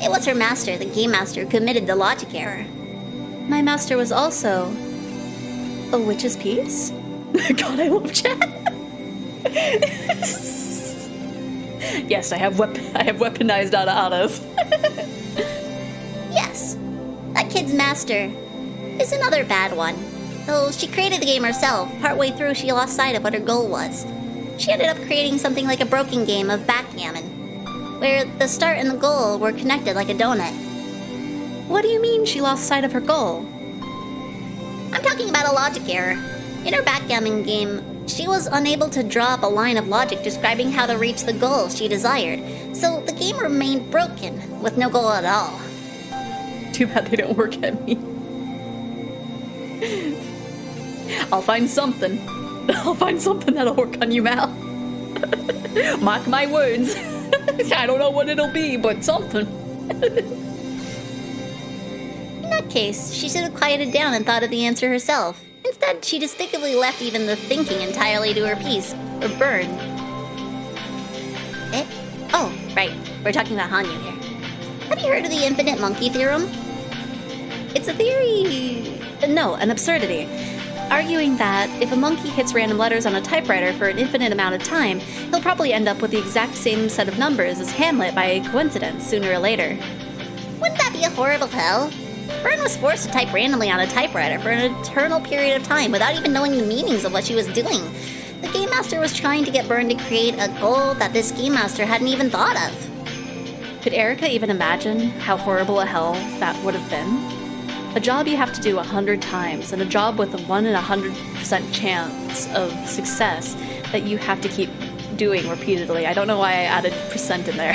It was her master, the game master, who committed the logic error. My master was also a witch's piece? God, I love chat. Yes, I have weaponized ada-adas. Yes. That kid's master is another bad one. Though she created the game herself, partway through she lost sight of what her goal was. She ended up creating something like a broken game of backgammon, where the start and the goal were connected like a donut. What do you mean she lost sight of her goal? I'm talking about a logic error. In her backgammon game, she was unable to draw up a line of logic describing how to reach the goal she desired, so the game remained broken, with no goal at all. Too bad they don't work at me. I'll find something. I'll find something that'll work on you, Mal. Mark my words. I don't know what it'll be, but something. In that case, she should have quieted down and thought of the answer herself. Instead, she despicably left even the thinking entirely to her piece, or Burn. Eh? Oh, right. We're talking about Hanyu here. Have you heard of the infinite monkey theorem? It's a theory... No, an absurdity. Arguing that if a monkey hits random letters on a typewriter for an infinite amount of time, he'll probably end up with the exact same set of numbers as Hamlet by coincidence sooner or later. Wouldn't that be a horrible hell? Burn was forced to type randomly on a typewriter for an eternal period of time without even knowing the meanings of what she was doing. The Game Master was trying to get Burn to create a goal that this Game Master hadn't even thought of. Could Erica even imagine how horrible a hell that would have been? A job you have to do 100 times, and a job with a 1 in 100% chance of success that you have to keep doing repeatedly. I don't know why I added percent in there.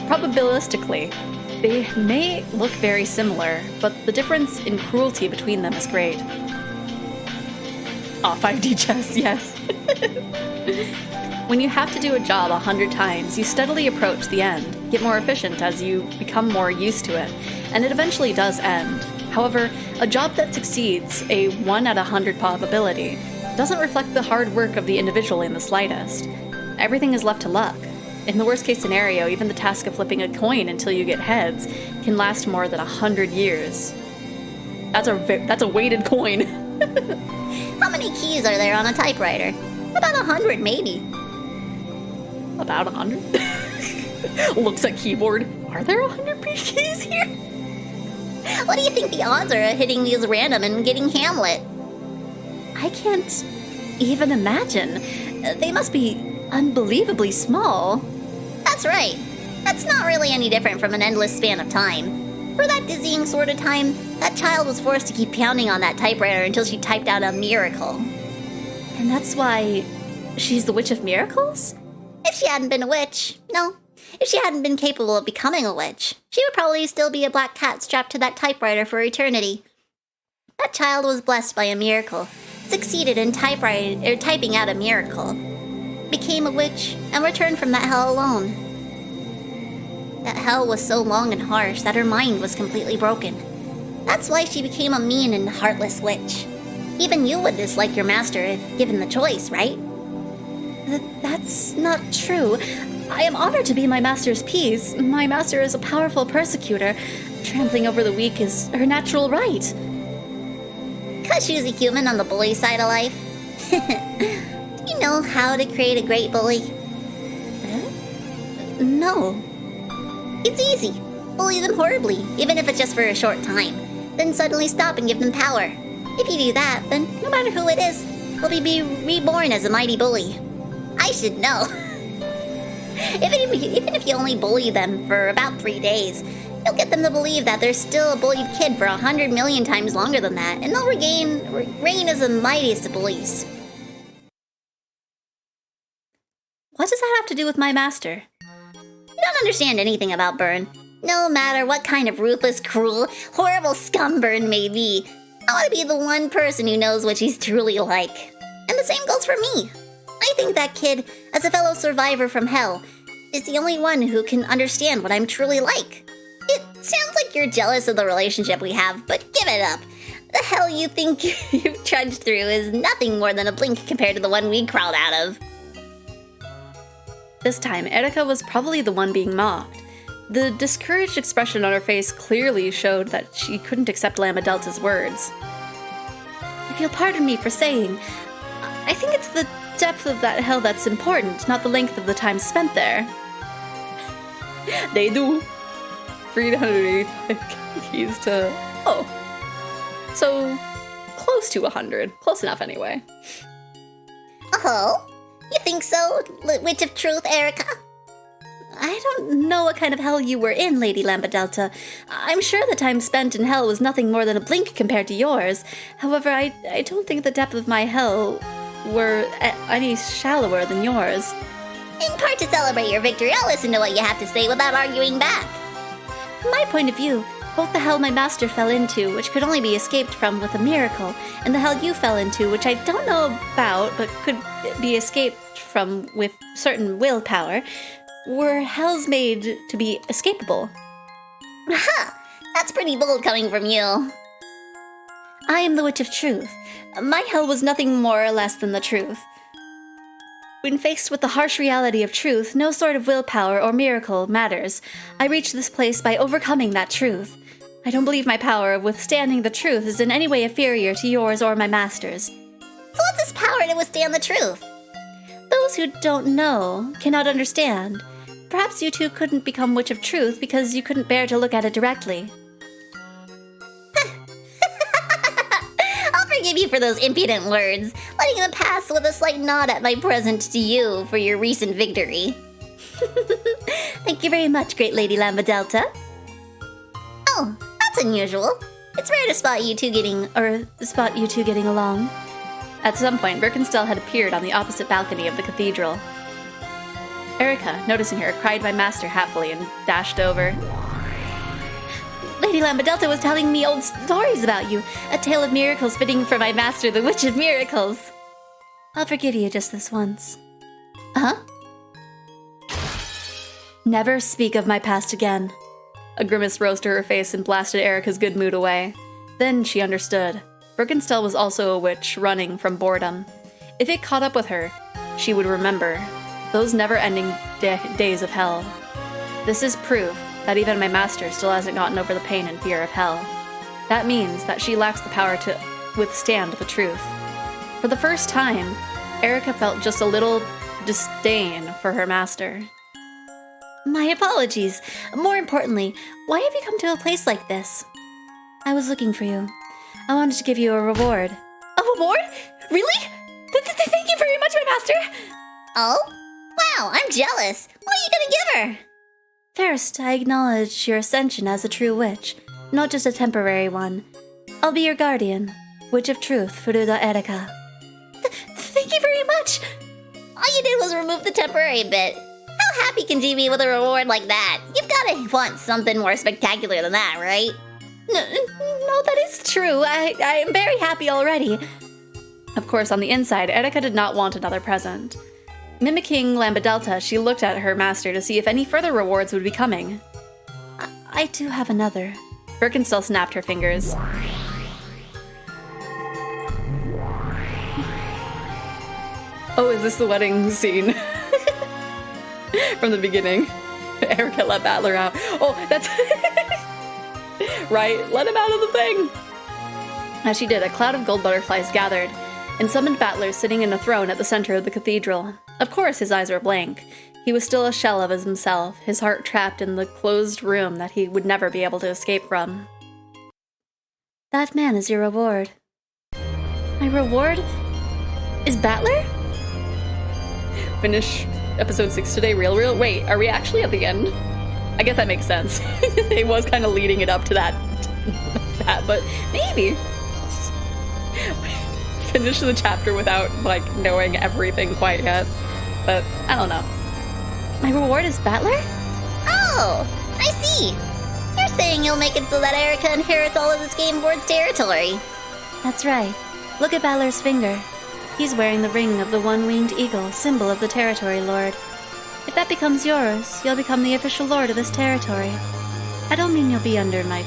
Probabilistically, they may look very similar, but the difference in cruelty between them is great. Aw, 5D chess, yes. When you have to do a job 100 times, you steadily approach the end, get more efficient as you become more used to it, and it eventually does end. However, a job that succeeds, a 1 out of 100 probability, doesn't reflect the hard work of the individual in the slightest. Everything is left to luck. In the worst case scenario, even the task of flipping a coin until you get heads can last more than 100 years. That's a weighted coin. How many keys are there on a typewriter? About 100, maybe. About 100? Looks at keyboard. Are there 100 keys here? What do you think the odds are of hitting these random and getting Hamlet? I can't even imagine. They must be unbelievably small. That's right. That's not really any different from an endless span of time. For that dizzying sort of time, that child was forced to keep pounding on that typewriter until she typed out a miracle. And that's why she's the Witch of Miracles? If she hadn't been a witch, no. If she hadn't been capable of becoming a witch, she would probably still be a black cat strapped to that typewriter for eternity. That child was blessed by a miracle, succeeded in typing out a miracle, became a witch, and returned from that hell alone. That hell was so long and harsh that her mind was completely broken. That's why she became a mean and heartless witch. Even you would dislike your master if given the choice, right? That's not true. I am honored to be my master's piece. My master is a powerful persecutor. Trampling over the weak is her natural right. 'Cause she's a human on the bully side of life. Do you know how to create a great bully? No. It's easy. Bully them horribly, even if it's just for a short time. Then suddenly stop and give them power. If you do that, then no matter who it is, will be reborn as a mighty bully. I should know. Even if you only bully them for about 3 days, you'll get them to believe that they're still a bullied kid for 100 million times longer than that, and they'll reign as the mightiest of bullies. What does that have to do with my master? You don't understand anything about Byrne. No matter what kind of ruthless, cruel, horrible scum Byrne may be, I want to be the one person who knows what she's truly like. And the same goes for me. I think that kid, as a fellow survivor from hell, is the only one who can understand what I'm truly like. It sounds like you're jealous of the relationship we have, but give it up. The hell you think you've trudged through is nothing more than a blink compared to the one we crawled out of. This time, Erika was probably the one being mocked. The discouraged expression on her face clearly showed that she couldn't accept Lambda Delta's words. If you'll pardon me for saying, I think it's the depth of that hell that's important, not the length of the time spent there. They do. 385 keys to... Oh. So, close to 100. Close enough anyway. Oh? You think so, Witch of Truth, Erika? I don't know what kind of hell you were in, Lady Lambda Delta. I'm sure the time spent in hell was nothing more than a blink compared to yours. However, I don't think the depth of my hell were any shallower than yours. In part to celebrate your victory, I'll listen to what you have to say without arguing back. From my point of view, both the hell my master fell into, which could only be escaped from with a miracle, and the hell you fell into, which I don't know about, but could be escaped from with certain willpower, were hells made to be escapable. Ha! That's pretty bold coming from you. I am the Witch of Truth. My hell was nothing more or less than the truth. When faced with the harsh reality of truth, no sort of willpower or miracle matters. I reached this place by overcoming that truth. I don't believe my power of withstanding the truth is in any way inferior to yours or my master's. So what's this power to withstand the truth? Those who don't know cannot understand. Perhaps you two couldn't become Witch of Truth because you couldn't bear to look at it directly. I'll forgive you for those impudent words, letting them pass with a slight nod at my present to you for your recent victory. Thank you very much, great Lady Lambda Delta. Oh, that's unusual. It's rare to spot you two getting along. At some point, Birkenstell had appeared on the opposite balcony of the cathedral. Erika, noticing her, cried my master happily and dashed over. Lady Lambda Delta was telling me old stories about you, a tale of miracles fitting for my master, the Witch of Miracles. I'll forgive you just this once. Huh? Never speak of my past again. A grimace rose to her face and blasted Erika's good mood away. Then she understood. Birkenstell was also a witch running from boredom. If it caught up with her, she would remember those never-ending days of hell. This is proof that even my master still hasn't gotten over the pain and fear of hell. That means that she lacks the power to withstand the truth. For the first time, Erika felt just a little disdain for her master. My apologies. More importantly, why have you come to a place like this? I was looking for you. I wanted to give you a reward. A reward? Really? Thank you very much, my master! Oh? Wow, I'm jealous. What are you gonna give her? First, I acknowledge your ascension as a true witch, not just a temporary one. I'll be your guardian, Witch of Truth, Furuda Erika. Thank you very much! All you did was remove the temporary bit. How happy can you be with a reward like that? You've gotta want something more spectacular than that, right? No, that is true. I am very happy already. Of course, on the inside, Erika did not want another present. Mimicking Lambda Delta, she looked at her master to see if any further rewards would be coming. I do have another. Birkenstell snapped her fingers. Oh, is this the wedding scene? From the beginning. Erika let Battler out. Oh, that's... Right, let him out of the thing! As she did, a cloud of gold butterflies gathered and summoned Battler sitting in a throne at the center of the cathedral. Of course, his eyes were blank. He was still a shell of himself, his heart trapped in the closed room that he would never be able to escape from. That man is your reward. My reward? Is Battler? Finish episode 6 today, real? Wait, are we actually at the end? I guess that makes sense. It was kind of leading it up to that, but maybe. Finish the chapter without, like, knowing everything quite yet. but I don't know. My reward is Battler? Oh, I see. You're saying you'll make it so that Erica inherits all of this game board's territory. That's right. Look at Battler's finger. He's wearing the ring of the one-winged eagle, symbol of the territory lord. If that becomes yours, you'll become the official lord of this territory. I don't mean you'll be under my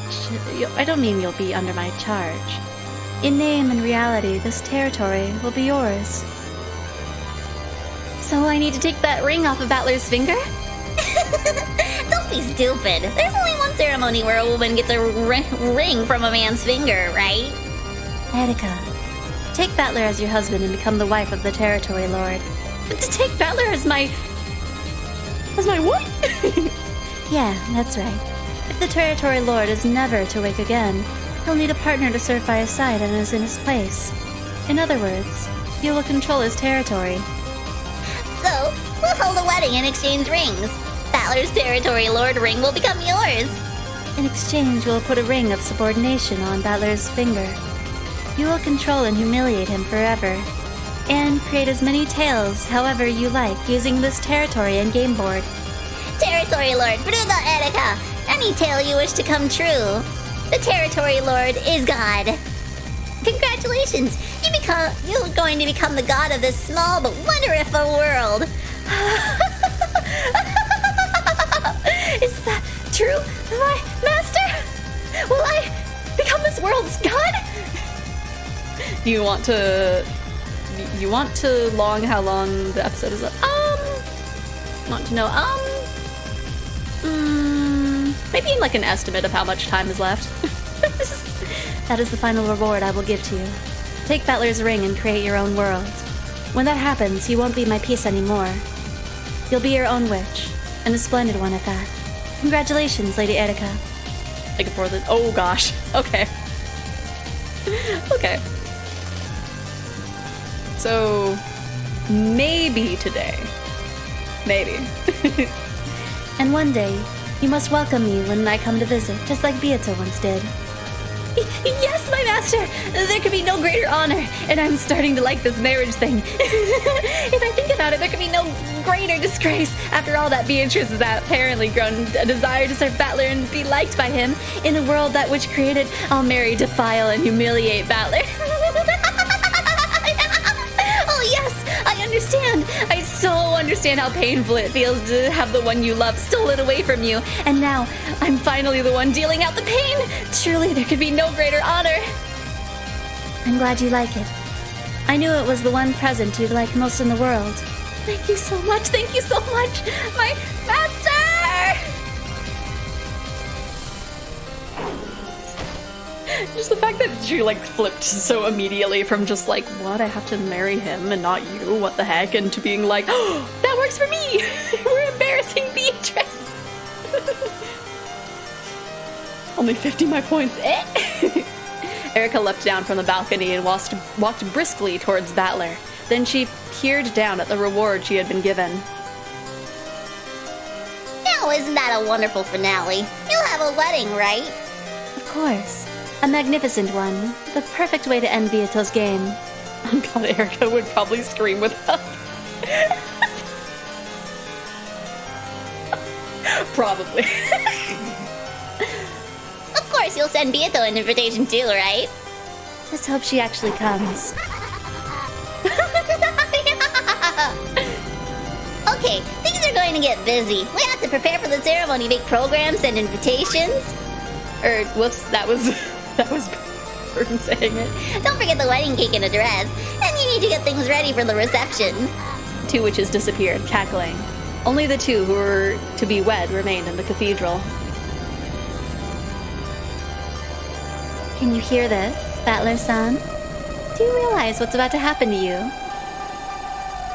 charge. In name and reality, this territory will be yours. So I need to take that ring off of Battler's finger? Don't be stupid. There's only one ceremony where a woman gets a ring from a man's finger, right? Erica, take Battler as your husband and become the wife of the territory lord. But to take Battler as my... As my what? Yeah, that's right. If the territory lord is never to wake again, he'll need a partner to serve by his side and is in his place. In other words, you will control his territory. So, we'll hold a wedding and exchange rings. Battler's territory lord ring will become yours. In exchange, we'll put a ring of subordination on Battler's finger. You will control and humiliate him forever, and create as many tales however you like using this territory and game board. Territory lord Bruno Erica, any tale you wish to come true. The territory lord is God. Congratulations! You're going to become the god of this small but wonderful world. Is that true, my master? Will I become this world's god? You want to long how long the episode is up? Want to know, maybe like an estimate of how much time is left. That is the final reward I will give to you. Take Battler's ring and create your own world. When that happens, you won't be my piece anymore. You'll be your own witch, and a splendid one at that. Congratulations, Lady Erica. Like before the... Oh gosh. Okay. Okay. So, maybe today. Maybe. And one day, you must welcome me when I come to visit, just like Beata once did. Yes, my master! There could be no greater honor, and I'm starting to like this marriage thing. If I think about it, there could be no greater disgrace. After all that, Beatrice has apparently grown a desire to serve Battler and be liked by him. In a world that which created, I'll marry, defile, and humiliate Battler. Oh yes, I understand. I so understand how painful it feels to have the one you love stolen away from you. And now, I'm finally the one dealing out the pain. Truly, there could be no greater honor. I'm glad you like it. I knew it was the one present you'd like most in the world. Thank you so much. Thank you so much, my master! Just the fact that she like flipped so immediately from just like, what, I have to marry him and not you, what the heck, and to being like, oh, that works for me! We're embarrassing Beatrice! Only 50 my points, eh? Erica leapt down from the balcony and walked briskly towards Battler. Then she peered down at the reward she had been given. Now, isn't that a wonderful finale? You'll have a wedding, right? Of course. A magnificent one. The perfect way to end Beato's game. Oh god, Erica would probably scream with help. Probably. Of course, you'll send Beato an invitation too, right? Let's hope she actually comes. Okay, things are going to get busy. We have to prepare for the ceremony, make programs, send invitations. Whoops, that was Burton saying it. Don't forget the wedding cake and a dress. And you need to get things ready for the reception. Two witches disappeared, cackling. Only the two who were to be wed remained in the cathedral. Can you hear this, Battler-san? Do you realize what's about to happen to you?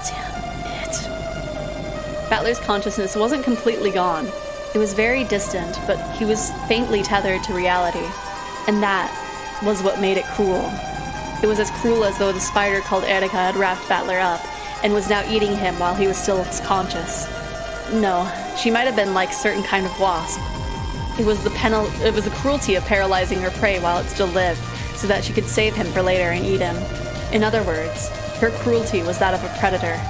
Damn it. Battler's consciousness wasn't completely gone. It was very distant, but he was faintly tethered to reality. And that was what made it cruel. It was as cruel as though the spider called Erica had wrapped Battler up and was now eating him while he was still conscious. No, she might have been like certain kind of wasp. It was the cruelty of paralyzing her prey while it still lived, so that she could save him for later and eat him. In other words, her cruelty was that of a predator.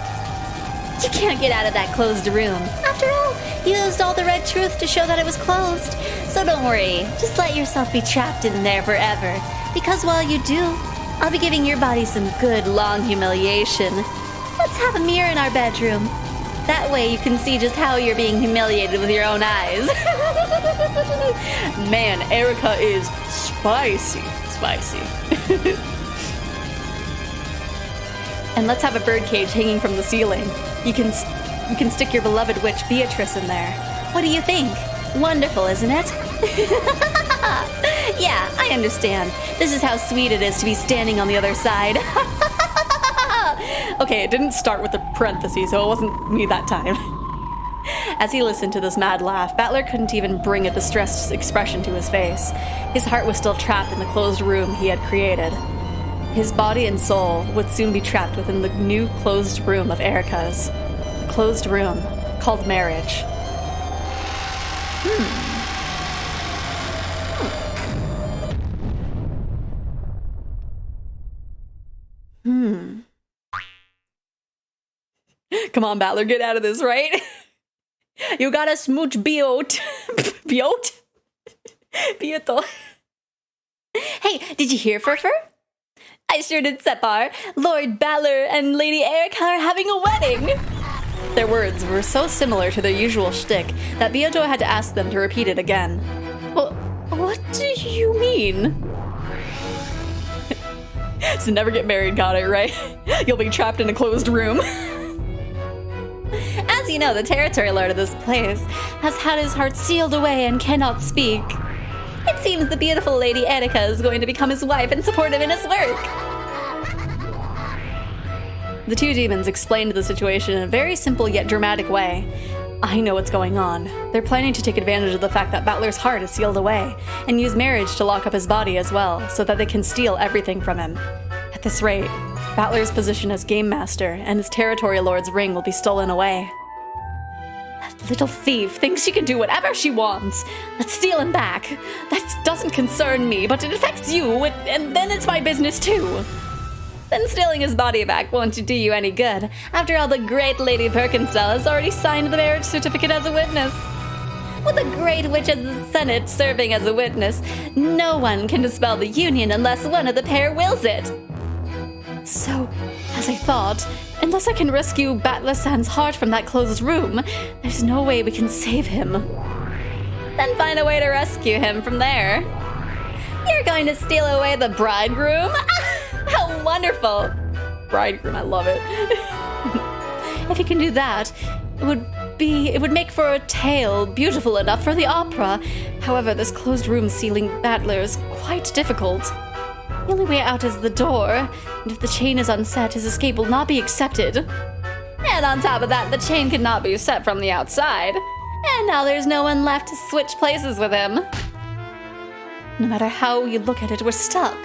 You can't get out of that closed room. After all, you used all the red truth to show that it was closed. So don't worry, just let yourself be trapped in there forever. Because while you do, I'll be giving your body some good long humiliation. Let's have a mirror in our bedroom. That way you can see just how you're being humiliated with your own eyes. Man, Erica is spicy. Spicy. And let's have a birdcage hanging from the ceiling. You can stick your beloved witch Beatrice in there. What do you think? Wonderful, isn't it? Yeah, I understand. This is how sweet it is to be standing on the other side. Okay, it didn't start with a parenthesis, so it wasn't me that time. As he listened to this mad laugh, Battler couldn't even bring a distressed expression to his face. His heart was still trapped in the closed room he had created. His body and soul would soon be trapped within the new closed room of Erica's. A closed room called marriage. Come on, Battler, get out of this, right? You gotta smooch Biot. Biot? Bioto. Hey, did you hear, Furfur? I sure did, Separ. Lord Battler and Lady Erica are having a wedding. Their words were so similar to their usual shtick that Bioto had to ask them to repeat it again. Well, what do you mean? So never get married, got it, right? You'll be trapped in a closed room. As you know, the territory lord of this place has had his heart sealed away and cannot speak. It seems the beautiful Lady Erica is going to become his wife and support him in his work. The two demons explained the situation in a very simple yet dramatic way. I know what's going on. They're planning to take advantage of the fact that Battler's heart is sealed away and use marriage to lock up his body as well, so that they can steal everything from him. At this rate, Battler's position as game master and his territory lord's ring will be stolen away. That little thief thinks she can do whatever she wants. Let's steal him back. That doesn't concern me, but it affects you, and then it's my business too. Then stealing his body back won't do you any good. After all, the great Lady Birkenstell has already signed the marriage certificate as a witness. With a great witch as the Senate serving as a witness, no one can dispel the union unless one of the pair wills it. So, as I thought, unless I can rescue Battler-san's heart from that closed room, there's no way we can save him. Then find a way to rescue him from there. You're going to steal away the bridegroom? How wonderful! Bridegroom, I love it. If you can do that, it would make for a tale beautiful enough for the opera. However, this closed room sealing Battler is quite difficult. The only way out is the door, and if the chain is unset, his escape will not be accepted. And on top of that, the chain could not be set from the outside. And now there's no one left to switch places with him. No matter how you look at it, we're stuck.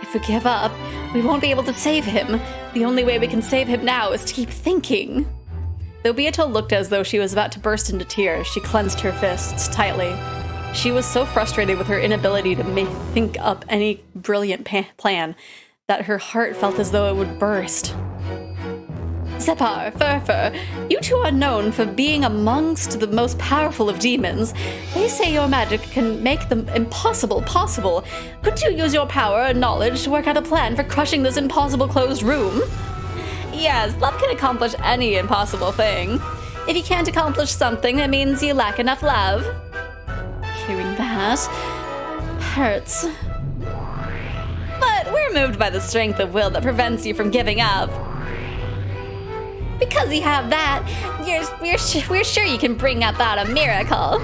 If we give up, we won't be able to save him. The only way we can save him now is to keep thinking. Though Beato looked as though she was about to burst into tears, she clenched her fists tightly. She was so frustrated with her inability to think up any brilliant plan that her heart felt as though it would burst. Xepar, Furfur, you two are known for being amongst the most powerful of demons. They say your magic can make the impossible possible. Could you use your power and knowledge to work out a plan for crushing this impossible closed room? Yes, love can accomplish any impossible thing. If you can't accomplish something, it means you lack enough love. Hearing that hurts. But we're moved by the strength of will that prevents you from giving up. Because you have that, we're sure you can bring about a miracle.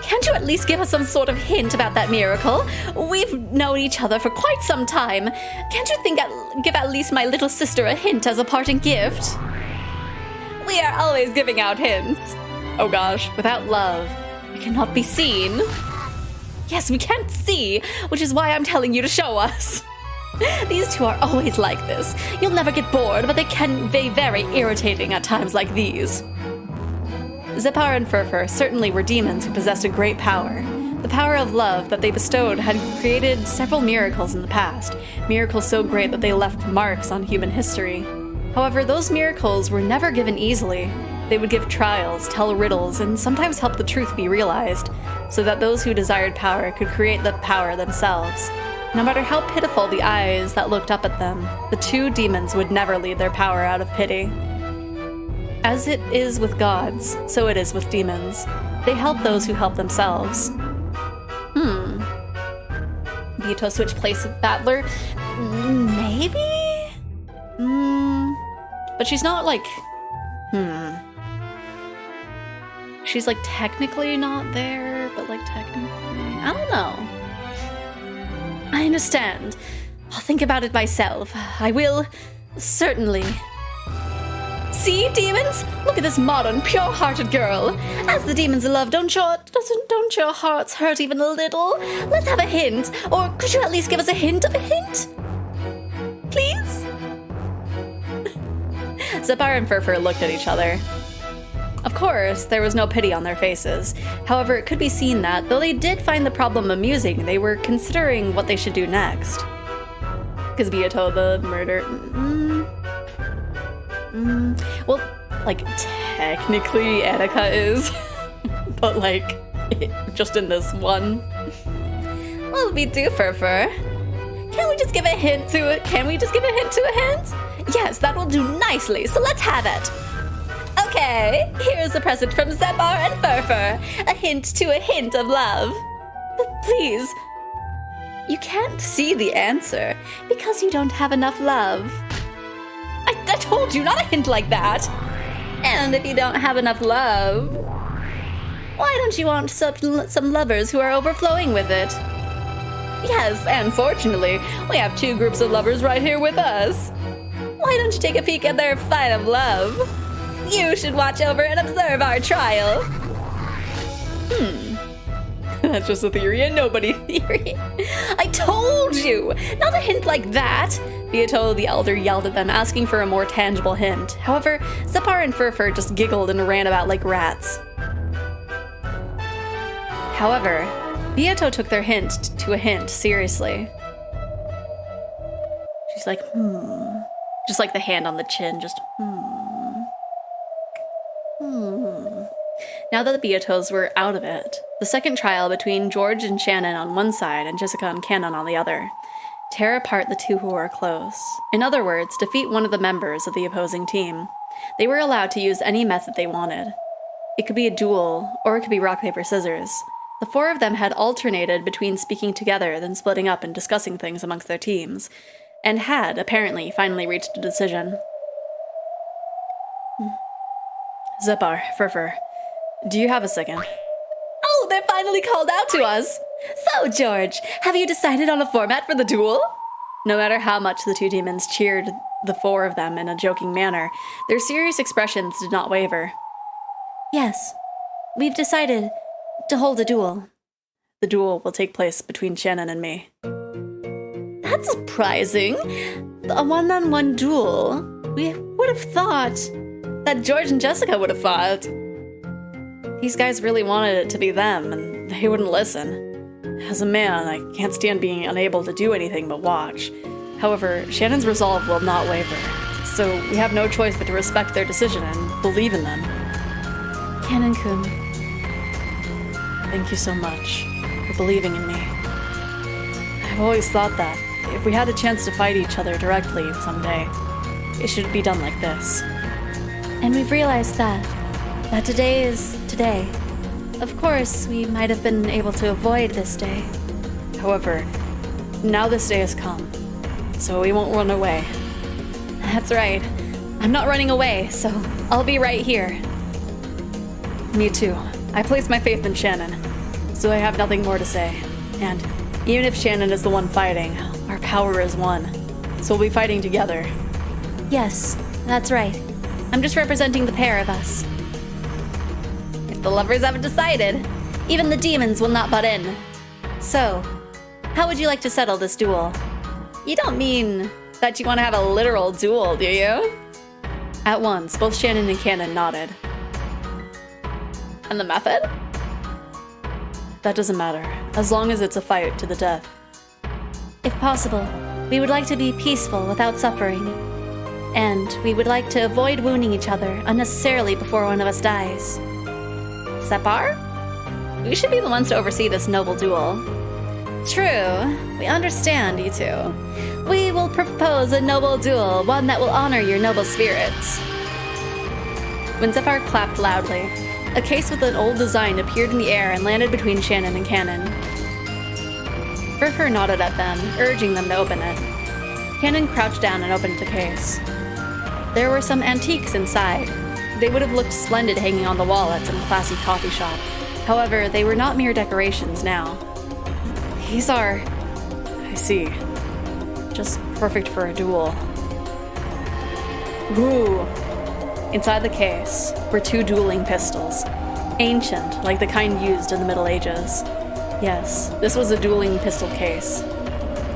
Can't you at least give us some sort of hint about that miracle? We've known each other for quite some time. Can't you give at least my little sister a hint as a parting gift? We are always giving out hints. Oh gosh, without love, we cannot be seen. Yes, we can't see, which is why I'm telling you to show us. These two are always like this. You'll never get bored, but they can be very irritating at times like these. Xepar and Furfur certainly were demons who possessed a great power. The power of love that they bestowed had created several miracles in the past, miracles so great that they left marks on human history. However, those miracles were never given easily. They would give trials, tell riddles, and sometimes help the truth be realized, so that those who desired power could create the power themselves. No matter how pitiful the eyes that looked up at them, the two demons would never lead their power out of pity. As it is with gods, so it is with demons. They help those who help themselves. Beato switch place with Battler? Maybe? But she's not like... She's like technically not there, but like technically... I don't know. I understand. I'll think about it myself. I will, certainly. See, demons? Look at this modern, pure-hearted girl. As the demons love, don't your hearts hurt even a little? Let's have a hint. Or could you at least give us a hint of a hint? Please? Xephoria and Furfur looked at each other. Of course, there was no pity on their faces. However, it could be seen that, though they did find the problem amusing, they were considering what they should do next. Because Beato, the murder... Well, like, technically Annika is. But, like, just in this one. What'll we do, Furfur? Can we just give a hint to it? Can we just give a hint to a hint? Yes, that will do nicely, so let's have it. Okay, here's a present from Xephoria and Furfur. A hint to a hint of love. But please, you can't see the answer because you don't have enough love. I told you, not a hint like that. And if you don't have enough love, why don't you want some lovers who are overflowing with it? Yes, and fortunately, we have two groups of lovers right here with us. Why don't you take a peek at their fight of love? You should watch over and observe our trial. That's just a theory and nobody theory. I told you! Not a hint like that! Beato the Elder yelled at them, asking for a more tangible hint. However, Xephoria and Furfur just giggled and ran about like rats. However, Beato took their hint to a hint seriously. She's like, Just like the hand on the chin, just, Now that the Beatos were out of it, the second trial between George and Shannon on one side and Jessica and Cannon on the other, tear apart the two who were close. In other words, defeat one of the members of the opposing team. They were allowed to use any method they wanted. It could be a duel, or it could be rock, paper, scissors. The four of them had alternated between speaking together, then splitting up and discussing things amongst their teams, and had, apparently, finally reached a decision. Xephoria, Furfur, do you have a second? Oh, they're finally called out to us! So, George, have you decided on a format for the duel? No matter how much the two demons cheered the four of them in a joking manner, their serious expressions did not waver. Yes, we've decided to hold a duel. The duel will take place between Shannon and me. That's surprising. A one-on-one duel. We would have thought that George and Jessica would have fought. These guys really wanted it to be them, and they wouldn't listen. As a man, I can't stand being unable to do anything but watch. However, Shannon's resolve will not waver, so we have no choice but to respect their decision and believe in them. Cannon-kun, Thank you so much for believing in me. I've always thought that if we had a chance to fight each other directly someday, it should be done like this. and we've realized that today is today. Of course, we might have been able to avoid this day. However, now this day has come, so we won't run away. That's right. I'm not running away, so I'll be right here. Me too. I place my faith in Shannon, so I have nothing more to say. And even if Shannon is the one fighting, our power is one, so we'll be fighting together. Yes, that's right. I'm just representing the pair of us. If the lovers haven't decided, Even the demons will not butt in. So, how would you like to settle this duel? you don't mean that you want to have a literal duel, do you? At once, both Shannon and Cannon nodded. And the method? That doesn't matter, as long as it's a fight to the death. If possible, we would like to be peaceful without suffering. And we would like to avoid wounding each other unnecessarily before one of us dies. Xephoria? You should be the ones to oversee this noble duel. True. We understand, you two. We will propose a noble duel, one that will honor your noble spirits. When Xephoria clapped loudly, a case with an old design appeared in the air and landed between Shannon and Cannon. Xephoria nodded at them, urging them to open it. Cannon crouched down and opened the case. There were some antiques inside. They would have looked splendid hanging on the wall at some classy coffee shop. However, they were not mere decorations now. These are... I see. Just perfect for a duel. Ooh. Inside the case were 2 dueling pistols. Ancient, like the kind used in the Middle Ages. Yes, this was a dueling pistol case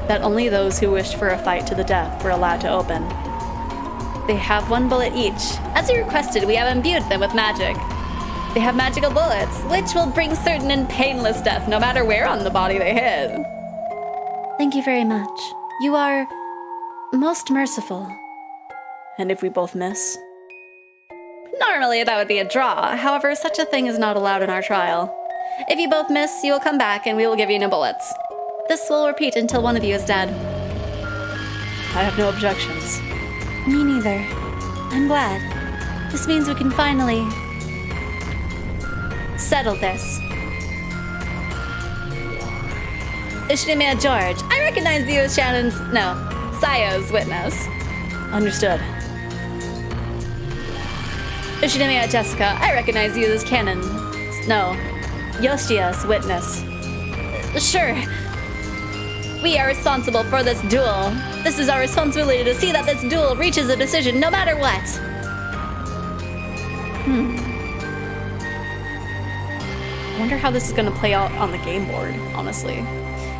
that only those who wished for a fight to the death were allowed to open. They have 1 bullet each. As you requested, we have imbued them with magic. They have magical bullets, which will bring certain and painless death no matter where on the body they hit. Thank you very much. You are most merciful. And if we both miss? Normally that would be a draw. However, such a thing is not allowed in our trial. If you both miss, you will come back and we will give you new bullets. This will repeat until one of you is dead. I have no objections. Me neither. I'm glad. This means we can finally settle this. Ishimea George, I recognize you as Sayo's witness. Understood. Ishimea Jessica, I recognize you as Yoshia's witness. Sure. We are responsible for this duel. This is our responsibility to see that this duel reaches a decision no matter what. I wonder how this is going to play out on the game board, honestly.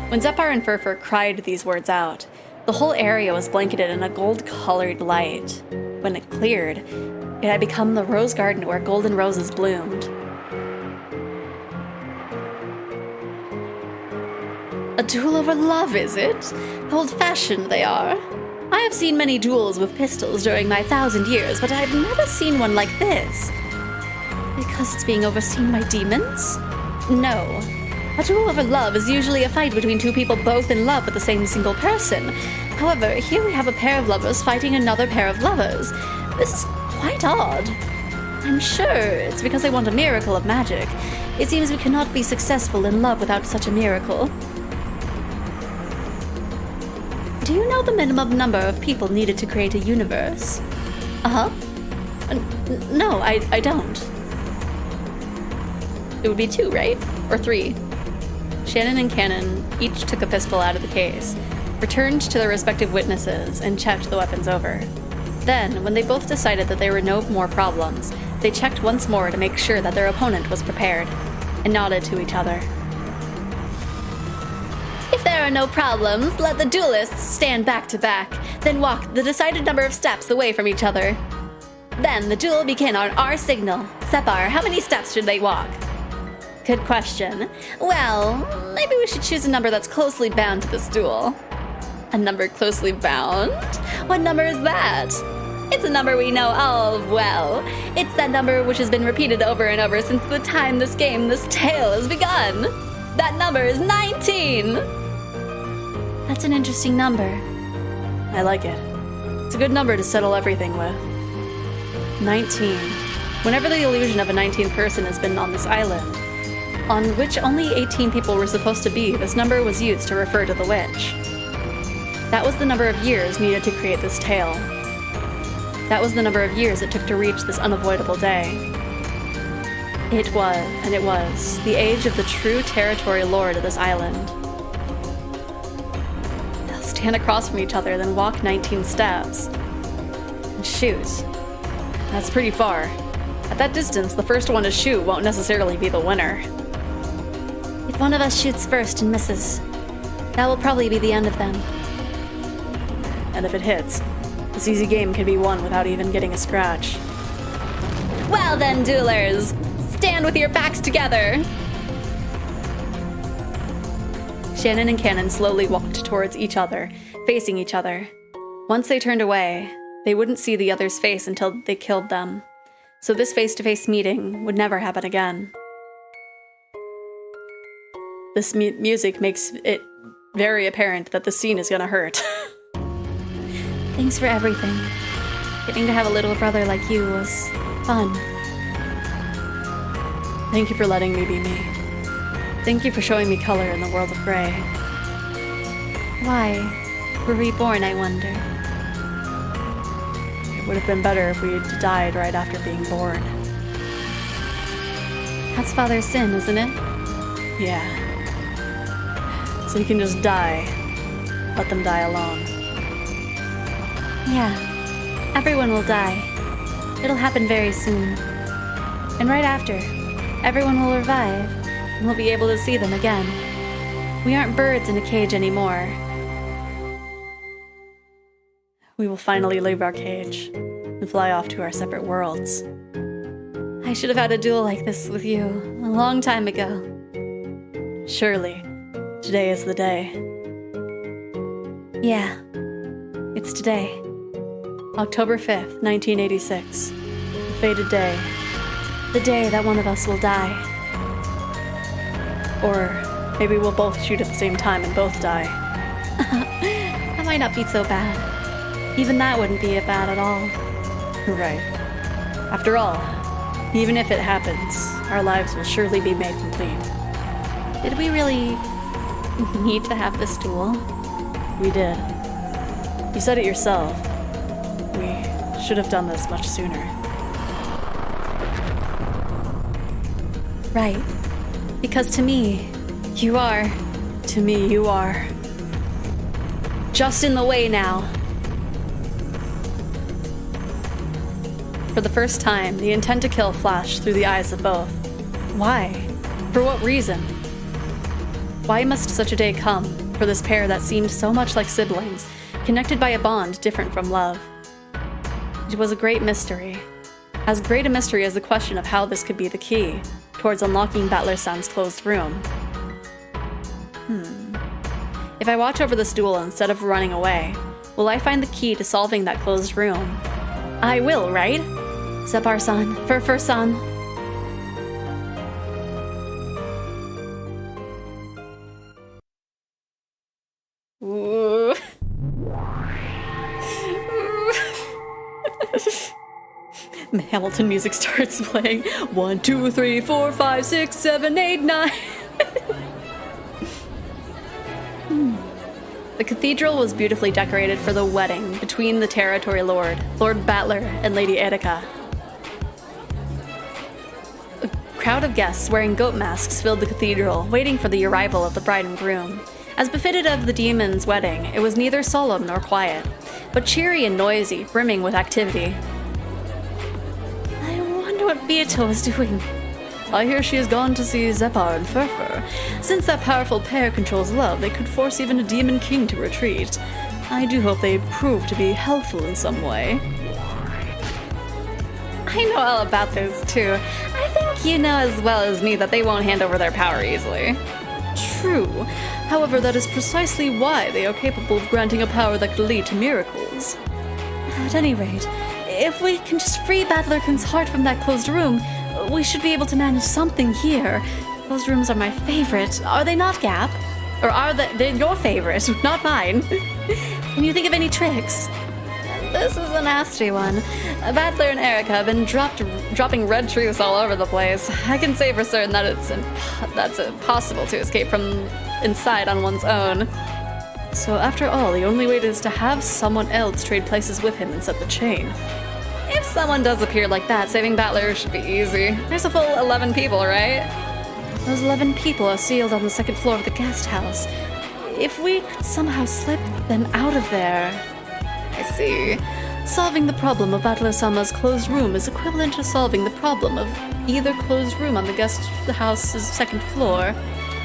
When Xephoria and Furfur cried these words out, the whole area was blanketed in a gold-colored light. When it cleared, it had become the rose garden where golden roses bloomed. A duel over love, is it? How old-fashioned they are. I have seen many duels with pistols during my 1,000 years, but I've never seen one like this. Because it's being overseen by demons? No. A duel over love is usually a fight between 2 people both in love with the same single person. However, here we have a pair of lovers fighting another pair of lovers. This is quite odd. I'm sure it's because they want a miracle of magic. It seems we cannot be successful in love without such a miracle. Do you know the minimum number of people needed to create a universe? Uh-huh. No, I don't. It would be 2, right? Or 3. Shannon and Cannon each took a pistol out of the case, returned to their respective witnesses, and checked the weapons over. Then, when they both decided that there were no more problems, they checked once more to make sure that their opponent was prepared, and nodded to each other. If there are no problems, let the duelists stand back to back, then walk the decided number of steps away from each other. Then the duel will begin on our signal. Xephoria, how many steps should they walk? Good question. Well, maybe we should choose a number that's closely bound to this duel. A number closely bound? What number is that? It's a number we know all well. It's that number which has been repeated over and over since the time this tale has begun. That number is 19! That's an interesting number. I like it. It's a good number to settle everything with. 19. Whenever the illusion of a 19th person has been on this island, on which only 18 people were supposed to be, this number was used to refer to the witch. That was the number of years needed to create this tale. That was the number of years it took to reach this unavoidable day. It was the age of the true territory lord of this island. They'll stand across from each other, then walk 19 steps. And shoot. That's pretty far. At that distance, the first one to shoot won't necessarily be the winner. If one of us shoots first and misses, that will probably be the end of them. And if it hits, this easy game can be won without even getting a scratch. Well then, duelers! Stand with your backs together! Shannon and Cannon slowly walked towards each other, facing each other. Once they turned away, They wouldn't see the other's face until they killed them. So this face-to-face meeting would never happen again. This music makes it very apparent that the scene is gonna hurt. Thanks for everything. Getting to have a little brother like you was fun. Thank you for letting me be me. Thank you for showing me color in the world of gray. Why were we born, I wonder? It would have been better if we had died right after being born. That's Father's sin, isn't it? Yeah. So you can just die. Let them die alone. Yeah. Everyone will die. It'll happen very soon. And right after, everyone will revive, and we'll be able to see them again. We aren't birds in a cage anymore. We will finally leave our cage and fly off to our separate worlds. I should have had a duel like this with you a long time ago. Surely, today is the day. Yeah, it's today. October 5th, 1986. The fated day. The day that one of us will die. Or maybe we'll both shoot at the same time and both die. That might not be so bad. Even that wouldn't be bad at all. Right. After all, even if it happens, our lives will surely be made complete. Did we really need to have this duel? We did. You said it yourself. We should have done this much sooner. Right. Because to me, you are. To me, you are. Just in the way now. For the first time, the intent to kill flashed through the eyes of both. Why? For what reason? Why must such a day come for this pair that seemed so much like siblings, connected by a bond different from love? It was a great mystery. As great a mystery as the question of how this could be the key towards unlocking Battler-san's closed room. If I watch over this duel instead of running away, will I find the key to solving that closed room? I will, right? Xephoria-san, Fur-Fur-san. Ooh. Hamilton music starts playing. 1, 2, 3, 4, 5, 6, 7, 8, 9. The cathedral was beautifully decorated for the wedding between the Territory Lord, Lord Battler, and Lady Etika. A crowd of guests wearing goat masks filled the cathedral, waiting for the arrival of the bride and groom. As befitted of the demon's wedding, it was neither solemn nor quiet, but cheery and noisy, brimming with activity. I wonder what Beato is doing. I hear she has gone to see Xephoria and Fur-Fur. Since that powerful pair controls love, they could force even a demon king to retreat. I do hope they prove to be helpful in some way. I know all about those too. I think you know as well as me that they won't hand over their power easily. True. However, that is precisely why they are capable of granting a power that could lead to miracles. At any rate, if we can just free Battler-kun's heart from that closed room, we should be able to manage something here. Those rooms are my favorite. Are they not, Gap? Or are they're your favorite, not mine? Can you think of any tricks? This is a nasty one. Battler and Erica have been dropping red truths all over the place. I can say for certain that that's impossible to escape from inside on one's own. So after all, the only way is to have someone else trade places with him and set the chain. If someone does appear like that, saving Battler should be easy. There's a full 11 people, right? Those 11 people are sealed on the second floor of the guest house. If we could somehow slip them out of there... I see. Solving the problem of Battler-sama's closed room is equivalent to solving the problem of either closed room on the guest house's second floor.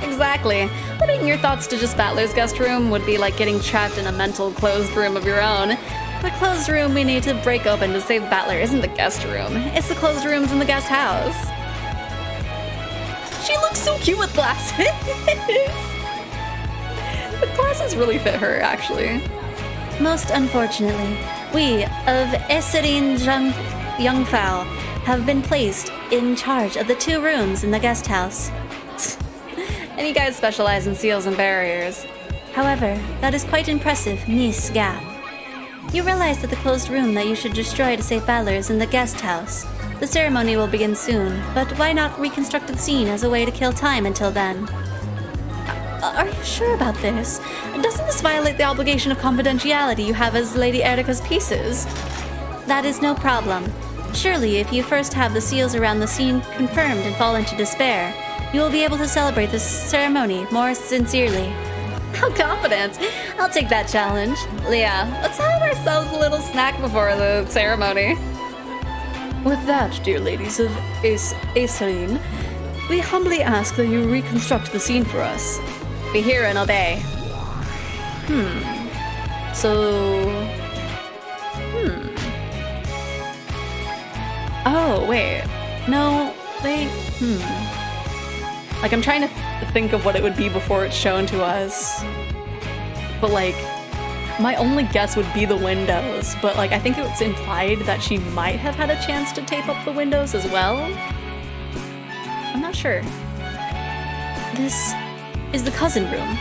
Exactly. Limiting your thoughts to just Battler's guest room would be like getting trapped in a mental closed room of your own. The closed room we need to break open to save Battler isn't the guest room. It's the closed rooms in the guest house. She looks so cute with glasses. The glasses really fit her, actually. Most unfortunately, We of Esserin Jungfrau have been placed in charge of the 2 rooms in the guest house. And you guys specialize in seals and barriers. However, that is quite impressive, Miss Gap. You realize that the closed room that you should destroy to save Battler is in the guest house. The ceremony will begin soon, but why not reconstruct the scene as a way to kill time until then? Are you sure about this? Doesn't this violate the obligation of confidentiality you have as Lady Erica's pieces? That is no problem. Surely, if you first have the seals around the scene confirmed and fall into despair, you will be able to celebrate this ceremony more sincerely. How confident! I'll take that challenge. Leah, let's have ourselves a little snack before the ceremony. With that, dear ladies of Acerine, we humbly ask that you reconstruct the scene for us. Be here and obey. Oh, wait. No, wait. Like, I'm trying to think of what it would be before it's shown to us. But, like, my only guess would be the windows. But, like, I think it's implied that she might have had a chance to tape up the windows as well. I'm not sure. This is the cousin room.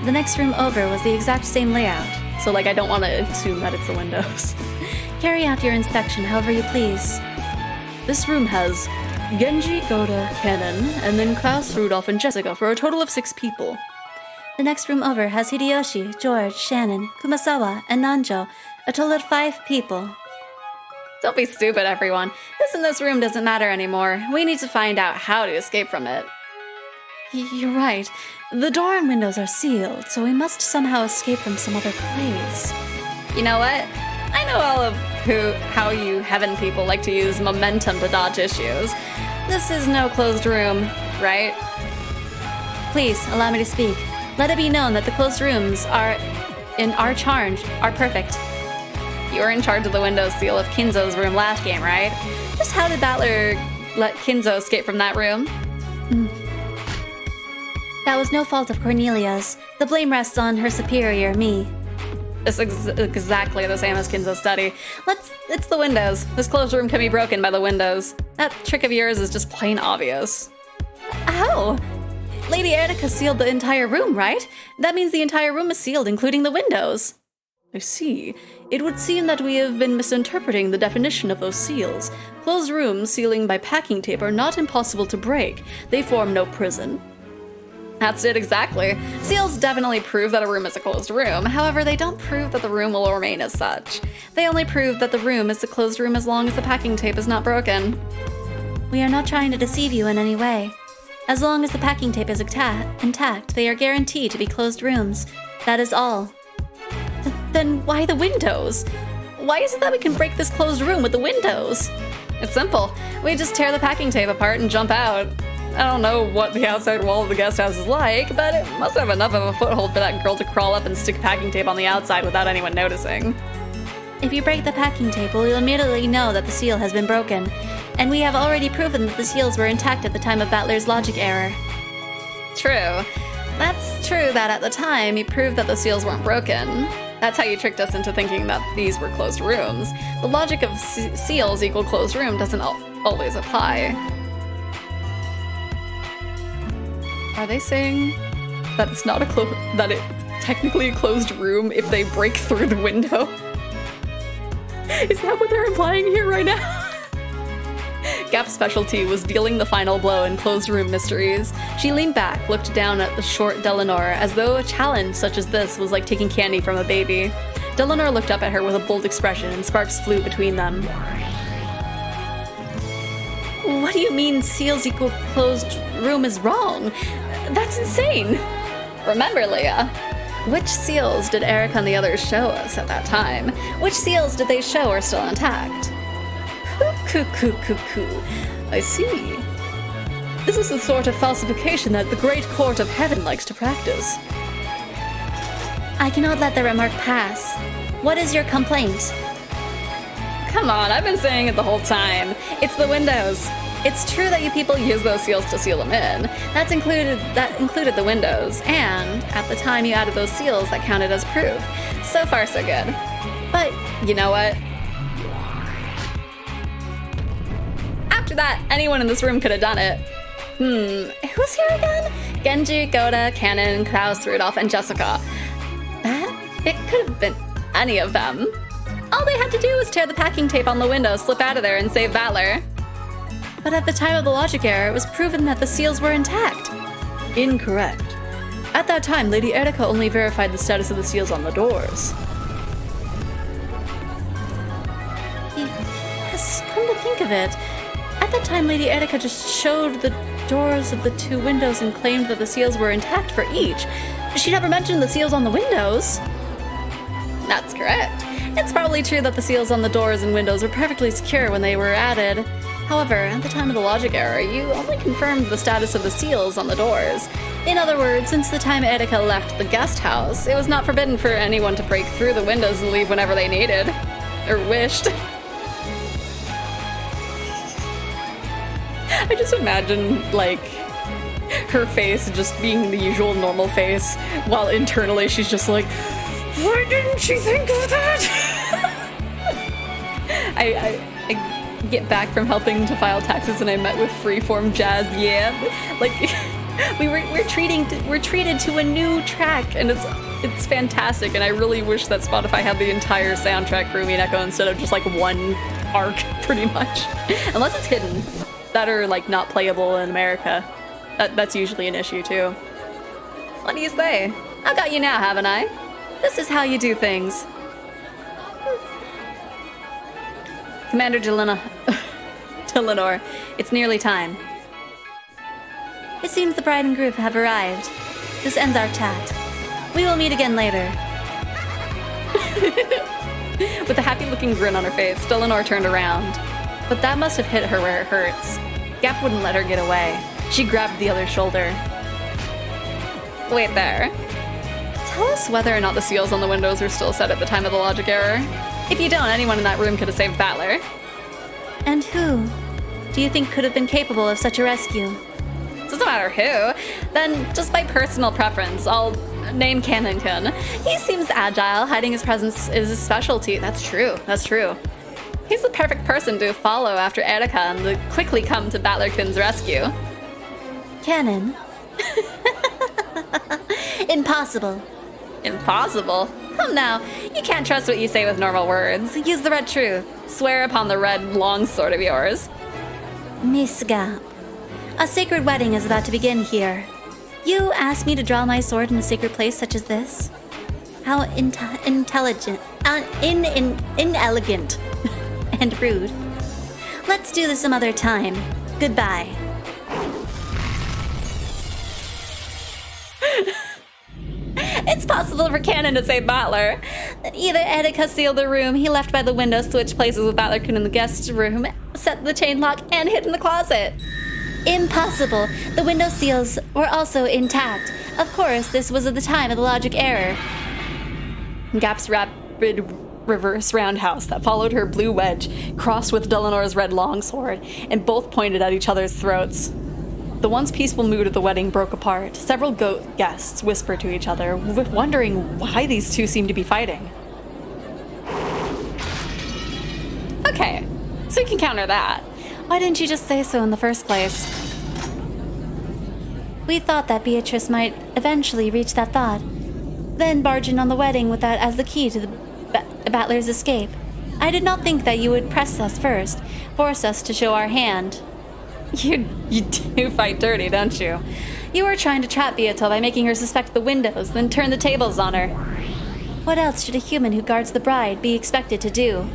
The next room over was the exact same layout. So, like, I don't want to assume that it's the windows. Carry out your inspection however you please. This room has Genji, Goda, Kennen, and then Klaus, Rudolph, and Jessica for a total of 6 people. The next room over has Hideyoshi, George, Shannon, Kumasawa, and Nanjo, a total of 5 people. Don't be stupid, everyone. This in this room doesn't matter anymore. We need to find out how to escape from it. You're right. The door and windows are sealed, so we must somehow escape from some other place. You know what? I know all of how you heaven people like to use momentum to dodge issues. This is no closed room, right? Please, allow me to speak. Let it be known that the closed rooms are perfect. You were in charge of the windows seal of Kinzo's room last game, right? Just how did Battler let Kinzo escape from that room? That was no fault of Cornelia's. The blame rests on her superior, me. It's exactly the same as Kinzo's study. It's the windows. This closed room can be broken by the windows. That trick of yours is just plain obvious. How? Lady Erica sealed the entire room, right? That means the entire room is sealed, including the windows. I see. It would seem that we have been misinterpreting the definition of those seals. Closed rooms sealing by packing tape are not impossible to break. They form no prison. That's it exactly. Seals definitely prove that a room is a closed room. However, they don't prove that the room will remain as such. They only prove that the room is a closed room as long as the packing tape is not broken. We are not trying to deceive you in any way. As long as the packing tape is intact, they are guaranteed to be closed rooms. That is all. Then why the windows? Why is it that we can break this closed room with the windows? It's simple. We just tear the packing tape apart and jump out. I don't know what the outside wall of the guest house is like, but it must have enough of a foothold for that girl to crawl up and stick packing tape on the outside without anyone noticing. If you break the packing tape, we'll immediately know that the seal has been broken, and we have already proven that the seals were intact at the time of Battler's logic error. True. That's true that at the time you proved that the seals weren't broken. That's how you tricked us into thinking that these were closed rooms. The logic of seals equal closed room doesn't always apply. Are they saying that it's not that it's technically a closed room if they break through the window? Is that what they're implying here right now? Gap's specialty was dealing the final blow in closed room mysteries. She leaned back, looked down at the short Delanor, as though a challenge such as this was like taking candy from a baby. Delanor looked up at her with a bold expression, and sparks flew between them. What do you mean seals equal closed room is wrong? That's insane! Remember, Leah, which seals did Erica and the others show us at that time? Which seals did they show are still intact? I see. This is the sort of falsification that the great court of heaven likes to practice. I cannot let the remark pass. What is your complaint? Come on, I've been saying it the whole time. It's the windows. It's true that you people use those seals to seal them in. That included the windows, and at the time you added those seals, that counted as proof. So far, so good. But You know what? After that, anyone in this room could have done it. Who's here again? Genji, Goda, Kanon, Kraus, Rudolph, and Jessica. It could have been any of them. All they had to do was tear the packing tape on the window, slip out of there, and save Valor. But at the time of the logic error, it was proven that the seals were intact. Incorrect. At that time, Lady Erika only verified the status of the seals on the doors. Yes, come to think of it, at that time Lady Erika just showed the doors of the 2 windows and claimed that the seals were intact for each. She never mentioned the seals on the windows. That's correct. It's probably true that the seals on the doors and windows were perfectly secure when they were added. However, at the time of the logic error, you only confirmed the status of the seals on the doors. In other words, since the time Erika left the guest house, it was not forbidden for anyone to break through the windows and leave whenever they needed. Or wished. I just imagine, like, her face just being the usual normal face, while internally she's just like, why didn't she think of that? I get back from helping to file taxes and I met with Freeform Jazz, yeah. Like, we're treated to a new track and it's fantastic, and I really wish that Spotify had the entire soundtrack for Umi Neko instead of just like one arc, pretty much. Unless it's hidden, that are like not playable in America. That's usually an issue too. What do you say? I've got you now, haven't I? This is how you do things. Commander Delinor, it's nearly time. It seems the bride and groom have arrived. This ends our chat. We will meet again later. With a happy-looking grin on her face, Delinor turned around. But that must have hit her where it hurts. Gap wouldn't let her get away. She grabbed the other shoulder. Wait there. Tell us whether or not the seals on the windows were still set at the time of the logic error. If you don't, anyone in that room could have saved Battler. And who do you think could have been capable of such a rescue? Doesn't matter who. Then, just by personal preference, I'll name Kanon-kun. He seems agile. Hiding his presence is his specialty. That's true. That's true. He's the perfect person to follow after Erika and to quickly come to Battler-kun's rescue. Kanon? Impossible. Impossible? Come now, you can't trust what you say with normal words. Use the red truth. Swear upon the red longsword of yours. Miss Gap, a sacred wedding is about to begin here. You asked me to draw my sword in a sacred place such as this? How inelegant and rude. Let's do this some other time. Goodbye. It's possible for Kanon to save Battler. Either Erika sealed the room he left by the window, switched places with Battler-kun in the guest room, set the chain lock, and hid in the closet. Impossible. The window seals were also intact. Of course, this was at the time of the logic error. Gap's rapid reverse roundhouse that followed her blue wedge crossed with Delinor's red longsword, and both pointed at each other's throats. The once peaceful mood of the wedding broke apart. Several guests whispered to each other, wondering why these two seemed to be fighting. Okay, so you can counter that. Why didn't you just say so in the first place? We thought that Beatrice might eventually reach that thought, then barge in on the wedding with that as the key to the Battler's escape. I did not think that you would press us first, force us to show our hand. You do fight dirty, don't you? You were trying to trap Beato by making her suspect the windows, then turn the tables on her. What else should a human who guards the bride be expected to do?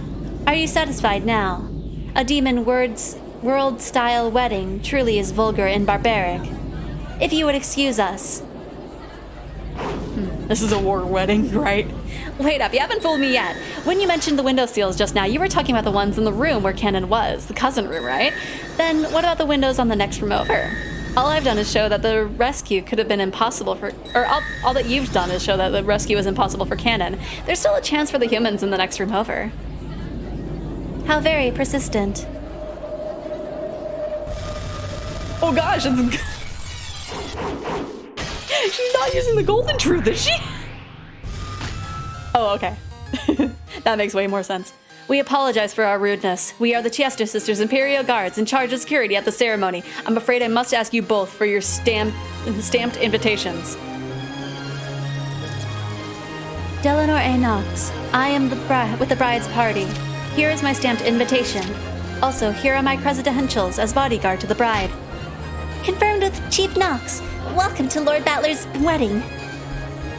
Are you satisfied now? A demon world-style wedding truly is vulgar and barbaric. If you would excuse us. This is a war wedding, right? Wait up, you haven't fooled me yet. When you mentioned the window seals just now, you were talking about the ones in the room where Kanon was, the cousin room, right? Then what about the windows on the next room over? All I've done is show that the rescue could have been impossible for, all that you've done is show that the rescue was impossible for Kanon. There's still a chance for the humans in the next room over. How very persistent. Oh gosh, she's not using the golden truth, is she? Oh, okay. That makes way more sense. We apologize for our rudeness. We are the Chester Sisters Imperial Guards in charge of security at the ceremony. I'm afraid I must ask you both for your stamped invitations. Delanor A. Knox, I am with the bride's party. Here is my stamped invitation. Also, here are my credentials as bodyguard to the bride. Confirmed with Chief Knox. Welcome to Lord Battler's wedding.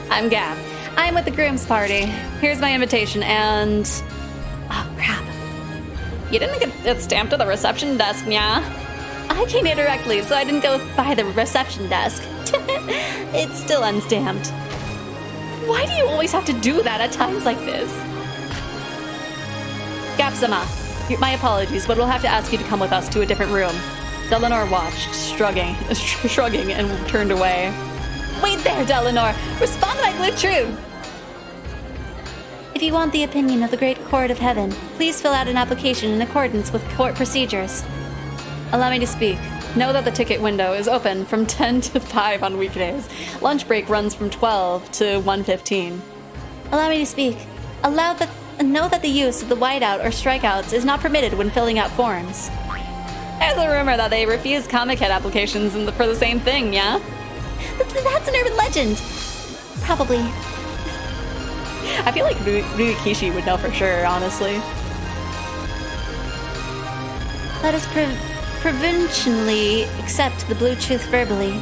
I'm Gab. I'm with the groom's party. Here's my invitation and... Oh, crap. You didn't get it stamped at the reception desk, yeah? I came here directly, so I didn't go by the reception desk. It's still unstamped. Why do you always have to do that at times like this? Gapsama, my apologies, but we'll have to ask you to come with us to a different room. Delanor watched, shrugging, and turned away. Wait there, Delanor! Respond to my blue truth! If you want the opinion of the Great Court of Heaven, please fill out an application in accordance with court procedures. Allow me to speak. Know that the ticket window is open from 10 to 5 on weekdays. Lunch break runs from 12 to 1:15. Allow me to speak. Know that the use of the whiteout or strikeouts is not permitted when filling out forms. There's a rumor that they refuse Comic Head applications for the same thing, yeah? That's an urban legend. Probably. I feel like Ryukishi would know for sure, honestly. Let us provisionally accept the blue truth verbally.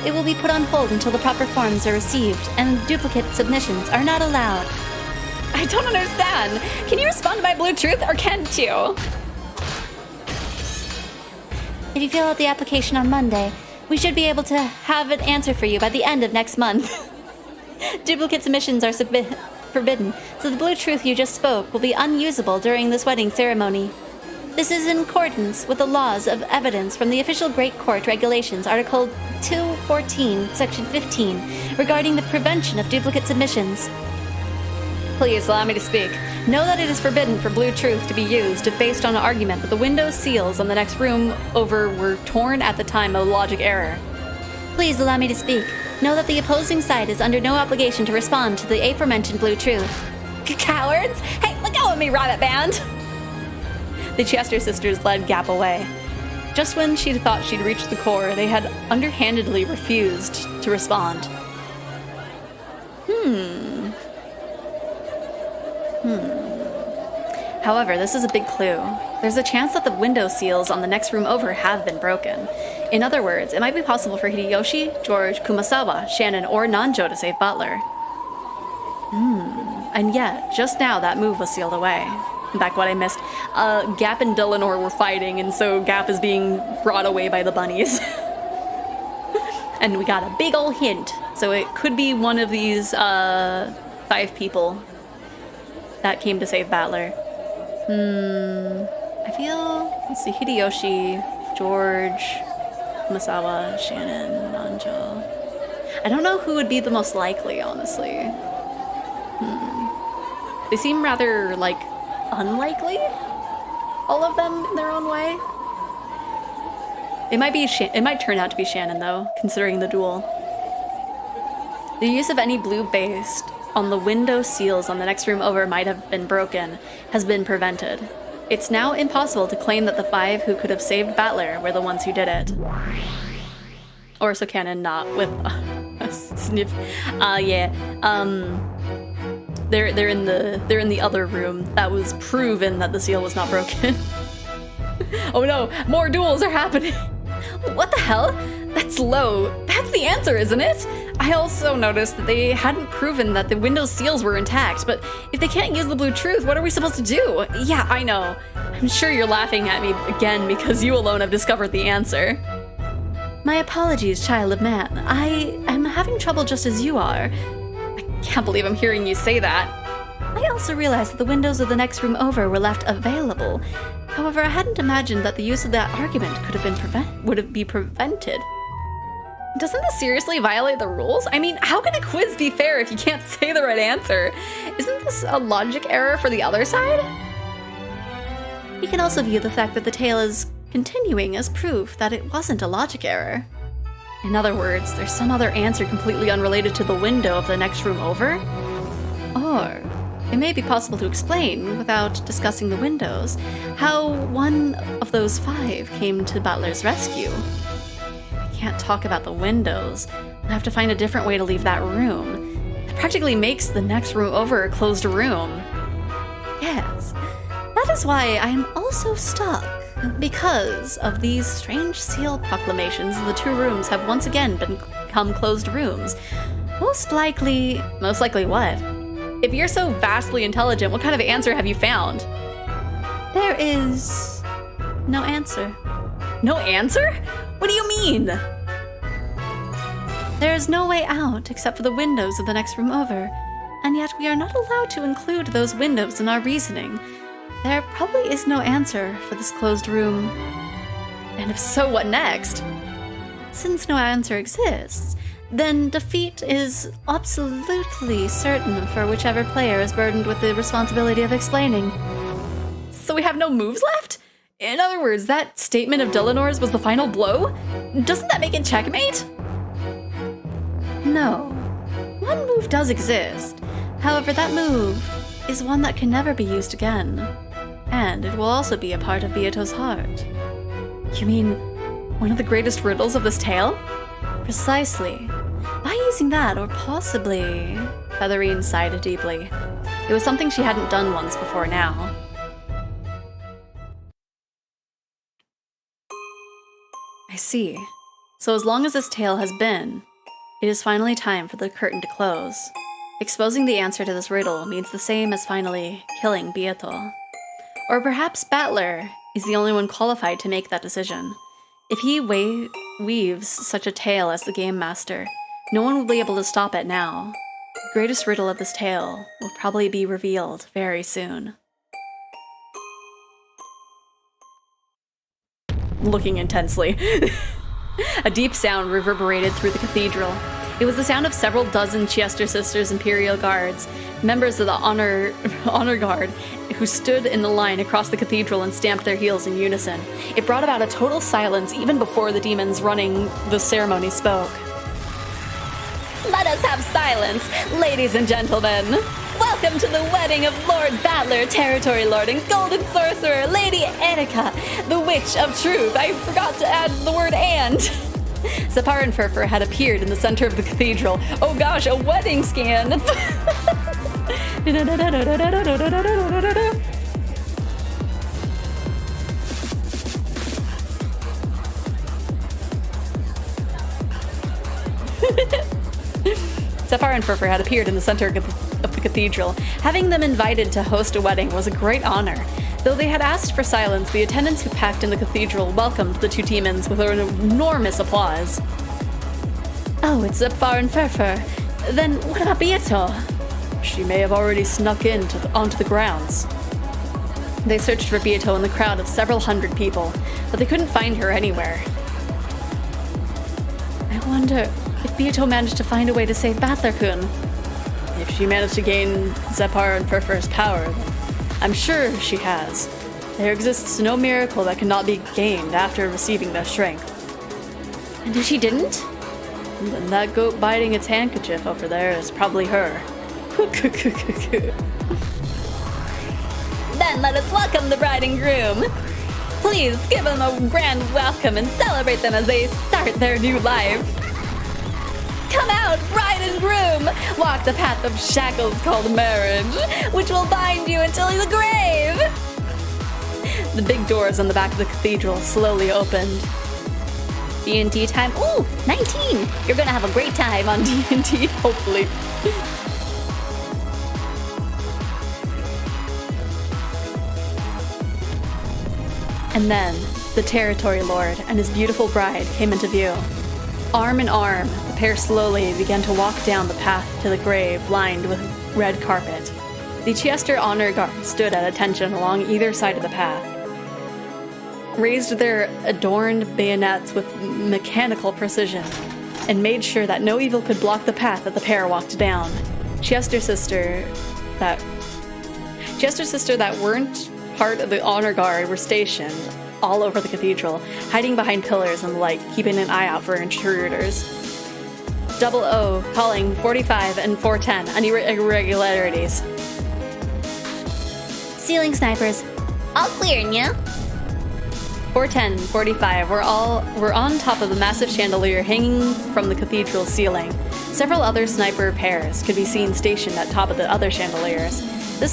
It will be put on hold until the proper forms are received, and duplicate submissions are not allowed. I don't understand. Can you respond to my blue truth, or can't you? If you fill out the application on Monday, we should be able to have an answer for you by the end of next month. Duplicate submissions are forbidden, so the blue truth you just spoke will be unusable during this wedding ceremony. This is in accordance with the laws of evidence from the official Great Court Regulations, Article 214, Section 15, regarding the prevention of duplicate submissions. Please allow me to speak. Know that it is forbidden for blue truth to be used if based on an argument that the window seals on the next room over were torn at the time of logic error. Please allow me to speak. Know that the opposing side is under no obligation to respond to the aforementioned blue truth. Cowards! Hey, let go of me, Rabbit Band! The Chester sisters led Gap away. Just when she thought she'd reached the core, they had underhandedly refused to respond. However, this is a big clue. There's a chance that the window seals on the next room over have been broken. In other words, it might be possible for Hideyoshi, George, Kumasawa, Shannon, or Nanjo to save Butler. And yet, just now that move was sealed away. Back what I missed. Gap and Delanor were fighting, and so Gap is being brought away by the bunnies. And we got a big ol' hint. So it could be one of these 5 people that came to save Battler. I feel... Let's see. Hideyoshi, George, Kumasawa, Shannon, Nanjo. I don't know who would be the most likely, honestly. They seem rather, like, unlikely? All of them in their own way? It might turn out to be Shannon, though, considering the duel. The use of any blue based on the window seals on the next room over might have been broken has been prevented. It's now impossible to claim that the 5 who could have saved Battler were the ones who did it. Or so canon not with a sniff. They're in the other room. That was proven that the seal was not broken. Oh no, more duels are happening. What the hell? That's low. That's the answer, isn't it? I also noticed that they hadn't proven that the window seals were intact, but if they can't use the blue truth, what are we supposed to do? Yeah, I know. I'm sure you're laughing at me again because you alone have discovered the answer. My apologies, child of man. I am having trouble just as you are. Can't believe I'm hearing you say that. I also realized that the windows of the next room over were left available. However, I hadn't imagined that the use of that argument would be prevented. Doesn't this seriously violate the rules? I mean, how can a quiz be fair if you can't say the right answer? Isn't this a logic error for the other side? You can also view the fact that the tale is continuing as proof that it wasn't a logic error. In other words, there's some other answer completely unrelated to the window of the next room over? Or it may be possible to explain, without discussing the windows, how one of those 5 came to Butler's rescue. I can't talk about the windows. I have to find a different way to leave that room. It practically makes the next room over a closed room. Yes, that is why I am also stuck. Because of these strange seal proclamations, the 2 rooms have once again become closed rooms. Most likely what? If you're so vastly intelligent, what kind of answer have you found? There is no answer. No answer? What do you mean? There is no way out except for the windows of the next room over, and yet we are not allowed to include those windows in our reasoning. There probably is no answer for this closed room. And if so, what next? Since no answer exists, then defeat is absolutely certain for whichever player is burdened with the responsibility of explaining. So we have no moves left? In other words, that statement of Dillinore's was the final blow? Doesn't that make it checkmate? No. One move does exist. However, that move is one that can never be used again. And it will also be a part of Beato's heart. You mean one of the greatest riddles of this tale? Precisely. By using that, or possibly... Featherine sighed deeply. It was something she hadn't done once before now. I see. So as long as this tale has been, it is finally time for the curtain to close. Exposing the answer to this riddle means the same as finally killing Beato. Or perhaps Battler is the only one qualified to make that decision. If he weaves such a tale as the Game Master, no one will be able to stop it now. The greatest riddle of this tale will probably be revealed very soon. Looking intensely. A deep sound reverberated through the cathedral. It was the sound of several dozen Chester Sisters Imperial Guards, members of the Honor Guard, who stood in the line across the cathedral and stamped their heels in unison. It brought about a total silence even before the demons running the ceremony spoke. Let us have silence, ladies and gentlemen. Welcome to the wedding of Lord Battler, Territory Lord and Golden Sorcerer, Lady Erika, the Witch of Truth. I forgot to add the word "and." Zepar and Furfur had appeared in the center of the cathedral. Oh gosh, a wedding scan! Zepar and Furfur had appeared in the center of the cathedral. Having them invited to host a wedding was a great honor. Though they had asked for silence, the attendants who packed in the cathedral welcomed the 2 demons with an enormous applause. Oh, it's Zepar and Furfur. Then what about Beato? She may have already snuck in onto the grounds. They searched for Beato in the crowd of several hundred people, but they couldn't find her anywhere. I wonder if Beato managed to find a way to save Battler-kun. If she managed to gain Zepar and Furfur's power, then I'm sure she has. There exists no miracle that cannot be gained after receiving their strength. And if she didn't? Then that goat biting its handkerchief over there is probably her. Then let us welcome the bride and groom. Please give them a grand welcome and celebrate them as they start their new life. Come out, bride and groom! Walk the path of shackles called marriage, which will bind you until the grave! The big doors on the back of the cathedral slowly opened. D&D time? Ooh, 19! You're gonna have a great time on D&D, hopefully. And then, the Territory Lord and his beautiful bride came into view. Arm in arm, the pair slowly began to walk down the path to the grave lined with red carpet. The Chester Honor Guard stood at attention along either side of the path, raised their adorned bayonets with mechanical precision, and made sure that no evil could block the path that the pair walked down. Chester Sister that weren't part of the Honor Guard were stationed all over the cathedral, hiding behind pillars and the like, keeping an eye out for intruders. 00 calling 45 and 410 any irregularities. ceiling snipers. All clear, yeah? 410, 45, we're on top of the massive chandelier hanging from the cathedral ceiling. Several other sniper pairs could be seen stationed at top of the other chandeliers. The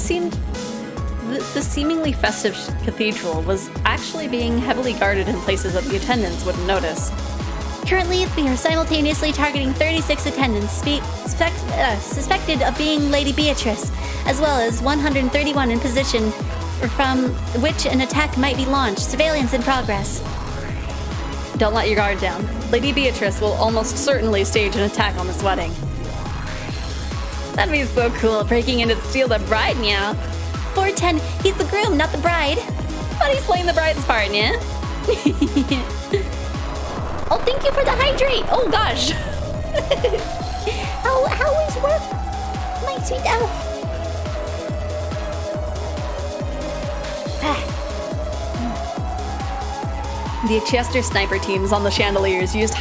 seemingly festive cathedral was actually being heavily guarded in places that the attendants wouldn't notice. Currently, we are simultaneously targeting 36 attendants suspected of being Lady Beatrice, as well as 131 in position from which an attack might be launched. Surveillance in progress. Don't let your guard down. Lady Beatrice will almost certainly stage an attack on this wedding. That'd be so cool, breaking in to steal the bride, yeah. 410, he's the groom, not the bride. But he's playing the bride's part, yeah? Oh, thank you for the hydrate. Oh gosh. How is work? My sweet elf. The Chester sniper teams on the chandeliers used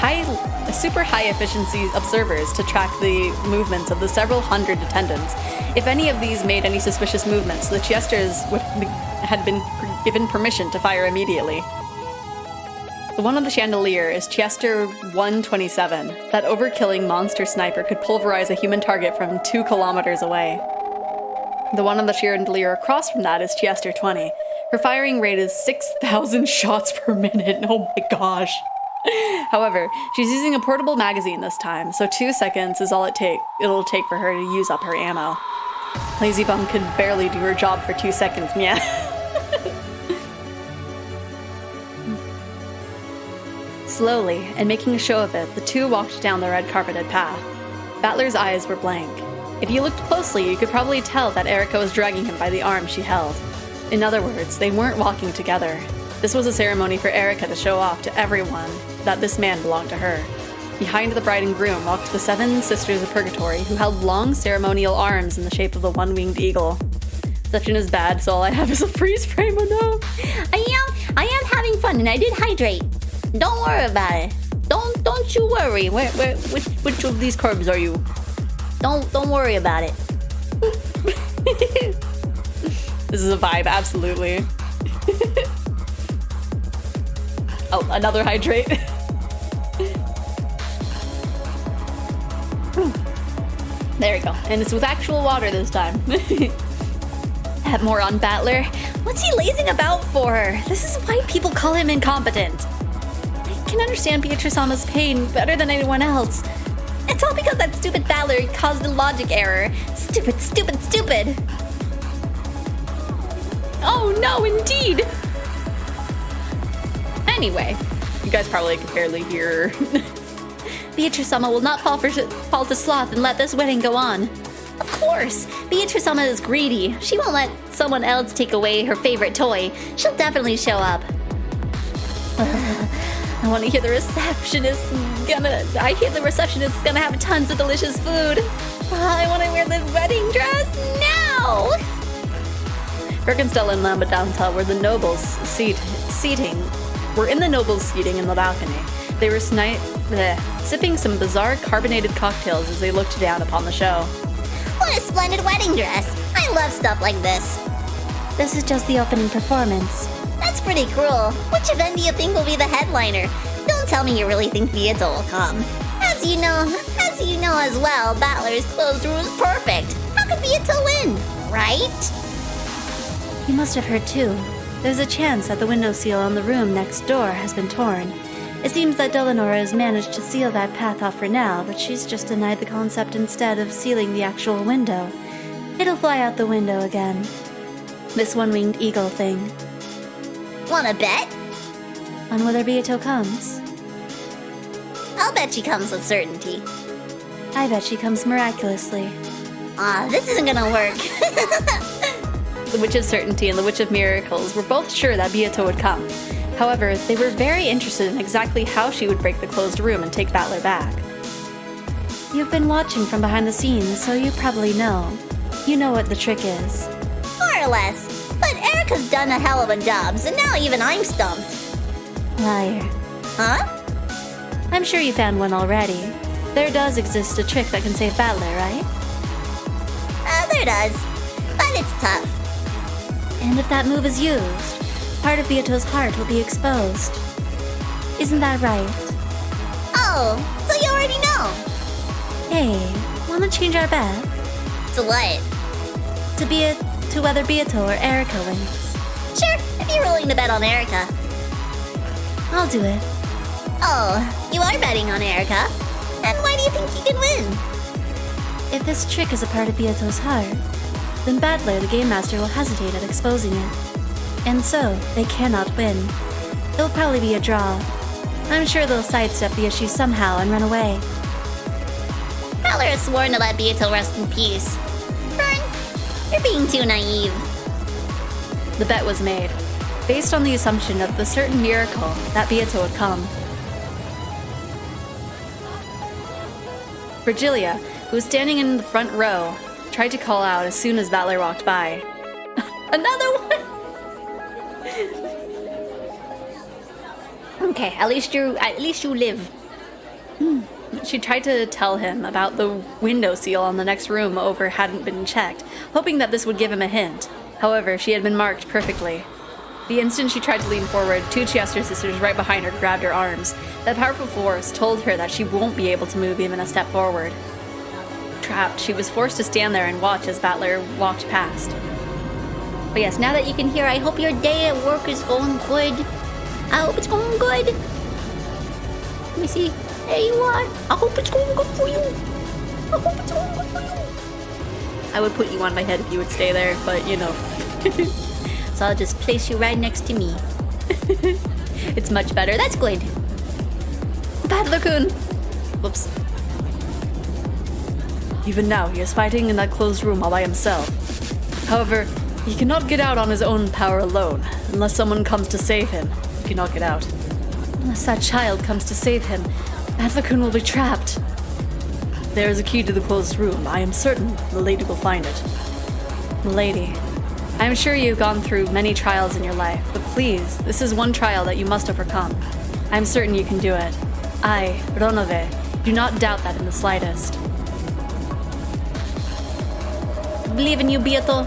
super high efficiency observers to track the movements of the several hundred attendants. If any of these made any suspicious movements, the Chesters had been given permission to fire immediately. The one on the chandelier is Chester 127. That overkilling monster sniper could pulverize a human target from 2 kilometers away. The one on the chandelier across from that is Chester 20. Her firing rate is 6,000 shots per minute. Oh my gosh. However, she's using a portable magazine this time, so 2 seconds is all it'll take for her to use up her ammo. Lazy Bum could barely do her job for 2 seconds, yeah. Slowly, and making a show of it, the two walked down the red carpeted path. Battler's eyes were blank. If you looked closely, you could probably tell that Erica was dragging him by the arm she held. In other words, they weren't walking together. This was a ceremony for Erica to show off to everyone that this man belonged to her. Behind the bride and groom walked the 7 Sisters of Purgatory, who held long ceremonial arms in the shape of the one-winged eagle. Reception is bad, so all I have is a freeze frame. Oh no! I am having fun, and I did hydrate. Don't worry about it. Don't you worry. Which of these curves are you? Don't worry about it. This is a vibe, absolutely. Oh, another hydrate. There we go. And it's with actual water this time. Have more on Battler. What's he lazing about for? This is why people call him incompetent. I can understand Beatrice-sama's pain better than anyone else. It's all because that stupid Battler caused a logic error. Stupid, stupid, stupid. Oh no, indeed! Anyway, you guys probably could barely hear. Beatrice-sama will not fall to sloth and let this wedding go on. Of course! Beatrice-sama is greedy. She won't let someone else take away her favorite toy. She'll definitely show up. I want to hear the receptionist gonna have tons of delicious food. I want to wear the wedding dress now! Birkenstell and Lambadanta were the nobles' seating in the balcony. They were sipping some bizarre carbonated cocktails as they looked down upon the show. What a splendid wedding dress. I love stuff like this. This is just the opening performance. That's pretty cruel. Which event do you think will be the headliner? Don't tell me you really think Vieta will come. As you know as well, Battler's closed room is perfect. How could Vieta win, right? You must have heard too. There's a chance that the window seal on the room next door has been torn. It seems that Delanora has managed to seal that path off for now, but she's just denied the concept instead of sealing the actual window. It'll fly out the window again. This one-winged eagle thing. Wanna bet? On whether Beato comes. I'll bet she comes with certainty. I bet she comes miraculously. This isn't gonna work. The Witch of Certainty and the Witch of Miracles were both sure that Beato would come. However, they were very interested in exactly how she would break the closed room and take Battler back. You've been watching from behind the scenes, so you probably know. You know what the trick is. More or less. But Erica's done a hell of a job, so now even I'm stumped. Liar. Huh? I'm sure you found one already. There does exist a trick that can save Battler, right? There does. But it's tough. And if that move is used, part of Beato's heart will be exposed. Isn't that right? Oh, so you already know. Hey, wanna change our bet? So what? To whether Beato or Erica wins. Sure, if you're willing to bet on Erica. I'll do it. Oh, you are betting on Erica? And why do you think you can win? If this trick is a part of Beato's heart, then Battler, the Game Master, will hesitate at exposing it. And so, they cannot win. It'll probably be a draw. I'm sure they'll sidestep the issue somehow and run away. Fowler has sworn to let Beato rest in peace. Fern, you're being too naive. The bet was made, based on the assumption of the certain miracle that Beato would come. Virgilia, who was standing in the front row, tried to call out as soon as Battler walked by. Another one! Okay, at least you live. She tried to tell him about the window seal on the next room over hadn't been checked, hoping that this would give him a hint. However, she had been marked perfectly. The instant she tried to lean forward, two Chester sisters right behind her grabbed her arms. That powerful force told her that she won't be able to move even a step forward. Trapped, she was forced to stand there and watch as Battler walked past. But yes, now that you can hear, I hope your day at work is going good. I hope it's going good. Let me see. There you are. I hope it's going good for you. I hope it's going good for you. I would put you on my head if you would stay there, but you know. So I'll just place you right next to me. It's much better. That's good. Battler-kun! Whoops. Even now, he is fighting in that closed room all by himself. However, he cannot get out on his own power alone. Unless someone comes to save him, he cannot get out. Unless that child comes to save him, Battler-kun will be trapped. There is a key to the closed room. I am certain the lady will find it. Milady, I am sure you have gone through many trials in your life, but please, this is one trial that you must overcome. I am certain you can do it. I, Ronove, do not doubt that in the slightest. Believe in you, Beato.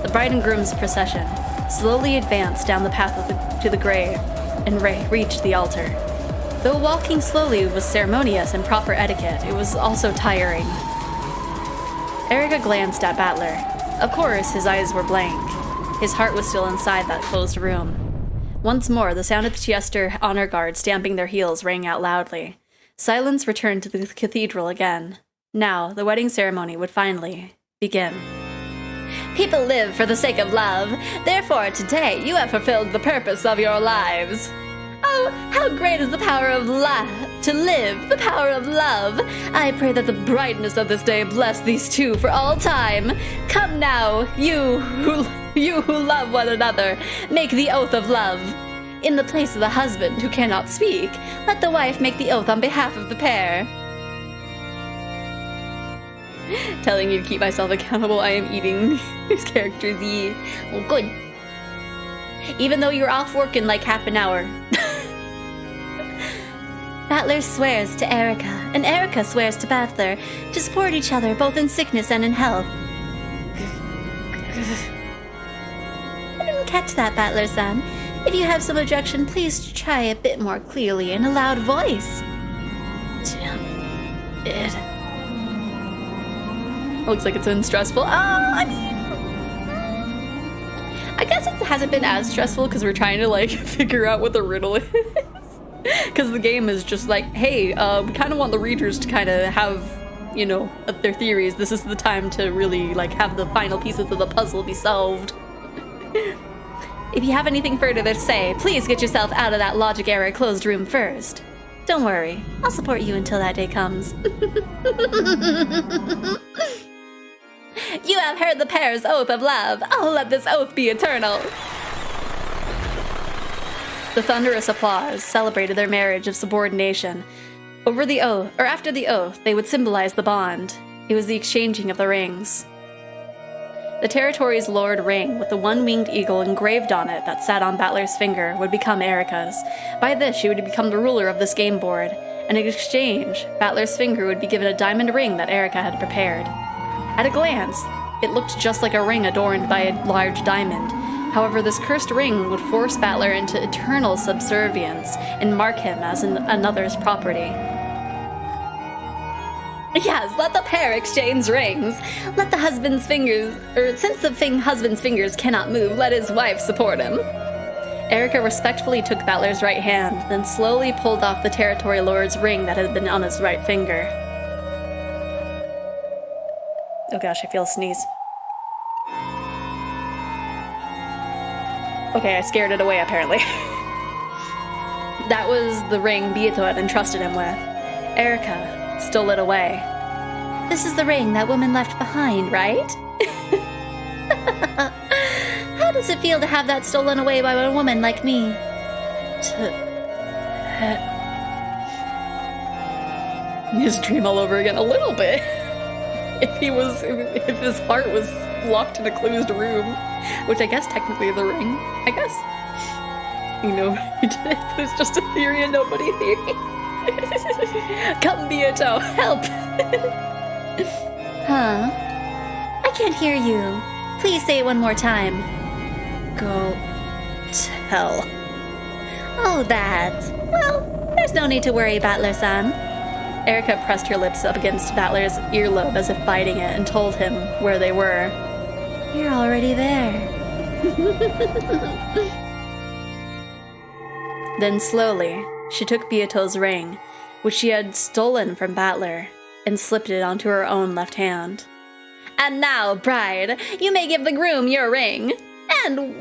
The bride and groom's procession slowly advanced down the path to the grave and reached the altar. Though walking slowly was ceremonious and proper etiquette, it was also tiring. Erica glanced at Battler. Of course, his eyes were blank. His heart was still inside that closed room. Once more, the sound of the Chester honor guard stamping their heels rang out loudly. Silence returned to the cathedral again. Now, the wedding ceremony would finally begin. People live for the sake of love. Therefore, today, you have fulfilled the purpose of your lives. Oh, how great is the power of to live, the power of love. I pray that the brightness of this day bless these two for all time. Come now, you who love one another, make the oath of love. In the place of the husband who cannot speak, let the wife make the oath on behalf of the pair. Telling you to keep myself accountable, I am eating his character's E. Well, good. Even though you're off work in like half an hour. Battler swears to Erica, and Erica swears to Battler to support each other both in sickness and in health. I didn't catch that, Battler-san. If you have some objection, please try a bit more clearly in a loud voice. Looks like it's been stressful. I guess it hasn't been as stressful because we're trying to like figure out what the riddle is. Because the game is just like, hey, we kind of want the readers to kind of have, you know, their theories. This is the time to really like have the final pieces of the puzzle be solved. If you have anything further to say, please get yourself out of that logic error closed room first. Don't worry, I'll support you until that day comes. You have heard the pair's oath of love. I'll let this oath be eternal. The thunderous applause celebrated their marriage of subordination. Over the oath, or after the oath, they would symbolize the bond. It was the exchanging of the rings. The territory's lord ring, with the one-winged eagle engraved on it that sat on Battler's finger, would become Erica's. By this, she would become the ruler of this game board, and in exchange, Battler's finger would be given a diamond ring that Erica had prepared. At a glance, it looked just like a ring adorned by a large diamond, However, this cursed ring would force Battler into eternal subservience and mark him as another's property. Yes, let the pair exchange rings. Let the husband's fingers, since the husband's fingers cannot move, let his wife support him. Erica respectfully took Battler's right hand, then slowly pulled off the territory lord's ring that had been on his right finger. Oh gosh, I feel a sneeze. Okay, I scared it away, apparently. That was the ring Beato had entrusted him with. Erica stole it away. This is the ring that woman left behind, right? How does it feel to have that stolen away by a woman like me? His dream all over again a little bit. If his heart was locked in a closed room, which I guess technically the ring, I guess. You know, it was just a theory and nobody theory. Come, Beato, help! Huh? I can't hear you. Please say it one more time. Go tell. Oh, that. Well, there's no need to worry, Battler-san. Erica pressed her lips up against Battler's earlobe as if biting it and told him where they were. You're already there. Then slowly, she took Beato's ring, which she had stolen from Battler, and slipped it onto her own left hand. And now, bride, you may give the groom your ring. And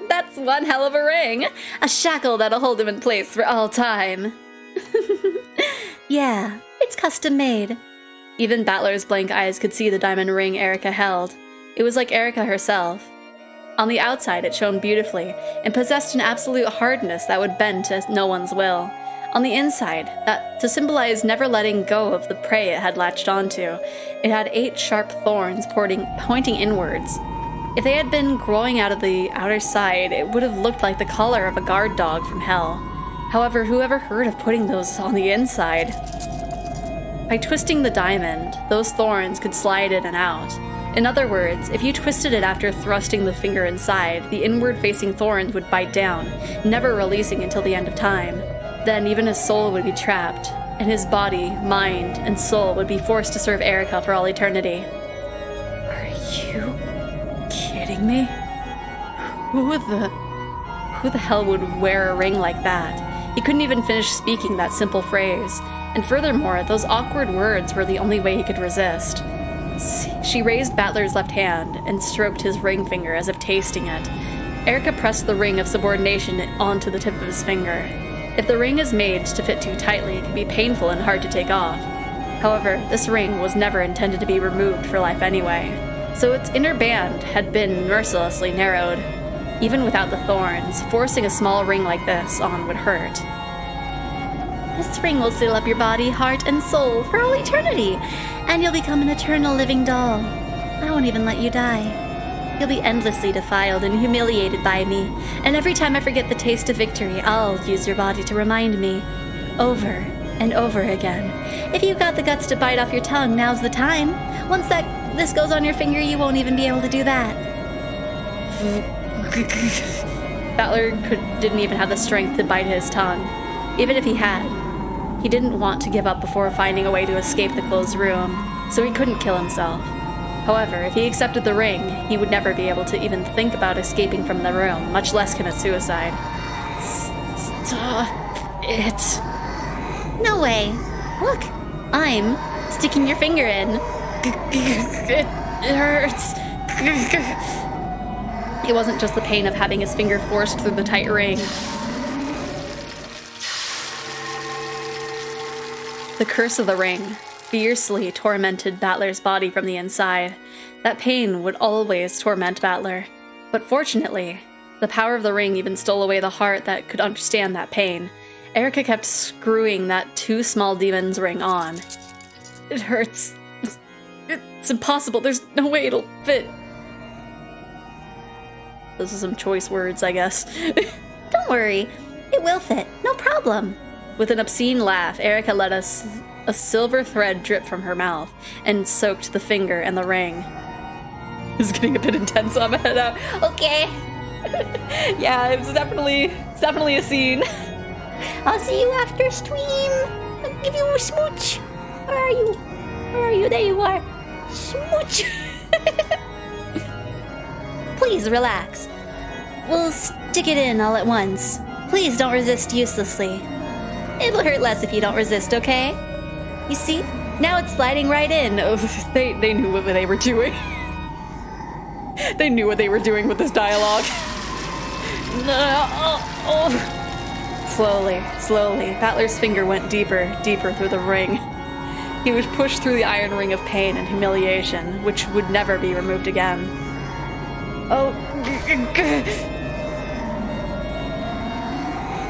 that's one hell of a ring. A shackle that'll hold him in place for all time. Yeah, it's custom made. Even Battler's blank eyes could see the diamond ring Erica held. It was like Erica herself. On the outside, it shone beautifully and possessed an absolute hardness that would bend to no one's will. On the inside, that to symbolize never letting go of the prey it had latched onto, it had 8 sharp thorns pointing inwards. If they had been growing out of the outer side, it would have looked like the collar of a guard dog from hell. However, whoever heard of putting those on the inside? By twisting the diamond, those thorns could slide in and out. In other words, if you twisted it after thrusting the finger inside, the inward-facing thorns would bite down, never releasing until the end of time. Then even his soul would be trapped, and his body, mind, and soul would be forced to serve Erica for all eternity. Are you kidding me? Who the hell would wear a ring like that? He couldn't even finish speaking that simple phrase, and furthermore, those awkward words were the only way he could resist. She raised Battler's left hand and stroked his ring finger as if tasting it. Erica pressed the ring of subordination onto the tip of his finger. If the ring is made to fit too tightly, it can be painful and hard to take off. However, this ring was never intended to be removed for life anyway, so its inner band had been mercilessly narrowed. Even without the thorns, forcing a small ring like this on would hurt. This ring will seal up your body, heart, and soul for all eternity, and you'll become an eternal living doll. I won't even let you die. You'll be endlessly defiled and humiliated by me, and every time I forget the taste of victory, I'll use your body to remind me. Over and over again. If you've got the guts to bite off your tongue, now's the time. Once this goes on your finger, you won't even be able to do that. Battler didn't even have the strength to bite his tongue. Even if he had, he didn't want to give up before finding a way to escape the closed room, so he couldn't kill himself. However, if he accepted the ring, he would never be able to even think about escaping from the room, much less commit suicide. Stop it. No way. Look, I'm sticking your finger in. It hurts. It wasn't just the pain of having his finger forced through the tight ring. The curse of the ring fiercely tormented Battler's body from the inside. That pain would always torment Battler. But fortunately, the power of the ring even stole away the heart that could understand that pain. Erica kept screwing that too small demon's ring on. It hurts. It's impossible. There's no way it'll fit. Those are some choice words, I guess. Don't worry. It will fit. No problem. With an obscene laugh, Erica let a silver thread drip from her mouth and soaked the finger and the ring. This is getting a bit intense, so I'm gonna head out. Okay. Yeah, it's definitely a scene. I'll see you after stream. I'll give you a smooch. Where are you? Where are you? There you are. Smooch. Please relax. We'll stick it in all at once. Please don't resist uselessly. It'll hurt less if you don't resist, okay? You see? Now it's sliding right in. Oh, they knew what they were doing. They knew what they were doing with this dialogue. Slowly, Battler's finger went deeper through the ring. He was pushed through the iron ring of pain and humiliation, which would never be removed again. Oh.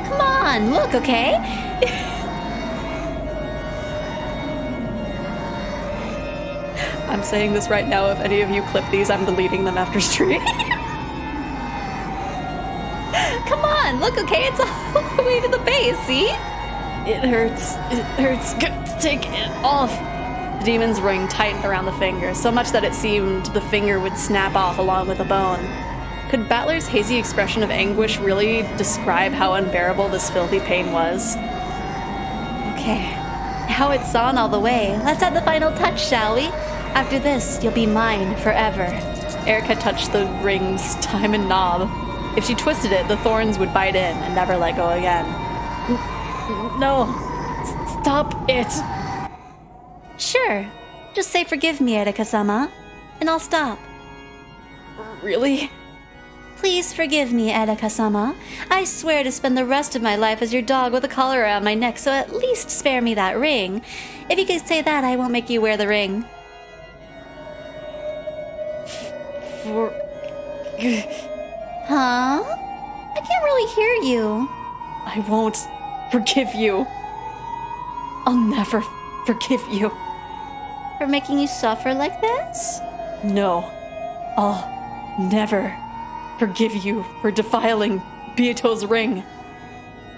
Come on, look, okay? I'm saying this right now. If any of you clip these, I'm deleting them after stream. Come on, look, okay? It's all the way to the base, see? It hurts. Take it off. The demon's ring tightened around the finger, so much that it seemed the finger would snap off along with the bone. Could Battler's hazy expression of anguish really describe how unbearable this filthy pain was? Okay, now it's on all the way. Let's add the final touch, shall we? After this, you'll be mine forever. Erica touched the ring's diamond knob. If she twisted it, the thorns would bite in and never let go again. No, stop it. Sure, just say forgive me, Erika-sama, and I'll stop. Really? Please forgive me, Erika-sama. I swear to spend the rest of my life as your dog with a collar around my neck, so at least spare me that ring. If you could say that, I won't make you wear the ring. Huh? I can't really hear you. I won't forgive you. I'll never forgive you. For making you suffer like this? No, I'll never forgive you for defiling Beato's ring.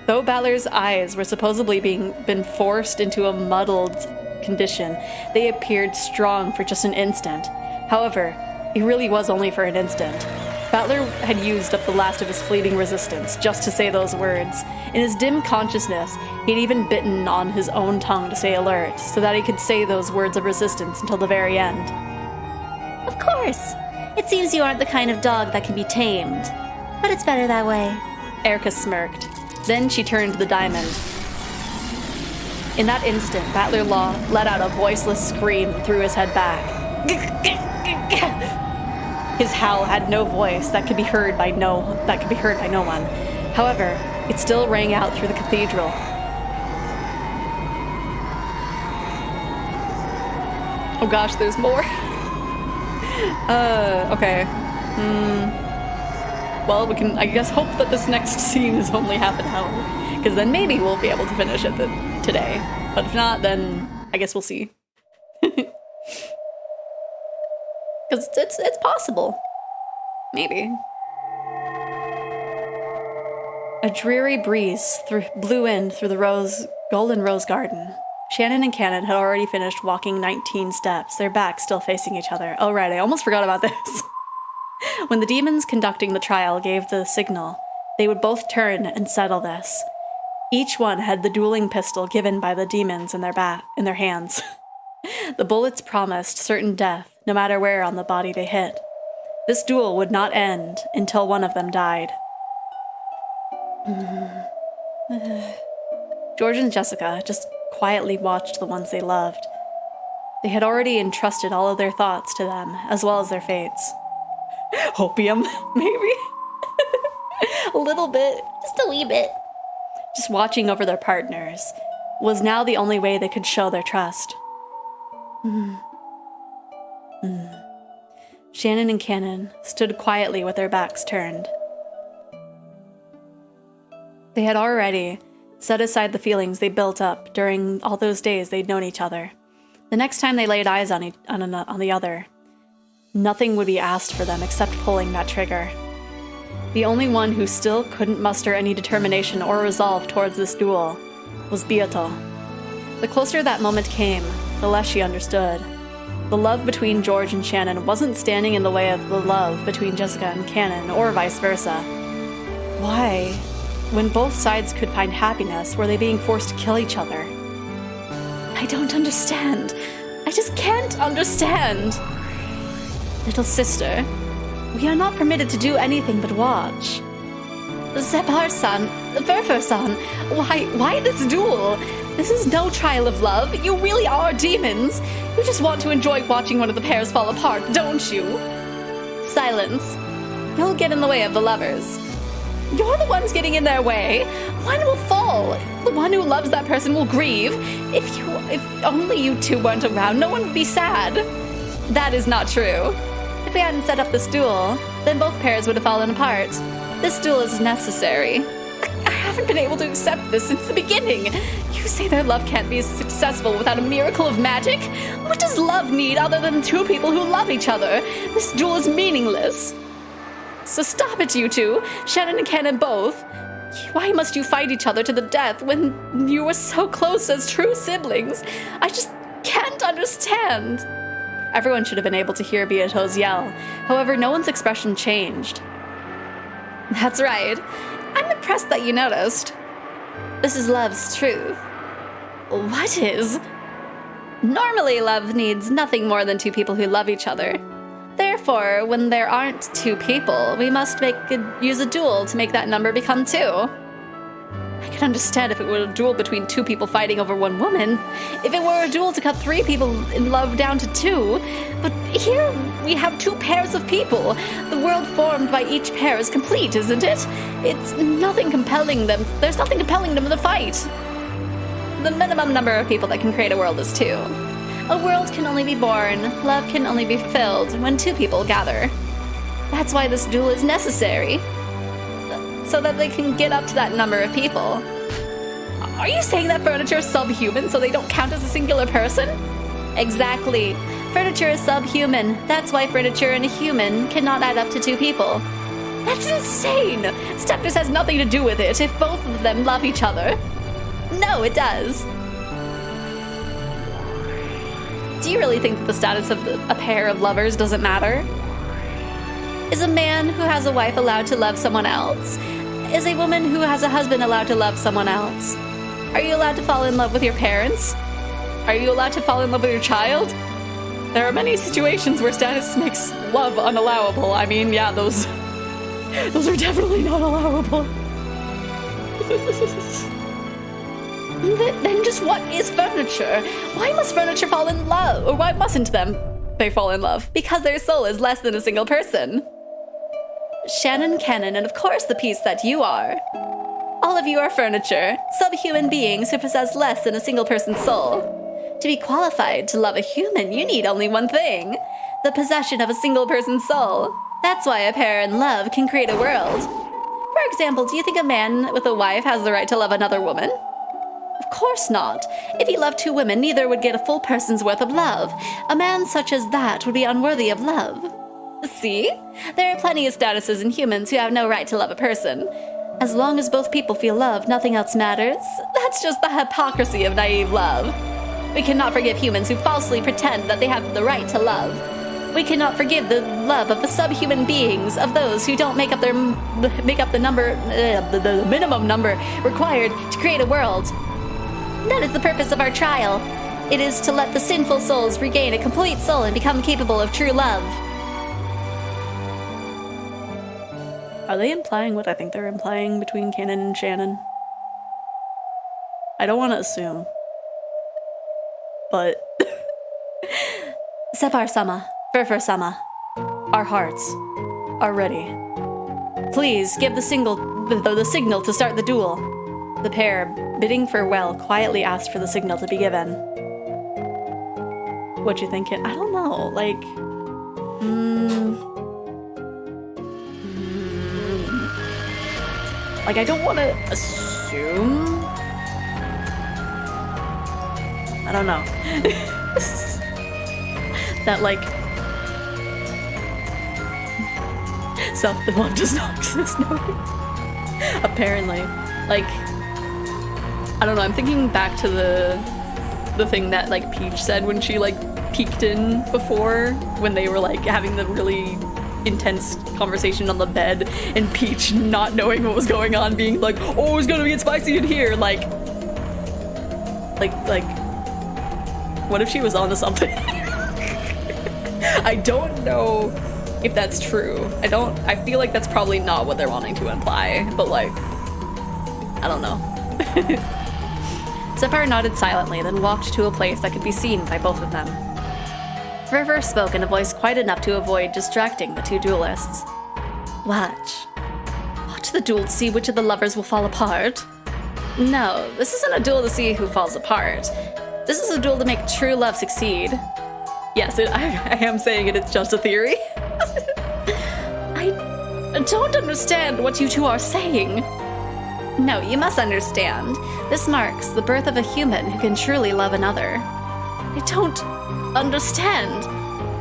Though Balor's eyes were supposedly been forced into a muddled condition, they appeared strong for just an instant. However, it really was only for an instant. Battler had used up the last of his fleeting resistance just to say those words. In his dim consciousness, he'd even bitten on his own tongue to stay alert, so that he could say those words of resistance until the very end. Of course. It seems you aren't the kind of dog that can be tamed. But it's better that way. Erica smirked. Then she turned to the diamond. In that instant, Battler let out a voiceless scream and threw his head back. His howl had no voice that could be heard by no one. However, it still rang out through the cathedral. Oh gosh, there's more. Okay. Well, we can, I guess, hope that this next scene is only half an hour, because then maybe we'll be able to finish it today. But if not, then I guess we'll see. Because it's possible. Maybe. A dreary breeze blew in through the golden rose garden. Shannon and Cannon had already finished walking 19 steps, their backs still facing each other. Oh right, I almost forgot about this. When the demons conducting the trial gave the signal, they would both turn and settle this. Each one had the dueling pistol given by the demons in their hands. The bullets promised certain death, no matter where on the body they hit. This duel would not end until one of them died. George and Jessica just quietly watched the ones they loved. They had already entrusted all of their thoughts to them, as well as their fates. Opium, maybe? A little bit. Just a wee bit. Just watching over their partners was now the only way they could show their trust. Shannon and Cannon stood quietly with their backs turned. They had already set aside the feelings they built up during all those days they'd known each other. The next time they laid eyes on the other, nothing would be asked for them except pulling that trigger. The only one who still couldn't muster any determination or resolve towards this duel was Beato. The closer that moment came, the less she understood. The love between George and Shannon wasn't standing in the way of the love between Jessica and Cannon, or vice versa. Why, when both sides could find happiness, were they being forced to kill each other? I don't understand. I just can't understand. Little sister, we are not permitted to do anything but watch. Xephoria-san, Furfur-san, why this duel? This is no trial of love. You really are demons. You just want to enjoy watching one of the pairs fall apart, don't you? Silence. You'll get in the way of the lovers. You're the ones getting in their way. One will fall. The one who loves that person will grieve. If only you two weren't around, no one would be sad. That is not true. If we hadn't set up this duel, then both pairs would have fallen apart. This duel is necessary. I haven't been able to accept this since the beginning. You say their love can't be successful without a miracle of magic? What does love need other than two people who love each other? This duel is meaningless. So stop it, you two. Shannon and Cannon both. Why must you fight each other to the death when you were so close as true siblings? I just can't understand. Everyone should have been able to hear Beato's yell. However, no one's expression changed. That's right. I'm impressed that you noticed. This is love's truth. What is? Normally, love needs nothing more than two people who love each other. Therefore, when there aren't two people, we must use a duel to make that number become two. I could understand if it were a duel between two people fighting over one woman. If it were a duel to cut three people in love down to two. But here we have two pairs of people. The world formed by each pair is complete, isn't it? It's nothing compelling them. There's nothing compelling them to fight. The minimum number of people that can create a world is two. A world can only be born, love can only be fulfilled when two people gather. That's why this duel is necessary. So that they can get up to that number of people. Are you saying that furniture is subhuman so they don't count as a singular person? Exactly. Furniture is subhuman. That's why furniture and a human cannot add up to two people. That's insane! Stepness has nothing to do with it if both of them love each other. No, it does. Do you really think that the status of a pair of lovers doesn't matter? Is a man who has a wife allowed to love someone else? Is a woman who has a husband allowed to love someone else? Are you allowed to fall in love with your parents? Are you allowed to fall in love with your child? There are many situations where status makes love unallowable. I mean, yeah, those are definitely not allowable. Then just what is furniture? Why must furniture fall in love? Or why mustn't they fall in love? Because their soul is less than a single person. Shannon, Cannon, and of course the piece that you are. All of you are furniture, subhuman beings who possess less than a single person's soul. To be qualified to love a human, you need only one thing: the possession of a single person's soul. That's why a pair in love can create a world. For example, do you think a man with a wife has the right to love another woman? Of course not. If he loved two women, neither would get a full person's worth of love. A man such as that would be unworthy of love. See? There are plenty of statuses in humans who have no right to love a person. As long as both people feel love, nothing else matters. That's just the hypocrisy of naive love. We cannot forgive humans who falsely pretend that they have the right to love. We cannot forgive the love of the subhuman beings, of those who don't make up the minimum number required to create a world. That is the purpose of our trial. It is to let the sinful souls regain a complete soul and become capable of true love. Are they implying what I think they're implying between Cannon and Shannon? I don't want to assume. But... Xephoria-sama, Furfur-sama, our hearts are ready. Please give the signal to start the duel. The pair, bidding farewell, quietly asked for the signal to be given. What you thinking? I don't know, like... Like, I don't want to assume... I don't know. That, like... self-love does not exist, no. Apparently. Like... I don't know, I'm thinking back to the thing that, like, Peach said when she, like, peeked in before when they were like having the really intense conversation on the bed, and Peach not knowing what was going on, being like, oh, it's gonna get spicy in here. Like, what if she was onto something? I don't know if that's true. I feel like that's probably not what they're wanting to imply, but like, I don't know. Xephoria nodded silently, then walked to a place that could be seen by both of them. River spoke in a voice quiet enough to avoid distracting the two duelists. Watch. Watch the duel to see which of the lovers will fall apart. No, this isn't a duel to see who falls apart. This is a duel to make true love succeed. Yes, I am saying it, it's just a theory. I don't understand what you two are saying. No, you must understand. This marks the birth of a human who can truly love another. I don't understand.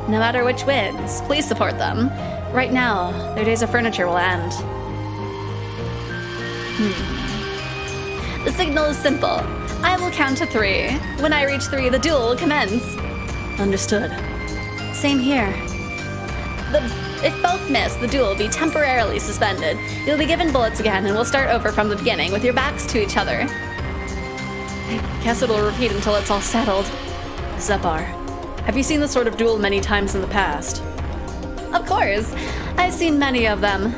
No matter which wins, please support them. Right now, their days of furniture will end. The signal is simple. I will count to 3. When I reach 3, the duel will commence. Understood. Same here. If both miss, the duel will be temporarily suspended. You'll be given bullets again, and we'll start over from the beginning with your backs to each other. I guess it'll repeat until it's all settled. Xephoria, have you seen this sort of duel many times in the past? Of course. I've seen many of them.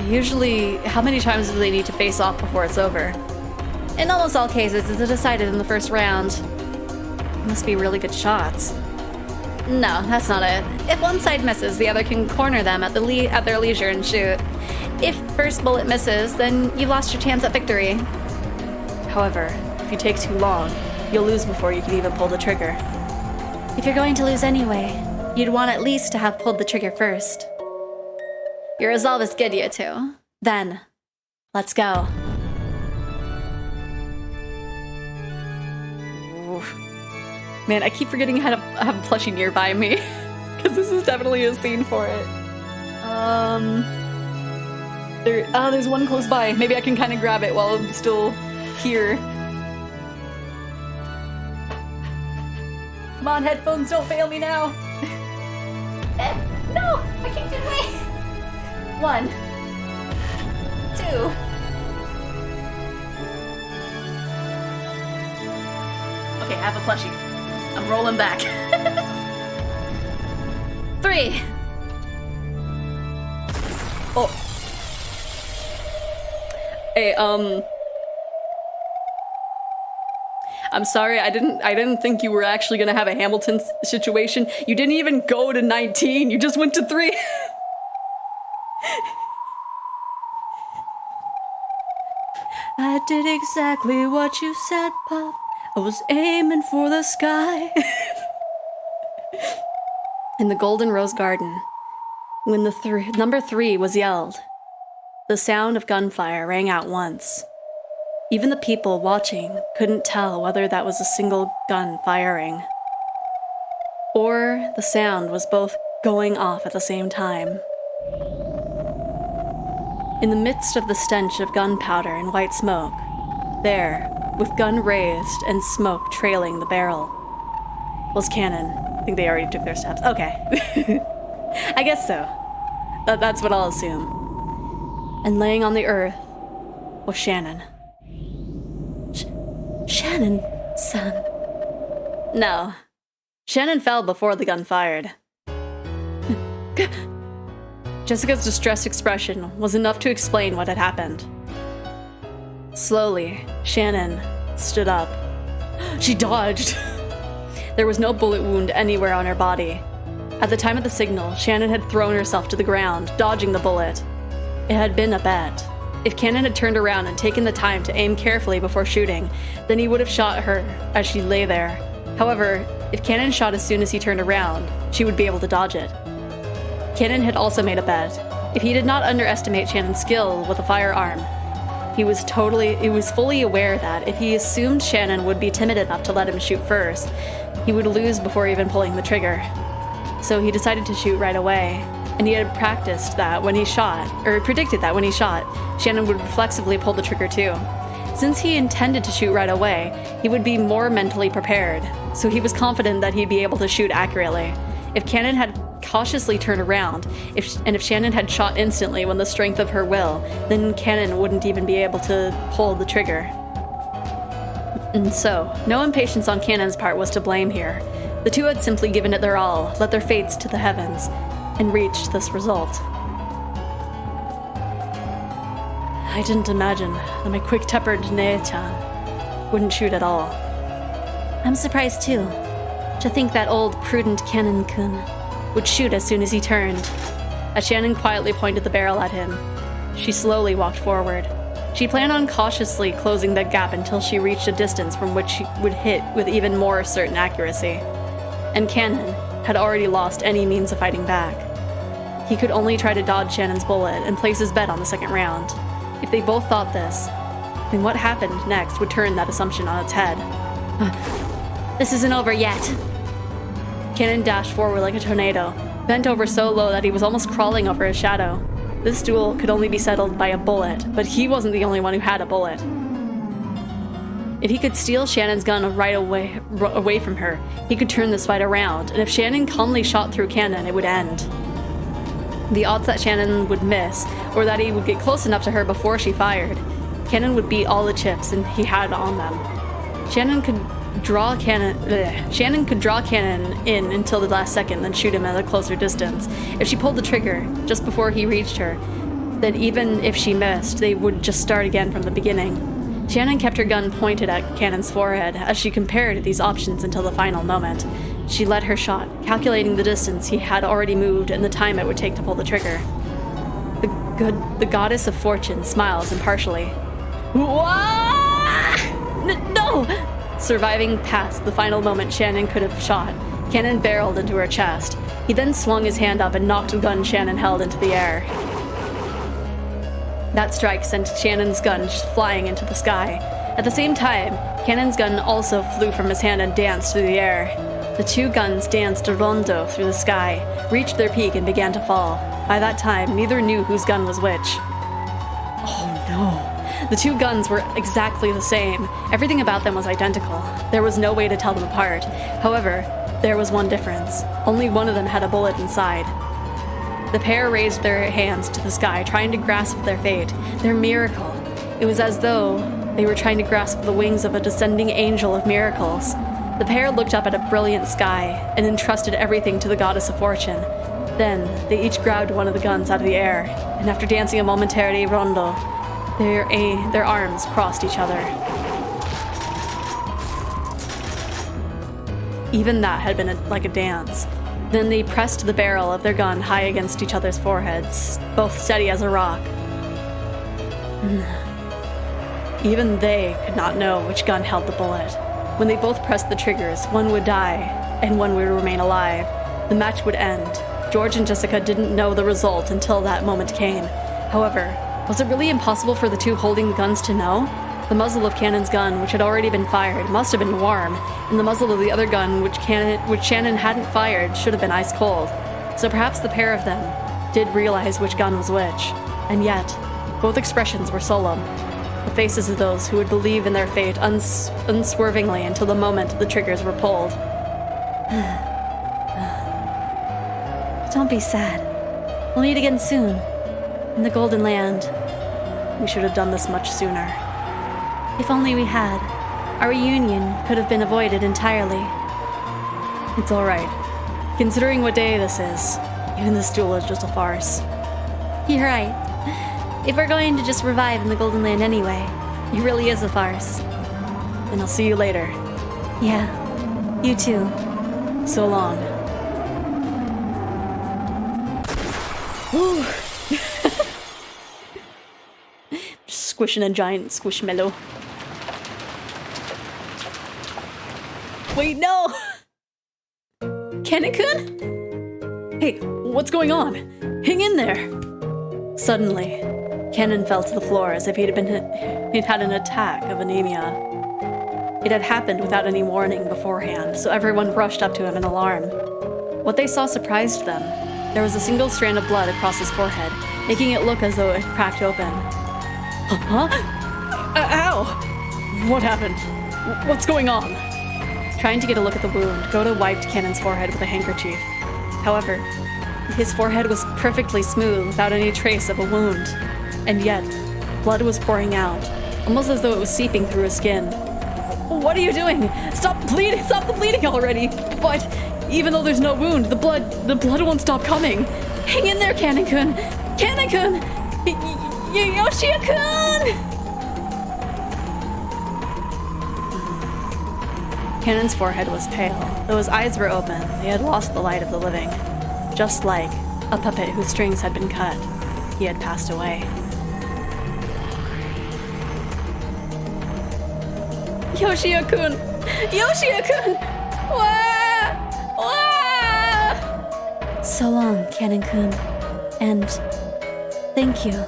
Usually, how many times do they need to face off before it's over? In almost all cases, it's decided in the first round. Must be really good shots. No, that's not it. If one side misses, the other can corner them at their leisure and shoot. If first bullet misses, then you've lost your chance at victory. However, if you take too long, you'll lose before you can even pull the trigger. If you're going to lose anyway, you'd want at least to have pulled the trigger first. Your resolve is good, you two. Then, let's go. Man, I keep forgetting how to have a plushie nearby me, because this is definitely a scene for it. There's one close by. Maybe I can kind of grab it while I'm still here. Come on, headphones, don't fail me now. No, I can't get away. 1, 2. Okay, I have a plushie. I'm rolling back. 3. Oh. Hey, I'm sorry, I didn't think you were actually gonna have a Hamilton situation. You didn't even go to 19, you just went to 3. I did exactly what you said, Pop. I was aiming for the sky. In the Golden Rose Garden, when the number 3 was yelled, the sound of gunfire rang out once. Even the people watching couldn't tell whether that was a single gun firing, or the sound was both going off at the same time. In the midst of the stench of gunpowder and white smoke, there, with gun raised and smoke trailing the barrel, was Cannon. I think they already took their steps. Okay. I guess so. That's what I'll assume. And laying on the earth was Shannon. Shannon, son. No. Shannon fell before the gun fired. Jessica's distressed expression was enough to explain what had happened. Slowly, Shannon stood up. She dodged! There was no bullet wound anywhere on her body. At the time of the signal, Shannon had thrown herself to the ground, dodging the bullet. It had been a bet. If Cannon had turned around and taken the time to aim carefully before shooting, then he would have shot her as she lay there. However, if Cannon shot as soon as he turned around, she would be able to dodge it. Cannon had also made a bet. If he did not underestimate Shannon's skill with a firearm, he was fully aware that if he assumed Shannon would be timid enough to let him shoot first, he would lose before even pulling the trigger. So he decided to shoot right away, and he had predicted that when he shot, Shannon would reflexively pull the trigger too. Since he intended to shoot right away, he would be more mentally prepared, so he was confident that he'd be able to shoot accurately. If Cannon had cautiously turned around, if Shannon had shot instantly when the strength of her will, then Cannon wouldn't even be able to pull the trigger. And so, no impatience on Cannon's part was to blame here. The two had simply given it their all, let their fates to the heavens, and reached this result. I didn't imagine that my quick-tempered Nea-chan wouldn't shoot at all. I'm surprised too, to think that old, prudent Cannon-kun would shoot as soon as he turned. As Shannon quietly pointed the barrel at him, she slowly walked forward. She planned on cautiously closing the gap until she reached a distance from which she would hit with even more certain accuracy. And Cannon had already lost any means of fighting back. He could only try to dodge Shannon's bullet and place his bet on the second round. If they both thought this, then what happened next would turn that assumption on its head. This isn't over yet. Cannon dashed forward like a tornado, bent over so low that he was almost crawling over his shadow. This duel could only be settled by a bullet, but he wasn't the only one who had a bullet. If he could steal Shannon's gun right away from her, he could turn this fight around, and if Shannon calmly shot through Cannon, it would end. The odds that Shannon would miss, or that he would get close enough to her before she fired, Cannon would beat all the chips and he had on them. Shannon could draw Cannon in until the last second, then shoot him at a closer distance. If she pulled the trigger just before he reached her, then even if she missed, they would just start again from the beginning. Shannon kept her gun pointed at Cannon's forehead as she compared these options until the final moment. She led her shot, calculating the distance he had already moved and the time it would take to pull the trigger. The goddess of fortune smiles impartially. No! Surviving past the final moment Shannon could have shot, Cannon barreled into her chest. He then swung his hand up and knocked the gun Shannon held into the air. That strike sent Shannon's gun flying into the sky. At the same time, Cannon's gun also flew from his hand and danced through the air. The two guns danced a rondo through the sky, reached their peak, and began to fall. By that time, neither knew whose gun was which. Oh no. The two guns were exactly the same. Everything about them was identical. There was no way to tell them apart. However, there was one difference. Only one of them had a bullet inside. The pair raised their hands to the sky, trying to grasp their fate, their miracle. It was as though they were trying to grasp the wings of a descending angel of miracles. The pair looked up at a brilliant sky and entrusted everything to the goddess of fortune. Then, they each grabbed one of the guns out of the air, and after dancing a momentary rondo, their arms crossed each other. Even that had been like a dance. Then they pressed the barrel of their gun high against each other's foreheads, both steady as a rock. Even they could not know which gun held the bullet. When they both pressed the triggers, one would die, and one would remain alive. The match would end. George and Jessica didn't know the result until that moment came. However, was it really impossible for the two holding the guns to know? The muzzle of Cannon's gun, which had already been fired, must have been warm, and the muzzle of the other gun, which Shannon hadn't fired, should have been ice cold. So perhaps the pair of them did realize which gun was which. And yet, both expressions were solemn. The faces of those who would believe in their fate unswervingly until the moment the triggers were pulled. Don't be sad. We'll meet again soon. In the Golden Land. We should have done this much sooner. If only we had. Our reunion could have been avoided entirely. It's alright. Considering what day this is, even this duel is just a farce. You're right. If we're going to just revive in the Golden Land anyway, it really is a farce. And I'll see you later. Yeah, you too. So long. Woo. Just squishing a giant squishmallow. Wait, no! Cannon-kun? Hey, what's going on? Hang in there! Suddenly, Cannon fell to the floor as if he'd had an attack of anemia. It had happened without any warning beforehand, so everyone rushed up to him in alarm. What they saw surprised them. There was a single strand of blood across his forehead, making it look as though it cracked open. Huh? Ow! What happened? What's going on? Trying to get a look at the wound, Goda wiped Cannon's forehead with a handkerchief. However, his forehead was perfectly smooth without any trace of a wound. And yet, blood was pouring out, almost as though it was seeping through his skin. What are you doing? Stop bleeding! Stop the bleeding already! But even though there's no wound, the blood won't stop coming. Hang in there, Cannon-kun! Cannon-kun! Yoshia-kun! Cannon's forehead was pale, though his eyes were open. They had lost the light of the living. Just like a puppet whose strings had been cut, he had passed away. Yoshia-kun! Yoshia-kun! Wah! Wah! So long, Cannon-kun. And thank you.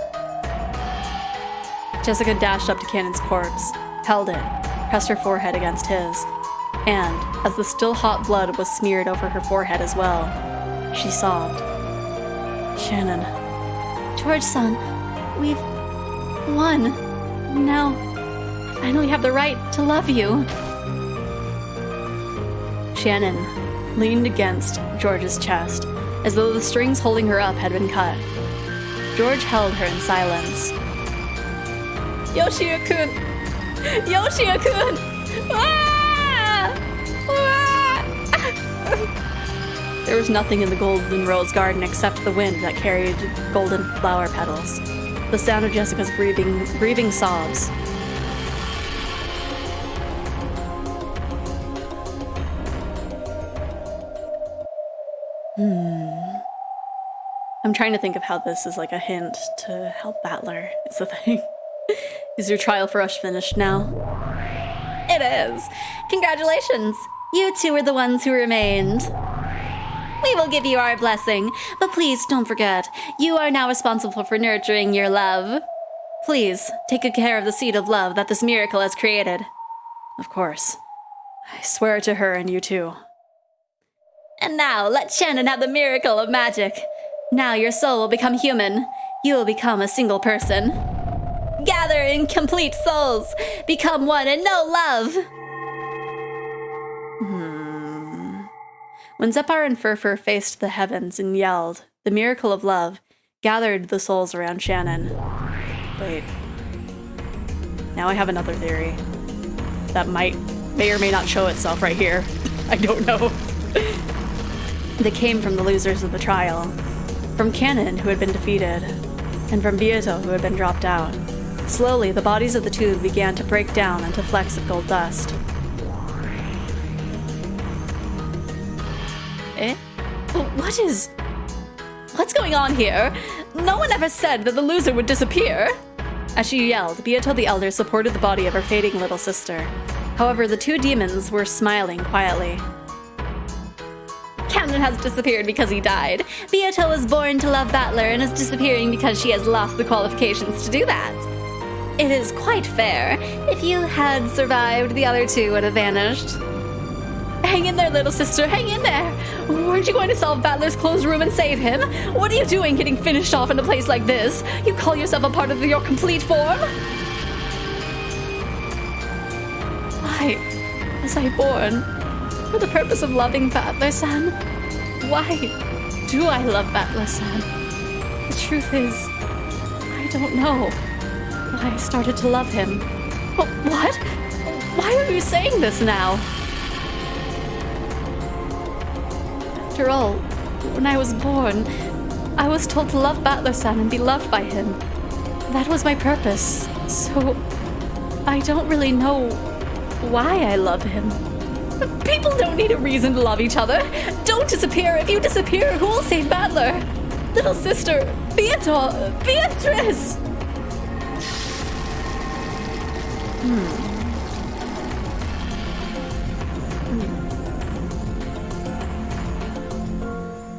Jessica dashed up to Cannon's corpse, held it, pressed her forehead against his, and, as the still hot blood was smeared over her forehead as well, she sobbed. Shannon. George-san, we've won. Now, I finally have the right to love you. Shannon leaned against George's chest, as though the strings holding her up had been cut. George held her in silence. Yoshia-kun! Yoshia-kun! Ah! Ah! There was nothing in the golden rose garden except the wind that carried golden flower petals. The sound of Jessica's grieving sobs. I'm trying to think of how this is like a hint to help Battler, is the thing. Is your trial for us finished now? It is. Congratulations. You two are the ones who remained. We will give you our blessing, but please don't forget, you are now responsible for nurturing your love. Please, take good care of the seed of love that this miracle has created. Of course. I swear it to her and you too. And now, let Shannon have the miracle of magic. Now your soul will become human. You will become a single person. Gather in complete souls. Become one and know love. When Zepar and Furfur faced the heavens and yelled, the miracle of love gathered the souls around Shannon. Wait. Now I have another theory. That may or may not show itself right here. I don't know. They came from the losers of the trial. From Cannon, who had been defeated, and from Bieto, who had been dropped out. Slowly, the bodies of the two began to break down into flecks of gold dust. Eh? What's going on here? No one ever said that the loser would disappear! As she yelled, Bieto the Elder supported the body of her fading little sister. However, the two demons were smiling quietly. Camden has disappeared because he died. Bieto was born to love Battler and is disappearing because she has lost the qualifications to do that. It is quite fair. If you had survived, the other two would have vanished. Hang in there, little sister, hang in there! Weren't you going to solve Battler's closed room and save him? What are you doing getting finished off in a place like this? You call yourself a part of your complete form? Why was I born? For the purpose of loving Battler-san? Why do I love Battler-san? The truth is, I don't know why I started to love him. But what? Why are you saying this now? After all, when I was born, I was told to love Battler-san and be loved by him. That was my purpose, so I don't really know why I love him. People don't need a reason to love each other. Don't disappear. If you disappear, who will save Battler? Little sister, Beatrice!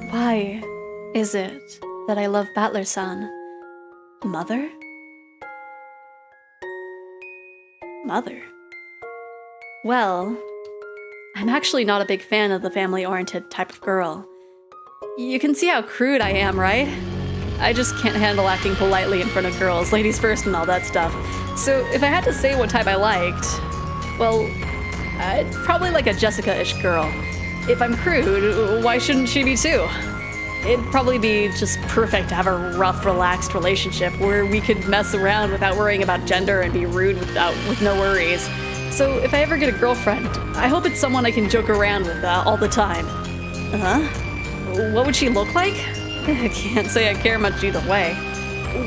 Why is it that I love Battler-san? Mother? Mother? Well, I'm actually not a big fan of the family-oriented type of girl. You can see how crude I am, right? I just can't handle acting politely in front of girls, ladies first and all that stuff. So if I had to say what type I liked, well, I'd probably like a Jessica-ish girl. If I'm crude, why shouldn't she be too? It'd probably be just perfect to have a rough, relaxed relationship where we could mess around without worrying about gender and be rude with no worries. So if I ever get a girlfriend, I hope it's someone I can joke around with all the time. What would she look like? I can't say I care much either way.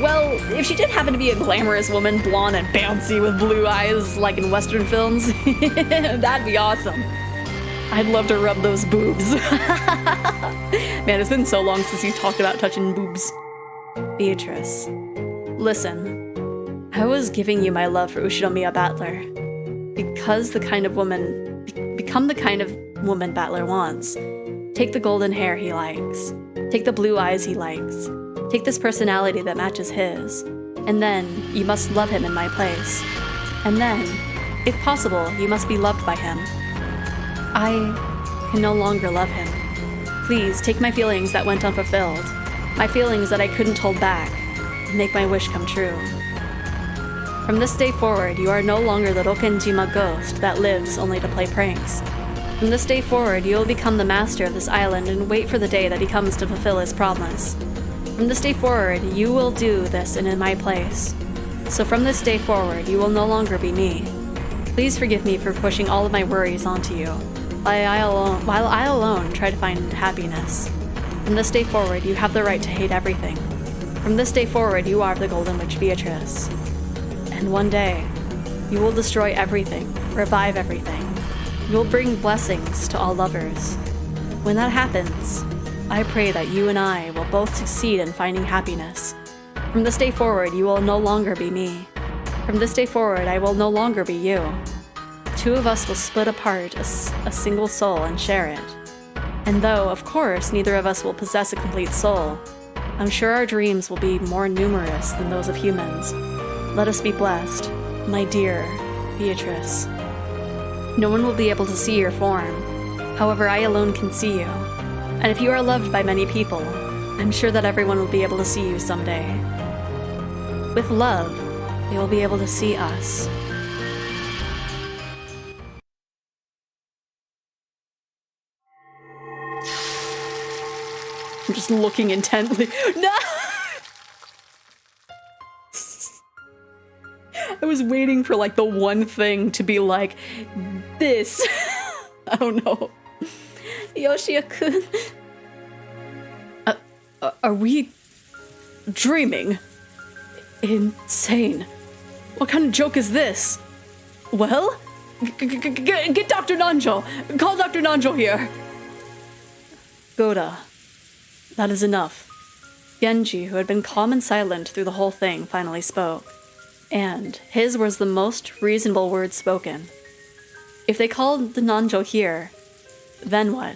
Well, if she did happen to be a glamorous woman, blonde and bouncy with blue eyes like in Western films, that'd be awesome. I'd love to rub those boobs. Man, it's been so long since you talked about touching boobs. Beatrice, listen. I was giving you my love for Ushinomiya Battler. Become the kind of woman Battler wants. Take the golden hair he likes. Take the blue eyes he likes. Take this personality that matches his. And then, you must love him in my place. And then, if possible, you must be loved by him. I can no longer love him. Please, take my feelings that went unfulfilled. My feelings that I couldn't hold back. And make my wish come true. From this day forward, you are no longer the Rokenjima ghost that lives only to play pranks. From this day forward, you will become the master of this island and wait for the day that he comes to fulfill his promise. From this day forward, you will do this in my place. So from this day forward, you will no longer be me. Please forgive me for pushing all of my worries onto you, while I alone try to find happiness. From this day forward, you have the right to hate everything. From this day forward, you are the Golden Witch Beatrice. And one day, you will destroy everything, revive everything. You will bring blessings to all lovers. When that happens, I pray that you and I will both succeed in finding happiness. From this day forward, you will no longer be me. From this day forward, I will no longer be you. The two of us will split apart a single soul and share it. And though, of course, neither of us will possess a complete soul, I'm sure our dreams will be more numerous than those of humans. Let us be blessed, my dear Beatrice. No one will be able to see your form. However, I alone can see you. And if you are loved by many people, I'm sure that everyone will be able to see you someday. With love, they will be able to see us. I'm just looking intently. No! I was waiting for like the one thing to be like this. I don't know. Yoshia-kun. Are we dreaming? Insane. What kind of joke is this? Well, get Dr. Nanjo. Call Dr. Nanjo here. Goda, that is enough. Genji, who had been calm and silent through the whole thing, finally spoke. And his was the most reasonable word spoken. If they called the Nanjo here, then what?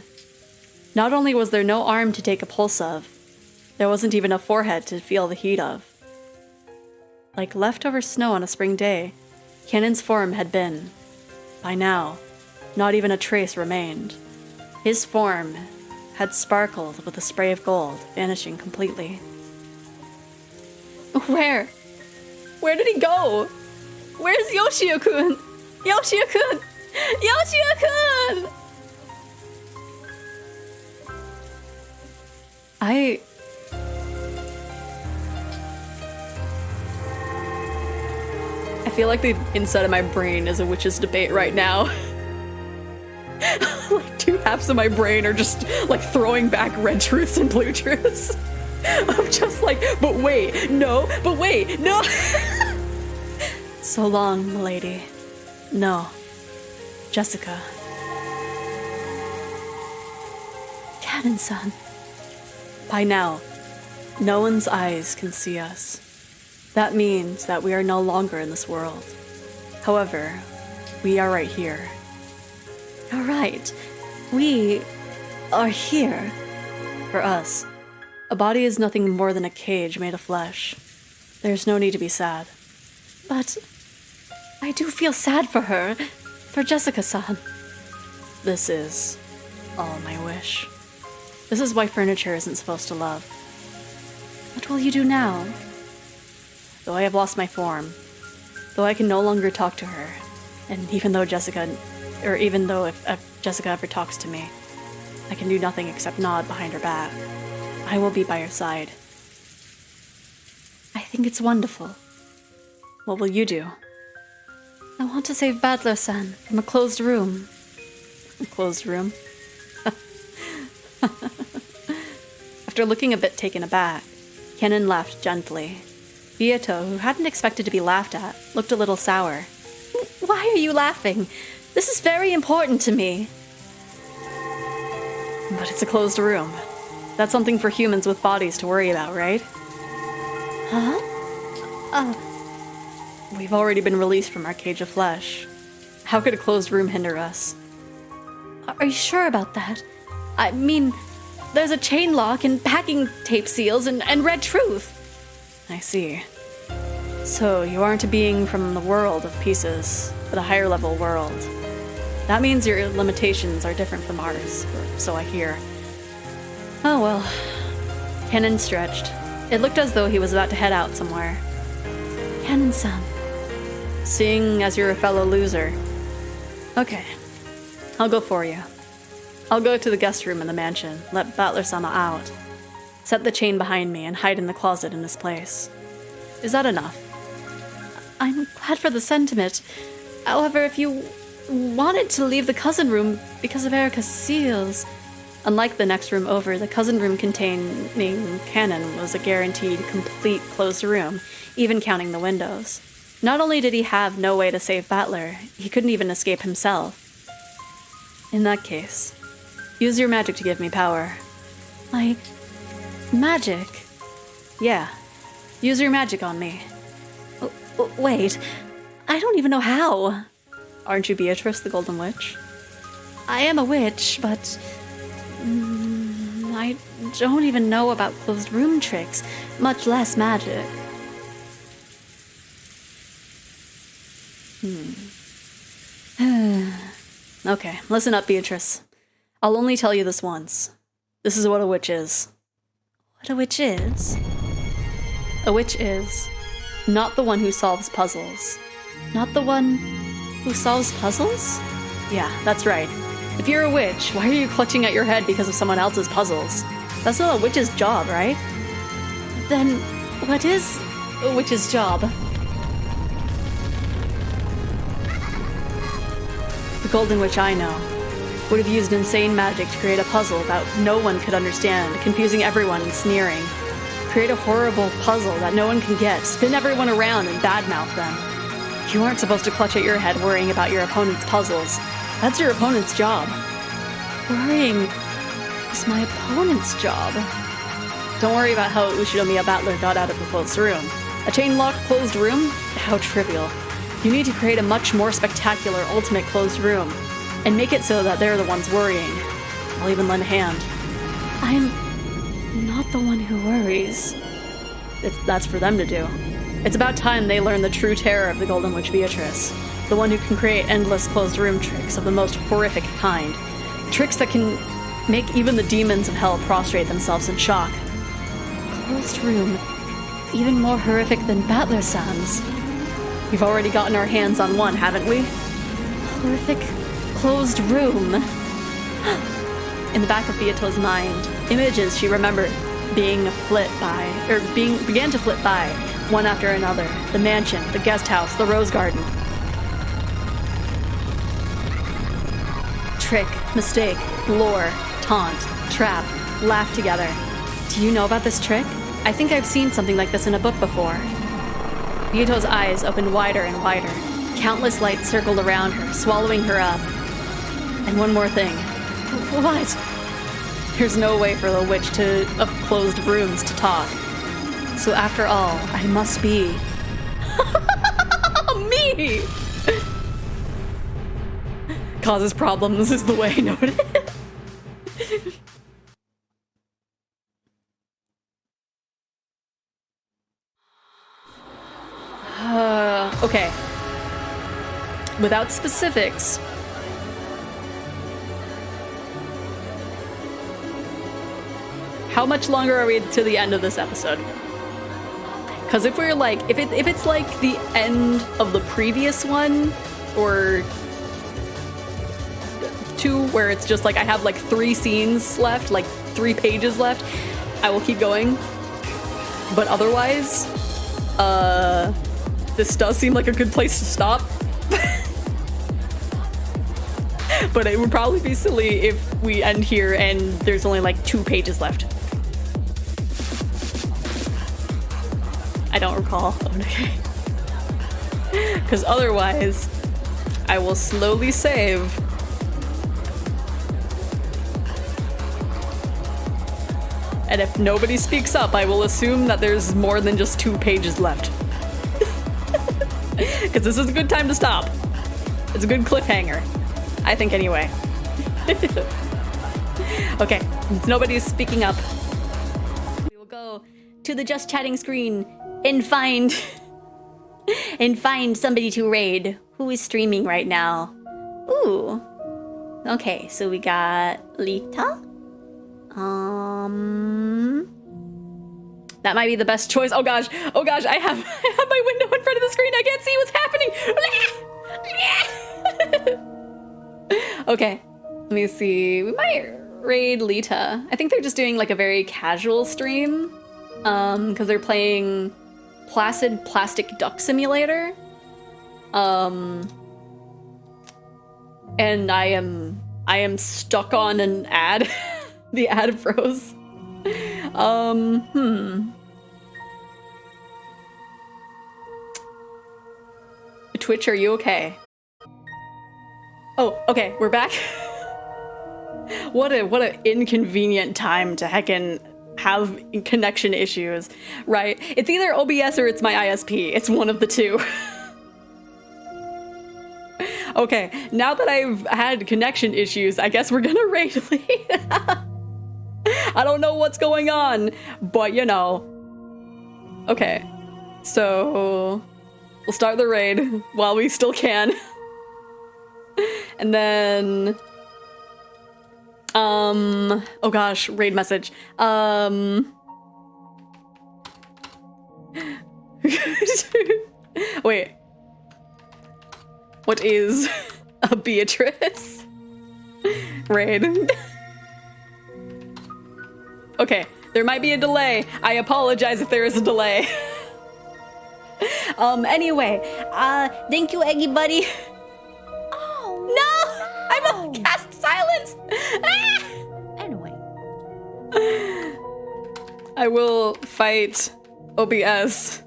Not only was there no arm to take a pulse of, there wasn't even a forehead to feel the heat of. Like leftover snow on a spring day, Kenan's form had been. By now, not even a trace remained. His form had sparkled with a spray of gold, vanishing completely. Where? Where did he go? Where's Yoshio-kun? Yoshio-kun! Yoshio-kun! I feel like the inside of my brain is a witch's debate right now. Like two halves of my brain are just like throwing back red truths and blue truths. I'm just like, but wait, no, but wait, no. So long, milady. No. Jessica. Canon-san. By now, no one's eyes can see us. That means that we are no longer in this world. However, we are right here. You're right. We are here. For us, a body is nothing more than a cage made of flesh. There's no need to be sad. But I do feel sad for her. For Jessica-san. This is all my wish. This is why furniture isn't supposed to love. What will you do now? Though I have lost my form, though I can no longer talk to her, and even though if Jessica ever talks to me, I can do nothing except nod behind her back, I will be by her side. I think it's wonderful. What will you do? I want to save Battler-san from a closed room. A closed room? After looking a bit taken aback, Kennen laughed gently. Bieto, who hadn't expected to be laughed at, looked a little sour. Why are you laughing? This is very important to me. But it's a closed room. That's something for humans with bodies to worry about, right? Huh? We've already been released from our cage of flesh. How could a closed room hinder us? Are you sure about that? I mean, there's a chain lock and packing tape seals and red truth. I see. So you aren't a being from the world of pieces, but a higher level world. That means your limitations are different from ours, or so I hear. Oh well. Kennen stretched. It looked as though he was about to head out somewhere. Kennen-san. Seeing as you're a fellow loser. Okay. I'll go for you. I'll go to the guest room in the mansion, let Battler-sama out, set the chain behind me, and hide in the closet in this place. Is that enough? I'm glad for the sentiment. However, if you wanted to leave the cousin room because of Erika's seals... Unlike the next room over, the cousin room containing Kennen was a guaranteed, complete closed room, even counting the windows. Not only did he have no way to save Battler, he couldn't even escape himself. In that case, use your magic to give me power. My... magic? Yeah. Use your magic on me. Wait, I don't even know how. Aren't you Beatrice, the Golden Witch? I am a witch, but... I don't even know about closed room tricks, much less magic. Okay, listen up, Beatrice. I'll only tell you this once. This is what a witch is. What a witch is? A witch is not the one who solves puzzles. Not the one who solves puzzles? Yeah, that's right. If you're a witch, why are you clutching at your head because of someone else's puzzles? That's not a witch's job, right? Then, what is a witch's job? The Golden Witch I know would have used insane magic to create a puzzle that no one could understand, confusing everyone and sneering. Create a horrible puzzle that no one can get, spin everyone around and badmouth them. You aren't supposed to clutch at your head worrying about your opponent's puzzles. That's your opponent's job. Worrying is my opponent's job. Don't worry about how Ushinomiya Battler got out of the closed room. A chain-locked closed room? How trivial. You need to create a much more spectacular ultimate closed room, and make it so that they're the ones worrying. I'll even lend a hand. I'm not the one who worries. That's for them to do. It's about time they learn the true terror of the Golden Witch Beatrice, the one who can create endless closed room tricks of the most horrific kind. Tricks that can make even the demons of hell prostrate themselves in shock. Closed room, even more horrific than Battler-san's. We've already gotten our hands on one, haven't we? Horrific closed room. In the back of Beato's mind, images she remembered began to flit by, one after another. The mansion, the guest house, the rose garden. Trick, mistake, lure, taunt, trap, laugh together. Do you know about this trick? I think I've seen something like this in a book before. Beato's eyes opened wider and wider. Countless lights circled around her, swallowing her up. And one more thing. What? There's no way for the witch of closed rooms to talk. So after all, I must be... me! Causes problems is the way noted. Okay. Without specifics. How much longer are we to the end of this episode? Because if we're like, if it's like the end of the previous one, or 2, where it's just like I have like 3 scenes left, like 3 pages left, I will keep going. But otherwise, this does seem like a good place to stop. But it would probably be silly if we end here and there's only like 2 pages left. I don't recall. Okay. Because otherwise, I will slowly save. And if nobody speaks up, I will assume that there's more than just 2 pages left. Because this is a good time to stop. It's a good cliffhanger. I think anyway. Okay, since nobody's speaking up, we will go to the just chatting screen and find somebody to raid who is streaming right now. Ooh. Okay, so we got Lita. That might be the best choice. Oh gosh, I have my window in front of the screen. I can't see what's happening. Okay, let me see. We might raid Lita. I think they're just doing like a very casual stream, because they're playing Placid Plastic Duck Simulator. And I am stuck on an ad. The ad froze. Twitch, are you okay? Oh, okay, we're back. What a inconvenient time to heckin' have connection issues, right? It's either OBS or it's my ISP. It's one of the two. Okay, now that I've had connection issues, I guess we're gonna raid Lita. I don't know what's going on, but you know. Okay, so we'll start the raid while we still can. And then, oh gosh, raid message. Wait. What is a Beatrice? Raid. Okay, there might be a delay. I apologize if there is a delay. Anyway, thank you, Eggy Buddy. Oh, no! I'm a cast silence! Ah! Anyway. I will fight OBS.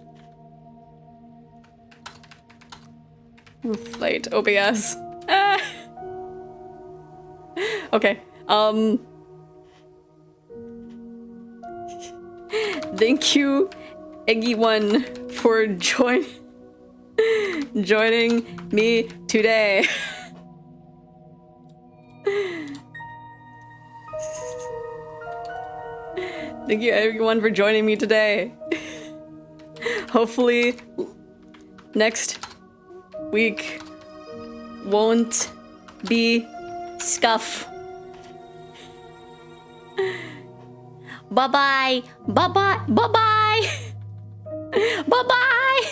Fight OBS. Ah. Okay. Thank you, Eggy1, for joining me today. Thank you, everyone, for joining me today. Hopefully, next week won't be scuff. Bye-bye. Bye-bye. Bye-bye. Bye-bye.